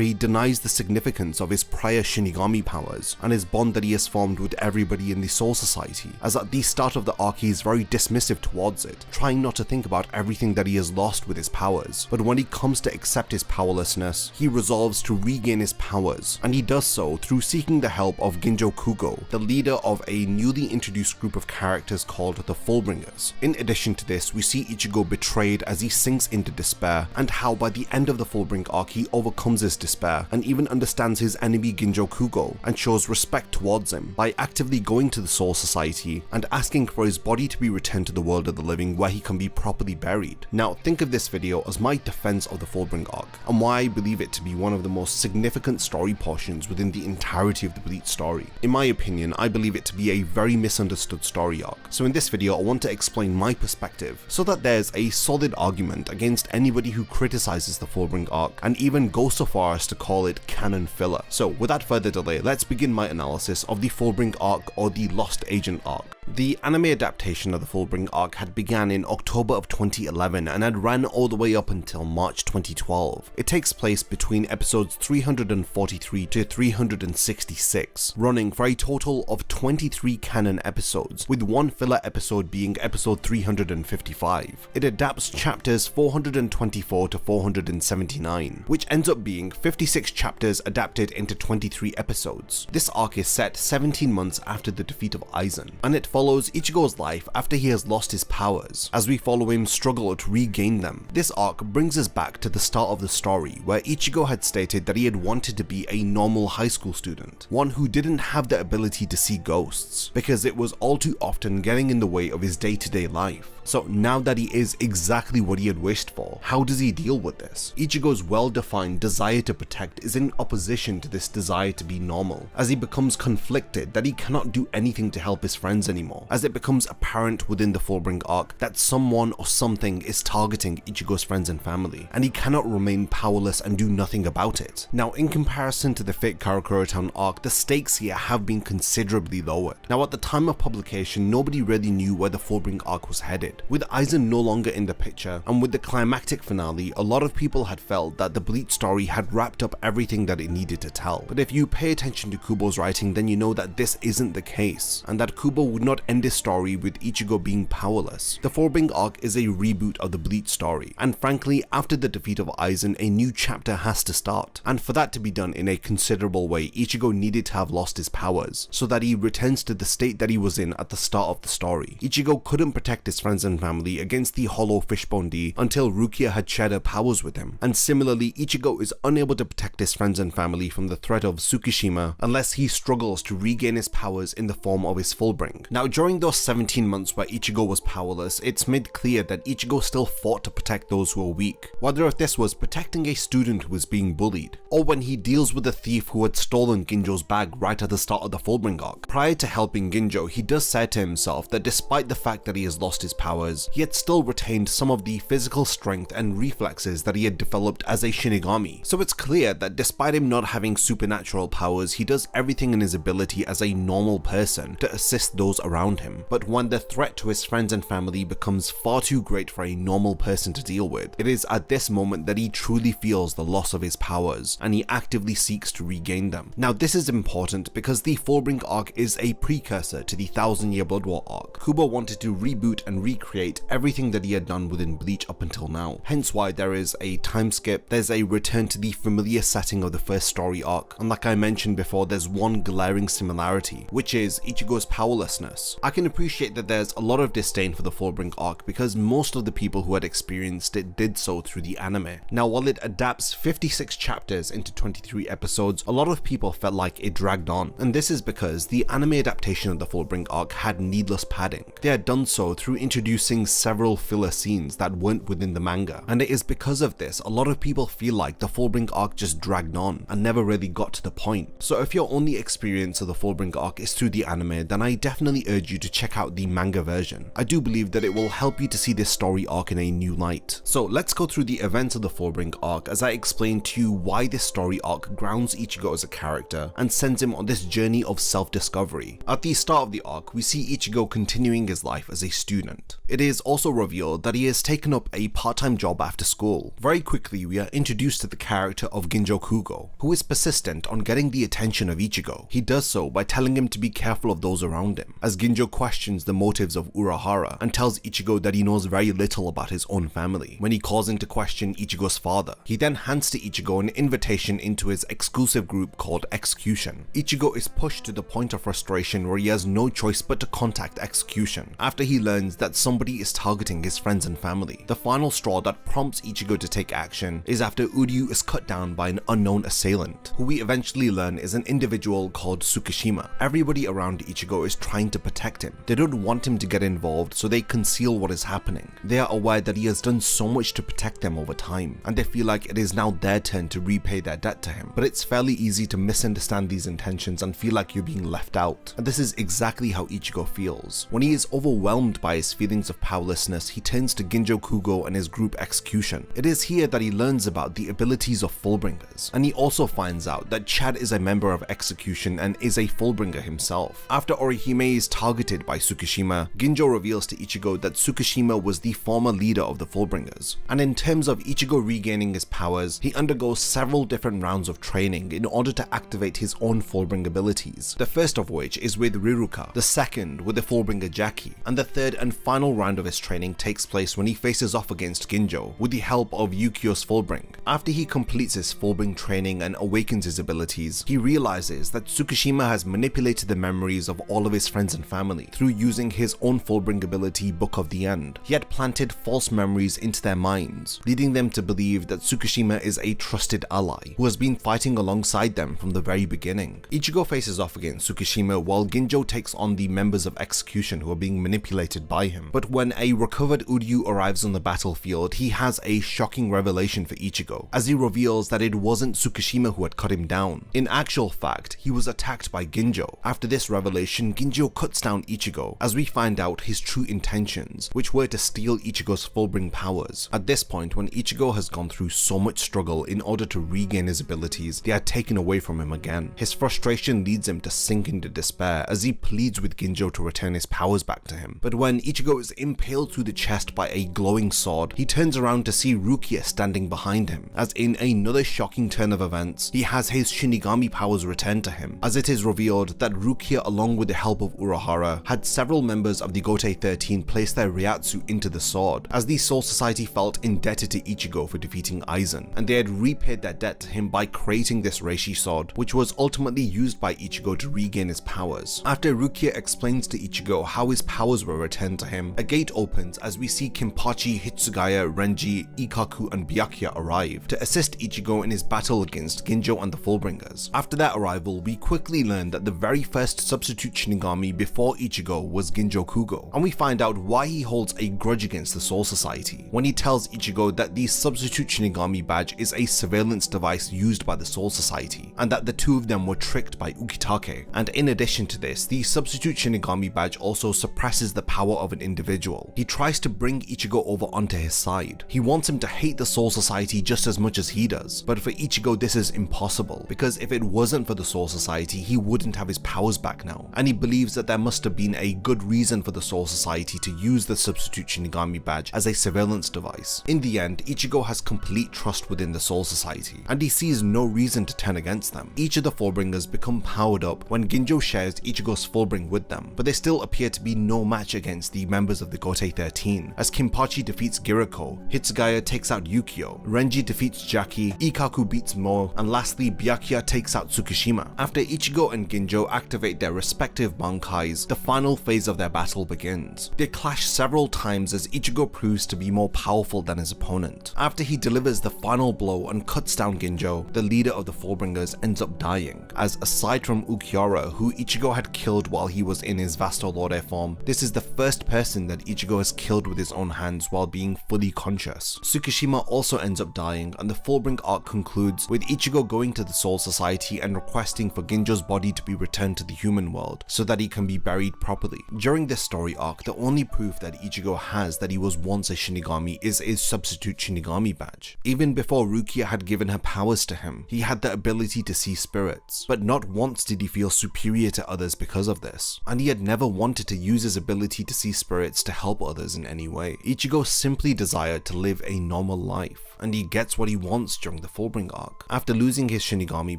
he denies the significance of his prior Shinigami powers and his bond that he has formed with everybody in the Soul Society, as at the start of the arc he is very dismissive towards it, trying not to think about everything that he has lost with his powers. But when he comes to accept his powerlessness, he resolves to regain his powers, and he does so through seeking the help of Ginjo Kugo, the leader of a newly introduced group of characters called the Fullbringers. In addition to this, we see Ichigo betrayed as he sinks into despair, and how by the end of the Fullbring Arc he overcomes his despair and even understands his enemy Ginjo Kugo and shows respect towards him by actively going to the Soul Society and asking for his body to be returned to the world of the living where he can be properly buried. Now think of this video as my defense of the Fullbring Arc and why I believe it to be one of the most significant story portions within the entirety of the Bleach story. In my opinion, I believe it to be a very misunderstood story arc. So in this video I want to explain my perspective so that there's a solid argument against anybody who criticizes the Fullbring Arc and even go so far as to call it canon filler. So without further delay, let's begin my analysis of the Fullbring Arc or the Lost Agent Arc. The anime adaptation of the Fullbring Arc had begun in October of 2011 and had ran all the way up until March 2012. It takes place between episodes 343 to 366, running for a total of 23 canon episodes, with one filler episode being episode 355. It adapts chapters 424 to 479, which ends up being 56 chapters adapted into 23 episodes. This arc is set 17 months after the defeat of Aizen, and it follows Ichigo's life after he has lost his powers, as we follow him struggle to regain them. This arc brings us back to the start of the story, where Ichigo had stated that he had wanted to be a normal high school student, one who didn't have the ability to see ghosts, because it was all too often getting in the way of his day-to-day life. So now that he is exactly what he had wished for, how does he deal with this? Ichigo's well-defined desire to protect is in opposition to this desire to be normal, as he becomes conflicted that he cannot do anything to help his friends anymore, as it becomes apparent within the Fullbring Arc that someone or something is targeting Ichigo's friends and family, and he cannot remain powerless and do nothing about it. Now, in comparison to the Fate Karakura Town arc, the stakes here have been considerably lowered. Now, at the time of publication, nobody really knew where the Fullbring Arc was headed. With Aizen no longer in the picture, and with the climactic finale, a lot of people had felt that the Bleach story had wrapped up everything that it needed to tell. But if you pay attention to Kubo's writing, then you know that this isn't the case, and that Kubo would not end his story with Ichigo being powerless. The Fullbring Arc is a reboot of the Bleach story, and frankly, after the defeat of Aizen, a new chapter has to start. And for that to be done in a considerable way, Ichigo needed to have lost his powers, so that he returns to the state that he was in at the start of the story. Ichigo couldn't protect his friends and family against the hollow fishbone D until Rukia had shared her powers with him, and similarly Ichigo is unable to protect his friends and family from the threat of Tsukishima unless he struggles to regain his powers in the form of his Fullbring. Now, during those 17 months where Ichigo was powerless, it's made clear that Ichigo still fought to protect those who were weak, whether if this was protecting a student who was being bullied, or when he deals with a thief who had stolen Ginjo's bag right at the start of the Fullbring Arc. Prior to helping Ginjo, he does say to himself that despite the fact that he has lost his powers, he had still retained some of the physical strength and reflexes that he had developed as a Shinigami. So it's clear that despite him not having supernatural powers, he does everything in his ability as a normal person to assist those around him. But when the threat to his friends and family becomes far too great for a normal person to deal with, it is at this moment that he truly feels the loss of his powers, and he actively seeks to regain them. Now, this is important because the Fullbring Arc is a precursor to the 1000-Year Blood War arc. Kubo wanted to reboot and recreate everything that he had done within Bleach up until now, hence why there is a time skip, there's a return to the familiar setting of the first story arc, and like I mentioned before, there's one glaring similarity, which is Ichigo's powerlessness. I can appreciate that there's a lot of disdain for the Fullbring Arc because most of the people who had experienced it did so through the anime. Now, while it adapts 56 chapters into 23 episodes, a lot of people felt like it dragged on, and this is because the anime adaptation of the Fullbring Arc had needless padding. They had done so through introducing several filler scenes that weren't within the manga, and it is because of this a lot of people feel like the Fullbring Arc just dragged on and never really got to the point. So if your only experience of the Fullbring Arc is through the anime, then I definitely urge you to check out the manga version. I do believe that it will help you to see this story arc in a new light. So let's go through the events of the Fullbring Arc as I explain to you why this story arc grounds Ichigo as a character and sends him on this journey of self-discovery. At the start of the arc, we see Ichigo continuing his life as a student. It is also revealed that he has taken up a part-time job after school. Very quickly, we are introduced to the character of Ginjo Kugo, who is persistent on getting the attention of Ichigo. He does so by telling him to be careful of those around him, as Ginjo questions the motives of Urahara and tells Ichigo that he knows very little about his own family, when he calls into question Ichigo's father. He then hands to Ichigo an invitation into his exclusive group called Execution. Ichigo is pushed to the point of frustration where he has no choice but to contact Execution, after he learns that somebody is targeting his friends and family. The final straw that prompts Ichigo to take action is after Uryu is cut down by an unknown assailant, who we eventually learn is an individual called Tsukishima. Everybody around Ichigo is trying to protect him. They don't want him to get involved, so they conceal what is happening. They are aware that he has done so much to protect them over time, and they feel like it is now their turn to repay their debt to him. But it's fairly easy to misunderstand these intentions and feel like you're being left out. And this is exactly how Ichigo feels. When he is overwhelmed by his feelings of powerlessness, he turns to Ginjo Kugo and his group Execution. It is here that he learns about the abilities of Fullbringers, and he also finds out that Chad is a member of Execution and is a Fullbringer himself. After Orihime is targeted by Tsukishima, Ginjo reveals to Ichigo that Tsukishima was the former leader of the Fullbringers. And in terms of Ichigo regaining his powers, he undergoes several different rounds of training in order to activate his own Fullbring abilities. The first of which is with Riruka, the second with the Fullbringer Jackie, and the third and final round of his training takes place when he faces off against Ginjo with the help of Yukio's Fullbring. After he completes his Fullbring training and awakens his abilities, he realizes that Tsukishima has manipulated the memories of all of his friends and family through using his own Fullbring ability Book of the End. He had planted false memories into their minds, leading them to believe that Tsukishima is a trusted ally who has been fighting alongside them from the very beginning. Ichigo faces off against Tsukishima while Ginjo takes on the members of Execution who are being manipulated by him. But when a recovered Uryu arrives on the battlefield, he has a shocking revelation for Ichigo, as he reveals that it wasn't Tsukishima who had cut him down. In actual fact, he was attacked by Ginjo. After this revelation, Ginjo cuts down Ichigo, as we find out his true intentions, which were to steal Ichigo's Fullbring powers. At this point, when Ichigo has gone through so much struggle in order to regain his abilities, they are taken away from him again. His frustration leads him to sink into despair as he pleads with Ginjo to return his powers back to him. But when Ichigo is impaled through the chest by a glowing sword, he turns around to see Rukia standing behind him, as in another shocking turn of events, he has his Shinigami powers returned to him, as it is revealed that Rukia, along with the help of Urahara, had several members of the Gotei 13 place their Ryatsu into the sword, as the Soul Society felt indebted to Ichigo for defeating Aizen, and they had repaid their debt to him by creating this Reishi sword, which was ultimately used by Ichigo to regain his powers. After Rukia explains to Ichigo how his powers were returned to him, a gate opens as we see Kenpachi, Hitsugaya, Renji, Ikaku and Byakuya arrive to assist Ichigo in his battle against Ginjo and the Fullbringers. After their arrival, we quickly learn that the very first substitute Shinigami before Ichigo was Ginjo Kugo, and we find out why he holds a grudge against the Soul Society, when he tells Ichigo that the substitute Shinigami badge is a surveillance device used by the Soul Society, and that the two of them were tricked by Ukitake. And in addition to this, the substitute Shinigami badge also suppresses the power of an individual. He tries to bring Ichigo over onto his side. He wants him to hate the Soul Society just as much as he does, but for Ichigo this is impossible, because if it wasn't for the Soul Society, he wouldn't have his powers back now, and he believes that there must have been a good reason for the Soul Society to use the substitute Shinigami badge as a surveillance device. In the end, Ichigo has complete trust within the Soul Society, and he sees no reason to turn against them. Each of the Fullbringers become powered up when Ginjo shares Ichigo's Fullbring with them, but they still appear to be no match against the members of the Gotei 13, as Kenpachi defeats Giriko, Hitsugaya takes out Yukio, Renji defeats Jackie, Ikaku beats Mo, and lastly Byakuya takes out Tsukishima. After Ichigo and Ginjo activate their respective Bankais, the final phase of their battle begins. They clash several times as Ichigo proves to be more powerful than his opponent. After he delivers the final blow and cuts down Ginjo, the leader of the Fullbringers ends up dying, as aside from Ukiura, who Ichigo had killed while he was in his Vasto Lorde form, this is the first person that Ichigo has killed with his own hands while being fully conscious. Tsukishima also ends up dying, and the Fullbring Arc concludes with Ichigo going to the Soul Society and requesting for Ginjo's body to be returned to the human world so that he can be buried properly. During this story arc, the only proof that Ichigo has that he was once a Shinigami is his substitute Shinigami badge. Even before Rukia had given her powers to him, he had the ability to see spirits, but not once did he feel superior to others because of this, and he had never wanted to use his ability to see spirits to help others in any way. Ichigo simply desired to live a normal life, and he gets what he wants during the Fullbring Arc. After losing his Shinigami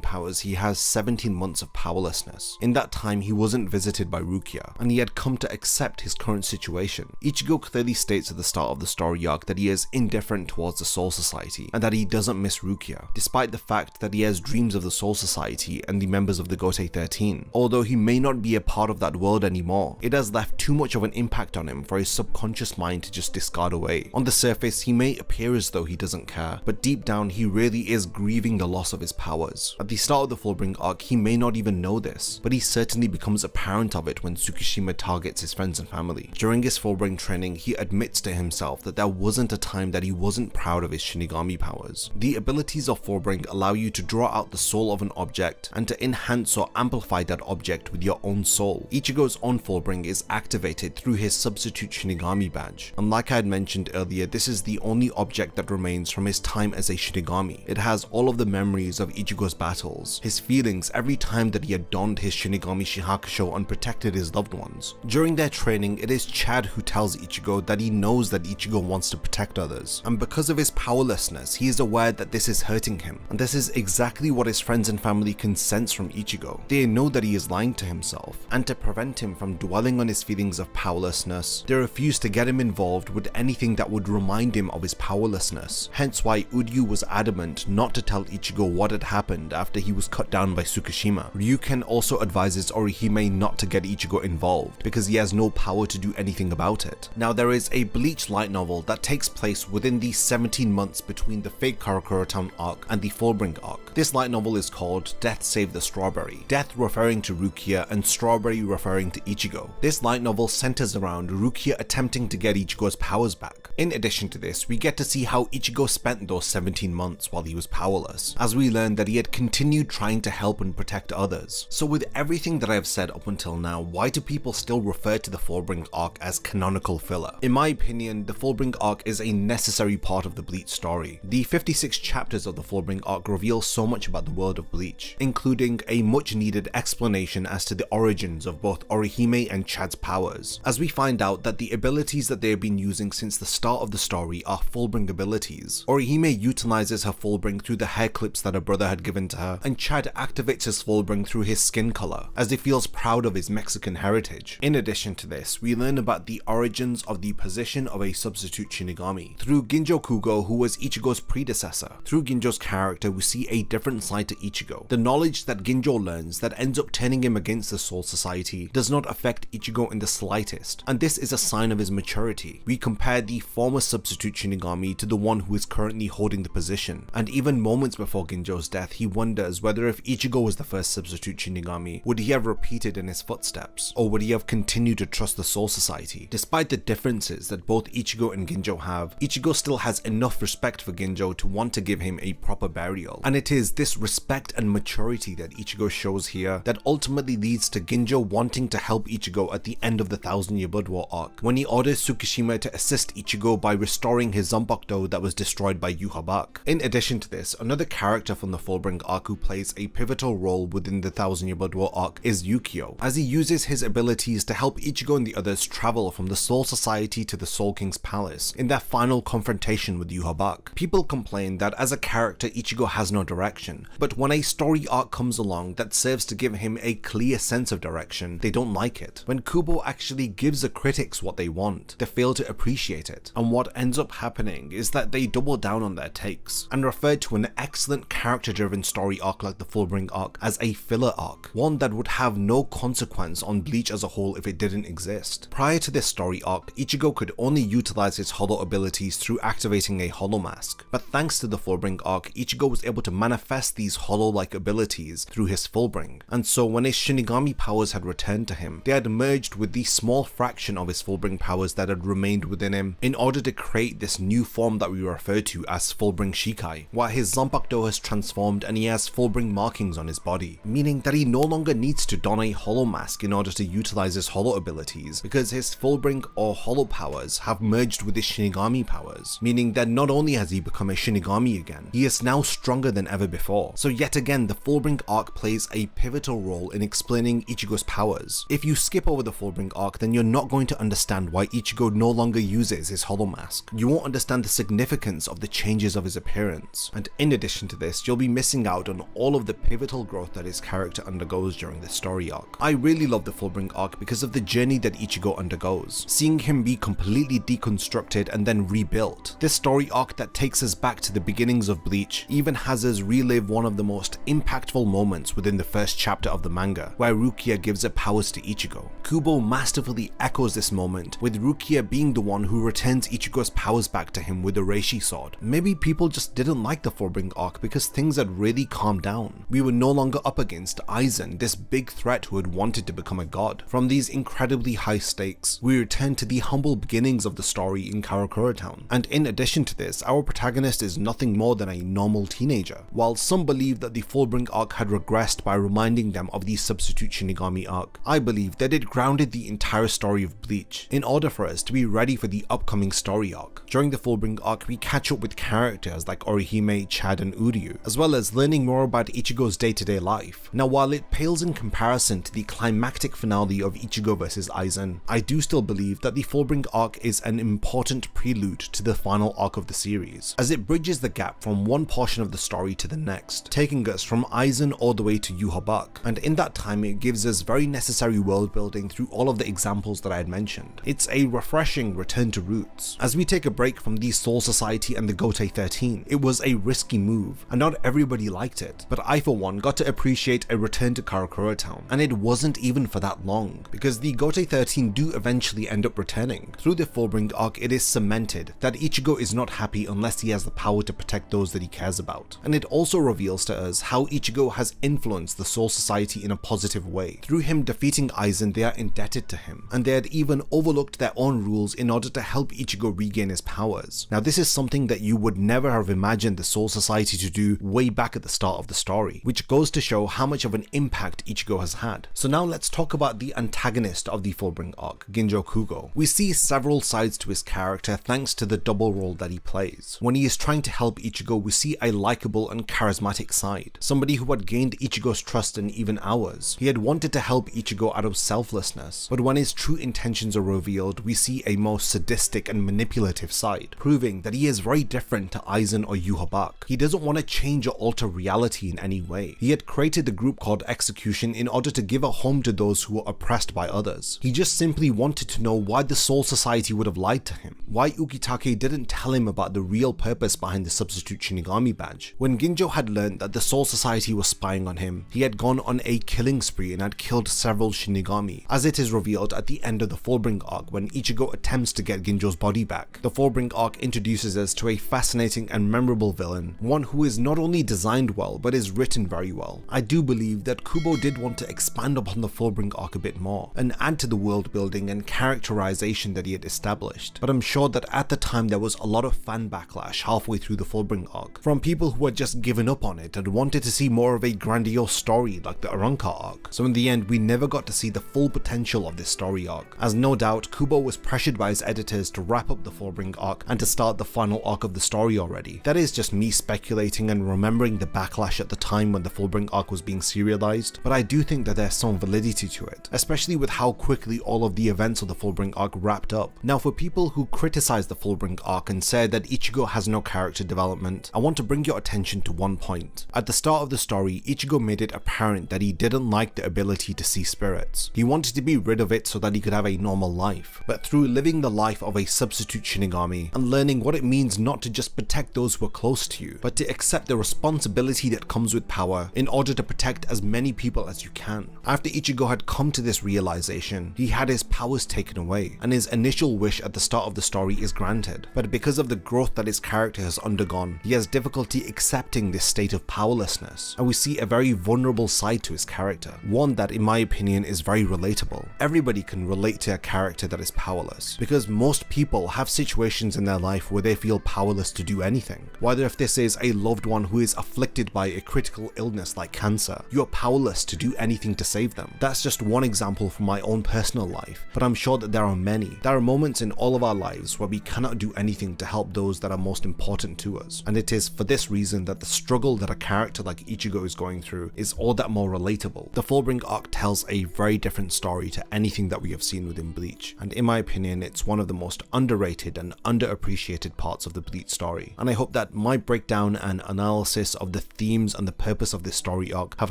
powers, he has 17 months of powerlessness. In that time, he wasn't visited by Rukia, and he had come to accept his current situation. Ichigo clearly states at the start of the story arc that he is indifferent towards the Soul Society, and that he doesn't miss Rukia, despite the fact that he has dreams of the Soul Society and the members of the Gotei 13. Although he may not be a part of that world anymore, it has left too much of an impact on him for his subconscious mind to just discard away. On the surface, he may appear as though he doesn't care, but deep down he really is grieving the loss of his powers. At the start of the Fullbring Arc, he may not even know this, but he certainly becomes apparent of it when Tsukishima targets his friends and family. During his Fullbring training, he admits to himself that there wasn't a time that he wasn't proud of his Shinigami powers. The abilities of Fullbring allow you to draw out the soul of an object and to enhance or amplify that object with your own soul. Ichigo's own Fullbring is activated through his substitute Shinigami badge, and like I had mentioned earlier, this is the only object that remains from from his time as a Shinigami. It has all of the memories of Ichigo's battles, his feelings every time that he had donned his Shinigami Shihakusho and protected his loved ones. During their training, it is Chad who tells Ichigo that he knows that Ichigo wants to protect others, and because of his powerlessness, he is aware that this is hurting him, and this is exactly what his friends and family can sense from Ichigo. They know that he is lying to himself, and to prevent him from dwelling on his feelings of powerlessness, they refuse to get him involved with anything that would remind him of his powerlessness. Hence why Uryu was adamant not to tell Ichigo what had happened after he was cut down by Tsukishima. Ryuken also advises Orihime not to get Ichigo involved because he has no power to do anything about it. Now there is a Bleach light novel that takes place within the 17 months between the fake Karakura Town arc and the Fullbring arc. This light novel is called Death Save the Strawberry, Death referring to Rukia and Strawberry referring to Ichigo. This light novel centers around Rukia attempting to get Ichigo's powers back. In addition to this, we get to see how Ichigo spent those 17 months while he was powerless, as we learn that he had continued trying to help and protect others. So with everything that I have said up until now, why do people still refer to the Fullbring arc as canonical filler? In my opinion, the Fullbring arc is a necessary part of the Bleach story. The 56 chapters of the Fullbring arc reveal so much about the world of Bleach, including a much needed explanation as to the origins of both Orihime and Chad's powers, as we find out that the abilities that they have been using since the start of the story are Fullbring abilities. Orihime utilizes her Fullbring through the hair clips that her brother had given to her, and Chad activates his Fullbring through his skin color, as he feels proud of his Mexican heritage. In addition to this, we learn about the origins of the position of a substitute Shinigami through Ginjo Kugo, who was Ichigo's predecessor. Through Ginjo's character, we see a different side to Ichigo. The knowledge that Ginjo learns that ends up turning him against the Soul Society does not affect Ichigo in the slightest, and this is a sign of his maturity. We compare the former substitute Shinigami to the one who is currently holding the position, and even moments before Ginjo's death, he wonders whether if Ichigo was the first substitute Shinigami, would he have repeated in his footsteps, or would he have continued to trust the Soul Society? Despite the differences that both Ichigo and Ginjo have, Ichigo still has enough respect for Ginjo to want to give him a proper burial, and it is this respect and maturity that Ichigo shows here that ultimately leads to Ginjo wanting to help Ichigo at the end of the 1000-Year Blood War arc, when he orders Tsukishima to assist Ichigo by restoring his Zanpakuto that was destroyed by Yhwach. In addition to this, another character from the Fullbring arc who plays a pivotal role within the 1000-Year Blood War arc is Yukio, as he uses his abilities to help Ichigo and the others travel from the Soul Society to the Soul King's palace in their final confrontation with Yhwach. People complain that as a character Ichigo has no direction, but when a story arc comes along that serves to give him a clear sense of direction, they don't like it. When Kubo actually gives the critics what they want, they fail to appreciate it, and what ends up happening is that they double down on their takes, and refer to an excellent character-driven story arc like the Fullbring arc as a filler arc, one that would have no consequence on Bleach as a whole if it didn't exist. Prior to this story arc, Ichigo could only utilize his holo abilities through activating a holo mask, but thanks to the Fullbring arc, Ichigo was able to manifest these holo-like abilities through his Fullbring, and so when his Shinigami powers had returned to him, they had merged with the small fraction of his Fullbring powers that had remained within him in order to create this new form that we refer to as Fullbring Shikai, while his Zanpakuto has transformed and he has Fullbring markings on his body, meaning that he no longer needs to don a holo mask in order to utilize his holo abilities, because his Fullbring or holo powers have merged with his Shinigami powers, meaning that not only has he become a Shinigami again, he is now stronger than ever before. So yet again, the Fullbring arc plays a pivotal role in explaining Ichigo's powers. If you skip over the Fullbring arc, then you're not going to understand why Ichigo no longer uses his holo mask. You won't understand the significance of the changes of his appearance, and in addition to this, you'll be missing out on all of the pivotal growth that his character undergoes during this story arc. I really love the Fullbring arc because of the journey that Ichigo undergoes, seeing him be completely deconstructed and then rebuilt. This story arc that takes us back to the beginnings of Bleach even has us relive one of the most impactful moments within the first chapter of the manga, where Rukia gives her powers to Ichigo. Kubo masterfully echoes this moment, with Rukia being the one who returns Ichigo's powers back to him with the Reishi sword. Maybe people just didn't like the Fullbring arc because things had really calmed down. We were no longer up against Aizen, this big threat who had wanted to become a god. From these incredibly high stakes, we return to the humble beginnings of the story in Karakura Town, and in addition to this, our protagonist is nothing more than a normal teenager. While some believe that the Fullbring arc had regressed by reminding them of the substitute Shinigami arc, I believe that it grounded the entire story of Bleach in order for us to be ready for the upcoming story arc. During the Fullbring arc, we catch catch up with characters like Orihime, Chad and Uryu, as well as learning more about Ichigo's day-to-day life. Now while it pales in comparison to the climactic finale of Ichigo vs Aizen, I do still believe that the Fullbring Arc is an important prelude to the final arc of the series, as it bridges the gap from one portion of the story to the next, taking us from Aizen all the way to Yhwach, and in that time it gives us very necessary world building through all of the examples that I had mentioned. It's a refreshing return to roots. As we take a break from the Soul Society and the Gotei 13, it was a risky move, and not everybody liked it, but I for one got to appreciate a return to Karakura Town, and it wasn't even for that long, because the Gotei 13 do eventually end up returning. Through the Fullbring Arc, it is cemented that Ichigo is not happy unless he has the power to protect those that he cares about, and it also reveals to us how Ichigo has influenced the Soul Society in a positive way. Through him defeating Aizen, they are indebted to him, and they had even overlooked their own rules in order to help Ichigo regain his powers. Now this is something that you would never have imagined the Soul Society to do way back at the start of the story, which goes to show how much of an impact Ichigo has had. So now let's talk about the antagonist of the Fullbring Arc, Ginjo Kugo. We see several sides to his character thanks to the double role that he plays. When he is trying to help Ichigo, we see a likable and charismatic side, somebody who had gained Ichigo's trust and even ours. He had wanted to help Ichigo out of selflessness, but when his true intentions are revealed, we see a more sadistic and manipulative side, proving that he is very different to Aizen or Yhwach. He doesn't want to change or alter reality in any way. He had created the group called Execution in order to give a home to those who were oppressed by others. He just simply wanted to know why the Soul Society would have lied to him, why Ukitake didn't tell him about the real purpose behind the substitute Shinigami badge. When Ginjo had learned that the Soul Society was spying on him, he had gone on a killing spree and had killed several Shinigami, as it is revealed at the end of the Fullbring Arc when Ichigo attempts to get Ginjo's body back. The Fullbring Arc introduces us to a fascinating and memorable villain, one who is not only designed well but is written very well. I do believe that Kubo did want to expand upon the Fullbring Arc a bit more and add to the world building and characterization that he had established, but I'm sure that at the time there was a lot of fan backlash halfway through the Fullbring Arc from people who had just given up on it and wanted to see more of a grandiose story like the Arrancar arc. So in the end we never got to see the full potential of this story arc, as no doubt Kubo was pressured by his editors to wrap up the Fullbring Arc and to start the final arc of the story already. That is just me speculating and remembering the backlash at the time when the Fullbring Arc was being serialized, but I do think that there's some validity to it, especially with how quickly all of the events of the Fullbring Arc wrapped up. Now for people who criticize the Fullbring Arc and said that Ichigo has no character development, I want to bring your attention to one point. At the start of the story, Ichigo made it apparent that he didn't like the ability to see spirits. He wanted to be rid of it so that he could have a normal life, but through living the life of a substitute Shinigami and learning what it means not to just protect those who are close to you, but to accept the responsibility that comes with power in order to protect as many people as you can. After Ichigo had come to this realization, he had his powers taken away, and his initial wish at the start of the story is granted, but because of the growth that his character has undergone, he has difficulty accepting this state of powerlessness, and we see a very vulnerable side to his character, one that in my opinion is very relatable. Everybody can relate to a character that is powerless, because most people have situations in their life where they feel powerless to do anything. Whether if this is a loved one who is afflicted by a critical illness like cancer, you are powerless to do anything to save them. That's just one example from my own personal life, but I'm sure that there are many. There are moments in all of our lives where we cannot do anything to help those that are most important to us, and it is for this reason that the struggle that a character like Ichigo is going through is all that more relatable. The Fullbring Arc tells a very different story to anything that we have seen within Bleach, and in my opinion it's one of the most underrated and underappreciated parts of the Bleach story, and I hope that my breakdown and analysis of the themes and the purpose of this story arc have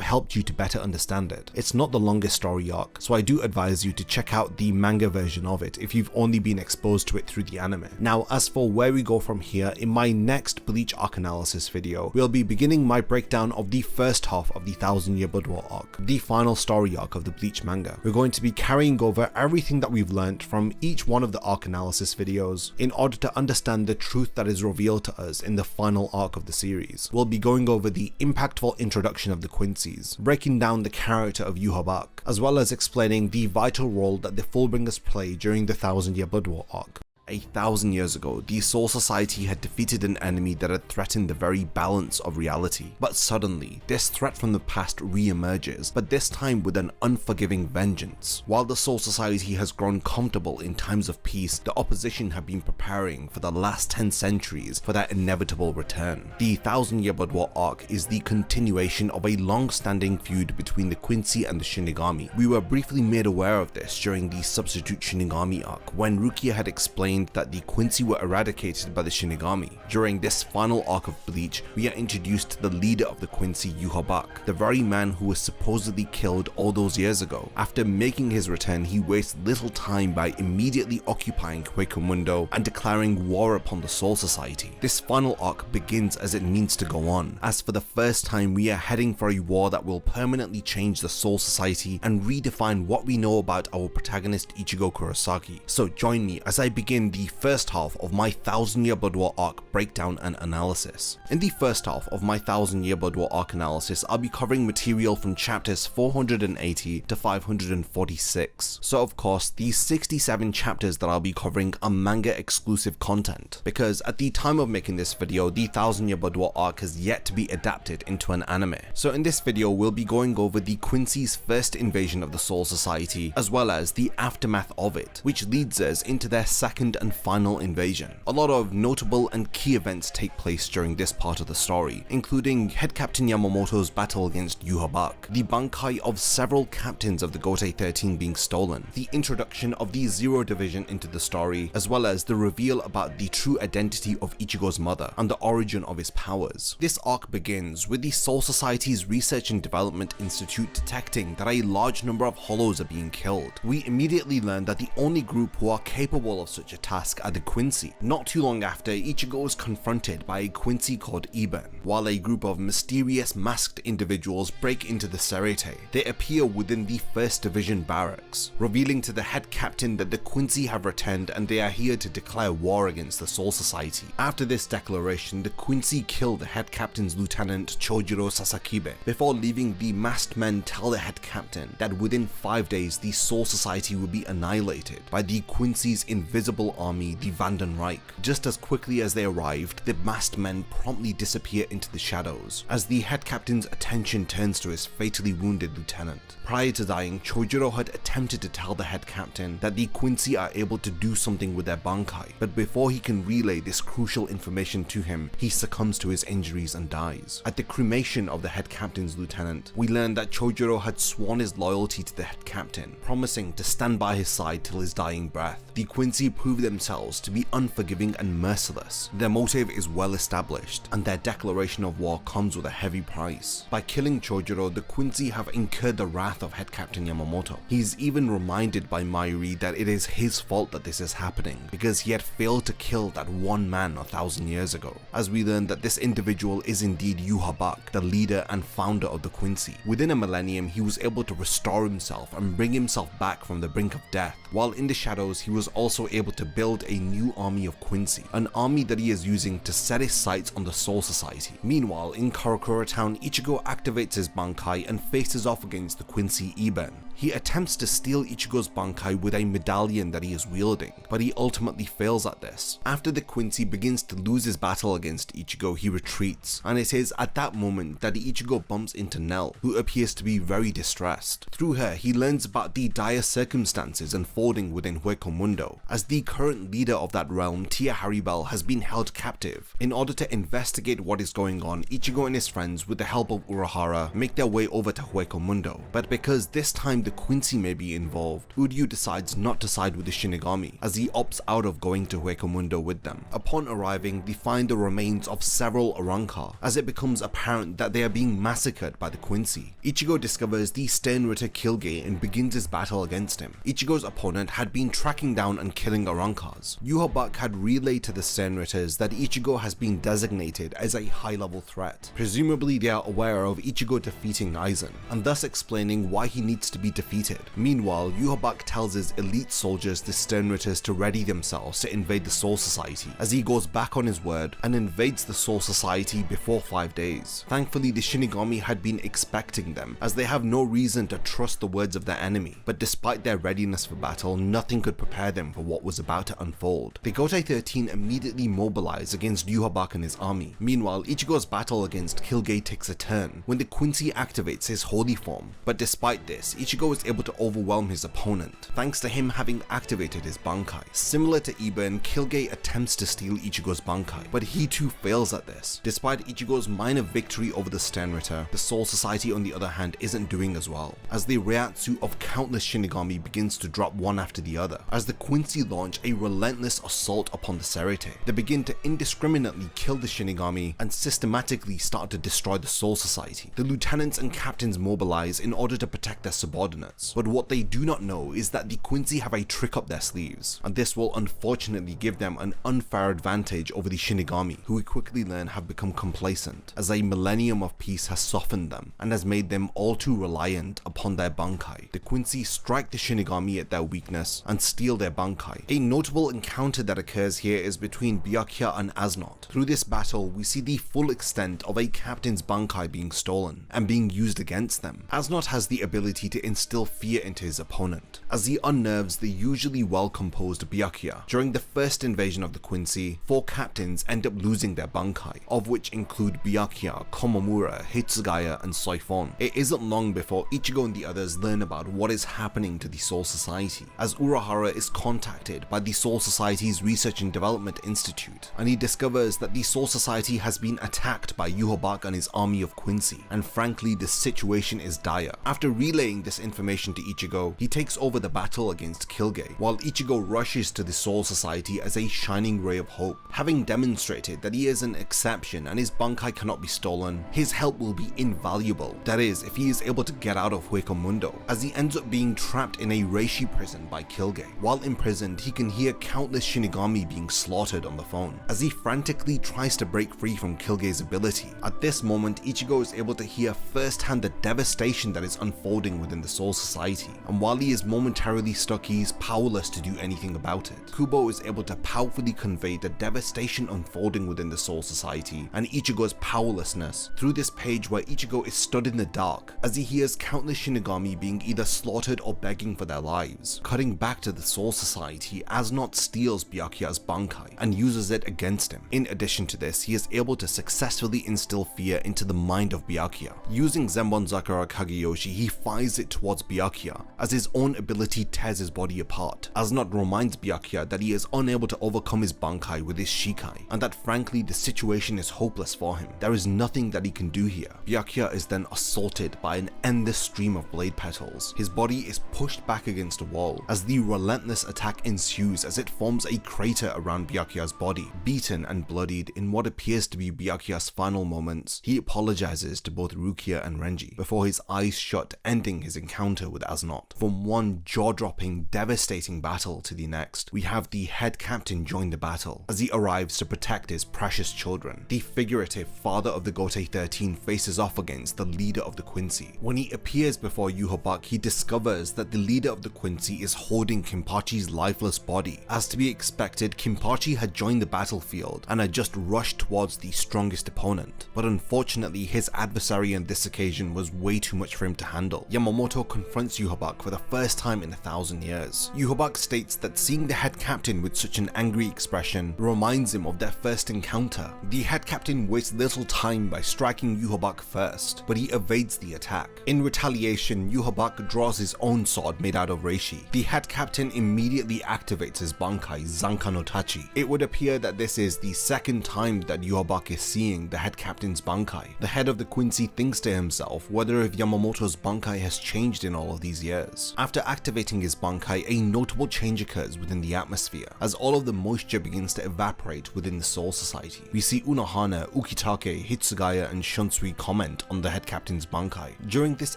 helped you to better understand it. It's not the longest story arc, so I do advise you to check out the manga version of it if you've only been exposed to it through the anime. Now as for where we go from here, in my next Bleach arc analysis video, we'll be beginning my breakdown of the first half of the 1000 Year Blood War arc, the final story arc of the Bleach manga. We're going to be carrying over everything that we've learnt from each one of the arc analysis videos in order to understand the truth that is revealed to us in the final arc of the series. We'll be going over the impactful introduction of the Quincy's, breaking down the character of Yhwach, as well as explaining the vital role that the Fullbringers play during the 1000 Year Blood War arc. 1,000 years ago, the Soul Society had defeated an enemy that had threatened the very balance of reality. But suddenly, this threat from the past re-emerges, but this time with an unforgiving vengeance. While the Soul Society has grown comfortable in times of peace, the opposition have been preparing for the last 10 centuries for their inevitable return. The 1,000-Year Blood War arc is the continuation of a long-standing feud between the Quincy and the Shinigami. We were briefly made aware of this during the Substitute Shinigami arc, when Rukia had explained that the Quincy were eradicated by the Shinigami. During this final arc of Bleach, we are introduced to the leader of the Quincy, Yhwach, the very man who was supposedly killed all those years ago. After making his return, he wastes little time by immediately occupying Hueco Mundo and declaring war upon the Soul Society. This final arc begins as it means to go on, as for the first time we are heading for a war that will permanently change the Soul Society and redefine what we know about our protagonist Ichigo Kurosaki. So join me as I begin the first half of my 1,000-Year Blood War arc breakdown and analysis. In the first half of my 1,000-Year Blood War arc analysis, I'll be covering material from chapters 480 to 546. So of course, these 67 chapters that I'll be covering are manga exclusive content, because at the time of making this video, the 1,000-Year Blood War arc has yet to be adapted into an anime. So in this video, we'll be going over the Quincy's first invasion of the Soul Society, as well as the aftermath of it, which leads us into their second and final invasion. A lot of notable and key events take place during this part of the story, including Head Captain Yamamoto's battle against Yhwach, the bankai of several captains of the Gotei 13 being stolen, the introduction of the Zero Division into the story, as well as the reveal about the true identity of Ichigo's mother and the origin of his powers. This arc begins with the Soul Society's Research and Development Institute detecting that a large number of hollows are being killed. We immediately learn that the only group who are capable of such a task are the Quincy. Not too long after, Ichigo is confronted by a Quincy called Eben, while a group of mysterious masked individuals break into the Serete. They appear within the 1st Division barracks, revealing to the head captain that the Quincy have returned and they are here to declare war against the Soul Society. After this declaration, the Quincy kill the head captain's lieutenant Chojiro Sasakibe. Before leaving, the masked men tell the head captain that within 5 days the Soul Society will be annihilated by the Quincy's invisible army, the Vanden Reich. Just as quickly as they arrived, the masked men promptly disappear into the shadows, as the head captain's attention turns to his fatally wounded lieutenant. Prior to dying, Chojiro had attempted to tell the head captain that the Quincy are able to do something with their bankai, but before he can relay this crucial information to him, he succumbs to his injuries and dies. At the cremation of the head captain's lieutenant, we learn that Chojiro had sworn his loyalty to the head captain, promising to stand by his side till his dying breath. The Quincy prove themselves to be unforgiving and merciless. Their motive is well established, and their declaration of war comes with a heavy price. By killing Chojiro, the Quincy have incurred the wrath of head captain Yamamoto. He is even reminded by Mayuri that it is his fault that this is happening, because he had failed to kill that one man 1,000 years ago. As we learn that this individual is indeed Yhwach, the leader and founder of the Quincy. Within a millennium, he was able to restore himself and bring himself back from the brink of death. While in the shadows, he was also able to build a new army of Quincy, an army that he is using to set his sights on the Soul Society. Meanwhile, in Karakura town, Ichigo activates his bankai and faces off against the Quincy Eben. He attempts to steal Ichigo's bankai with a medallion that he is wielding, but he ultimately fails at this. After the Quincy begins to lose his battle against Ichigo, he retreats, and it is at that moment that Ichigo bumps into Nell, who appears to be very distressed. Through her, he learns about the dire circumstances unfolding within Hueco Mundo, as the current leader of that realm, Tia Haribel, has been held captive. In order to investigate what is going on, Ichigo and his friends, with the help of Urahara, make their way over to Hueco Mundo, but because this time the Quincy may be involved, Uryu decides not to side with the Shinigami, as he opts out of going to Hueco Mundo with them. Upon arriving, they find the remains of several Arrancar, as it becomes apparent that they are being massacred by the Quincy. Ichigo discovers the Sternritter Kilgate and begins his battle against him. Ichigo's opponent had been tracking down and killing Arrancars. Yhwach had relayed to the Sternritters that Ichigo has been designated as a high-level threat. Presumably they are aware of Ichigo defeating Aizen, and thus explaining why he needs to be defeated. Meanwhile, Yhwach tells his elite soldiers, the Sternritters, to ready themselves to invade the Soul Society, as he goes back on his word and invades the Soul Society before 5 days. Thankfully, the Shinigami had been expecting them, as they have no reason to trust the words of their enemy, but despite their readiness for battle, nothing could prepare them for what was about about to unfold. The Gotei 13 immediately mobilize against Yhwach and his army. Meanwhile, Ichigo's battle against Kilgate takes a turn when the Quincy activates his holy form, but despite this, Ichigo is able to overwhelm his opponent, thanks to him having activated his Bankai. Similar to Iben, Kilgate attempts to steal Ichigo's Bankai, but he too fails at this. Despite Ichigo's minor victory over the Sternritter, the Soul Society on the other hand isn't doing as well, as the Reiatsu of countless Shinigami begins to drop one after the other. As the Quincy launch a relentless assault upon the Serite, they begin to indiscriminately kill the Shinigami and systematically start to destroy the Soul Society. The lieutenants and captains mobilize in order to protect their subordinates, but what they do not know is that the Quincy have a trick up their sleeves, and this will unfortunately give them an unfair advantage over the Shinigami, who we quickly learn have become complacent, as a millennium of peace has softened them and has made them all too reliant upon their Bankai. The Quincy strike the Shinigami at their weakness and steal their Bankai. A notable encounter that occurs here is between Byakuya and Asnot. Through this battle, we see the full extent of a captain's Bankai being stolen and being used against them. Asnot has the ability to instill fear into his opponent, as he unnerves the usually well-composed Byakuya. During the first invasion of the Quincy, 4 captains end up losing their Bankai, of which include Byakuya, Komamura, Hitsugaya, and Soifon. It isn't long before Ichigo and the others learn about what is happening to the Soul Society, as Urahara is contacted by the Soul Society's Research and Development Institute, and he discovers that the Soul Society has been attacked by Yhwach and his army of Quincy, and frankly the situation is dire. After relaying this information to Ichigo, he takes over the battle against Kilgate, while Ichigo rushes to the Soul Society as a shining ray of hope. Having demonstrated that he is an exception and his Bankai cannot be stolen, his help will be invaluable, that is, if he is able to get out of Hueco Mundo, as he ends up being trapped in a Reishi prison by Kilgate. While imprisoned, he can hear countless Shinigami being slaughtered on the phone, as he frantically tries to break free from Kilgate's ability. At this moment, Ichigo is able to hear firsthand the devastation that is unfolding within the Soul Society, and while he is momentarily stuck, he is powerless to do anything about it. Kubo is able to powerfully convey the devastation unfolding within the Soul Society and Ichigo's powerlessness through this page where Ichigo is stood in the dark as he hears countless Shinigami being either slaughtered or begging for their lives. Cutting back to the Soul Society, Asnot steals Byakuya's Bankai and uses it against him. In addition to this, he is able to successfully instill fear into the mind of Byakuya. Using Zenbon Zakura Kageyoshi, he fires it towards Byakuya as his own ability tears his body apart. Asnot reminds Byakuya that he is unable to overcome his Bankai with his Shikai, and that frankly the situation is hopeless for him. There is nothing that he can do here. Byakuya is then assaulted by an endless stream of blade petals. His body is pushed back against a wall as the relentless attack ensues as it forms a crater around Byakuya's body. Beaten and bloodied in what appears to be Byakuya's final moments, he apologizes to both Rukia and Renji before his eyes shut, ending his encounter with Asnot. From one jaw-dropping, devastating battle to the next, we have the head captain join the battle as he arrives to protect his precious children. The figurative father of the Gotei 13 faces off against the leader of the Quincy. When he appears before Yhwach, he discovers that the leader of the Quincy is holding Kinpachi's lifeless body. As to be expected, Kinpachi had joined the battlefield and had just rushed towards the strongest opponent, but unfortunately his adversary on this occasion was way too much for him to handle. Yamamoto confronts Yhwach for the first time in 1,000 years. Yhwach states that seeing the head captain with such an angry expression reminds him of their first encounter. The head captain wastes little time by striking Yhwach first, but he evades the attack. In retaliation, Yhwach draws his own sword made out of reishi. The head captain immediately activates his Bankai, Zanka no Tachi. It would appear that this is the second time that Yhwach is seeing the head captain's Bankai. The head of the Quincy thinks to himself whether if Yamamoto's Bankai has changed in all of these years. After activating his Bankai, a notable change occurs within the atmosphere, as all of the moisture begins to evaporate within the Soul Society. We see Unohana, Ukitake, Hitsugaya, and Shunsui comment on the head captain's Bankai. During this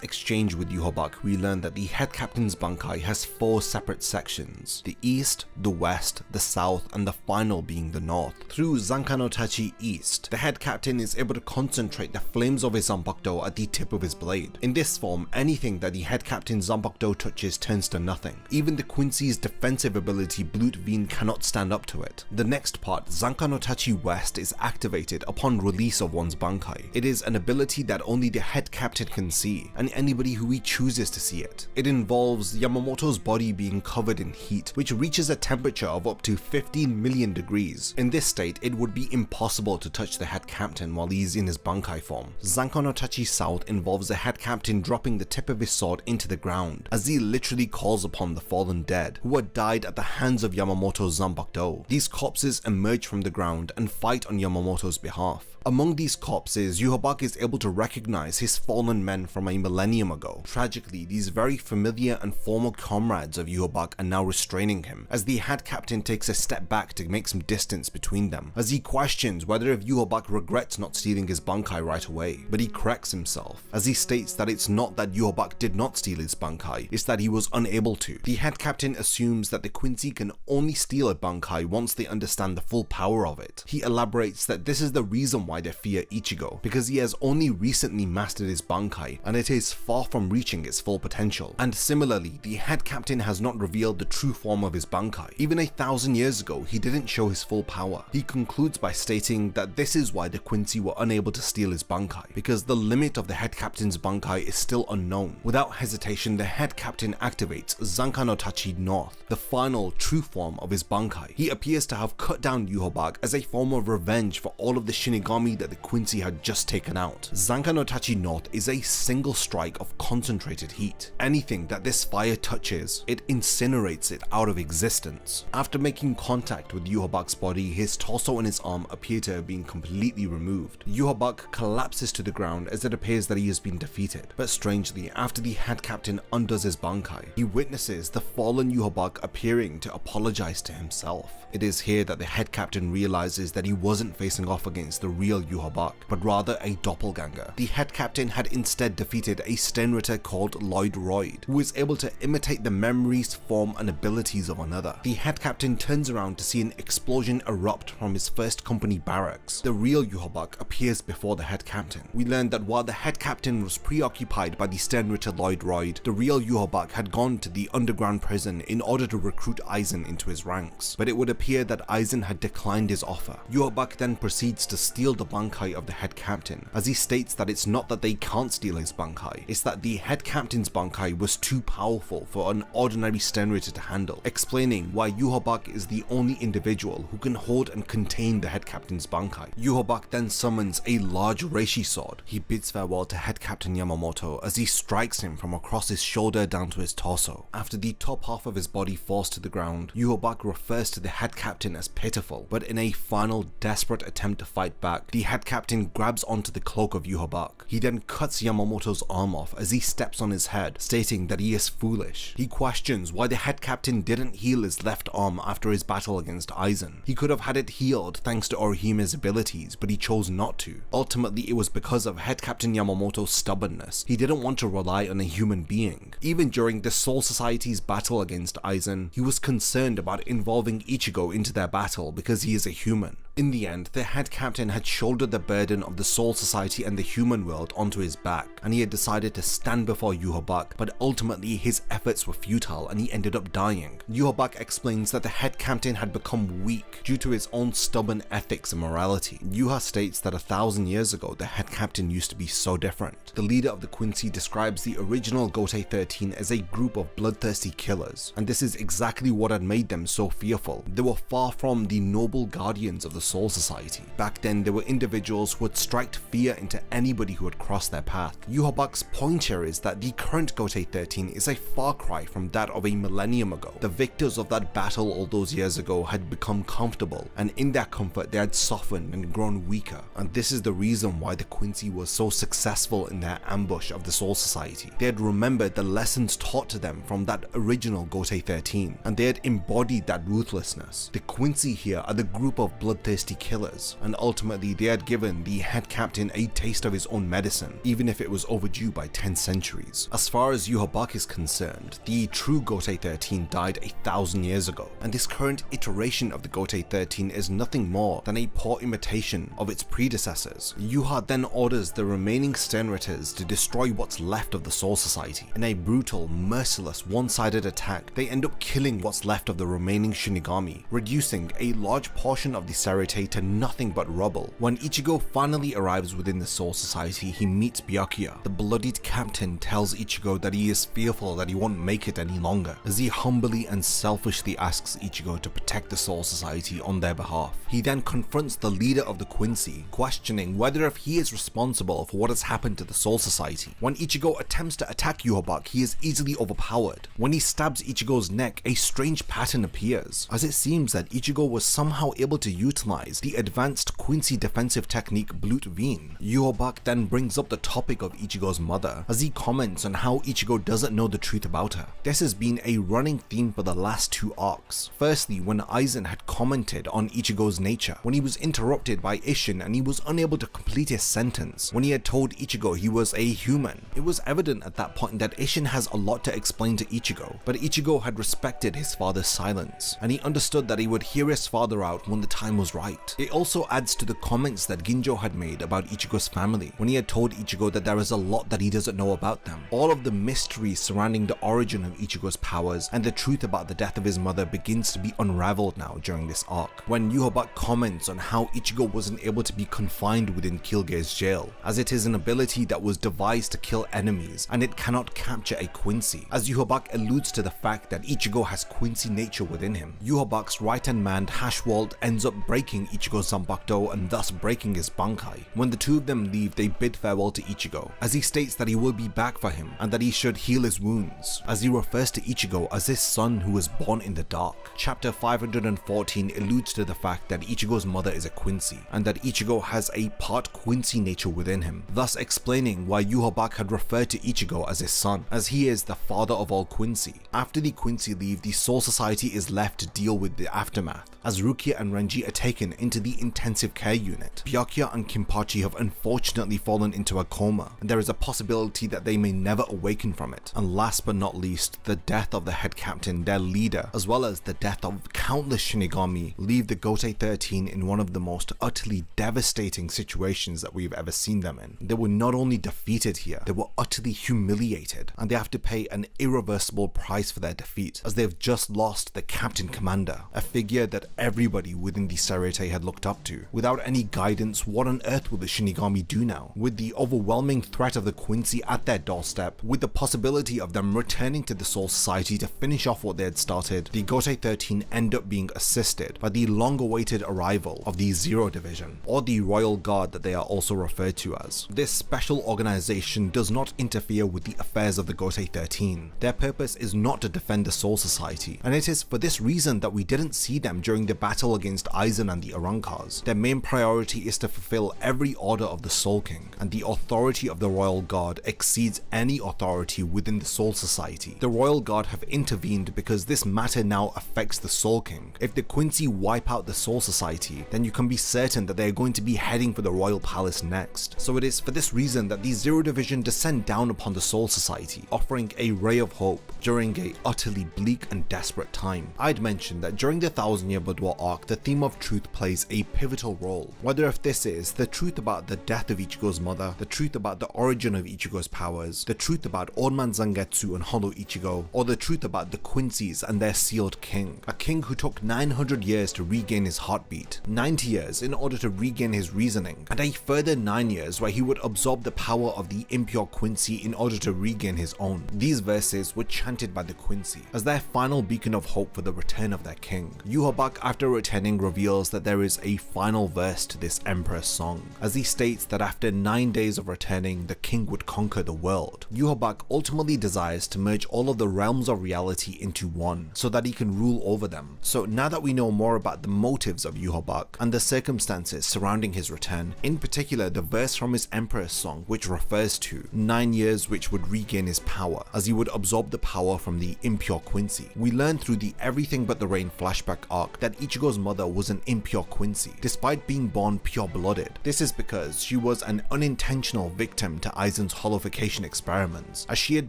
exchange with Yhwach, we learn that the head captain's Bankai has 4 separate sections: the east, the west, the south, and the final being the north. Through Zanka no Tachi East, the head captain is able to concentrate the flames of his Zanpakuto at the tip of his blade. In this form, anything that the head captain's Zanpakuto touches turns to nothing. Even the Quincy's defensive ability Blut Veen cannot stand up to it. The next part, Zanka no Tachi West, is activated upon release of one's Bankai. It is an ability that only the head captain can see, and anybody who he chooses to see it. It involves Yamamoto's body being covered in heat, which reaches a temperature of up to 15 million degrees. In this state, it would be impossible to touch the head captain while he's in his Bankai form. Zanko no Tachi's South involves the head captain dropping the tip of his sword into the ground, as he literally calls upon the fallen dead, who had died at the hands of Yamamoto's Zanpakuto. These corpses emerge from the ground and fight on Yamamoto's behalf. Among these corpses, Yhwach is able to recognize his fallen men from a millennium ago. Tragically, these very familiar and former comrades of Yhwach are now restraining him, as the head captain takes a step back to make some distance between them, as he questions whether if Yhwach regrets not stealing his Bankai right away, but he corrects himself, as he states that it's not that Yhwach did not steal his Bankai, it's that he was unable to. The head captain assumes that the Quincy can only steal a Bankai once they understand the full power of it. He elaborates that this is the reason why they fear Ichigo, because he has only recently mastered his Bankai and it is far from reaching its full potential. And similarly, the head captain has not revealed the true form of his Bankai. Even 1,000 years ago, he didn't show his full power. He concludes by stating that this is why the Quincy were unable to steal his Bankai, because the limit of the head captain's Bankai is still unknown. Without hesitation, the head captain activates Zanka no Tachi North, the final true form of his Bankai. He appears to have cut down Yhwach as a form of revenge for all of the Shinigami that the Quincy had just taken out. Zanka no Tachi North is a single strike of concentrated heat. Anything that this fire touches, it incinerates it out of existence. After making contact with Yhwach's body, his torso and his arm appear to have been completely removed. Yhwach collapses to the ground as it appears that he has been defeated. But strangely, after the head captain undoes his Bankai, he witnesses the fallen Yhwach appearing to apologize to himself. It is here that the head captain realizes that he wasn't facing off against the real Yhwach, but rather a doppelganger. The head captain had instead defeated a Stenritter called Lloyd Royd, who was able to imitate the memories, form, and abilities of another. The head captain turns around to see an explosion erupt from his first company barracks. The real Yhwach appears before the head captain. We learned that while the head captain was preoccupied by the Stenritter Lloyd Royd, the real Yhwach had gone to the underground prison in order to recruit Aizen into his ranks, but it would appear that Aizen had declined his offer. Yhwach then proceeds to steal the Bankai of the head captain, as he states that it's not that they can't steal his Bankai, it's that the head captain's Bankai was too powerful for an ordinary Stenritter to handle, explaining why Yhwach is the only individual who can hold and contain the head captain's Bankai. Yhwach then summons a large Reishi sword. He bids farewell to head captain Yamamoto as he strikes him from across his shoulder down to his torso. After the top half of his body falls to the ground, Yhwach refers to the head captain as pitiful, but in a final desperate attempt to fight back, the head captain grabs onto the cloak of Yhwach. He then cuts Yamamoto's arm off as he steps on his head, stating that he is foolish. He questions why the head captain didn't heal his left arm after his battle against Aizen. He could have had it healed thanks to Orihime's abilities, but he chose not to. Ultimately, it was because of head captain Yamamoto's stubbornness. He didn't want to rely on a human being. Even during the Soul Society's battle against Aizen, he was concerned about involving Ichigo into their battle because he is a human. In the end, the head captain had shouldered the burden of the Soul Society and the human world onto his back, and he had decided to stand before Yhwach, but ultimately his efforts were futile and he ended up dying. Yhwach explains that the head captain had become weak due to his own stubborn ethics and morality. Yuha states that 1,000 years ago, the head captain used to be so different. The leader of the Quincy describes the original Gotei 13 as a group of bloodthirsty killers, and this is exactly what had made them so fearful. They were far from the noble guardians of the Soul Society. Back then, there were individuals who had striked fear into anybody who had crossed their path. Yhwach's point here is that the current Gotei 13 is a far cry from that of a millennium ago. The victors of that battle all those years ago had become comfortable, and in their comfort they had softened and grown weaker, and this is the reason why the Quincy was so successful in their ambush of the Soul Society. They had remembered the lessons taught to them from that original Gotei 13, and they had embodied that ruthlessness. The Quincy here are the group of bloodthirsty killers, and ultimately they had given the head captain a taste of his own medicine, even if it was overdue by 10 centuries. As far as Yhwach is concerned, the true Gotei 13 died 1,000 years ago, and this current iteration of the Gotei 13 is nothing more than a poor imitation of its predecessors. Yuha then orders the remaining Stenritters to destroy what's left of the Soul Society. In a brutal, merciless, one-sided attack, they end up killing what's left of the remaining Shinigami, reducing a large portion of the Sarete to nothing but rubble. When Ichigo finally arrives within the Soul Society, he meets Byakuya. The bloodied captain tells Ichigo that he is fearful that he won't make it any longer, as he humbly and selfishly asks Ichigo to protect the Soul Society on their behalf. He then confronts the leader of the Quincy, questioning whether if he is responsible for what has happened to the Soul Society. When Ichigo attempts to attack Yhwach, he is easily overpowered. When he stabs Ichigo's neck, a strange pattern appears, as it seems that Ichigo was somehow able to utilize the advanced Quincy defensive technique Blut Veen. Yhwach then brings up the topic of Ichigo's mother, as he comments on how Ichigo doesn't know the truth about her. This has been a running theme for the last two arcs. Firstly, when Aizen had commented on Ichigo's nature, when he was interrupted by Isshin and he was unable to complete his sentence, when he had told Ichigo he was a human. It was evident at that point that Isshin has a lot to explain to Ichigo, but Ichigo had respected his father's silence, and he understood that he would hear his father out when the time was right. It also adds to the comments that Ginjo had made about Ichigo's family, when he had told Ichigo that there is a lot that he doesn't know about them. All of the mysteries surrounding the origin of Ichigo's powers and the truth about the death of his mother begins to be unraveled now during this arc, when Yhwach comments on how Ichigo wasn't able to be confined within Kilge's jail, as it is an ability that was devised to kill enemies and it cannot capture a Quincy, as Yhwach alludes to the fact that Ichigo has Quincy nature within him. Yhwach's right-hand man Hashwald ends up breaking Ichigo's Zanbakuto and thus breaking his Bankai. When the two of them leave, they bid farewell to Ichigo, as he states that he will be back for him and that he should heal his wounds, as he refers to Ichigo as his son who was born in the dark. Chapter 514 alludes to the fact that Ichigo's mother is a Quincy, and that Ichigo has a part Quincy nature within him, thus explaining why Yhwach had referred to Ichigo as his son, as he is the father of all Quincy. After the Quincy leave, the Soul Society is left to deal with the aftermath, as Rukia and Renji are taken into the intensive care unit. Byakuya and Kinpachi have unfortunately fallen into a coma, and there is a possibility that they may never awaken from it. And last but not least, the death of the head captain, their leader, as well as the death of countless Shinigami, leave the Gotei 13 in one of the most utterly devastating situations that we've ever seen them in. They were not only defeated here, they were utterly humiliated, and they have to pay an irreversible price for their defeat, as they have just lost the captain commander, a figure that everybody within the Sarete had looked up to. Without any guidance, what on earth will the Shinigami do now? With the overwhelming threat of the Quincy at their doorstep, with the possibility of them returning to the Soul Society to finish off what they had started, the Gotei 13 end up being assisted by the long-awaited arrival of the Zero Division, or the Royal Guard that they are also referred to as. This special organization does not interfere with the affairs of the Gotei 13. Their purpose is not to defend the Soul Society, and it is for this reason that we didn't see them during the battle against Aizen and the Arrancars. Their main priority is to fulfill every order of the Soul King, and the authority of the Royal Guard exceeds any authority within the Soul Society. The Royal Guard have intervened because this matter now affects the Soul King. If the Quincy wipe out the Soul Society, then you can be certain that they are going to be heading for the Royal Palace next. So it is for this reason that the Zero Division descend down upon the Soul Society, offering a ray of hope during a utterly bleak and desperate time. I'd mentioned that during the 1000-year Blood War arc, the theme of truth plays a pivotal role. Whether if this is the truth about the death of Ichigo's mother, the truth about the origin of Ichigo's powers, the truth about Old Man Zangetsu and Hollow Ichigo, or the truth about the Quincy's and their sealed king. A king who took 900 years to regain his heartbeat, 90 years in order to regain his reasoning, and a further 9 years where he would absorb the power of the impure Quincy in order to regain his own. These verses were chanted by the Quincy as their final beacon of hope for the return of their king. Yhwach, after returning, reveals that there is a final verse to this Emperor's song, as he states that after 9 days of returning, the king would conquer the world. Yhwach ultimately desires to merge all of the realms of reality into one, so that he can rule over them. So now that we know more about the motives of Yhwach and the circumstances surrounding his return, in particular the verse from his Emperor's song which refers to 9 years which would regain his power, as he would absorb the power from the impure Quincy. We learn through the Everything But the Rain flashback arc that Ichigo's mother was an impure Quincy, despite being born pure-blooded. This is because she was an unintentional victim to Aizen's hollowification experiments, as she had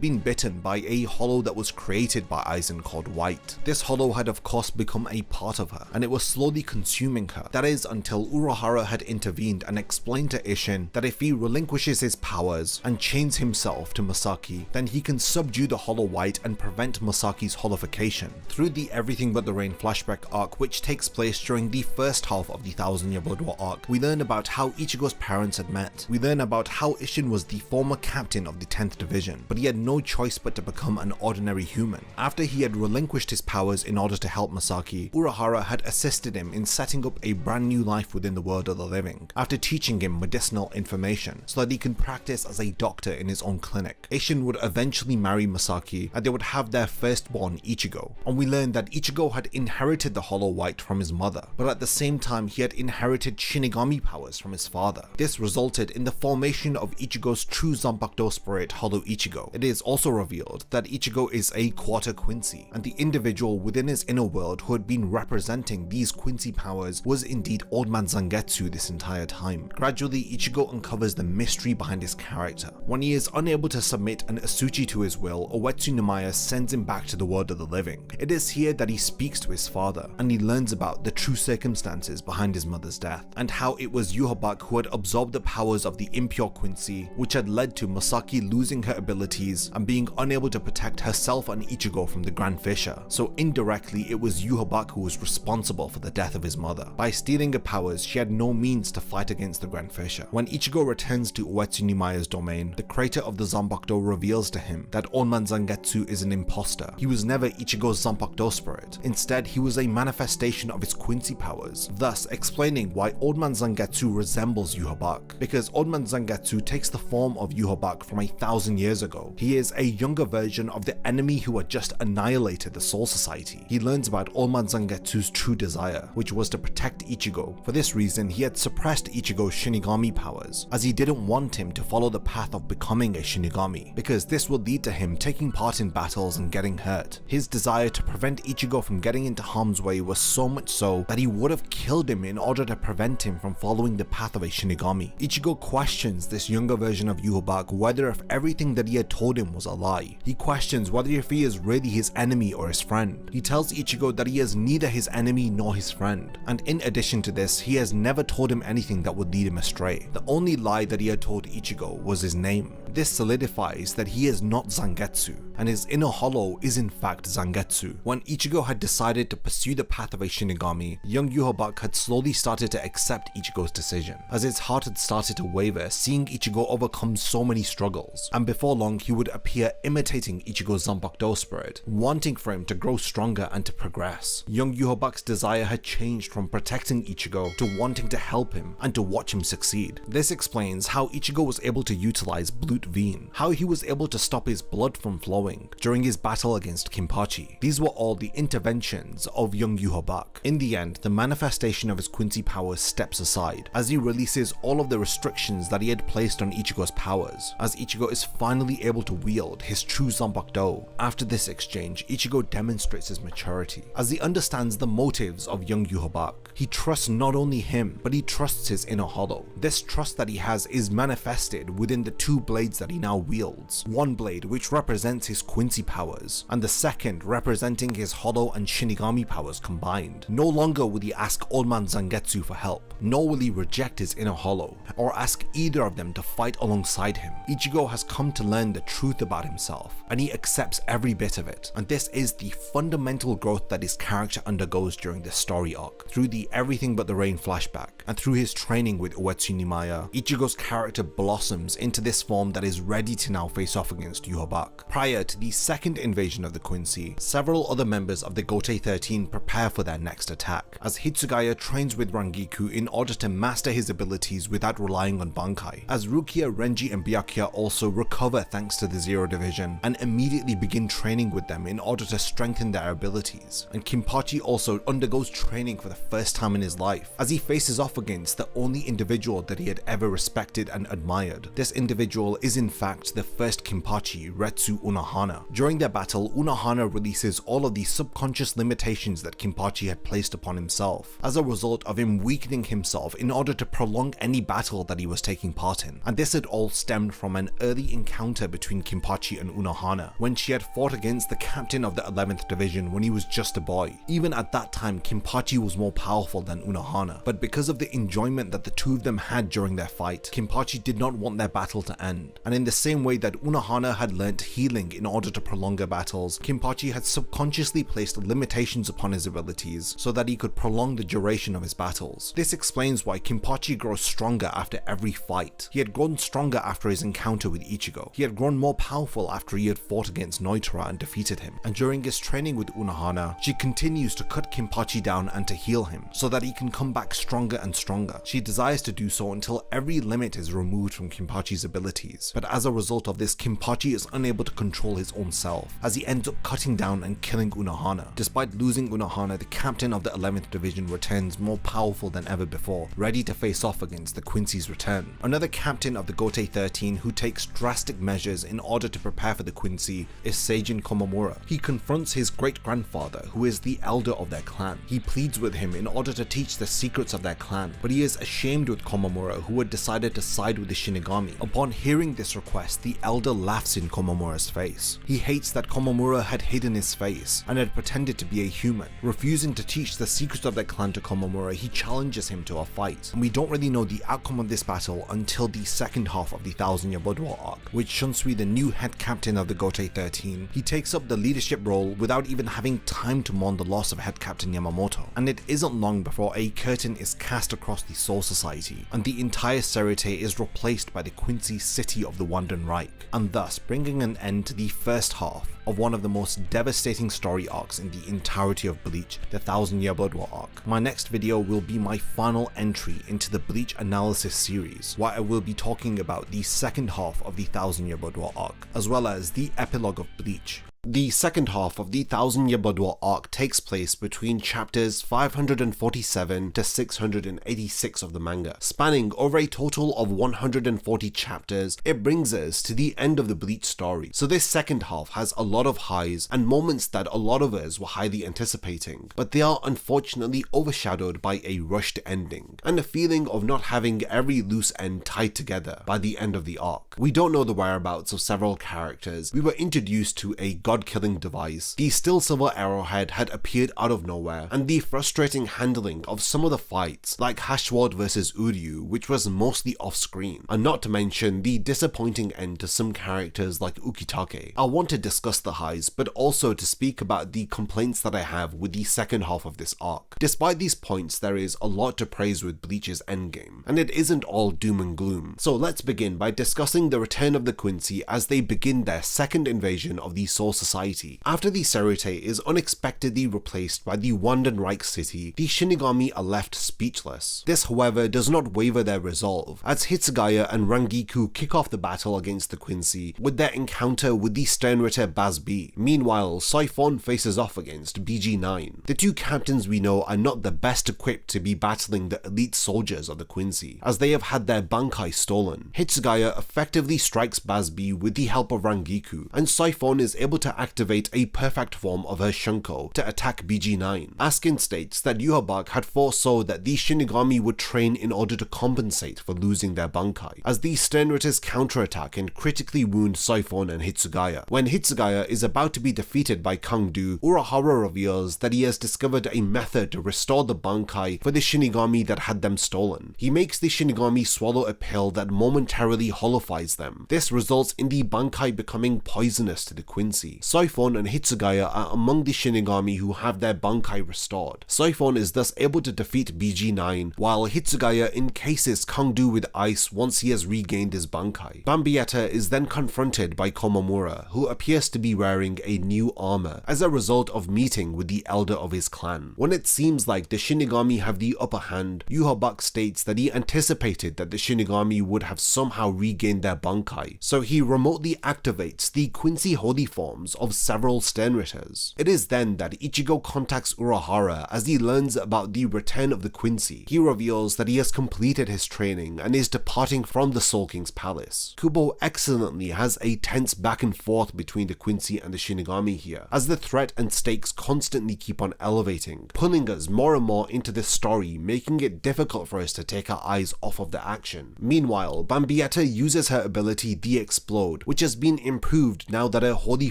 been bitten by a hollow that was created by Aizen called White. This hollow had of course become a part of her, and it was slowly consuming her. That is until Urahara had intervened and explained to Isshin that if he relinquishes his powers and chains himself to Masaki, then he can subdue the Hollow White and prevent Masaki's hollowification. Through the Everything But the Rain flashback arc, which which takes place during the first half of the 1000-Year Blood War arc, we learn about how Ichigo's parents had met. We learn about how Isshin was the former captain of the 10th Division, but he had no choice but to become an ordinary human. After he had relinquished his powers in order to help Masaki, Urahara had assisted him in setting up a brand new life within the world of the living, after teaching him medicinal information so that he can practice as a doctor in his own clinic. Isshin would eventually marry Masaki, and they would have their firstborn Ichigo, and we learned that Ichigo had inherited the Hollow White from his mother, but at the same time he had inherited Shinigami powers from his father. This resulted in the formation of Ichigo's true Zanpakuto spirit, Hollow Ichigo. It is also revealed that Ichigo is a quarter Quincy, and the individual within his inner world who had been representing these Quincy powers was indeed Old Man Zangetsu this entire time. Gradually, Ichigo uncovers the mystery behind his character. When he is unable to submit an Asuchi to his will, Uetsu Nimaya sends him back to the world of the living. It is here that he speaks to his father, and he learns about the true circumstances behind his mother's death, and how it was Yhwach who had absorbed the powers of the impure Quincy, which had led to Masaki losing her abilities and being unable to protect herself and Ichigo from the Grand Fissure. So indirectly, it was Yhwach who was responsible for the death of his mother. By stealing her powers, she had no means to fight against the Grand Fissure. When Ichigo returns to Uetsu Nimaya's domain, the creator of the Zanpakuto reveals to him that Old Man Zangetsu is an imposter. He was never Ichigo's Zanpakuto spirit. Instead, he was a manifestation of his Quincy powers, thus explaining why Old Man Zangetsu resembles Yhwach, because Old Man Zangetsu takes the form of Yhwach from 1,000 years ago. He is a younger version of the enemy who had just annihilated the Soul Society. He learns about Old Man Zangetsu's true desire, which was to protect Ichigo. For this reason, he had suppressed Ichigo's Shinigami powers, as he didn't want him to follow the path of becoming a Shinigami, because this would lead to him taking part in battles and getting hurt. His desire to prevent Ichigo from getting into harm's way was so much so that he would have killed him in order to prevent him from following the path of a Shinigami. Ichigo questions this younger version of Yhwach whether if everything that he had told him was a lie. He questions whether if he is really his enemy or his friend. He tells Ichigo that he is neither his enemy nor his friend, and in addition to this, he has never told him anything that would lead him astray. The only lie that he had told Ichigo was his name. This solidifies that he is not Zangetsu, and his inner hollow is in fact Zangetsu. When Ichigo had decided to pursue the path of a Shinigami, young Yhwach had slowly started to accept Ichigo's decision, as his heart had started to waver seeing Ichigo overcome so many struggles, and before long he would appear imitating Ichigo's Zanpakuto spirit, wanting for him to grow stronger and to progress. Young Yhwach's desire had changed from protecting Ichigo to wanting to help him and to watch him succeed. This explains how Ichigo was able to utilize Blut Veen, how he was able to stop his blood from flowing during his battle against Kinpachi. These were all the interventions of young Yhwach. In the end, the manifestation of his Quincy powers steps aside, as he releases all of the restrictions that he had placed on Ichigo's powers, as Ichigo is finally able to wield his true Zanpakuto. After this exchange, Ichigo demonstrates his maturity, as he understands the motives of young Yhwach. He trusts not only him, but he trusts his inner hollow. This trust that he has is manifested within the two blades that he now wields. One blade which represents his Quincy powers, and the second representing his hollow and Shinigami powers combined. No longer will he ask Old Man Zangetsu for help, nor will he reject his inner hollow, or ask either of them to fight alongside him. Ichigo has come to learn the truth about himself, and he accepts every bit of it, and this is the fundamental growth that his character undergoes during this story arc. Through the Everything But the Rain flashback, and through his training with Uetsu Nimaya, Ichigo's character blossoms into this form that is ready to now face off against Yhwach. Prior to the second invasion of the Quincy, several other members of the Gotei 13 prepare for their next attack, as Hitsugaya trains with Rangiku in order to master his abilities without relying on Bankai, as Rukia, Renji and Byakuya also recover thanks to the Zero Division, and immediately begin training with them in order to strengthen their abilities, and Kinpachi also undergoes training for the first time in his life, as he faces off against the only individual that he had ever respected and admired. This individual is in fact the first Kinpachi, Retsu Unohana. During their battle, Unohana releases all of the subconscious limitations that Kinpachi had placed upon himself, as a result of him weakening himself in order to prolong any battle that he was taking part in. And this had all stemmed from an early encounter between Kinpachi and Unohana, when she had fought against the captain of the 11th Division when he was just a boy. Even at that time, Kinpachi was more powerful than Unohana, but because of the enjoyment that the two of them had during their fight, Kinpachi did not want their battle to end. And in the same way that Unohana had learnt healing in in order to prolong her battles, Kinpachi had subconsciously placed limitations upon his abilities so that he could prolong the duration of his battles. This explains why Kinpachi grows stronger after every fight. He had grown stronger after his encounter with Ichigo. He had grown more powerful after he had fought against Noitara and defeated him. And during his training with Unohana, she continues to cut Kinpachi down and to heal him so that he can come back stronger and stronger. She desires to do so until every limit is removed from Kinpachi's abilities. But as a result of this, Kinpachi is unable to control his own self, as he ends up cutting down and killing Unohana. Despite losing Unohana, the captain of the 11th Division returns more powerful than ever before, ready to face off against the Quincy's return. Another captain of the Gotei 13 who takes drastic measures in order to prepare for the Quincy is Seijin Komamura. He confronts his great-grandfather, who is the elder of their clan. He pleads with him in order to teach the secrets of their clan, but he is ashamed with Komamura, who had decided to side with the Shinigami. Upon hearing this request, the elder laughs in Komamura's face. He hates that Komamura had hidden his face and had pretended to be a human. Refusing to teach the secrets of their clan to Komamura, he challenges him to a fight, and we don't really know the outcome of this battle until the second half of the 1000-Year Blood War arc, with Shunsui, the new head captain of the Gotei 13. He takes up the leadership role without even having time to mourn the loss of head captain Yamamoto, and it isn't long before a curtain is cast across the Soul Society, and the entire Serite is replaced by the Quincy city of the Wanden Reich, and thus bringing an end to the first half of one of the most devastating story arcs in the entirety of Bleach, the 1000-Year Blood War arc. My next video will be my final entry into the Bleach analysis series, where I will be talking about the second half of the 1000-Year Blood War arc, as well as the epilogue of Bleach. The second half of the 1000-Year Blood War arc takes place between chapters 547 to 686 of the manga. Spanning over a total of 140 chapters, it brings us to the end of the Bleach story. So this second half has a lot of highs and moments that a lot of us were highly anticipating, but they are unfortunately overshadowed by a rushed ending, and a feeling of not having every loose end tied together by the end of the arc. We don't know the whereabouts of several characters. We were introduced to a god-killing device. The Still Silver Arrowhead had appeared out of nowhere, and the frustrating handling of some of the fights, like Hashward vs Uryu, which was mostly off-screen, and not to mention the disappointing end to some characters like Ukitake. I want to discuss the highs, but also to speak about the complaints that I have with the second half of this arc. Despite these points, there is a lot to praise with Bleach's endgame, and it isn't all doom and gloom. So let's begin by discussing the return of the Quincy as they begin their second invasion of the Soul Society. After the Serite is unexpectedly replaced by the Wanden Reich city, the Shinigami are left speechless. This, however, does not waver their resolve, as Hitsugaya and Rangiku kick off the battle against the Quincy with their encounter with the Sternritter Baz B. Meanwhile, Siphon faces off against BG9. The two captains we know are not the best equipped to be battling the elite soldiers of the Quincy, as they have had their Bankai stolen. Hitsugaya effectively strikes Baz B with the help of Rangiku, and Siphon is able to activate a perfect form of her Shunko to attack BG9. Askin states that Yuhabak had foresaw that the Shinigami would train in order to compensate for losing their Bankai, as the Sternritters counterattack and critically wound Siphon and Hitsugaya. When Hitsugaya is about to be defeated by Kangdu, Urahara reveals that he has discovered a method to restore the Bankai for the Shinigami that had them stolen. He makes the Shinigami swallow a pill that momentarily holifies them. This results in the Bankai becoming poisonous to the Quincy. Siphon and Hitsugaya are among the Shinigami who have their Bankai restored. Siphon is thus able to defeat BG9, while Hitsugaya encases Kangdu with ice once he has regained his Bankai. Bambietta is then confronted by Komamura, who appears to be wearing a new armor as a result of meeting with the elder of his clan. When it seems like the Shinigami have the upper hand, Yuhabak states that he anticipated that the Shinigami would have somehow regained their Bankai, so he remotely activates the Quincy holy forms of several Sternritters. It is then that Ichigo contacts Urahara as he learns about the return of the Quincy. He reveals that he has completed his training and is departing from the Soul King's palace. Kubo excellently has a tense back and forth between the Quincy and the Shinigami here, as the threat and stakes constantly keep on elevating, pulling us more and more into this story, making it difficult for us to take our eyes off of the action. Meanwhile, Bambietta uses her ability De-Explode, which has been improved now that her holy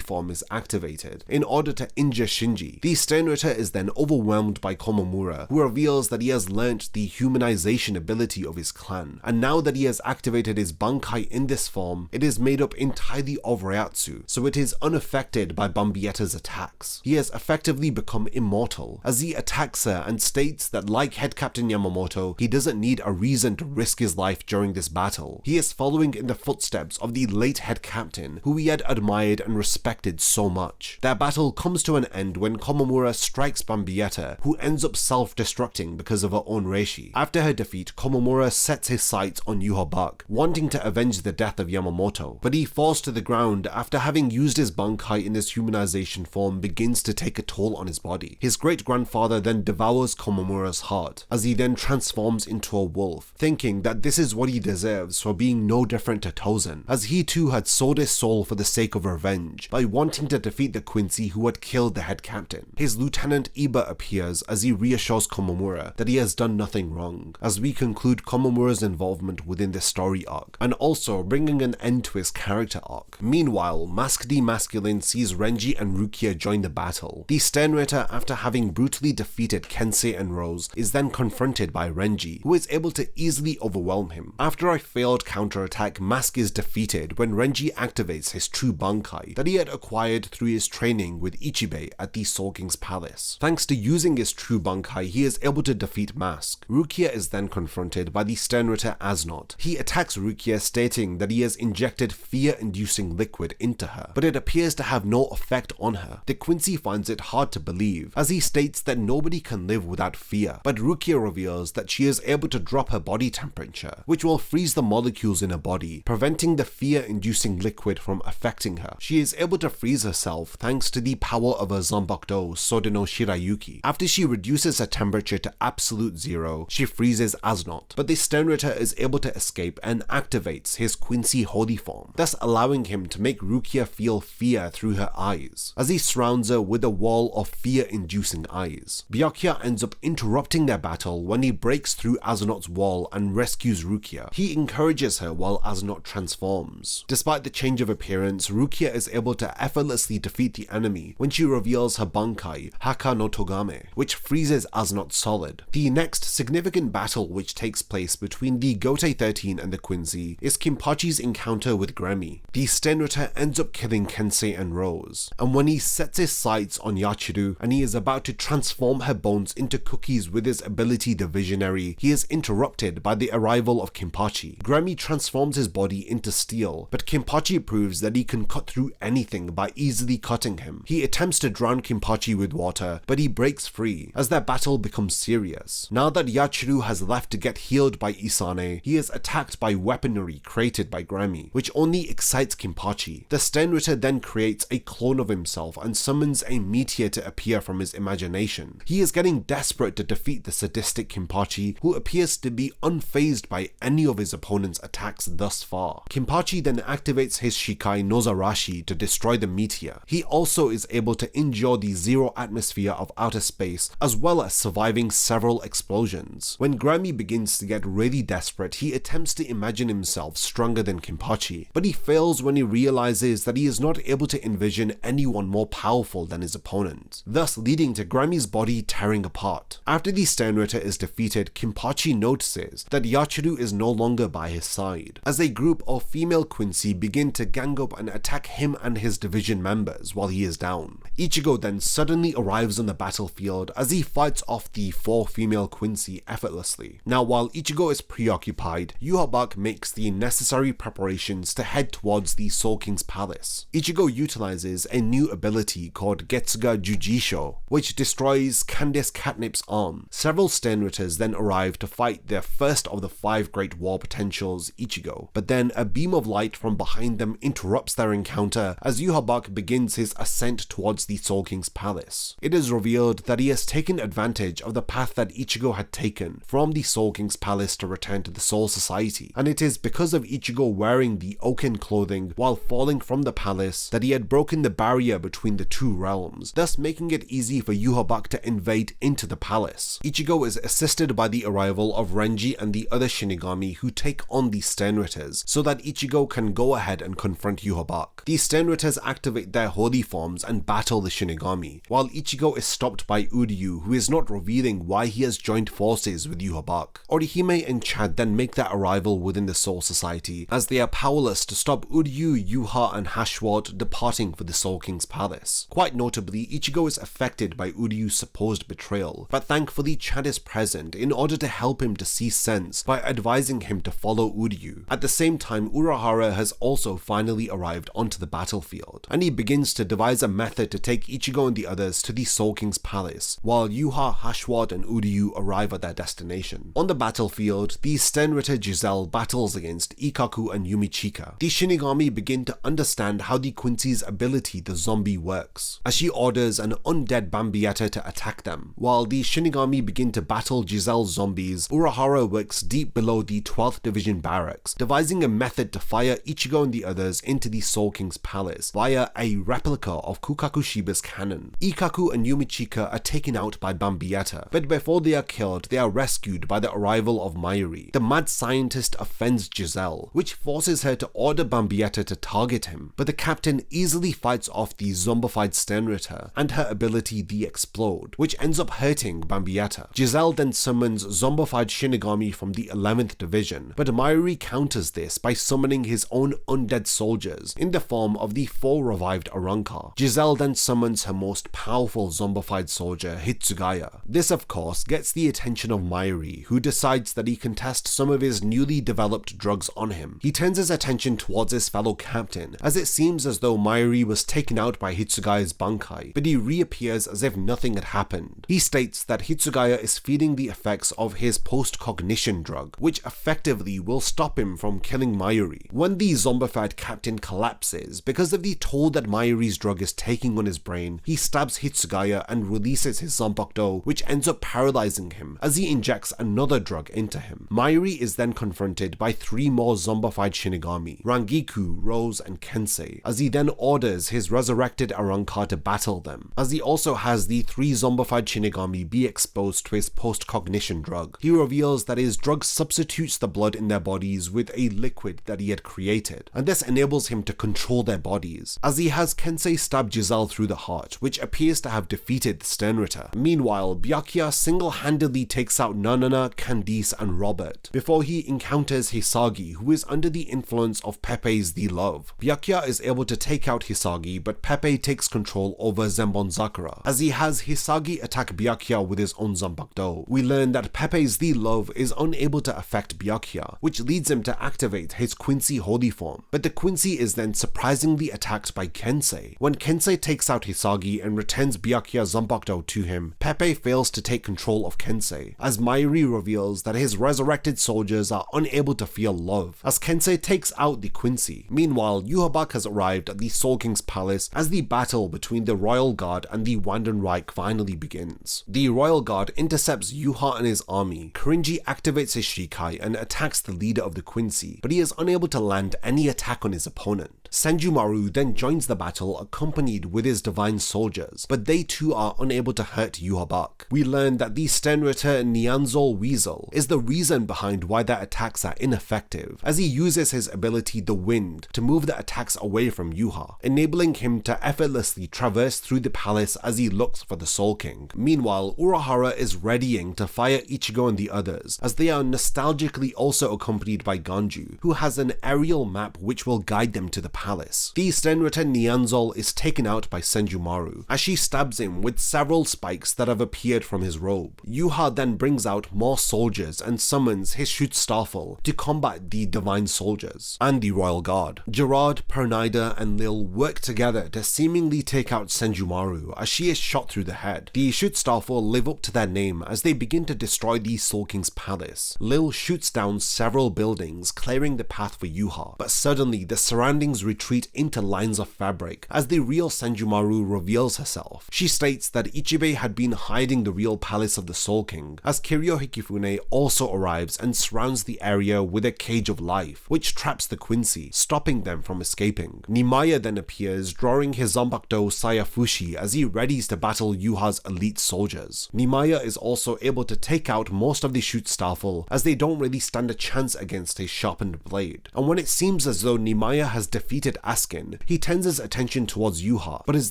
form form is activated in order to injure Shinji. The Sternritter is then overwhelmed by Komamura, who reveals that he has learnt the humanization ability of his clan, and now that he has activated his Bankai in this form, it is made up entirely of Reiatsu, so it is unaffected by Bambietta's attacks. He has effectively become immortal, as he attacks her and states that like Head Captain Yamamoto, he doesn't need a reason to risk his life during this battle. He is following in the footsteps of the late Head Captain, who he had admired and respected so much. Their battle comes to an end when Komamura strikes Bambietta, who ends up self-destructing because of her own reishi. After her defeat, Komamura sets his sights on Yhwach, wanting to avenge the death of Yamamoto, but he falls to the ground after having used his Bankai in his humanization form begins to take a toll on his body. His great-grandfather then devours Komamura's heart, as he then transforms into a wolf, thinking that this is what he deserves for being no different to Tozen, as he too had sold his soul for the sake of revenge by wanting to defeat the Quincy who had killed the head captain. His lieutenant Iba appears as he reassures Komamura that he has done nothing wrong, as we conclude Komamura's involvement within the story arc, and also bringing an end to his character arc. Meanwhile, Mask D Masculine sees Renji and Rukia join the battle. The Sternritter, after having brutally defeated Kensei and Rose, is then confronted by Renji, who is able to easily overwhelm him. After a failed counterattack, Mask is defeated when Renji activates his true Bankai that he had acquired through his training with Ichibei at the Soul King's palace. Thanks to using his true Bankai, he is able to defeat Mask. Rukia is then confronted by the Sternritter Asnot. He attacks Rukia, stating that he has injected fear-inducing liquid into her, but it appears to have no effect on her. The Quincy finds it hard to believe, as he states that nobody can live without fear, but Rukia reveals that she is able to drop her body temperature, which will freeze the molecules in her body, preventing the fear-inducing liquid from affecting her. She is able to freeze herself thanks to the power of her Zanbakudo Sodeno Shirayuki. After she reduces her temperature to absolute zero, she freezes Asnot, but the Sternritter is able to escape and activates his Quincy Holy form, thus allowing him to make Rukia feel fear through her eyes, as he surrounds her with a wall of fear-inducing eyes. Byakuya ends up interrupting their battle when he breaks through Asnot's wall and rescues Rukia. He encourages her while Asnot transforms. Despite the change of appearance, Rukia is able to effortlessly defeat the enemy when she reveals her Bankai, Haka no Togame, which freezes Asnot solid. The next significant battle which takes place between the Gotei 13 and the Quincy is Kinpachi's encounter with Gremi. The Sternritter ends up killing Kensei and Rose, and when he sets his sights on Yachiru and he is about to transform her bones into cookies with his ability the Visionary, he is interrupted by the arrival of Kinpachi. Gremi transforms his body into steel, but Kinpachi proves that he can cut through anything by easily cutting him. He attempts to drown Kinpachi with water, but he breaks free as their battle becomes serious. Now that Yachiru has left to get healed by Isane, he is attacked by weaponry created by Gremi, which only excites Kinpachi. The Sternritter then creates a clone of himself and summons a meteor to appear from his imagination. He is getting desperate to defeat the sadistic Kinpachi, who appears to be unfazed by any of his opponent's attacks thus far. Kinpachi then activates his Shikai Nozarashi to destroy the meteor. He also is able to endure the zero atmosphere of outer space, as well as surviving several explosions. When Gremi begins to get really desperate, he attempts to imagine himself stronger than Kinpachi, but he fails when he realizes that he is not able to envision anyone more powerful than his opponent, thus leading to Gremi's body tearing apart. After the Sternritter is defeated, Kinpachi notices that Yachiru is no longer by his side, as a group of female Quincy begin to gang up and attack him and his division members while he is down. Ichigo then suddenly arrives on the battlefield as he fights off the 4 female Quincy effortlessly. Now while Ichigo is preoccupied, Yhwach makes the necessary preparations to head towards the Soul King's palace. Ichigo utilizes a new ability called Getsuga Jujisho, which destroys Candice Catnip's arm. Several Sternritters then arrive to fight their first of the 5 great war potentials, Ichigo, but then a beam of light from behind them interrupts their encounter as Yhwach begins his ascent towards the Soul King's palace. It is revealed that he has taken advantage of the path that Ichigo had taken from the Soul King's palace to return to the Soul Society, and it is because of Ichigo wearing the Oken clothing while falling from the palace that he had broken the barrier between the 2 realms, thus making it easy for Yhwach to invade into the palace. Ichigo is assisted by the arrival of Renji and the other Shinigami who take on the Sternritters so that Ichigo can go ahead and confront Yhwach. The Sternritters activate their holy forms and battle the Shinigami, while Ichigo is stopped by Uryu, who is not revealing why he has joined forces with Yhwach. Orihime and Chad then make their arrival within the Soul Society, as they are powerless to stop Uryu, Yuha and Hashwat departing for the Soul King's palace. Quite notably, Ichigo is affected by Uryu's supposed betrayal, but thankfully Chad is present in order to help him to see sense by advising him to follow Uryu. At the same time, Urahara has also finally arrived onto the battlefield, and he begins to devise a method to take Ichigo and the others to the Soul King's palace, while Yuha, Hashwat and Uryu arrive at their destination. On the battlefield, the Stenritter Giselle battles against Ikkaku and Yumichika. The Shinigami begin to understand how the Quincy's ability the zombie works, as she orders an undead Bambietta to attack them. While the Shinigami begin to battle Giselle's zombies, Urahara works deep below the 12th Division barracks, devising a method to fire Ichigo and the others into the Soul King's palace via a replica of Kukakushiba's cannon. Ikkaku and Yumichika are taken out by Bambietta, but before they are killed, they are rescued by the arrival of Mayuri. The mad scientist offends Giselle, which forces her to order Bambietta to target him, but the captain easily fights off the zombified Stenritter and her ability the Explode, which ends up hurting Bambietta. Giselle then summons zombified Shinigami from the 11th Division, but Mayuri counters this by summoning his own undead soldiers in the form of the 4 revived Arrancar. Giselle then summons her most powerful zombified soldier, Hitsugaya. This of course gets the attention of Mayuri, who decides that he can test some of his newly developed drugs on him. He turns his attention towards his fellow captain, as it seems as though Mayuri was taken out by Hitsugaya's Bankai, but he reappears as if nothing had happened. He states that Hitsugaya is feeding the effects of his post-cognition drug, which effectively will stop him from killing Mayuri. When the zombified captain collapses because of the toll that Mayuri's drug is taking on his brain, he stabs Hitsugaya and releases his Zanpakuto, which ends up paralyzing him as he injects another drug into him. Mayuri is then confronted by 3 more zombified Shinigami, Rangiku, Rose and Kensei, as he then orders his resurrected Arrancar to battle them, as he also has the 3 zombified Shinigami be exposed to his post-cognition drug. He reveals that his drug substitutes the blood in their bodies with a liquid that he had created, and this enables him to control their bodies, as he has Kensei stab Giselle through the heart, which appears to have defeated the Stenritter. Meanwhile, Byakuya single-handedly takes out Nanana, Candice and Robert, before he encounters Hisagi, who is under the influence of Pepe's The Love. Byakuya is able to take out Hisagi, but Pepe takes control over Zenbon-Zakura. As he has Hisagi attack Byakuya with his own Zanpakuto, we learn that Pepe's The Love is unable to affect Byakuya, which leads him to activate his Quincy Holy Form, but the Quincy is then surprisingly attacked by Kensei. When Kensei takes out Hisagi and returns Byakuya's Zanpakuto to him, Pepe fails to take control of Kensei, as Mayuri reveals that his resurrected soldiers are unable to feel love, as Kensei takes out the Quincy. Meanwhile, Yhwach has arrived at the Soul King's palace as the battle between the Royal Guard and the Wandenreich finally begins. The Royal Guard intercepts Yuha and his army. Kurinji activates his Shikai and attacks the leader of the Quincy, but he is unable to land any attack on his opponent. Senjumaru then joins the battle accompanied with his divine soldiers, but they too are unable to hurt Yhwach. We learn that the Stenritter Nyanzol Weasel is the reason behind why their attacks are ineffective, as he uses his ability The Wind to move the attacks away from Yuha, enabling him to effortlessly traverse through the palace as he looks for the Soul King. Meanwhile, Urahara is readying to fire Ichigo and the others, as they are nostalgically also accompanied by Ganju, who has an aerial map which will guide them to the palace. The Stenritter Nyanzol is taken out by Senjumaru, as she stabs him with several spikes that have appeared from his robe. Yuha then brings out more soldiers and summons his Schutzstaffel to combat the divine soldiers and the Royal Guard. Gerard, Pernida and Lil work together to seemingly take out Senjumaru as she is shot through the head. The Schutzstaffel live up to their name as they begin to destroy the Soul King's palace. Lil shoots down several buildings, clearing the path for Yuha, but suddenly the surroundings retreat into lines of fabric as the real Senjumaru reveals herself. She states that Ichibei had been hiding the real palace of the Soul King, as Kiryu Hikifune also arrives and surrounds the area with a cage of life, which traps the Quincy, stopping them from escaping. Nimaya then appears, drawing his Zanpakuto Sayafushi as he readies to battle Yuha's elite soldiers. Nimaya is also able to take out most of the Schutzstaffel, as they don't really stand a chance against his sharpened blade. And when it seems as though Nimaya has defeated defeated Askin, he turns his attention towards Yuha, but is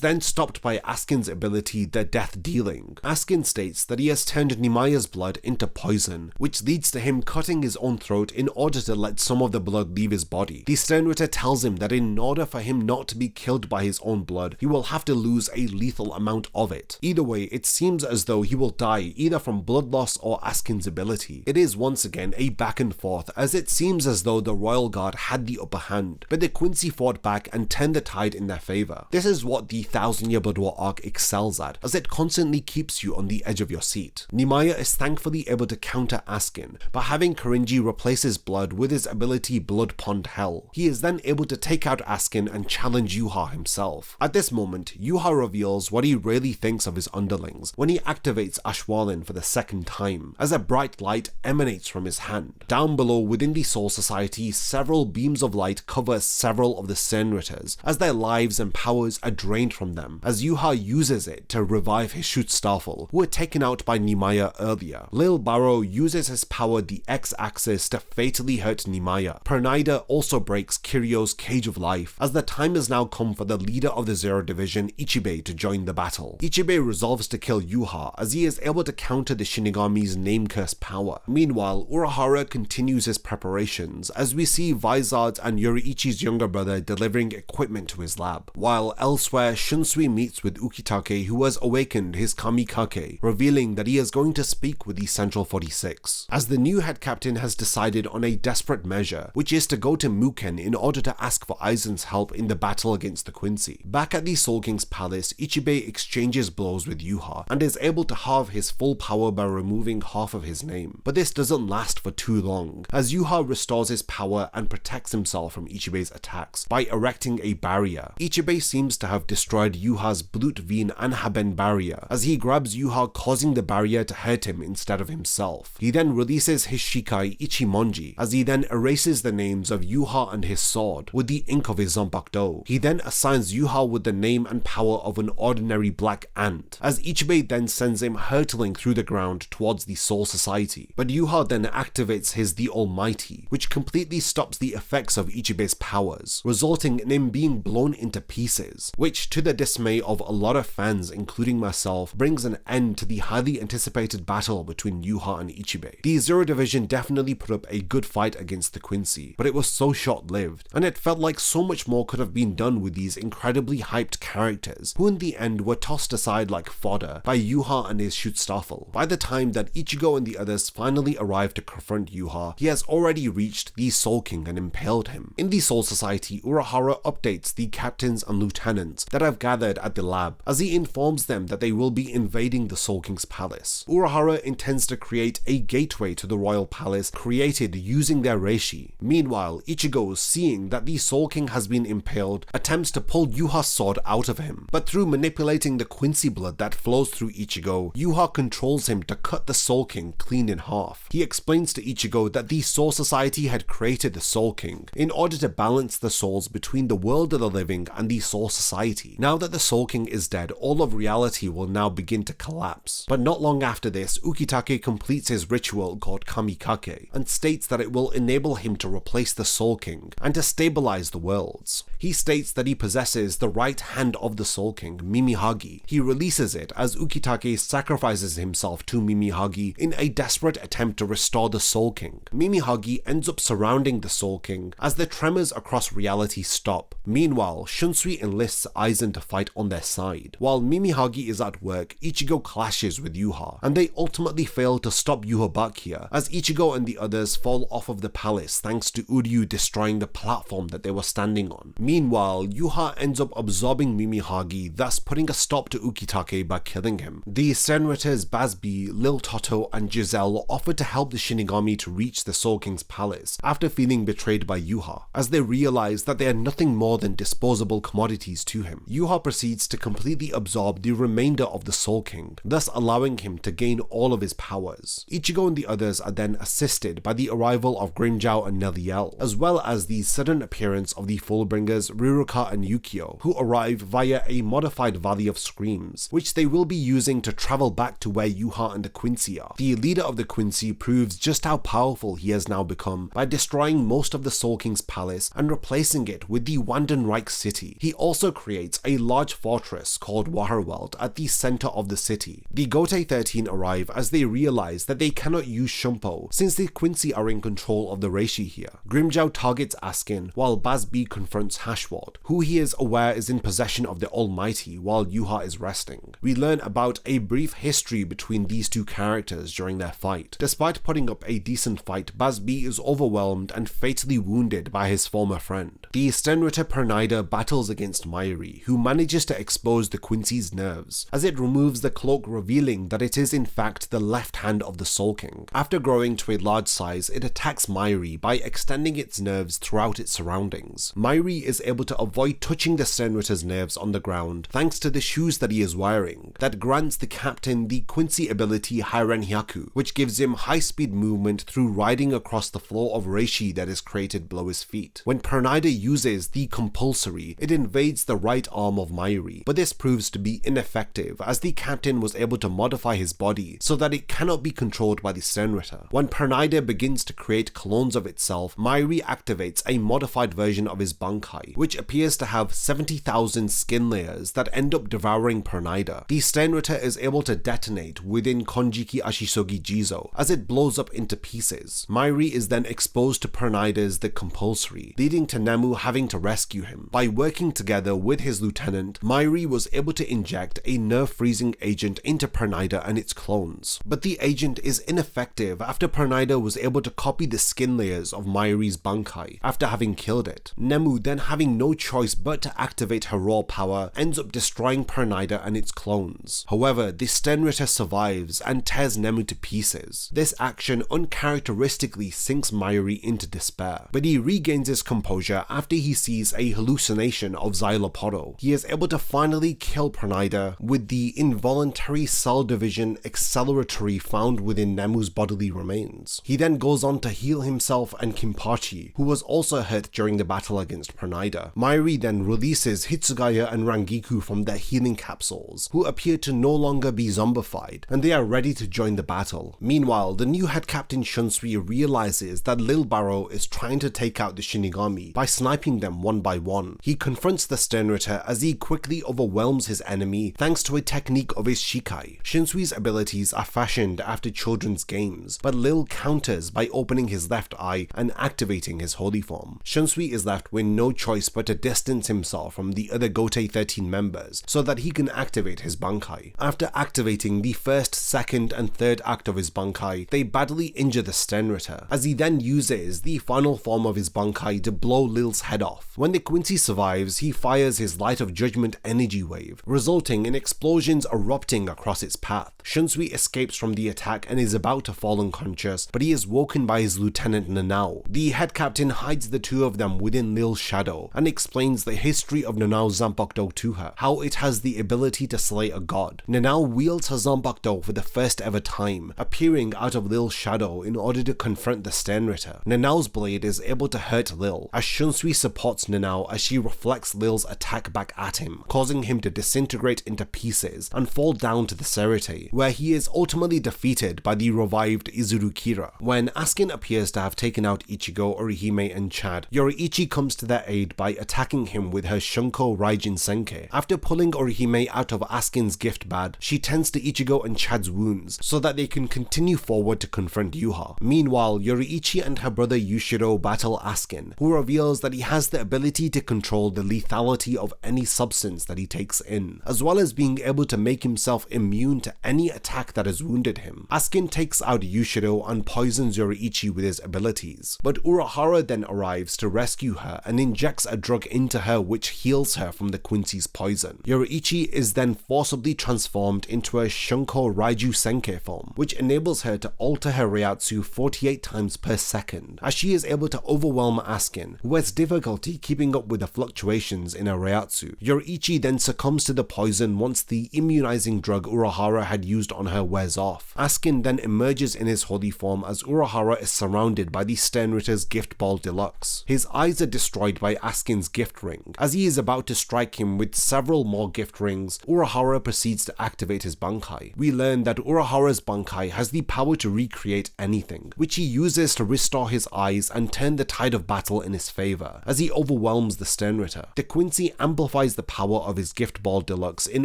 then stopped by Askin's ability, the Death Dealing. Askin states that he has turned Nemaya's blood into poison, which leads to him cutting his own throat in order to let some of the blood leave his body. The Sternritter tells him that in order for him not to be killed by his own blood, he will have to lose a lethal amount of it. Either way, it seems as though he will die either from blood loss or Askin's ability. It is once again a back and forth, as it seems as though the Royal Guard had the upper hand, but the Quincy fought back and turned the tide in their favour. This is what the 1000-Year Blood War arc excels at, as it constantly keeps you on the edge of your seat. Nemaya is thankfully able to counter Askin by having Korinji replace his blood with his ability Blood Pond Hell. He is then able to take out Askin and challenge Yuha himself. At this moment, Yuha reveals what he really thinks of his underlings when he activates Ashwalin for the second time, as a bright light emanates from his hand. Down below within the Soul Society, several beams of light cover several of the Sternritters, as their lives and powers are drained from them, as Yuha uses it to revive his Schutzstaffel, who were taken out by Nemaya earlier. Lil Barrow uses his power the X-axis to fatally hurt Nemaya. Pernida also breaks Kiryo's Cage of Life, as the time has now come for the leader of the Zero Division, Ichibe, to join the battle. Ichibe resolves to kill Yuha, as he is able to counter the Shinigami's name curse power. Meanwhile, Urahara continues his preparations, as we see Vizard and Yoriichi's younger brother delivering equipment to his lab. While elsewhere, Shunsui meets with Ukitake, who has awakened his Kamikake, revealing that he is going to speak with the Central 46. As the new head captain has decided on a desperate measure, which is to go to Muken in order to ask for Aizen's help in the battle against the Quincy. Back at the Soul King's palace, Ichibe exchanges blows with Yuha, and is able to halve his full power by removing half of his name. But this doesn't last for too long, as Yuha restores his power and protects himself from Ichibe's attacks by erecting a barrier. Ichibe seems to have destroyed Yuha's Blutveen and Haben barrier, as he grabs Yuha, causing the barrier to hurt him instead of himself. He then releases his Shikai Ichimonji, as he then erases the names of Yuha and his sword with the ink of his Zanpakuto. He then assigns Yuha with the name and power of an ordinary black ant, as Ichibe then sends him hurtling through the ground towards the Soul Society. But Yuha then activates his The Almighty, which completely stops the effects of Ichibe's powers, resulting in him being blown into pieces, which, to the dismay of a lot of fans including myself, brings an end to the highly anticipated battle between Yuha and Ichibe. The Zero Division definitely put up a good fight against the Quincy, but it was so short-lived, and it felt like so much more could have been done with these incredibly hyped characters, who in the end were tossed aside like fodder by Yuha and his Schutzstaffel. By the time that Ichigo and the others finally arrive to confront Yuha, he has already reached the Soul King and impaled him. In the Soul Society, Urahara updates the captains and lieutenants that have gathered at the lab, as he informs them that they will be invading the Soul King's palace. Urahara intends to create a gateway to the royal palace created using their reishi. Meanwhile, Ichigo, seeing that the Soul King has been impaled, attempts to pull Yuha's sword out of him, but through manipulating the Quincy blood that flows through Ichigo, Yuha controls him to cut the Soul King clean in half. He explains to Ichigo that the Soul Society had created the Soul King in order to balance the souls between the world of the living and the Soul Society. Now that the Soul King is dead, all of reality will now begin to collapse. But not long after this, Ukitake completes his ritual called Kamikake, and states that it will enable him to replace the Soul King and to stabilize the worlds. He states that he possesses the right hand of the Soul King, Mimihagi. He releases it as Ukitake sacrifices himself to Mimihagi in a desperate attempt to restore the Soul King. Mimihagi ends up surrounding the Soul King as the tremors across reality stop. Meanwhile, Shunsui enlists Aizen to fight on their side. While Mimihagi is at work, Ichigo clashes with Yuha, and they ultimately fail to stop Yuha Bakia, as Ichigo and the others fall off of the palace thanks to Uryu destroying the platform that they were standing on. Meanwhile, Yuha ends up absorbing Mimihagi, thus putting a stop to Ukitake by killing him. The Sternritters Basbi, Lil Toto, and Giselle offer to help the Shinigami to reach the Soul King's palace after feeling betrayed by Yuha, as they realize that they are nothing more than disposable commodities to him. Yuha proceeds to completely absorb the remainder of the Soul King, thus allowing him to gain all of his powers. Ichigo and the others are then assisted by the arrival of Grimjow and Neliel, as well as the sudden appearance of the Fullbringers Riruka and Yukio, who arrive via a modified Valley of Screams, which they will be using to travel back to where Yuha and the Quincy are. The leader of the Quincy proves just how powerful he has now become by destroying most of the Soul King's palace and replacing replacing it with the Wandenreich city. He also creates a large fortress called Waterworld at the center of the city. The Gotei 13 arrive as they realize that they cannot use Shumpo since the Quincy are in control of the Reishi here. Grimmjow targets Askin while Baz B confronts Hashward, who he is aware is in possession of the Almighty while Yuha is resting. We learn about a brief history between these two characters during their fight. Despite putting up a decent fight, Baz B is overwhelmed and fatally wounded by his former friend. The Stenritter Pernida battles against Mayuri, who manages to expose the Quincy's nerves, as it removes the cloak, revealing that it is in fact the left hand of the Soul King. After growing to a large size, it attacks Mayuri by extending its nerves throughout its surroundings. Mayuri is able to avoid touching the Stenritter's nerves on the ground thanks to the shoes that he is wearing, that grants the captain the Quincy ability Hairenhyaku, which gives him high-speed movement through riding across the floor of Reishi that is created below his feet. When Pernida uses the compulsory, it invades the right arm of Mayuri, but this proves to be ineffective as the captain was able to modify his body so that it cannot be controlled by the Stenritter. When Pernida begins to create clones of itself, Mayuri activates a modified version of his Bankai, which appears to have 70,000 skin layers that end up devouring Pernida. The Stenritter is able to detonate within Konjiki Ashisogi Jizo as it blows up into pieces. Mayuri is then exposed to Pernida's the compulsory, leading to Nemu having to rescue him. By working together with his lieutenant, Mayuri was able to inject a nerve-freezing agent into Pernida and its clones. But the agent is ineffective after Pernida was able to copy the skin layers of Mayuri's Bankai after having killed it. Nemu, then having no choice but to activate her raw power, ends up destroying Pernida and its clones. However, the Stenritter survives and tears Nemu to pieces. This action uncharacteristically sinks Mayuri into despair, but he regains his composure after he sees a hallucination of Xyloporo. He is able to finally kill Pernida with the involuntary cell division acceleratory found within Nemu's bodily remains. He then goes on to heal himself and Kimpachi, who was also hurt during the battle against Pernida. Mayuri then releases Hitsugaya and Rangiku from their healing capsules, who appear to no longer be zombified, and they are ready to join the battle. Meanwhile, the new head captain Shunsui realizes that Lil Barrow is trying to take out the Shinigami by sniping them one by one. He confronts the Stenritter as he quickly overwhelms his enemy thanks to a technique of his Shikai. Shinsui's abilities are fashioned after children's games, but Lil counters by opening his left eye and activating his holy form. Shunsui is left with no choice but to distance himself from the other Gotei 13 members so that he can activate his Bankai. After activating the first, second and third act of his Bankai, they badly injure the Stenritter, as he then uses the final form of his Bankai to blow Lil's head off. When the Quincy survives, he fires his Light of Judgment energy wave, resulting in explosions erupting across its path. Shunsui escapes from the attack and is about to fall unconscious, but he is woken by his lieutenant Nanao. The head captain hides the two of them within Lil's shadow and explains the history of Nanao's Zanpakuto to her, how it has the ability to slay a god. Nanao wields her Zanpakuto for the first ever time, appearing out of Lil's shadow in order to confront the Stenritter. Nanao's blade is able to hurt Lil, as Shunsui supports Nanao as she reflects Lil's attack back at him, causing him to disintegrate into pieces and fall down to the Serite, where he is ultimately defeated by the revived Izurukira. When Askin appears to have taken out Ichigo, Orihime and Chad, Yoriichi comes to their aid by attacking him with her Shunko Raijin Senke. After pulling Orihime out of Askin's gift bag, she tends to Ichigo and Chad's wounds so that they can continue forward to confront Yuha. Meanwhile, Yoriichi and her brother Yushiro battle Askin, who reveals that he has the ability to control the lethality of any substance that he takes in, as well as being able to make himself immune to any attack that has wounded him. Askin takes out Yushiro and poisons Yoriichi with his abilities, but Urahara then arrives to rescue her and injects a drug into her which heals her from the Quincy's poison. Yoriichi is then forcibly transformed into a Shunko Raiju Senke form, which enables her to alter her Reiatsu 48 times per second, as she is able to overwhelm Askin, who has difficulty keeping up with the fluctuations in her Reiatsu. Yoriichi then succumbs to the poison once the immunizing drug Urahara had used on her wears off. Askin then emerges in his holy form as Urahara is surrounded by the Stenritter's Gift Ball Deluxe. His eyes are destroyed by Askin's gift ring. As he is about to strike him with several more gift rings, Urahara proceeds to activate his Bankai. We learn that Urahara's Bankai has the power to recreate anything, which he uses to restore his eyes and turn the tide of battle in his favor. Yuha as he overwhelms the Sternritter. De Quincey amplifies the power of his Gift Ball Deluxe in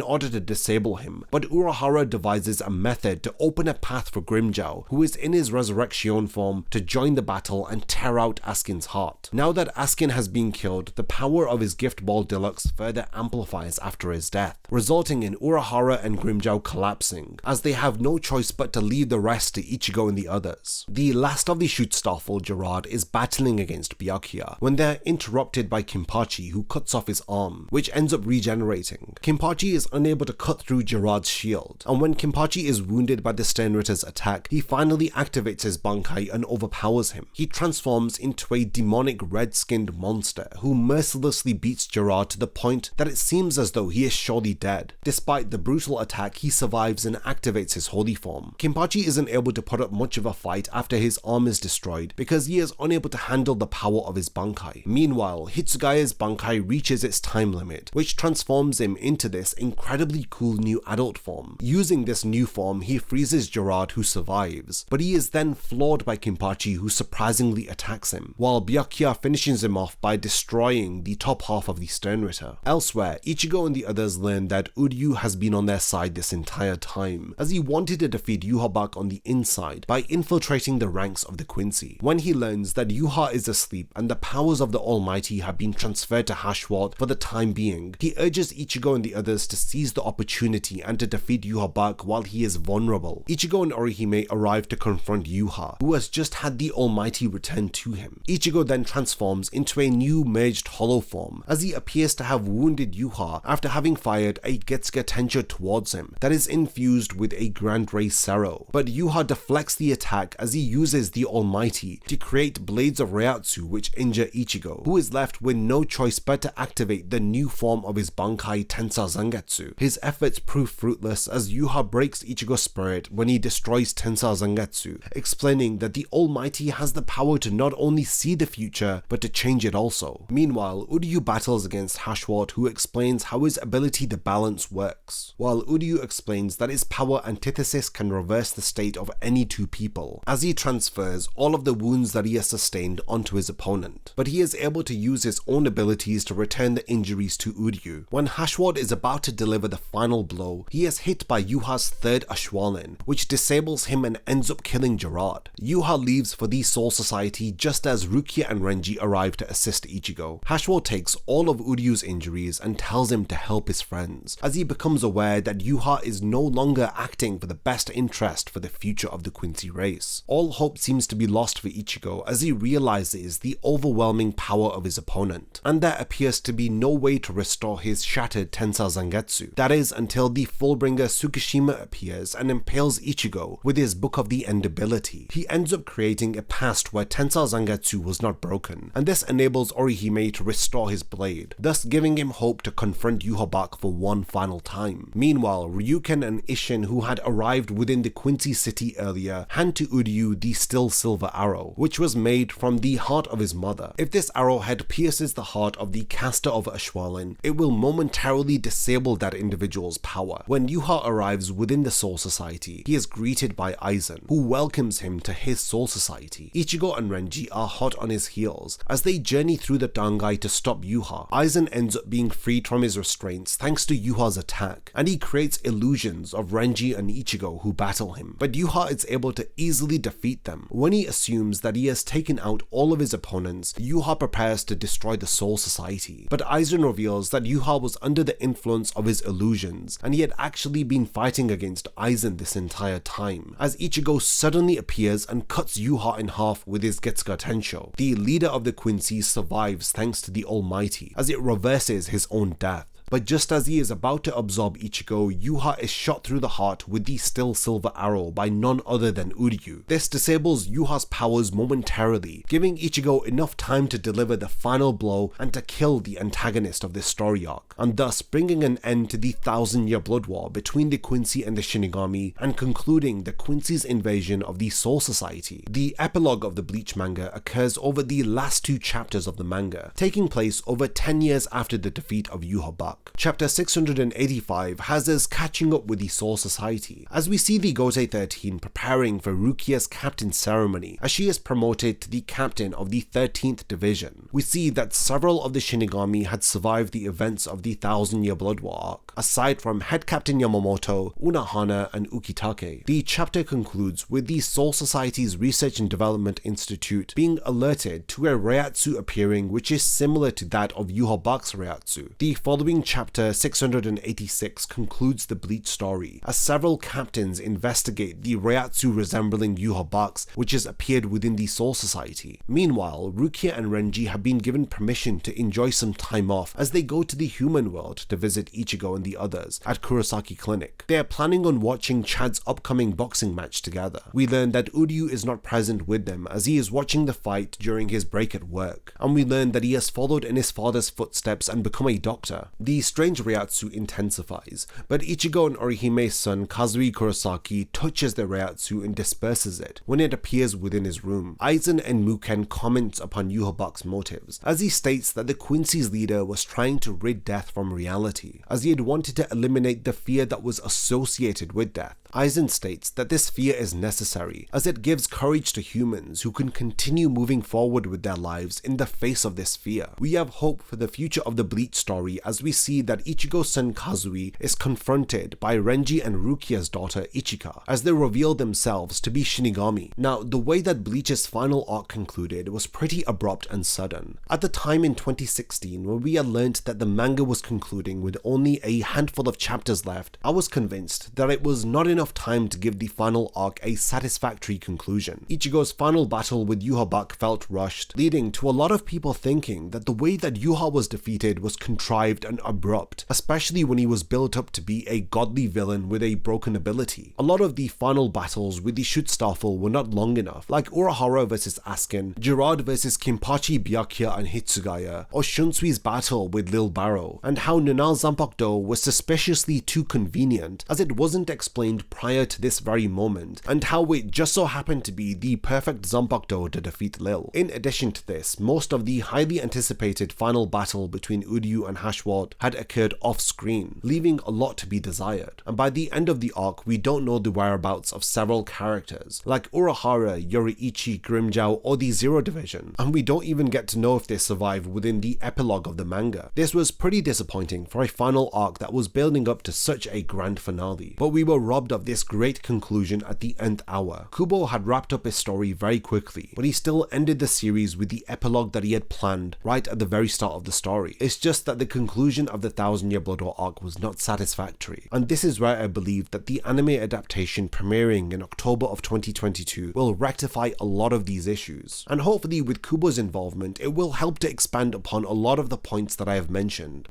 order to disable him, but Urahara devises a method to open a path for Grimmjow, who is in his Resurrection form, to join the battle and tear out Askin's heart. Now that Askin has been killed, the power of his Gift Ball Deluxe further amplifies after his death, resulting in Urahara and Grimmjow collapsing, as they have no choice but to leave the rest to Ichigo and the others. The last of the Shoot-Starful Gerard is battling against Byakuya when they're interrupted by Kinpachi, who cuts off his arm, which ends up regenerating. Kinpachi is unable to cut through Gerard's shield, and when Kinpachi is wounded by the Sternritter's attack, he finally activates his Bankai and overpowers him. He transforms into a demonic red-skinned monster who mercilessly beats Gerard to the point that it seems as though he is surely dead. Despite the brutal attack, he survives and activates his holy form. Kinpachi isn't able to put up much of a fight after his arm is destroyed because he is unable to handle the power of his Bankai. Meanwhile, Hitsugaya's Bankai reaches its time limit, which transforms him into this incredibly cool new adult form. Using this new form, he freezes Gerard, who survives, but he is then floored by Kinpachi, who surprisingly attacks him, while Byakuya finishes him off by destroying the top half of the Sternritter. Elsewhere, Ichigo and the others learn that Uryu has been on their side this entire time, as he wanted to defeat Yhwach on the inside by infiltrating the ranks of the Quincy. When he learns that Yuha is asleep and the powers of the Almighty have been transferred to Hashwat for the time being, he urges Ichigo and the others to seize the opportunity and to defeat Yhwach while he is vulnerable. Ichigo and Orihime arrive to confront Yuha, who has just had the Almighty returned to him. Ichigo then transforms into a new merged hollow form, as he appears to have wounded Yuha after having fired a Getsuga Tensho towards him that is infused with a Grand Ray Sero. But Yuha deflects the attack as he uses the Almighty to create Blades of Reiatsu which injure Ichigo, who is left with no choice but to activate the new form of his Bankai Tensa Zangetsu. His efforts prove fruitless as Yuha breaks Ichigo's spirit when he destroys Tensa Zangetsu, explaining that the Almighty has the power to not only see the future, but to change it also. Meanwhile, Uryu battles against Hashwat, who explains how his ability to balance works, while Uryu explains that his power antithesis can reverse the state of any two people, as he transfers all of the wounds that he has sustained onto his opponent. But he is able to use his own abilities to return the injuries to Uryu. When Hashwat is about to deliver the final blow, he is hit by Yuha's third Ashwalin, which disables him and ends up killing Gerard. Yuha leaves for the Soul Society just as Rukia and Renji arrive to assist Ichigo. Hashwat takes all of Uryu's injuries and tells him to help his friends, as he becomes aware that Yuha is no longer acting for the best interest for the future of the Quincy race. All hope seems to be lost for Ichigo as he realizes the overwhelming power of his opponent, and there appears to be no way to restore his shattered Tensa Zangetsu. That is until the Fullbringer Tsukishima appears and impales Ichigo with his Book of the End ability. He ends up creating a past where Tensa Zangetsu was not broken, and this enables Orihime to restore his blade, thus giving him hope to confront Yhwach for one final time. Meanwhile, Ryuken and Isshin, who had arrived within the Quincy city earlier, hand to Uryu the Still Silver Arrow, which was made from the heart of his mother. If this arrowhead pierces the heart of the caster of Ashwalin, it will momentarily disable that individual's power. When Yuha arrives within the Soul Society, he is greeted by Aizen, who welcomes him to his Soul Society. Ichigo and Renji are hot on his heels as they journey through the Dangai to stop Yuha. Aizen ends up being freed from his restraints thanks to Yuha's attack, and he creates illusions of Renji and Ichigo who battle him, but Yuha is able to easily defeat them. When he assumes that he has taken out all of his opponents, Yuha prepares to destroy the Soul Society, but Aizen reveals that Yuha was under the influence of his illusions, and he had actually been fighting against Aizen this entire time, as Ichigo suddenly appears and cuts Yuha in half with his Getsuga Tensho. The leader of the Quincy survives thanks to the Almighty, as it reverses his own death. But just as he is about to absorb Ichigo, Yuha is shot through the heart with the Still Silver Arrow by none other than Uryu. This disables Yuha's powers momentarily, giving Ichigo enough time to deliver the final blow and to kill the antagonist of this story arc, and thus bringing an end to the 1,000-year blood war between the Quincy and the Shinigami, and concluding the Quincy's invasion of the Soul Society. The epilogue of the Bleach manga occurs over the last 2 chapters of the manga, taking place over 10 years after the defeat of Yhwach. arc. Chapter 685 has us catching up with the Soul Society, as we see the Gotei 13 preparing for Rukia's captain ceremony as she is promoted to the captain of the 13th Division. We see that several of the Shinigami had survived the events of the 1000-Year Blood War arc, aside from Head Captain Yamamoto, Unohana, and Ukitake. The chapter concludes with the Soul Society's Research and Development Institute being alerted to a Reiatsu appearing which is similar to that of Yhwach's Reiatsu. The following chapter 686 concludes the Bleach story, as several captains investigate the Reiatsu resembling Yhwach's which has appeared within the Soul Society. Meanwhile, Rukia and Renji have been given permission to enjoy some time off as they go to the human world to visit Ichigo and the others at Kurosaki Clinic. They are planning on watching Chad's upcoming boxing match together. We learn that Uryu is not present with them as he is watching the fight during his break at work, and we learn that he has followed in his father's footsteps and become a doctor. The strange Reiatsu intensifies, but Ichigo and Orihime's son Kazui Kurosaki touches the Reiatsu and disperses it when it appears within his room. Aizen and Muken comments upon Yhwach's motives, as he states that the Quincy's leader was trying to rid death from reality, as he had wanted to eliminate the fear that was associated with death. Aizen states that this fear is necessary, as it gives courage to humans who can continue moving forward with their lives in the face of this fear. We have hope for the future of the Bleach story as we see that Ichigo's son Kazui is confronted by Renji and Rukia's daughter Ichika, as they reveal themselves to be Shinigami. Now, the way that Bleach's final arc concluded was pretty abrupt and sudden. At the time in 2016, when we had learnt that the manga was concluding with only a handful of chapters left, I was convinced that it was not enough time to give the final arc a satisfactory conclusion. Ichigo's final battle with Yhwach felt rushed, leading to a lot of people thinking that the way that Yhwach was defeated was contrived and abrupt, especially when he was built up to be a godly villain with a broken ability. A lot of the final battles with the Schutzstaffel were not long enough, like Urahara vs Askin, Jirard vs Kinpachi, Byakuya and Hitsugaya, or Shunsui's battle with Lil Barrow, and how Nunal Zanpakuto was suspiciously too convenient as it wasn't explained prior to this very moment, and how it just so happened to be the perfect Zanpakuto to defeat Lil. In addition to this, most of the highly anticipated final battle between Uryu and Hashwat had occurred off-screen, leaving a lot to be desired. And by the end of the arc, we don't know the whereabouts of several characters, like Urahara, Yoriichi, Grimjow, or the Zero Division, and we don't even get to know if they survive within the epilogue of the manga. This was pretty disappointing for a final arc that was building up to such a grand finale, but we were robbed of this great conclusion at the nth hour. Kubo had wrapped up his story very quickly, but he still ended the series with the epilogue that he had planned right at the very start of the story. It's just that the conclusion of the 1000-Year Blood War arc was not satisfactory, and this is where I believe that the anime adaptation premiering in October of 2022 will rectify a lot of these issues, and hopefully with Kubo's involvement it will help to expand upon a lot of the points that I have mentioned.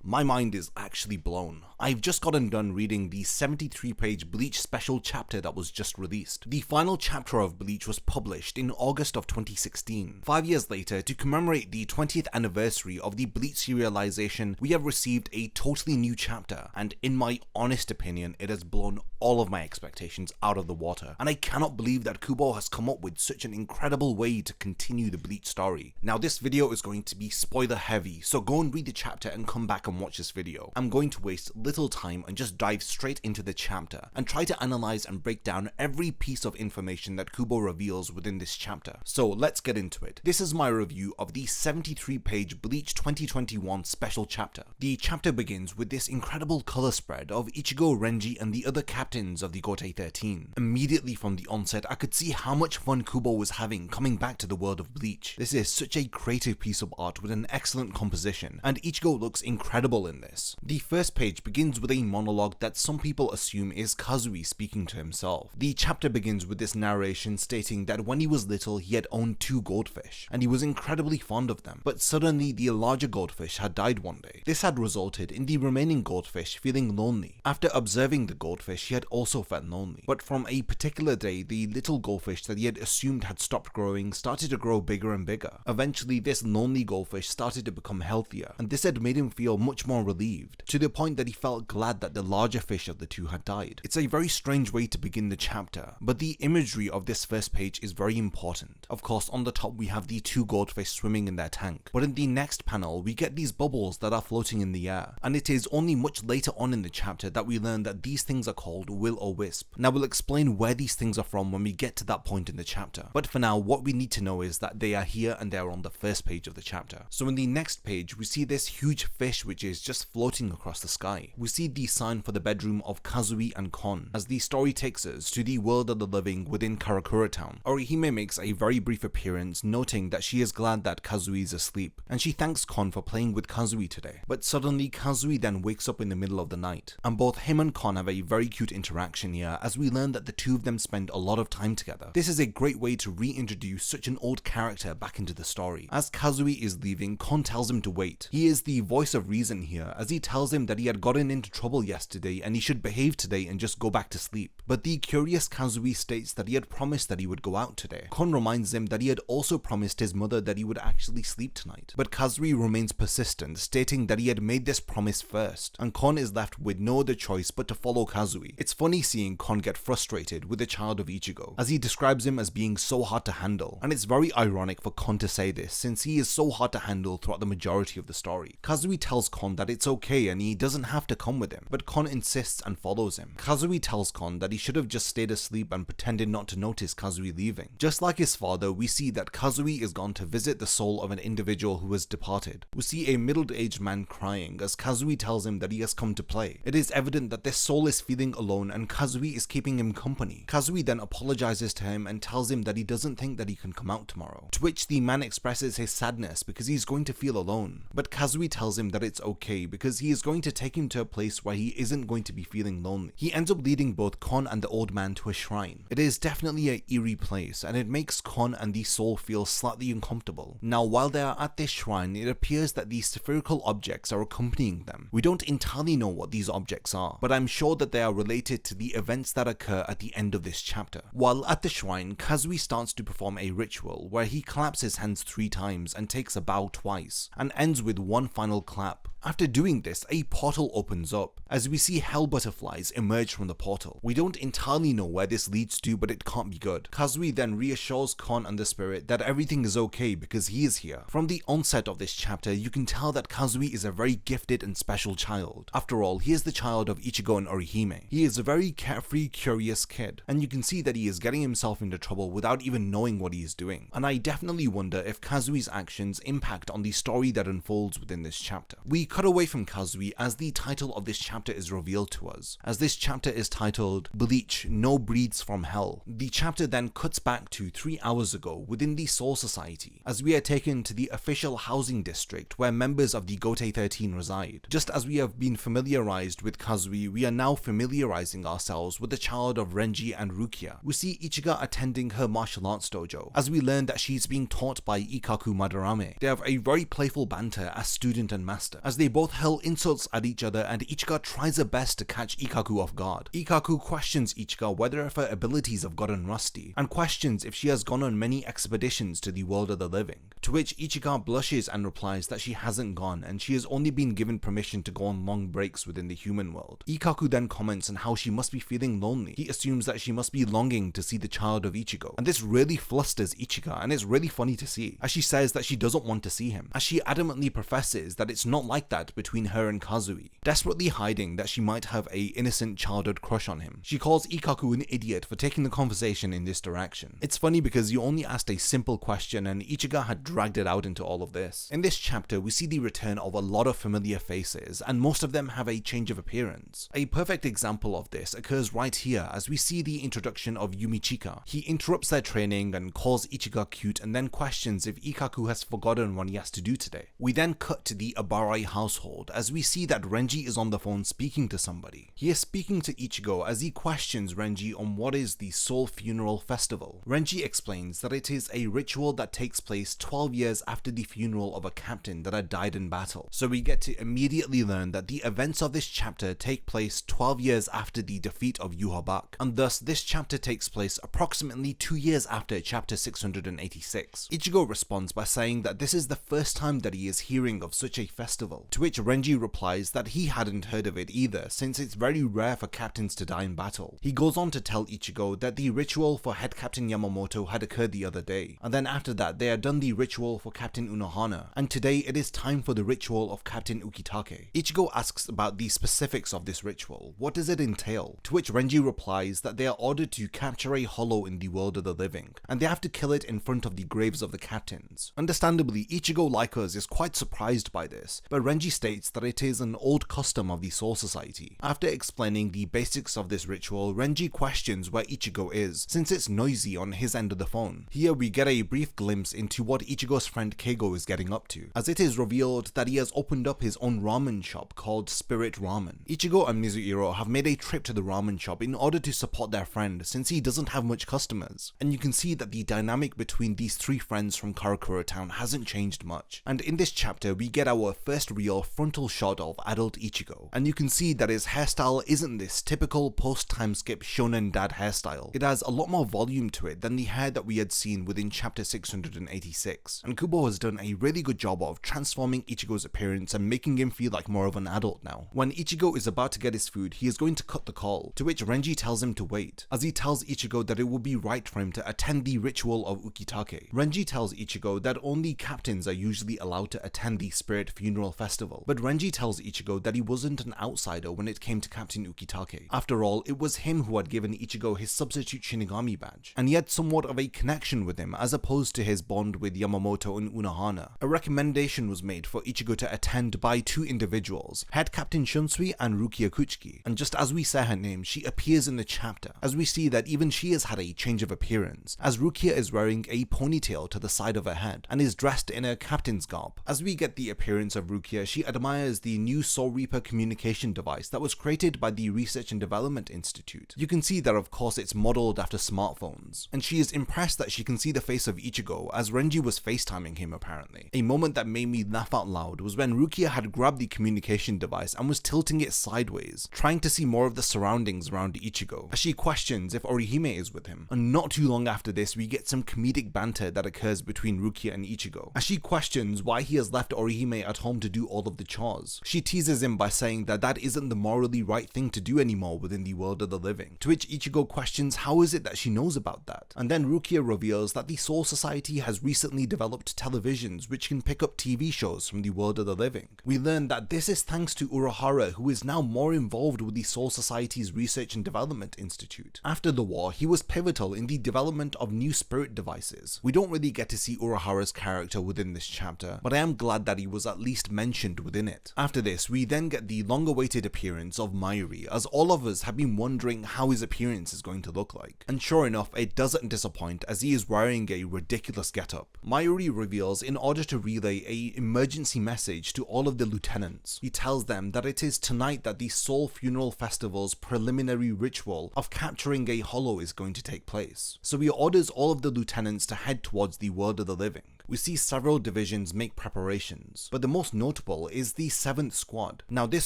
My mind is actually blown. I've just gotten done reading the 73-page Bleach special chapter that was just released. The final chapter of Bleach was published in August of 2016. 5 years later, to commemorate the 20th anniversary of the Bleach serialization, we have received a totally new chapter, and in my honest opinion, it has blown all of my expectations out of the water, and I cannot believe that Kubo has come up with such an incredible way to continue the Bleach story. Now this video is going to be spoiler heavy, so go and read the chapter and come back and watch this video. I'm going to waste little time and just dive straight into the chapter and try to analyze and break down every piece of information that Kubo reveals within this chapter. So let's get into it. This is my review of the 73-page Bleach 2021 special chapter. The chapter begins with this incredible color spread of Ichigo, Renji, and the other captains of the Gotei 13. Immediately from the onset, I could see how much fun Kubo was having coming back to the world of Bleach. This is such a creative piece of art with an excellent composition, and Ichigo looks incredible in this. The first page begins with a monologue that some people assume is Kazui speaking to himself. The chapter begins with this narration stating that when he was little he had owned 2 goldfish, and he was incredibly fond of them, but suddenly the larger goldfish had died one day. This had resulted in the remaining goldfish feeling lonely. After observing the goldfish, he had also felt lonely. But from a particular day, the little goldfish that he had assumed had stopped growing started to grow bigger and bigger. Eventually, this lonely goldfish started to become healthier, and this had made him feel much more relieved, to the point that he felt glad that the larger fish of the two had died. It's a very strange way to begin the chapter, but the imagery of this first page is very important. Of course, on the top we have the two goldfish swimming in their tank, but in the next panel we get these bubbles that are floating in the air, and it is only much later on in the chapter that we learn that these things are called will-o-wisp. Now we'll explain where these things are from when we get to that point in the chapter, but for now what we need to know is that they are here and they are on the first page of the chapter. So in the next page we see this huge fish which is just floating across the sky. We see the sign for the bedroom of Kazui and Kon as the story takes us to the world of the living within Karakura town. Orihime makes a very brief appearance, noting that she is glad that Kazui is asleep, and she thanks Kon for playing with Kazui today. But suddenly Kazui then wakes up in the middle of the night, and both him and Kon have a very cute interaction here as we learn that the two of them spend a lot of time together. This is a great way to reintroduce such an old character back into the story. As Kazui is leaving, Kon tells him to wait. He is the voice of reason here, as he tells him that he had gotten into trouble yesterday and he should behave today and just go back to sleep. But the curious Kazui states that he had promised that he would go out today. Kon reminds him that he had also promised his mother that he would actually sleep tonight. But Kazui remains persistent, stating that he had made this promise first, and Kon is left with no other choice but to follow Kazui. It's funny seeing Kon get frustrated with the child of Ichigo, as he describes him as being so hard to handle, and it's very ironic for Kon to say this since he is so hard to handle throughout the majority of the story. Kazui tells Kon that it's okay and he doesn't have to come with him, but Kon insists and follows him. Kazui tells Kon that he should have just stayed asleep and pretended not to notice Kazui leaving. Just like his father, we see that Kazui is gone to visit the soul of an individual who has departed. We see a middle-aged man crying as Kazui tells him that he has come to play. It is evident that this soul is feeling alone and Kazui is keeping him company. Kazui then apologizes to him and tells him that he doesn't think that he can come out tomorrow, to which the man expresses his sadness because he's going to feel alone. But Kazui tells him that it's okay because he is going to take him to a place where he isn't going to be feeling lonely. He ends up leading both Kon and the old man to a shrine. It is definitely an eerie place and it makes Kon and the soul feel slightly uncomfortable. Now while they are at this shrine, it appears that these spherical objects are accompanying them. We don't entirely know what these objects are, but I'm sure that they are related to the events that occur at the end of this chapter. While at the shrine, Kazui starts to perform a ritual where he claps his hands 3 times and takes a bow twice, and ends with one final clap. After doing this, a portal opens up, as we see hell butterflies emerge from the portal. We don't entirely know where this leads to, but it can't be good. Kazui then reassures Kon and the spirit that everything is okay because he is here. From the onset of this chapter, you can tell that Kazui is a very gifted and special child. After all, he is the child of Ichigo and Orihime. He is a very carefree, curious kid, and you can see that he is getting himself into trouble without even knowing what he is doing. And I definitely wonder if Kazui's actions impact on the story that unfolds within this chapter. We cut away from Kazui as the title of this chapter is revealed to us, as this chapter is titled Bleach, No Breeds from Hell. The chapter then cuts back to 3 hours ago within the Soul Society, as we are taken to the official housing district where members of the Gote 13 reside. Just as we have been familiarized with Kazui, we are now familiarizing ourselves with the child of Renji and Rukia. We see Ichiga attending her martial arts dojo, as we learn that she is being taught by Ikkaku Madarame. They have a very playful banter as student and master, as they both hurl insults at each other and Ichiga tries her best to catch Ikkaku off guard. Ikkaku questions Ichiga whether if her abilities have gotten rusty, and questions if she has gone on many expeditions to the world of the living, to which Ichiga blushes and replies that she hasn't gone and she has only been given permission to go on long breaks within the human world. Ikkaku then comments on how she must be feeling lonely. He assumes that she must be longing to see the child of Ichigo, and this really flusters Ichiga and it's really funny to see, as she says that she doesn't want to see him, as she adamantly professes that it's not like that between her and Kazui, desperately hiding that she might have a innocent childhood crush on him. She calls Ikkaku an idiot for taking the conversation in this direction. It's funny because you only asked a simple question and Ichiga had dragged it out into all of this. In this chapter, we see the return of a lot of familiar faces, and most of them have a change of appearance. A perfect example of this occurs right here as we see the introduction of Yumichika. He interrupts their training and calls Ichiga cute and then questions if Ikkaku has forgotten what he has to do today. We then cut to the Abarai household as we see that Renji is on the phone speaking to somebody. He is speaking to Ichigo as he questions Renji on what is the Soul Funeral Festival. Renji explains that it is a ritual that takes place 12 years after the funeral of a captain that had died in battle. So we get to immediately learn that the events of this chapter take place 12 years after the defeat of Yhwach, and thus this chapter takes place approximately 2 years after chapter 686. Ichigo responds by saying that this is the first time that he is hearing of such a festival, to which Renji replies that he hadn't heard of it either, since it's very rare for captains to die in battle. He goes on to tell Ichigo that the ritual for head captain Yamamoto had occurred the other day, and then after that they had done the ritual for Captain Unohana, and today it is time for the ritual of Captain Ukitake. Ichigo asks about the specifics of this ritual. What does it entail? To which Renji replies that they are ordered to capture a hollow in the world of the living, and they have to kill it in front of the graves of the captains. Understandably, Ichigo, like us, is quite surprised by this, but Renji states that it is an old custom of the Soul Society. After explaining the basics of this ritual, Renji questions where Ichigo is, since it's noisy on his end of the phone. Here we get a brief glimpse into what Ichigo's friend Keigo is getting up to, as it is revealed that he has opened up his own ramen shop called Spirit Ramen. Ichigo and Mizuhiro have made a trip to the ramen shop in order to support their friend, since he doesn't have much customers, and you can see that the dynamic between these three friends from Karakura town hasn't changed much. And in this chapter we get our first real frontal shot of adult Ichigo, and you can see that his hairstyle isn't this typical post-time skip shonen dad hairstyle. It has a lot more volume to it than the hair that we had seen within chapter 686, and Kubo has done a really good job of transforming Ichigo's appearance and making him feel like more of an adult now. When Ichigo is about to get his food, he is going to cut the call, to which Renji tells him to wait, as he tells Ichigo that it will be right for him to attend the ritual of Ukitake. Renji tells Ichigo that only captains are usually allowed to attend the Spirit Funeral Festival, but Renji tells Ichigo that he wasn't an outsider when it came to Captain Ukitake. After all, it was him who had given Ichigo his substitute Shinigami badge, and he had somewhat of a connection with him as opposed to his bond with Yamamoto and Unohana. A recommendation was made for Ichigo to attend by two individuals, Head Captain Shunsui and Rukia Kuchiki, and just as we say her name, she appears in the chapter, as we see that even she has had a change of appearance, as Rukia is wearing a ponytail to the side of her head, and is dressed in a captain's garb. As we get the appearance of Rukia, she admires the new Soul Reaper communication device that was created by the Research and Development Institute. You can see that of course it's modeled after smartphones, and she is impressed that she can see the face of Ichigo as Renji was FaceTiming him apparently. A moment that made me laugh out loud was when Rukia had grabbed the communication device and was tilting it sideways, trying to see more of the surroundings around Ichigo, as she questions if Orihime is with him. And not too long after this we get some comedic banter that occurs between Rukia and Ichigo, as she questions why he has left Orihime at home to do all of the chores. She teases him by saying that that isn't the morally right thing to do anymore within the world of the living, to which Ichigo questions how is it that she knows about that, and then Rukia reveals that the Soul Society has recently developed televisions which can pick up TV shows from the world of the living. We learn that this is thanks to Urahara, who is now more involved with the Soul Society's Research and Development Institute. After the war, he was pivotal in the development of new spirit devices. We don't really get to see Urahara's character within this chapter, but I am glad that he was at least mentioned within it. After this, we then get the long-awaited appearance of Mayuri, as all of us have been wondering how his appearance is going to look like. And sure enough, it doesn't disappoint as he is wearing a ridiculous getup. Mayuri reveals in order to relay an emergency message to all of the lieutenants. He tells them that it is tonight that the Soul Funeral Festival's preliminary ritual of capturing a hollow is going to take place. So he orders all of the lieutenants to head towards the world of the living. We see several divisions make preparations, but the most notable is the 7th Squad. Now this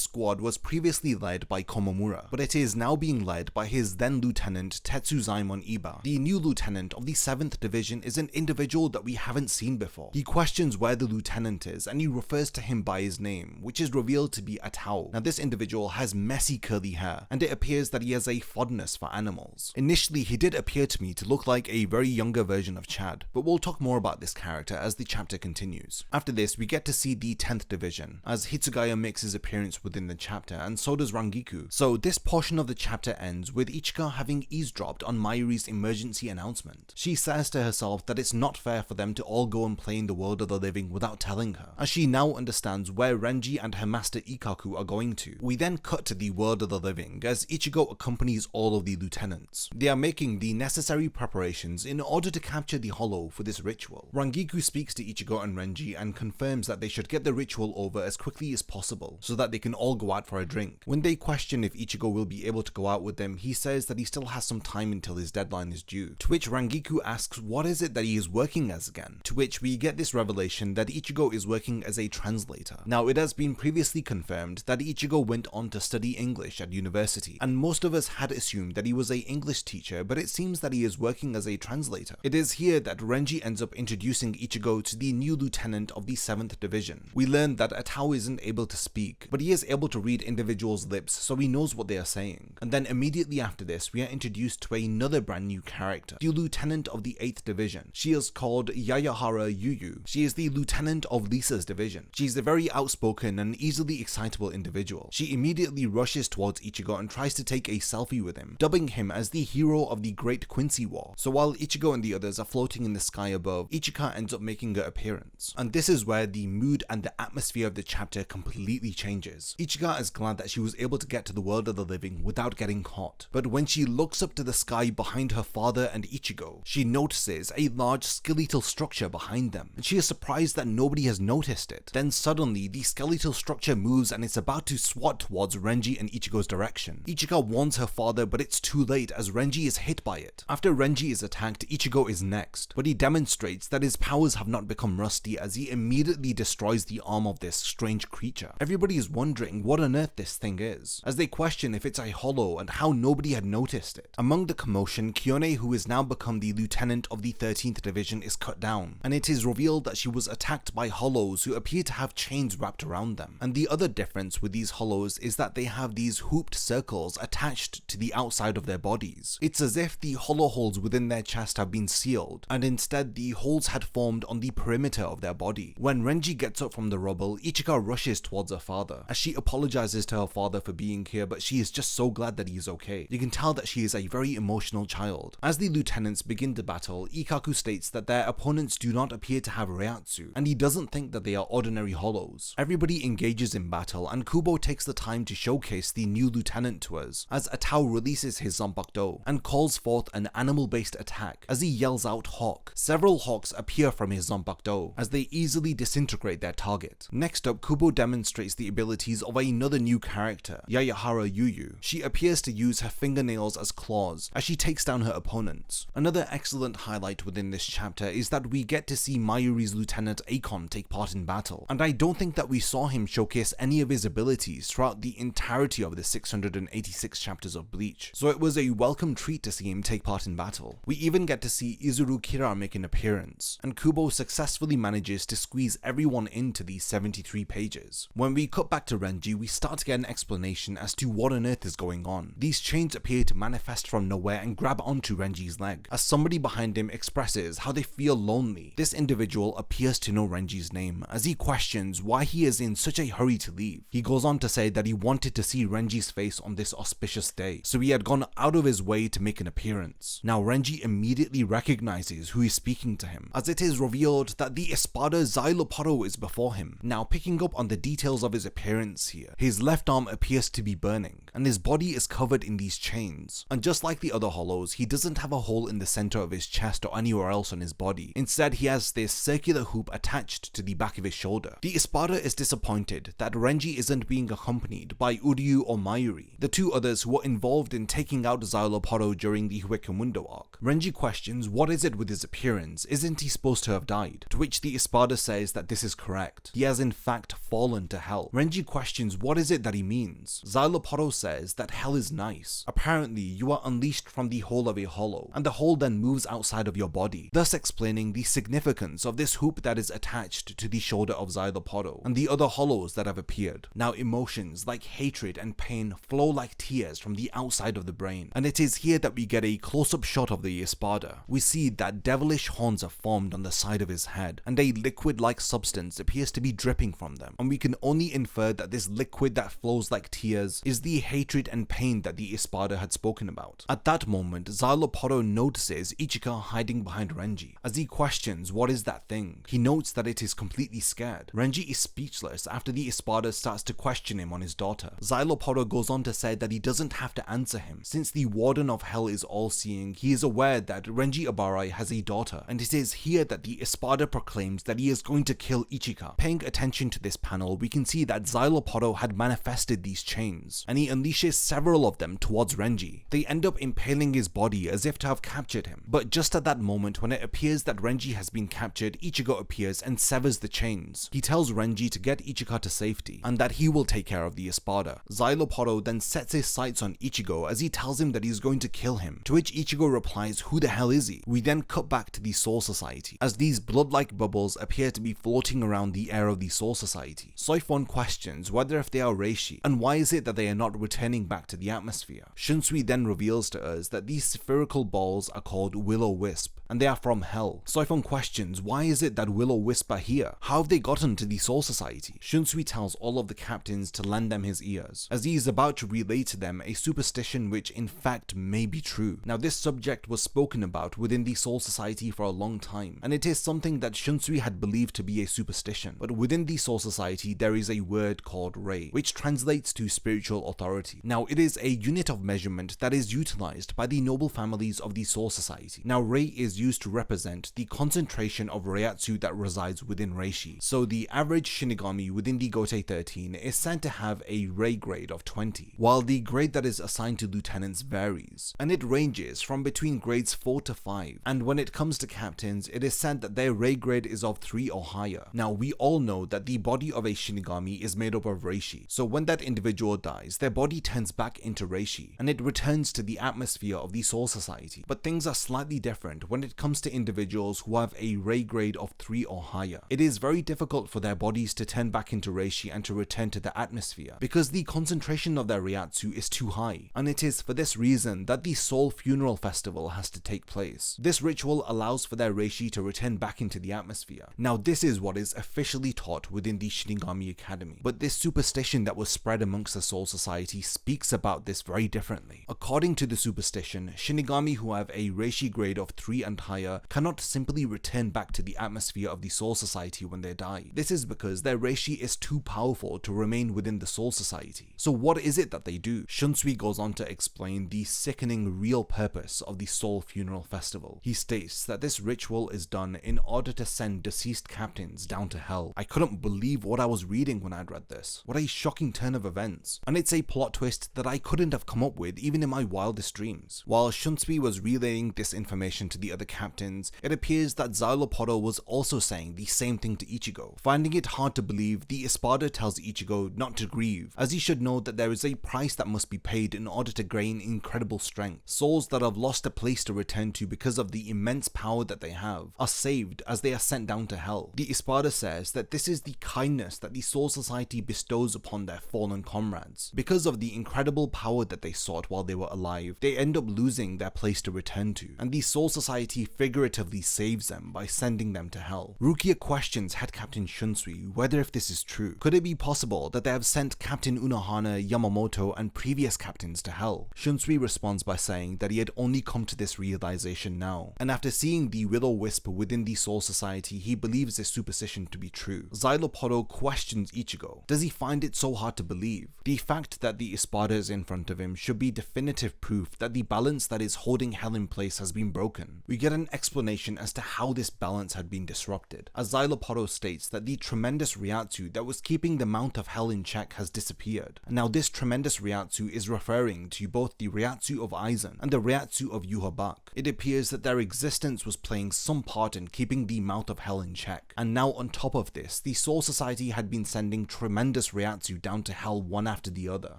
squad was previously led by Komamura, but it is now being led by his then lieutenant Tetsuzaimon Iba. The new lieutenant of the 7th Division is an individual that we haven't seen before. He questions where the lieutenant is and he refers to him by his name, which is revealed to be Atao. Now this individual has messy curly hair, and it appears that he has a fondness for animals. Initially he did appear to me to look like a very younger version of Chad, but we'll talk more about this character as the chapter continues. After this, we get to see the 10th Division, as Hitsugaya makes his appearance within the chapter, and so does Rangiku. So this portion of the chapter ends with Ichika having eavesdropped on Mayuri's emergency announcement. She says to herself that it's not fair for them to all go and play in the world of the living without telling her, as she now understands where Renji and her master Ikaku are going to. We then cut to the world of the living, as Ichigo accompanies all of the lieutenants. They are making the necessary preparations in order to capture the hollow for this ritual. Rangiku speaks to Ichigo and Renji and confirms that they should get the ritual over as quickly as possible so that they can all go out for a drink. When they question if Ichigo will be able to go out with them, he says that he still has some time until his deadline is due, to which Rangiku asks what is it that he is working as again, to which we get this revelation that Ichigo is working as a translator. Now, it has been previously confirmed that Ichigo went on to study English at university, and most of us had assumed that he was an English teacher, but it seems that he is working as a translator. It is here that Renji ends up introducing Ichigo to the new lieutenant of the 7th Division. We learn that Atao isn't able to speak, but he is able to read individuals' lips, so he knows what they are saying. And then immediately after this, we are introduced to another brand new character, the lieutenant of the 8th Division. She is called Yayahara Yuyu. She is the lieutenant of Lisa's division. She is a very outspoken and easily excitable individual. She immediately rushes towards Ichigo and tries to take a selfie with him, dubbing him as the hero of the Great Quincy War. So while Ichigo and the others are floating in the sky above, Ichika ends up making her appearance. And this is where the mood and the atmosphere of the chapter completely changes. Ichika is glad that she was able to get to the world of the living without getting caught. But when she looks up to the sky behind her father and Ichigo, she notices a large skeletal structure behind them, and she is surprised that nobody has noticed it. Then suddenly, the skeletal structure moves and it's about to swat towards Renji and Ichigo's direction. Ichika warns her father, but it's too late as Renji is hit by it. After Renji is attacked, Ichigo is next, but he demonstrates that his powers have not become rusty as he immediately destroys the arm of this strange creature. Everybody is wondering what on earth this thing is, as they question if it's a hollow and how nobody had noticed it. Among the commotion, Kyone, who has now become the lieutenant of the 13th Division, is cut down, and it is revealed that she was attacked by hollows who appear to have chains wrapped around them. And the other difference with these hollows is that they have these hooped circles attached to the outside of their bodies. It's as if the hollow holes within their chest have been sealed, and instead the holes had formed on the perimeter of their body. When Renji gets up from the rubble, Ichika rushes towards her father, as she apologizes to her father for being here, but she is just so glad that he is okay. You can tell that she is a very emotional child. As the lieutenants begin the battle, Ikaku states that their opponents do not appear to have Reiatsu, and he doesn't think that they are ordinary hollows. Everybody engages in battle, and Kubo takes the time to showcase the new lieutenant to us, as Atao releases his Zanpakuto and calls forth an animal-based attack. As he yells out Hawk, several hawks appear from his Zanpakuto, as they easily disintegrate their target. Next up, Kubo demonstrates the abilities of another new character, Yayahara Yuyu. She appears to use her fingernails as claws, as she takes down her opponents. Another excellent highlight within this chapter is that we get to see Mayuri's lieutenant Akon take part in battle, and I don't think that we saw him showcase any of his abilities throughout the entirety of the 686 chapters of Bleach, so it was a welcome treat to see him take part in battle. We even get to see Izuru Kira make an appearance, and Kubo successfully manages to squeeze everyone into these 73 pages. When we cut back to Renji, we start to get an explanation as to what on earth is going on. These chains appear to manifest from nowhere and grab onto Renji's leg, as somebody behind him expresses how they feel lonely. This individual appears to know Renji's name, as he questions why he is in such a hurry to leave. He goes on to say that he wanted to see Renji's face on this auspicious day, so he had gone out of his way to make an appearance. Now Renji immediately recognizes who is speaking to him, as it is revealed that the Espada Xyloporo is before him. Now picking up on the details of his appearance here, his left arm appears to be burning, and his body is covered in these chains. And just like the other hollows, he doesn't have a hole in the center of his chest or anywhere else on his body. Instead, he has this circular hoop attached to the back of his shoulder. The Espada is disappointed that Renji isn't being accompanied by Uryu or Mayuri, the two others who were involved in taking out Xyloporo during the Hueco Mundo arc. Renji questions what is it with his appearance, isn't he supposed to have died? To which the Espada says that this is correct. He has in fact fallen to hell. Renji questions what is it that he means. Xyloporo says that hell is nice. Apparently, you are unleashed from the hole of a hollow, and the hole then moves outside of your body, thus explaining the significance of this hoop that is attached to the shoulder of Xyloporo and the other hollows that have appeared. Now emotions like hatred and pain flow like tears from the outside of the brain, and it is here that we get a close-up shot of the Espada. We see that devilish horns are formed on the side of his head, and a liquid-like substance appears to be dripping from them, and we can only infer that this liquid that flows like tears is the hatred and pain that the Espada had spoken about. At that moment, Xyloporo notices Ichika hiding behind Renji. As he questions what is that thing, he notes that it is completely scared. Renji is speechless after the Espada starts to question him on his daughter. Xyloporo goes on to say that he doesn't have to answer him. Since the Warden of Hell is all-seeing, he is aware that Renji Abarai has a daughter, and it is here that the Espada proclaims that he is going to kill Ichika. Paying attention to this panel, we can see that Xyloporo had manifested these chains, and he unleashes several of them towards Renji. They end up impaling his body as if to have captured him, but just at that moment when it appears that Renji has been captured, Ichigo appears and severs the chains. He tells Renji to get Ichika to safety, and that he will take care of the Espada. Xyloporo then sets his sights on Ichigo as he tells him that he's going to kill him, to which Ichigo replies, "Who the hell is he?" We then cut back to the Soul Society, as these blood-like bubbles appear to be floating around the air of the Soul Society. Soifon questions whether if they are Reishi, and why is it that they are not returning back to the atmosphere. Shunsui then reveals to us that these spherical balls are called Will-O-Wisp, and they are from Hell. Soifon questions why is it that Will-O-Wisp are here? How have they gotten to the Soul Society? Shunsui tells all of the captains to lend them his ears, as he is about to relay to them a superstition which in fact may be true. Now this subject was spoken about within the Soul Society for a long time, and it is something that Shunsui had believed to be a superstition. But within the Soul Society there is a word called Rei, which translates to spiritual authority. Now it is a unit of measurement that is utilized by the noble families of the Soul Society. Now Rei is used to represent the concentration of Reiatsu that resides within Reishi. So the average Shinigami within the Gotei 13 is said to have a Rei grade of 20, while the grade that is assigned to lieutenants varies, and it ranges from between grades 4 to 5, and when it comes to captains, it is said that their Rei grade is of 3 or higher. Now we all know that the body of a Shinigami is made up of Reishi, so when that individual dies, their body turns back into Reishi, and it returns to the atmosphere of the Soul Society. But things are slightly different when it comes to individuals who have a Rei grade of 3 or higher. It is very difficult for their bodies to turn back into Reishi and to return to the atmosphere, because the concentration of their Reiatsu is too high, and it is for this reason that the Soul Funeral Festival has to take place. This ritual allows for their Reishi to return back into the atmosphere. Now this is what is officially taught within the Shinigami Academy, but this superstition that was spread amongst the Soul Society speaks about this very differently. According to the superstition, Shinigami who have a Reishi grade of 3 and higher cannot simply return back to the atmosphere of the Soul Society when they die. This is because their Reishi is too powerful to remain within the Soul Society. So what is it that they do? Shunsui goes on to explain the sickening real purpose of the Soul Funeral Festival. He states that this ritual is done in order to send deceased captains down to hell. I couldn't believe what I was reading when I'd read this. What a shocking turn of events. And it's a plot twist that I couldn't have come up with even in my wildest dreams. While Shunsui was relaying this information to the other captains, it appears that Xyloporo was also saying the same thing to Ichigo. Finding it hard to believe, the Espada tells Ichigo not to grieve, as he should know that there is a price that must be paid in order to gain incredible strength. Souls that have lost a place to return to because of the immense power that they have are saved as they are sent down to hell. The Espada says that this is the kindness that the Soul Society bestows upon their fallen comrades. Because of the incredible power that they sought while they were alive, they end up losing their place to return to, and the Soul Society figuratively saves them by sending them to hell. Rukia questions Head Captain Shunsui whether if this is true. Could it be possible that they have sent Captain Unohana, Yamamoto, and previous captains to hell? Shunsui responds by saying that he had only come to this realization now, and after seeing the Will-O-Wisp within the Soul Society, he believes this superstition to be true. Xyloporo questions Ichigo. Does he find it so hard to believe? The fact that the Espada is in front of him should be definitive proof that the balance that is holding hell in place has been broken. We get an explanation as to how this balance had been disrupted, as Xyloporo states that the tremendous Reiatsu that was keeping the Mount of Hell in check has disappeared. Now this tremendous Reiatsu is referring to both the Reiatsu of Aizen and the Reiatsu of Yhwach. It appears that their existence was playing some part in keeping the Mount of Hell in check, and now on top of this, the Soul Society had been sending tremendous Reiatsu down to hell one after the other.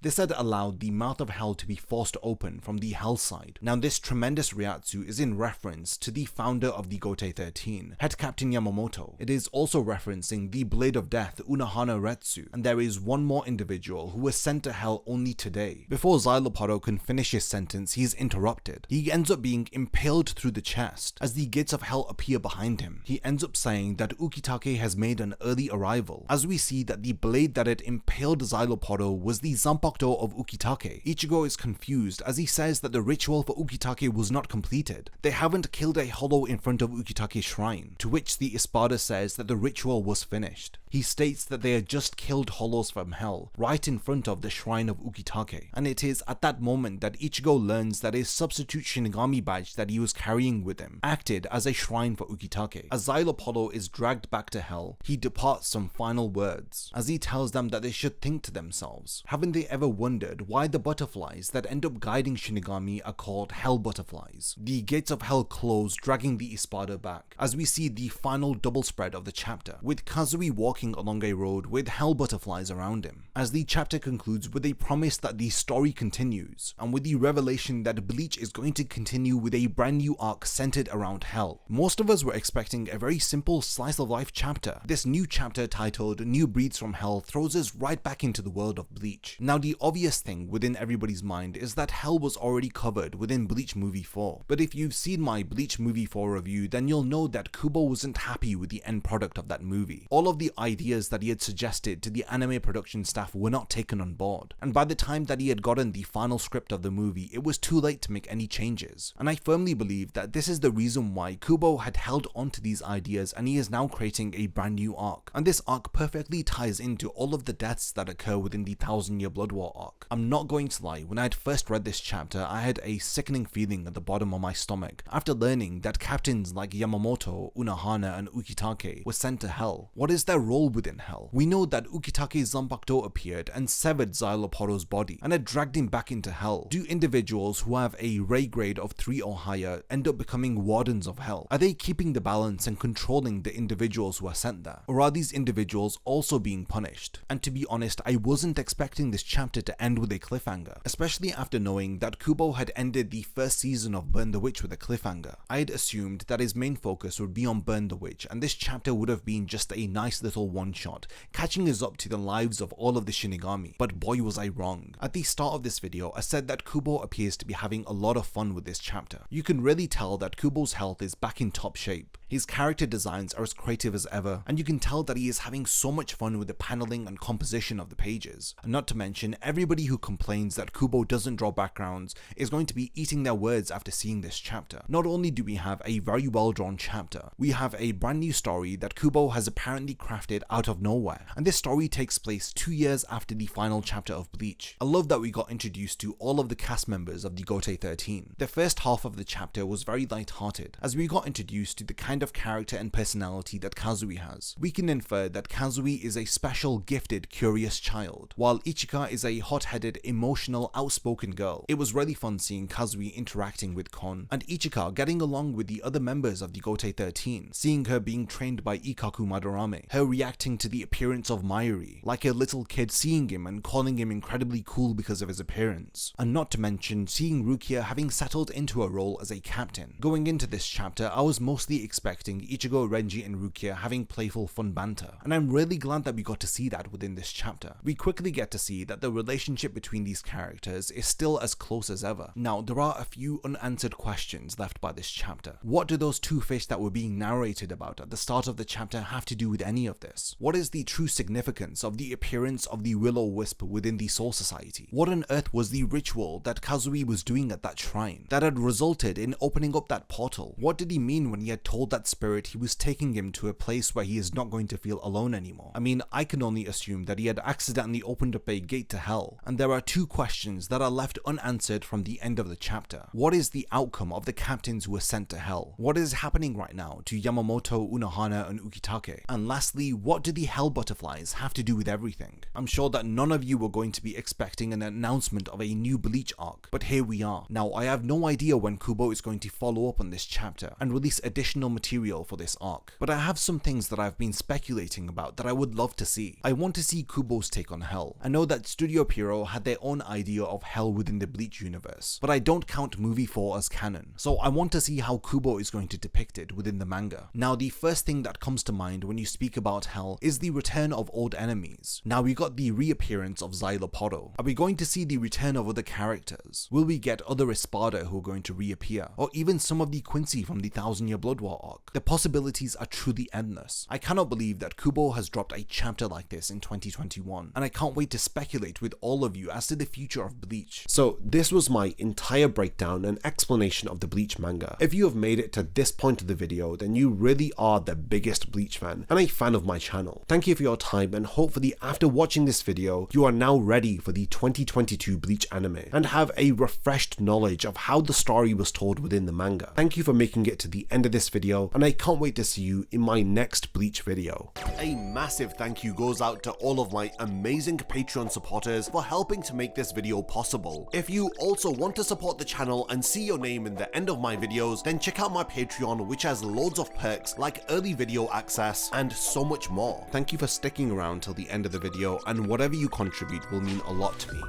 This had allowed the Mouth of Hell to be forced open from the hell side. Now this tremendous Reiatsu is in reference to the founder of the Gotei 13, Head Captain Yamamoto. It is also referencing the Blade of Death, Unohana Retsu, and there is one more individual who was sent to hell only today. Before Xyloporo can finish his sentence, he is interrupted. He ends up being impaled through the chest as the gates of hell appear behind him. He ends up saying that Ukitake has made an early arrival, as we see that the blade that had impaled Xyloporo was the Zanpakuto Zanpakuto of Ukitake. Ichigo is confused as he says that the ritual for Ukitake was not completed. They haven't killed a hollow in front of Ukitake's shrine, to which the Espada says that the ritual was finished. He states that they had just killed hollows from hell, right in front of the shrine of Ukitake, and it is at that moment that Ichigo learns that his substitute Shinigami badge that he was carrying with him acted as a shrine for Ukitake. As Xylopolo is dragged back to hell, he departs some final words, as he tells them that they should think to themselves, haven't they ever wondered why the butterflies that end up guiding Shinigami are called hell butterflies? The gates of hell close, dragging the Espada back, as we see the final double spread of the chapter, with Kazui walking along a road with hell butterflies around him, as the chapter concludes with a promise that the story continues, and with the revelation that Bleach is going to continue with a brand new arc centered around hell. Most of us were expecting a very simple slice of life chapter. This new chapter titled New Breeds from Hell throws us right back into the world of Bleach. Now the obvious thing within everybody's mind is that hell was already covered within Bleach Movie 4, but if you've seen my Bleach Movie 4 review, then you'll know that Kubo wasn't happy with the end product of that movie. All of the ideas that he had suggested to the anime production staff were not taken on board, and by the time that he had gotten the final script of the movie, it was too late to make any changes. And I firmly believe that this is the reason why Kubo had held on to these ideas, and he is now creating a brand new arc. And this arc perfectly ties into all of the deaths that occur within the 1000-Year Blood War arc. I'm not going to lie, when I had first read this chapter, I had a sickening feeling at the bottom of my stomach after learning that captains like Yamamoto, Unohana, and Ukitake were sent to hell. What is their role within hell? We know that Ukitake's Zanpakuto appeared and severed Xyloporo's body and had dragged him back into hell. Do individuals who have a Ray grade of 3 or higher end up becoming wardens of hell? Are they keeping the balance and controlling the individuals who are sent there? Or are these individuals also being punished? And to be honest, I wasn't expecting this chapter to end with a cliffhanger, especially after knowing that Kubo had ended the first season of Burn the Witch with a cliffhanger. I had assumed that his main focus would be on Burn the Witch, and this chapter would have been just a nice little one-shot, catching us up to the lives of all of the Shinigami, but boy was I wrong. At the start of this video, I said that Kubo appears to be having a lot of fun with this chapter. You can really tell that Kubo's health is back in top shape. His character designs are as creative as ever, and you can tell that he is having so much fun with the paneling and composition of the pages. And not to mention, everybody who complains that Kubo doesn't draw backgrounds is going to be eating their words after seeing this chapter. Not only do we have a very well drawn chapter, we have a brand new story that Kubo has apparently crafted out of nowhere, and this story takes place 2 years after the final chapter of Bleach. I love that we got introduced to all of the cast members of the Gotei 13. The first half of the chapter was very light-hearted, as we got introduced to the kind of character and personality that Kazui has. We can infer that Kazui is a special, gifted, curious child, while Ichika is a hot-headed, emotional, outspoken girl. It was really fun seeing Kazui interacting with Kon, and Ichika getting along with the other members of the Gotei 13, seeing her being trained by Ikkaku Madarame, her reacting to the appearance of Mayuri, like a little kid seeing him and calling him incredibly cool because of his appearance, and not to mention seeing Rukia having settled into a role as a captain. Going into this chapter, I was mostly expecting Ichigo, Renji, and Rukia having playful fun banter, and I'm really glad that we got to see that within this chapter. We quickly get to see that the relationship between these characters is still as close as ever. Now, there are a few unanswered questions left by this chapter. What do those two fish that were being narrated about at the start of the chapter have to do with any of this? What is the true significance of the appearance of the Will-O-Wisp within the Soul Society? What on earth was the ritual that Kazui was doing at that shrine that had resulted in opening up that portal? What did he mean when he had told that spirit he was taking him to a place where he is not going to feel alone anymore? I mean, I can only assume that he had accidentally opened up a gate to hell, and there are two questions that are left unanswered from the end of the chapter. What is the outcome of the captains who were sent to hell? What is happening right now to Yamamoto, Unohana, and Ukitake? And lastly, what do the hell butterflies have to do with everything? I'm sure that none of you were going to be expecting an announcement of a new Bleach arc, but here we are. Now, I have no idea when Kubo is going to follow up on this chapter and release additional material for this arc, but I have some things that I've been speculating about that I would love to see. I want to see Kubo's take on hell. I know that Studio Pierrot had their own idea of hell within the Bleach universe, but I don't count movie 4 as canon, so I want to see how Kubo is going to depict it within the manga. Now, the first thing that comes to mind when you speak about hell is the return of old enemies. Now, we got the reappearance of Xyloporo. Are we going to see the return of other characters? Will we get other Espada who are going to reappear? Or even some of the Quincy from the 1000-Year Blood War arc? arc. The possibilities are truly endless. I cannot believe that Kubo has dropped a chapter like this in 2021, and I can't wait to speculate with all of you as to the future of Bleach. So this was my entire breakdown and explanation of the Bleach manga. If you have made it to this point of the video, then you really are the biggest Bleach fan and a fan of my channel. Thank you for your time, and hopefully after watching this video, you are now ready for the 2022 Bleach anime and have a refreshed knowledge of how the story was told within the manga. Thank you for making it to the end of this video, and I can't wait to see you in my next Bleach video. A massive thank you goes out to all of my amazing Patreon supporters for helping to make this video possible. If you also want to support the channel and see your name in the end of my videos, then check out my Patreon, which has loads of perks like early video access and so much more. Thank you for sticking around till the end of the video, and whatever you contribute will mean a lot to me.